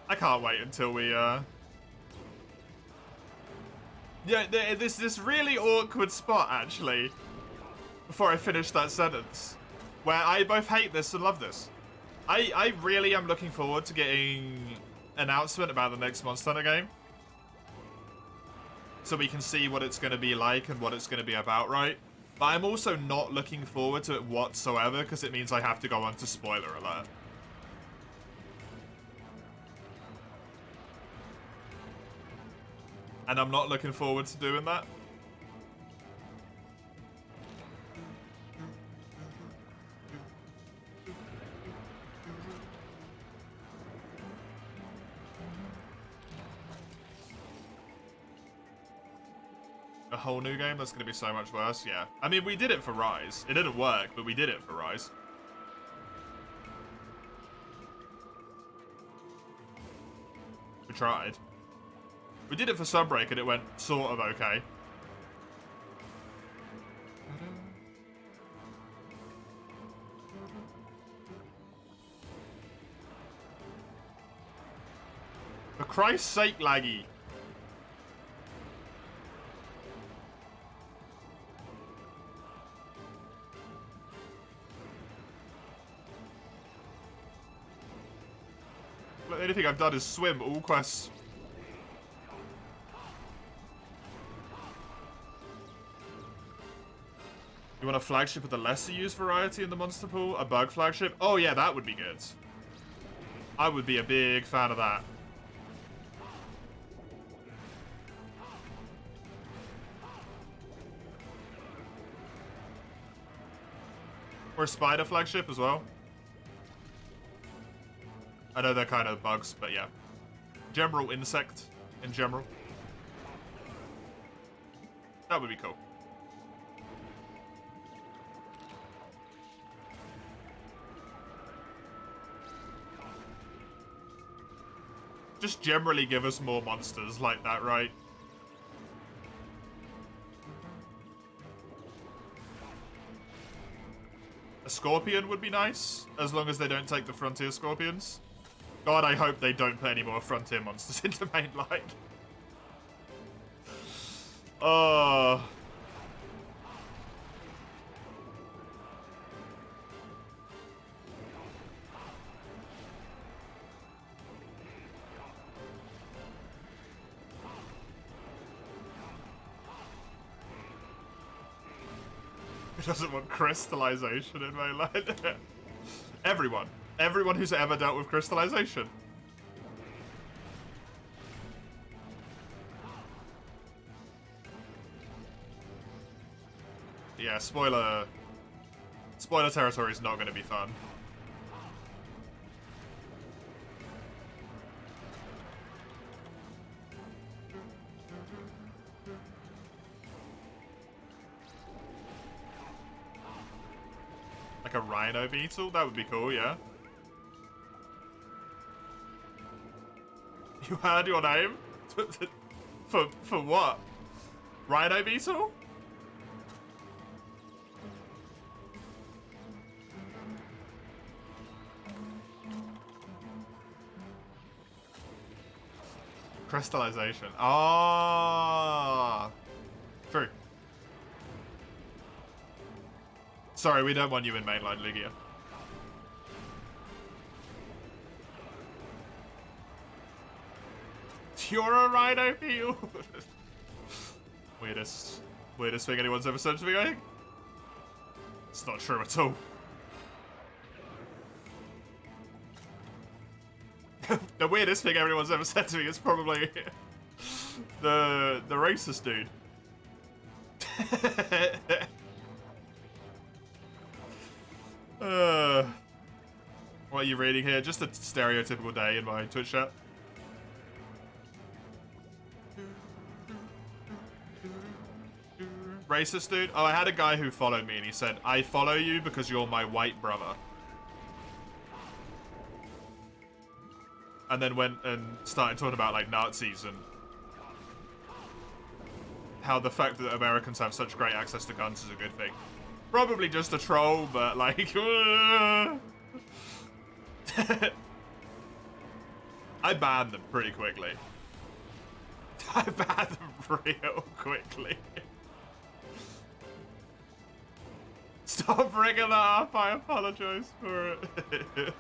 I can't wait until we, Yeah, this really awkward spot, actually, before I finish that sentence, where I both hate this and love this. I really am looking forward to getting an announcement about the next Monster Hunter game. So we can see what it's going to be like and what it's going to be about, right? But I'm also not looking forward to it whatsoever, because it means I have to go on to spoiler alert. And I'm not looking forward to doing that. A whole new game? That's going to be so much worse, yeah. I mean, we did it for Rise. It didn't work, but we did it for Rise. We tried. We did it for Sunbreak and it went sort of okay. For Christ's sake, laggy. Look, the only thing I've done is swim all quests. You want a flagship with a lesser used variety in the monster pool? A bug flagship? Oh yeah, that would be good. I would be a big fan of that. Or a spider flagship as well. I know they're kind of bugs, but yeah. General insect in general. That would be cool. Just generally give us more monsters like that, right? A scorpion would be nice, as long as they don't take the frontier scorpions. God, I hope they don't put any more frontier monsters into mainline. Who doesn't want crystallization in mainline? Everyone. Everyone who's ever dealt with crystallization. Yeah, spoiler territory is not going to be fun. Like a rhino beetle? That would be cool, yeah. You heard your name? For what? Rhino beetle? Crystallization. Ah, true. Sorry, we don't want you in mainline Lugia. You're a rhino beetle. weirdest thing anyone's ever said to me, I think. It's not true at all. The weirdest thing everyone's ever said to me is probably the racist dude. What are you reading here? Just a stereotypical day in my Twitch chat. Racist dude? Oh, I had a guy who followed me and he said, I follow you because you're my white brother. And then went and started talking about like Nazis and how the fact that Americans have such great access to guns is a good thing. Probably just a troll, but like... I banned them pretty quickly. I banned them real quickly. Stop bringing that up, I apologize for it.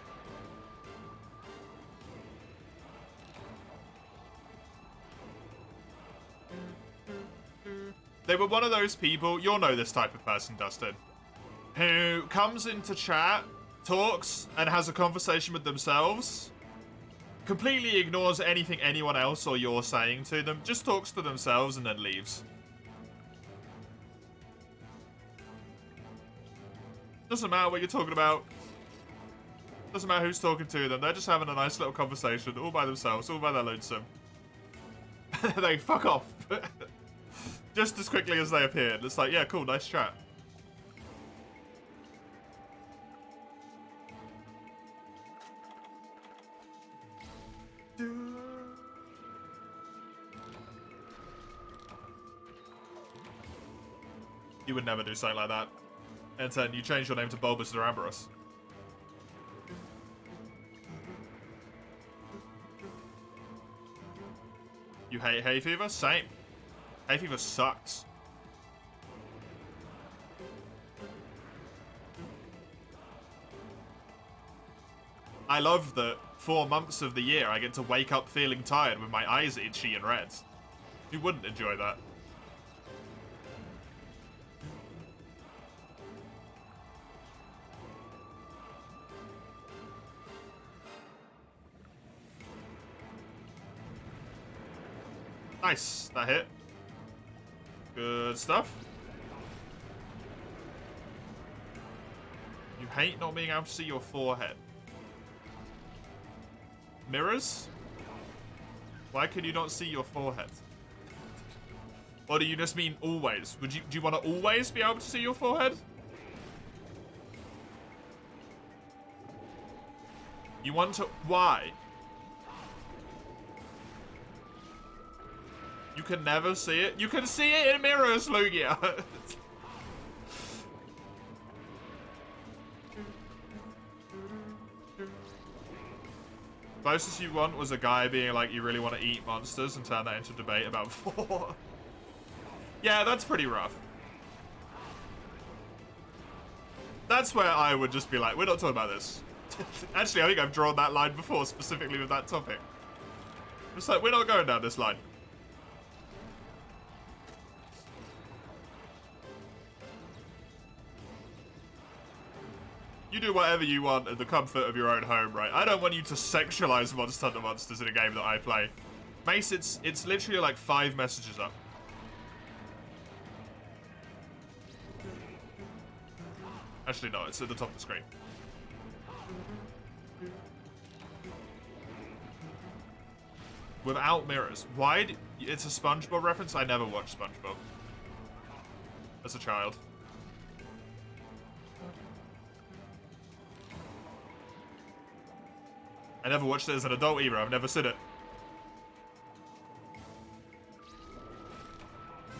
They were one of those people, you'll know this type of person, Dustin, who comes into chat, talks, and has a conversation with themselves, completely ignores anything anyone else or you're saying to them, just talks to themselves and then leaves. Doesn't matter what you're talking about. Doesn't matter who's talking to them. They're just having a nice little conversation all by themselves, all by their lonesome. They fuck off. Just as quickly as they appeared. It's like, yeah, cool, nice chat. You would never do something like that. And then you change your name to Bulbous Duramboros. You hate hay fever? Same. Hay fever sucks. I love that 4 months of the year I get to wake up feeling tired with my eyes itchy and red. Who wouldn't enjoy that? Nice, that hit. Good stuff. You hate not being able to see your forehead. Mirrors? Why could you not see your forehead? Or do you just mean always? Do you want to always be able to see your forehead? You want to... Why? You can never see it? You can see it in mirrors, Lugia! Closest you want was a guy being like, you really want to eat monsters and turn that into a debate about 4. Yeah, that's pretty rough. That's where I would just be like, we're not talking about this. Actually, I think I've drawn that line before, specifically with that topic. It's like, we're not going down this line. You do whatever you want in the comfort of your own home, right? I don't want you to sexualize Monster Hunter Monsters in a game that I play. Mace, it's literally like 5 messages up. Actually, no, it's at the top of the screen. Without mirrors. Why? It's a SpongeBob reference? I never watched SpongeBob as a child. I never watched it as an adult either. I've never seen it.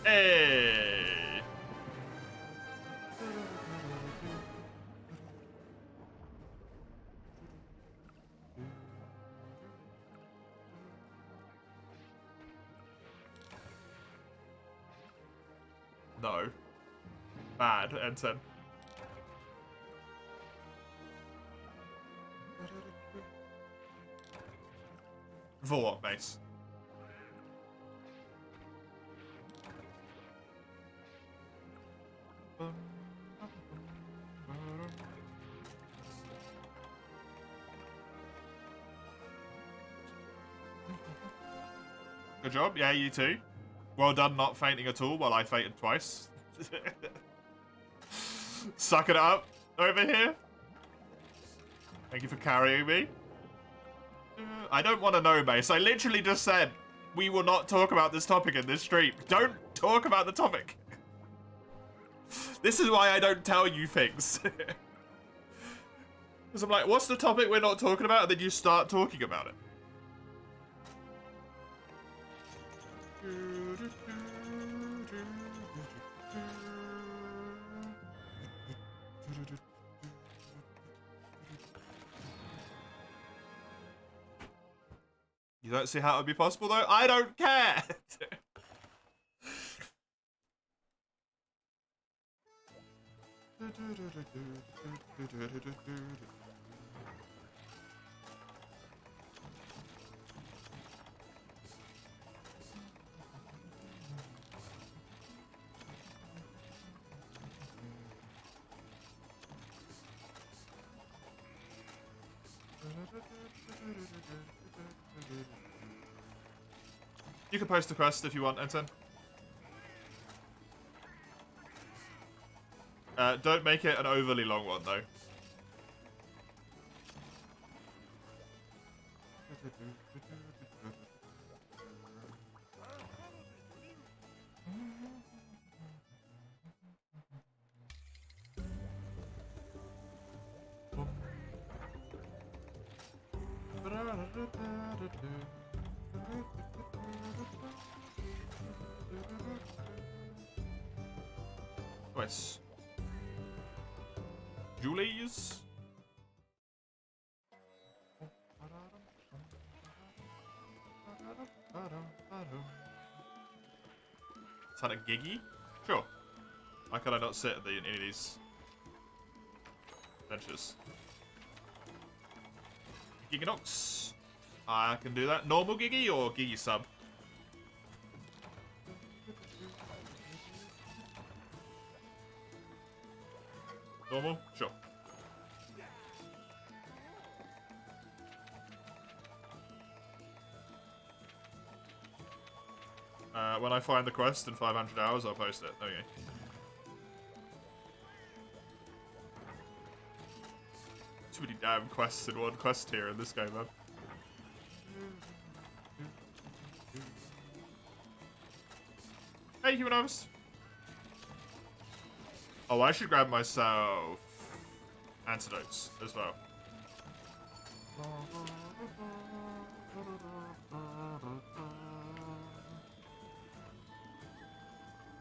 Hey! No. Bad, N10. For what, Mace? Good job. Yeah, you too. Well done not fainting at all while I fainted twice. Sucking it up over here. Thank you for carrying me. I don't want to know, Mace. I literally just said we will not talk about this topic in this stream. Don't talk about the topic. This is why I don't tell you things. Because I'm like, what's the topic we're not talking about? And then you start talking about it. You don't see how it would be possible, though? I don't care! You can post the quest if you want, Enten. Don't make it an overly long one, though. Nice. Julie's. Is that a Giggy? Sure. Why can I not sit at any of these benches? Giganox. I can do that. Normal Giggy or Giggy sub? Normal? Sure. When I find the quest in 500 hours, I'll post it. There we go. Too many damn quests in one quest tier in this game, man. Hey, Humanos. Oh, I should grab myself antidotes as well.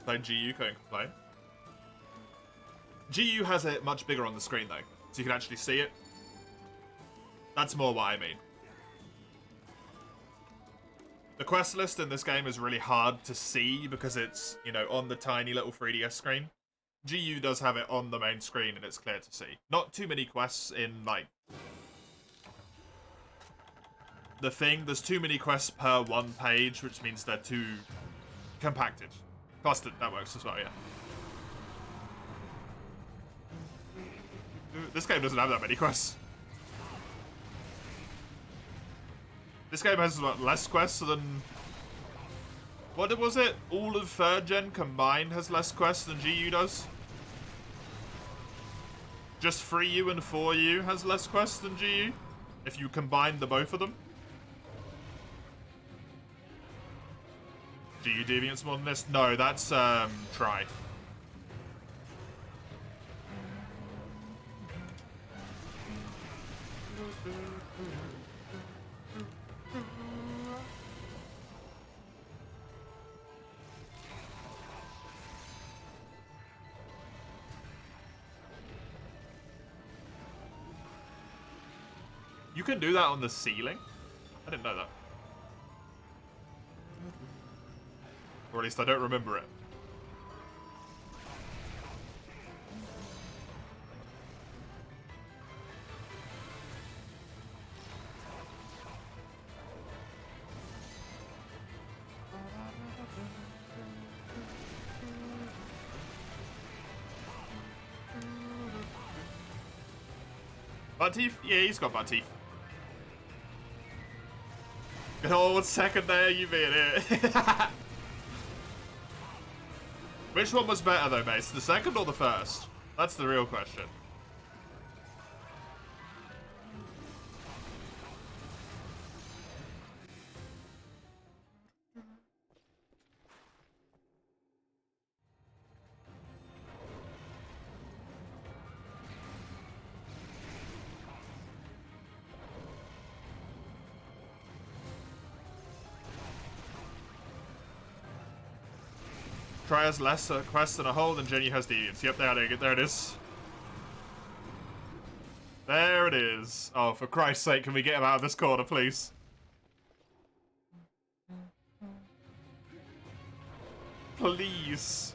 Playing GU, couldn't complain. GU has it much bigger on the screen though, so you can actually see it. That's more what I mean. The quest list in this game is really hard to see because it's, you know, on the tiny little 3DS screen. GU does have it on the main screen and it's clear to see. Not too many quests in, like, the thing. There's too many quests per one page, which means they're too compacted. Clustered, that works as well, yeah. This game doesn't have that many quests. This game has, what, less quests than... What was it? All of 3rd gen combined has less quests than GU does? Just 3U and 4U has less quests than GU? If you combine the both of them? GU Deviant's more than this? No, that's, Try. You can do that on the ceiling? I didn't know that. Or at least I don't remember it. Butt teeth? Yeah, he's got butt teeth. Good old second there, you made it. Which one was better though, Mace? The second or the first? That's the real question. Try has less quests than a hole than Jenny has deviants. Yep, there it is. There it is. Oh, for Christ's sake, can we get him out of this corner, please? Please.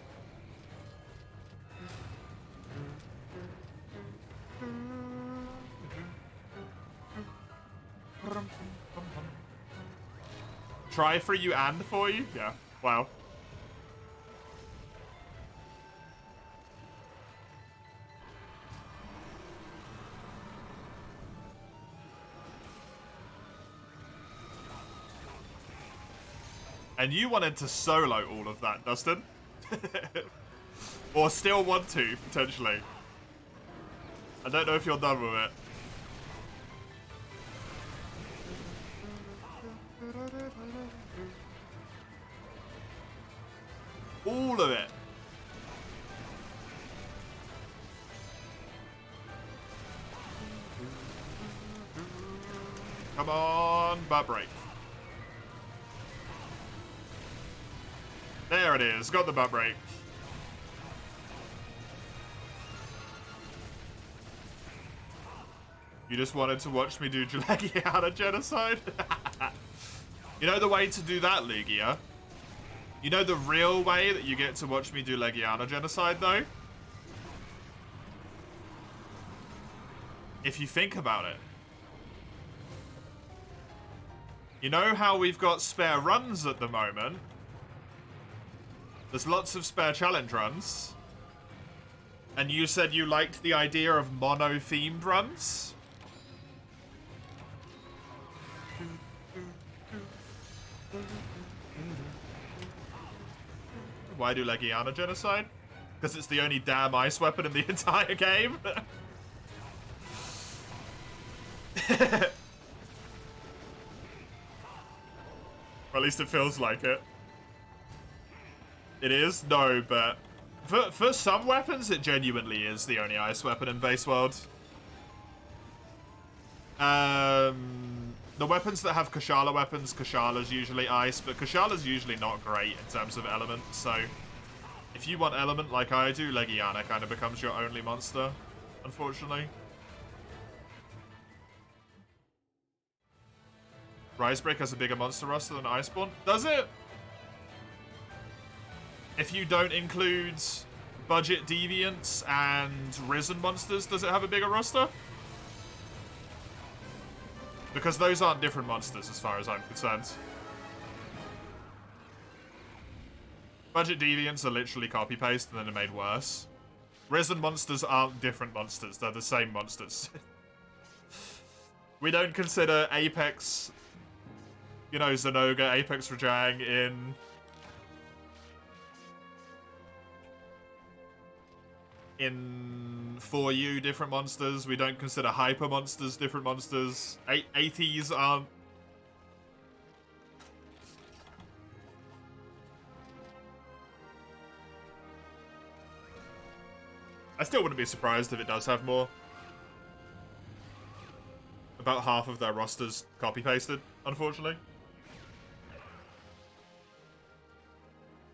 Try for you and for you? Yeah. Wow. And you wanted to solo all of that, Dustin? Or still want to, potentially. I don't know if you're done with it. All of it. Come on, butt break. There it is, got the butt break. You just wanted to watch me do Legiana genocide? You know the way to do that, Lugia? You know the real way that you get to watch me do Legiana genocide, though? If you think about it. You know how we've got spare runs at the moment? There's lots of spare challenge runs. And you said you liked the idea of mono-themed runs? Why do Legiana genocide? Because it's the only damn ice weapon in the entire game? Or at least it feels like it. It is? No, but... For some weapons, it genuinely is the only ice weapon in base world. The weapons that have Kushala weapons, Kushala's usually ice, but Kushala's usually not great in terms of element, so... If you want element like I do, Legiana kind of becomes your only monster, unfortunately. Risebreak has a bigger monster roster than Iceborne. Does it? If you don't include budget deviants and risen monsters, does it have a bigger roster? Because those aren't different monsters as far as I'm concerned. Budget deviants are literally copy-paste and then they're made worse. Risen monsters aren't different monsters. They're the same monsters. We don't consider Apex, you know, Zenoga, Apex Rajang in 4U different monsters. We don't consider Hyper monsters different monsters. 80s aren't. I still wouldn't be surprised if it does have more. About half of their roster's copy-pasted, unfortunately.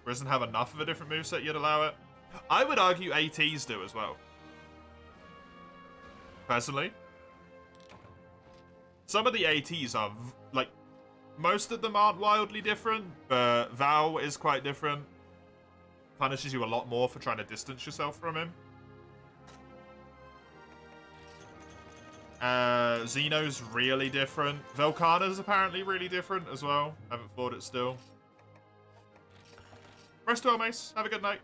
Doesn't have enough of a different moveset you'd allow it. I would argue ATs do as well. Personally. Some of the ATs are, like, most of them aren't wildly different, but Val is quite different. Punishes you a lot more for trying to distance yourself from him. Xeno's really different. Velkhana's apparently really different as well. Haven't fought it still. Rest well, Mace. Have a good night.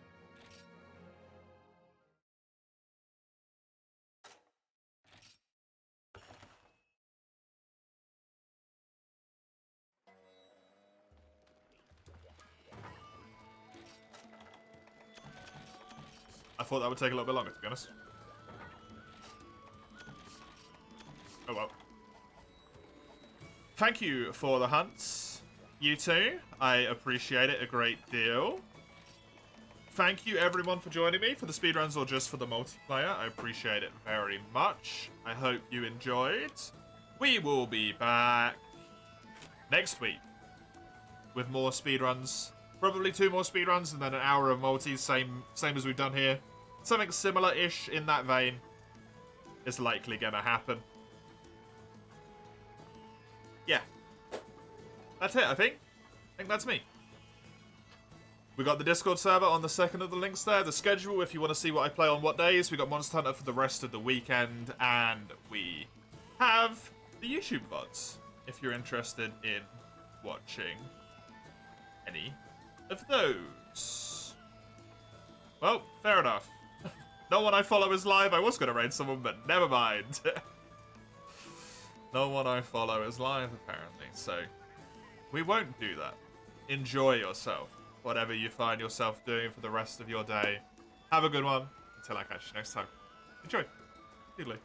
I thought that would take a little bit longer, to be honest. Oh well. Thank you for the hunts, you two. I appreciate it a great deal. Thank you everyone for joining me for the speedruns or just for the multiplayer. I appreciate it very much. I hope you enjoyed. We will be back next week with more speedruns. Probably 2 more speedruns and then an hour of multis, same as we've done here. Something similar-ish in that vein is likely gonna happen. Yeah. That's it, I think. I think that's me. We got the Discord server on the second of the links there. The schedule, if you want to see what I play on what days. We got Monster Hunter for the rest of the weekend. And we have the YouTube VODs, if you're interested in watching any of those. Well, fair enough. No one I follow is live. I was going to raid someone, but never mind. No one I follow is live, apparently. So, we won't do that. Enjoy yourself. Whatever you find yourself doing for the rest of your day. Have a good one. Until I catch you next time. Enjoy. Doodly.